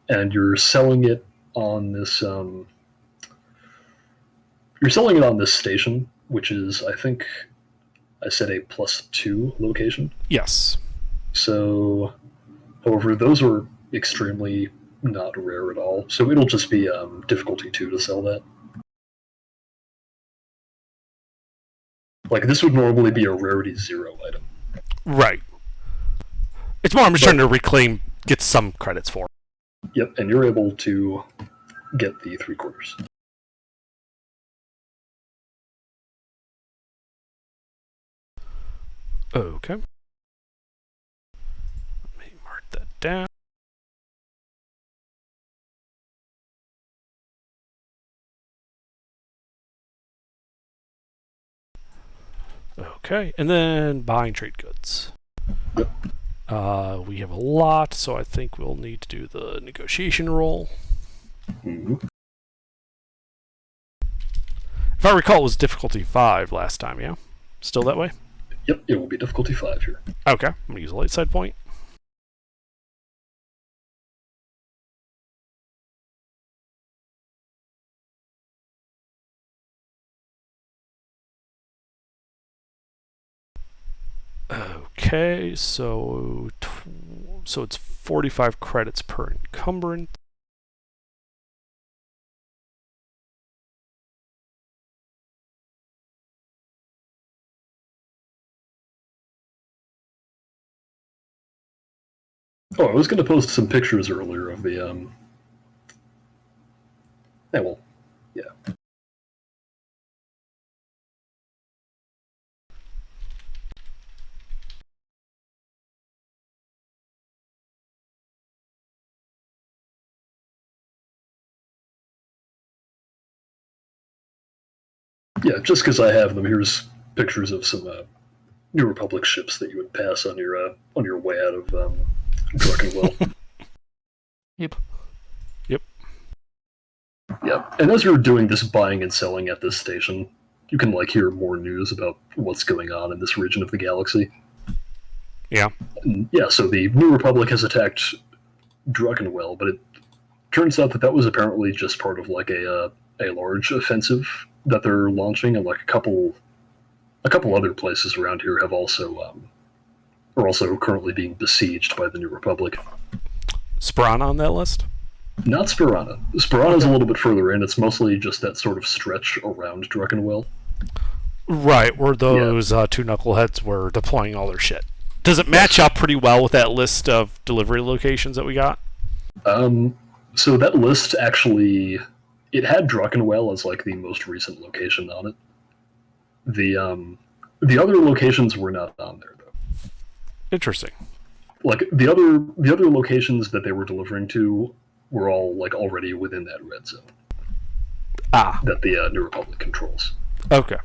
[SPEAKER 3] And you're selling it on this... You're selling it on this station, which is, I think, I said a +2 location.
[SPEAKER 1] Yes.
[SPEAKER 3] So, however, those are extremely not rare at all. So it'll just be difficulty 2 to sell that. Like, this would normally be a rarity 0 item.
[SPEAKER 1] Right. It's more I'm just trying to get some credits for.
[SPEAKER 3] Yep, and you're able to get the 3/4.
[SPEAKER 1] Okay. Let me mark that down. Okay, and then buying trade goods.
[SPEAKER 3] Yep.
[SPEAKER 1] We have a lot, so I think we'll need to do the negotiation roll.
[SPEAKER 3] Mm-hmm.
[SPEAKER 1] If I recall, it was difficulty 5 last time, yeah? Still that way?
[SPEAKER 3] Yep, it will be difficulty 5 here.
[SPEAKER 1] Okay, I'm going to use a light side point. Okay, so it's 45 credits per encumbrance.
[SPEAKER 3] Oh, I was going to post some pictures earlier of the, yeah, well, yeah. Yeah, just because I have them, here's pictures of some New Republic ships that you would pass on your way out of Druckenwell.
[SPEAKER 4] Yep.
[SPEAKER 3] Yeah, and as you're doing this buying and selling at this station, you can hear more news about what's going on in this region of the galaxy.
[SPEAKER 1] Yeah.
[SPEAKER 3] And, yeah, so the New Republic has attacked Druckenwell, but it turns out that was apparently just part of a large offensive that they're launching, and a couple other places around here have also are also currently being besieged by the New Republic.
[SPEAKER 1] Spirana on that list?
[SPEAKER 3] Not Spirana. Spirana's a little bit further in. It's mostly just that sort of stretch around Druckenwell.
[SPEAKER 1] Right, where those two knuckleheads were deploying all their shit. Does it match up pretty well with that list of delivery locations that we got?
[SPEAKER 3] So that list actually, it had Druckenwell as like the most recent location on it. The other locations were not on there though.
[SPEAKER 1] Interesting.
[SPEAKER 3] Like the other locations that they were delivering to were all like already within that red zone. That the New Republic controls.
[SPEAKER 1] Okay.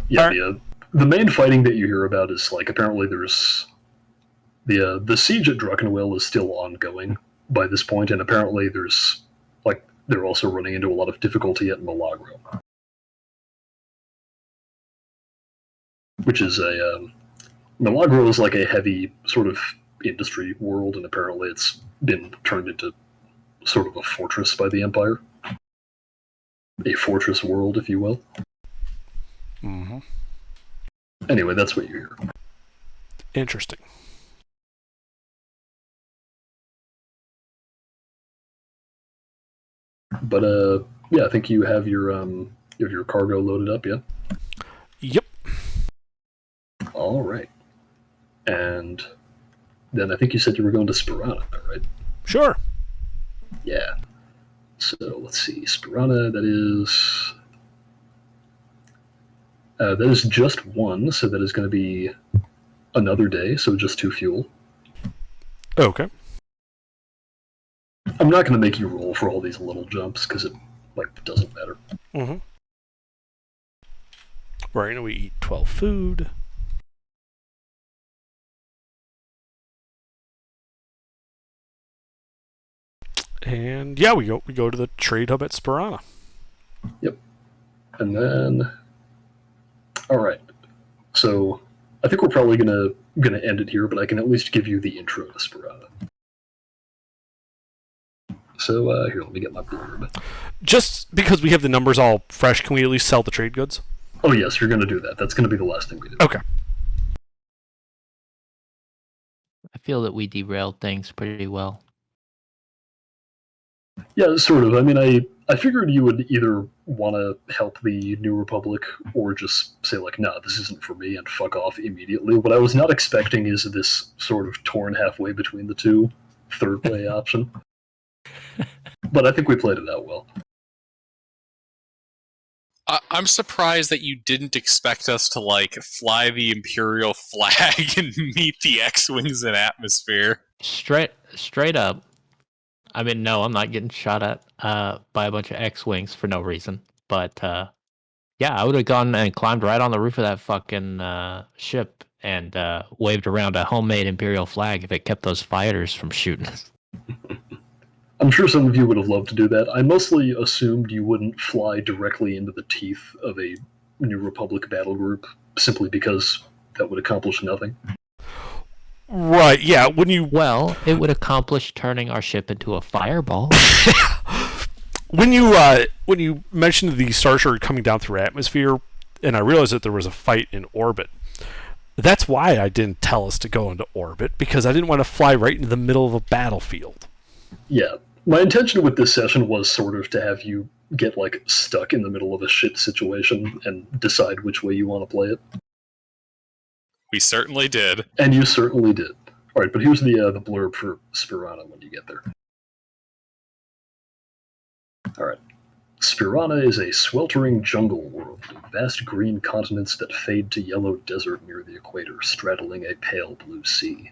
[SPEAKER 3] Yeah, the main fighting that you hear about is like apparently there's the siege at Druckenwell is still ongoing by this point, and apparently there's like they're also running into a lot of difficulty at Milagro, which is Milagro is like a heavy sort of industry world, and apparently it's been turned into sort of a fortress by the Empire, a fortress world, if you will.
[SPEAKER 1] Mm-hmm.
[SPEAKER 3] Anyway, that's what you hear.
[SPEAKER 1] Interesting.
[SPEAKER 3] But yeah, I think you have your cargo loaded up, yeah?
[SPEAKER 1] Yep.
[SPEAKER 3] All right. And then I think you said you were going to Spirana, right?
[SPEAKER 1] Sure.
[SPEAKER 3] Yeah. So let's see, Spirana. That is just one, so that is going to be another day. So just 2 fuel.
[SPEAKER 1] Okay.
[SPEAKER 3] I'm not going to make you roll for all these little jumps because it doesn't matter.
[SPEAKER 1] Mm-hmm. Right now we eat 12 food. And yeah, we go to the trade hub at Spirana.
[SPEAKER 3] Yep. And then, all right. So I think we're probably gonna end it here, but I can at least give you the intro to Spirana. So here, let me get my blurb.
[SPEAKER 1] Just because we have the numbers all fresh, can we at least sell the trade goods?
[SPEAKER 3] Oh yes, you're gonna do that. That's gonna be the last thing we do.
[SPEAKER 1] Okay.
[SPEAKER 4] I feel that we derailed things pretty well.
[SPEAKER 3] Yeah, sort of. I mean, I figured you would either want to help the New Republic or just say, like, nah, this isn't for me, and fuck off immediately. What I was not expecting is this sort of torn halfway between the two third way option. But I think we played it out well.
[SPEAKER 2] I'm surprised that you didn't expect us to, like, fly the Imperial flag and meet the X-Wings in atmosphere.
[SPEAKER 4] Straight up. I mean, no, I'm not getting shot at by a bunch of X-Wings for no reason. But, yeah, I would have gone and climbed right on the roof of that fucking ship and waved around a homemade Imperial flag if it kept those fighters from shooting us.
[SPEAKER 3] I'm sure some of you would have loved to do that. I mostly assumed you wouldn't fly directly into the teeth of a New Republic battle group, simply because that would accomplish nothing.
[SPEAKER 1] Right, yeah,
[SPEAKER 4] Well, it would accomplish turning our ship into a fireball.
[SPEAKER 1] When you mentioned the Star Destroyer coming down through atmosphere, and I realized that there was a fight in orbit, that's why I didn't tell us to go into orbit, because I didn't want to fly right into the middle of a battlefield.
[SPEAKER 3] Yeah. My intention with this session was sort of to have you get, like, stuck in the middle of a shit situation and decide which way you want to play it.
[SPEAKER 2] We certainly did.
[SPEAKER 3] And you certainly did. Alright, but here's the blurb for Spirana when you get there. Alright. Spirana is a sweltering jungle world of vast green continents that fade to yellow desert near the equator, straddling a pale blue sea.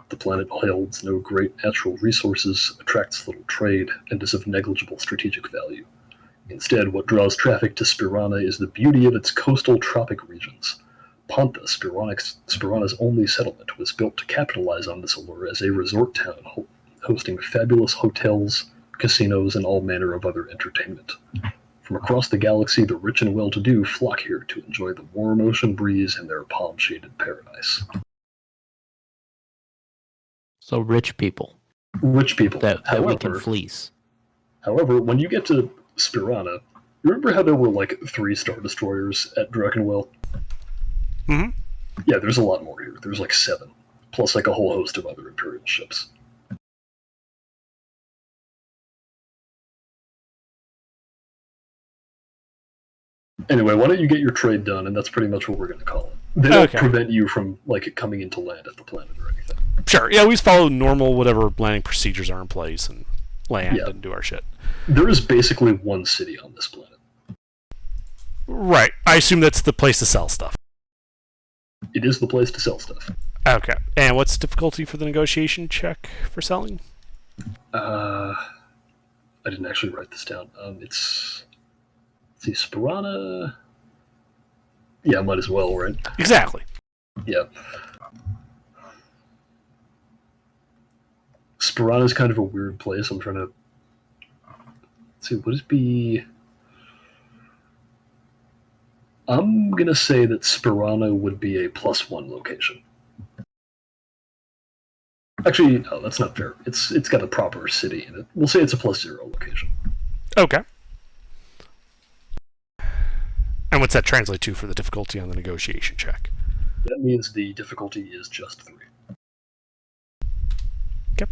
[SPEAKER 3] The planet holds no great natural resources, attracts little trade, and is of negligible strategic value. Instead, what draws traffic to Spirana is the beauty of its coastal tropic regions. Ponta, Spirana's only settlement, was built to capitalize on this allure as a resort town hosting fabulous hotels, casinos, and all manner of other entertainment. From across the galaxy, the rich and well-to-do flock here to enjoy the warm ocean breeze and their palm-shaded paradise.
[SPEAKER 4] So rich people.
[SPEAKER 3] Rich people.
[SPEAKER 4] That we can fleece.
[SPEAKER 3] However, when you get to Spirana, Remember how there were like 3 Star Destroyers at Drakenwell?
[SPEAKER 1] Mm-hmm.
[SPEAKER 3] Yeah, there's a lot more here. There's like 7, plus like a whole host of other Imperial ships. Anyway, why don't you get your trade done, and that's pretty much what we're going to call it. They don't prevent you from like coming into land at the planet or anything.
[SPEAKER 1] Sure. Yeah, we just follow normal whatever landing procedures are in place and land and do our shit.
[SPEAKER 3] There is basically 1 city on this planet.
[SPEAKER 1] Right. I assume that's the place to sell stuff.
[SPEAKER 3] It is the place to sell stuff.
[SPEAKER 1] Okay. And what's the difficulty for the negotiation check for selling?
[SPEAKER 3] I didn't actually write this down. Let's see, Spirana. Yeah, might as well, right?
[SPEAKER 1] Exactly.
[SPEAKER 3] Yeah. Spirana's kind of a weird place. I'm trying to... Let's see, would it be... I'm going to say that Spirana would be a +1 location. Actually, no, that's not fair. It's got a proper city in it. We'll say it's a +0 location.
[SPEAKER 1] Okay. And what's that translate to for the difficulty on the negotiation check?
[SPEAKER 3] That means the difficulty is just 3.
[SPEAKER 1] Okay.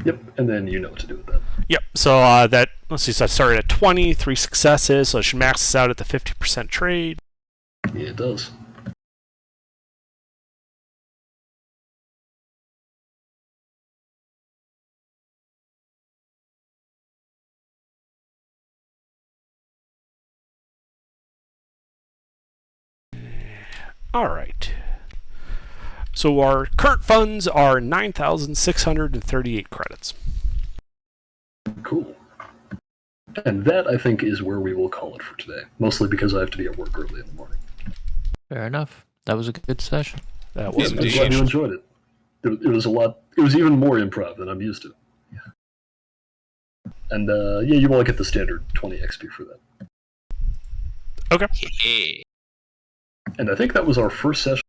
[SPEAKER 3] Yep, and then you know what to do with that.
[SPEAKER 1] Yep, so let's see, so I started at 20, 3 successes, so I should max this out at the 50% trade.
[SPEAKER 3] Yeah, it does.
[SPEAKER 1] Alright. So our current funds are 9,638 credits.
[SPEAKER 3] Cool. And that, I think, is where we will call it for today. Mostly because I have to be at work early in the morning.
[SPEAKER 4] Fair enough. That was a good session.
[SPEAKER 1] That was
[SPEAKER 3] I'm glad you enjoyed it. It was a lot. It was even more improv than I'm used to. Yeah. And yeah, you will get the standard 20 XP for that.
[SPEAKER 1] Okay.
[SPEAKER 2] Yeah.
[SPEAKER 3] And I think that was our first session.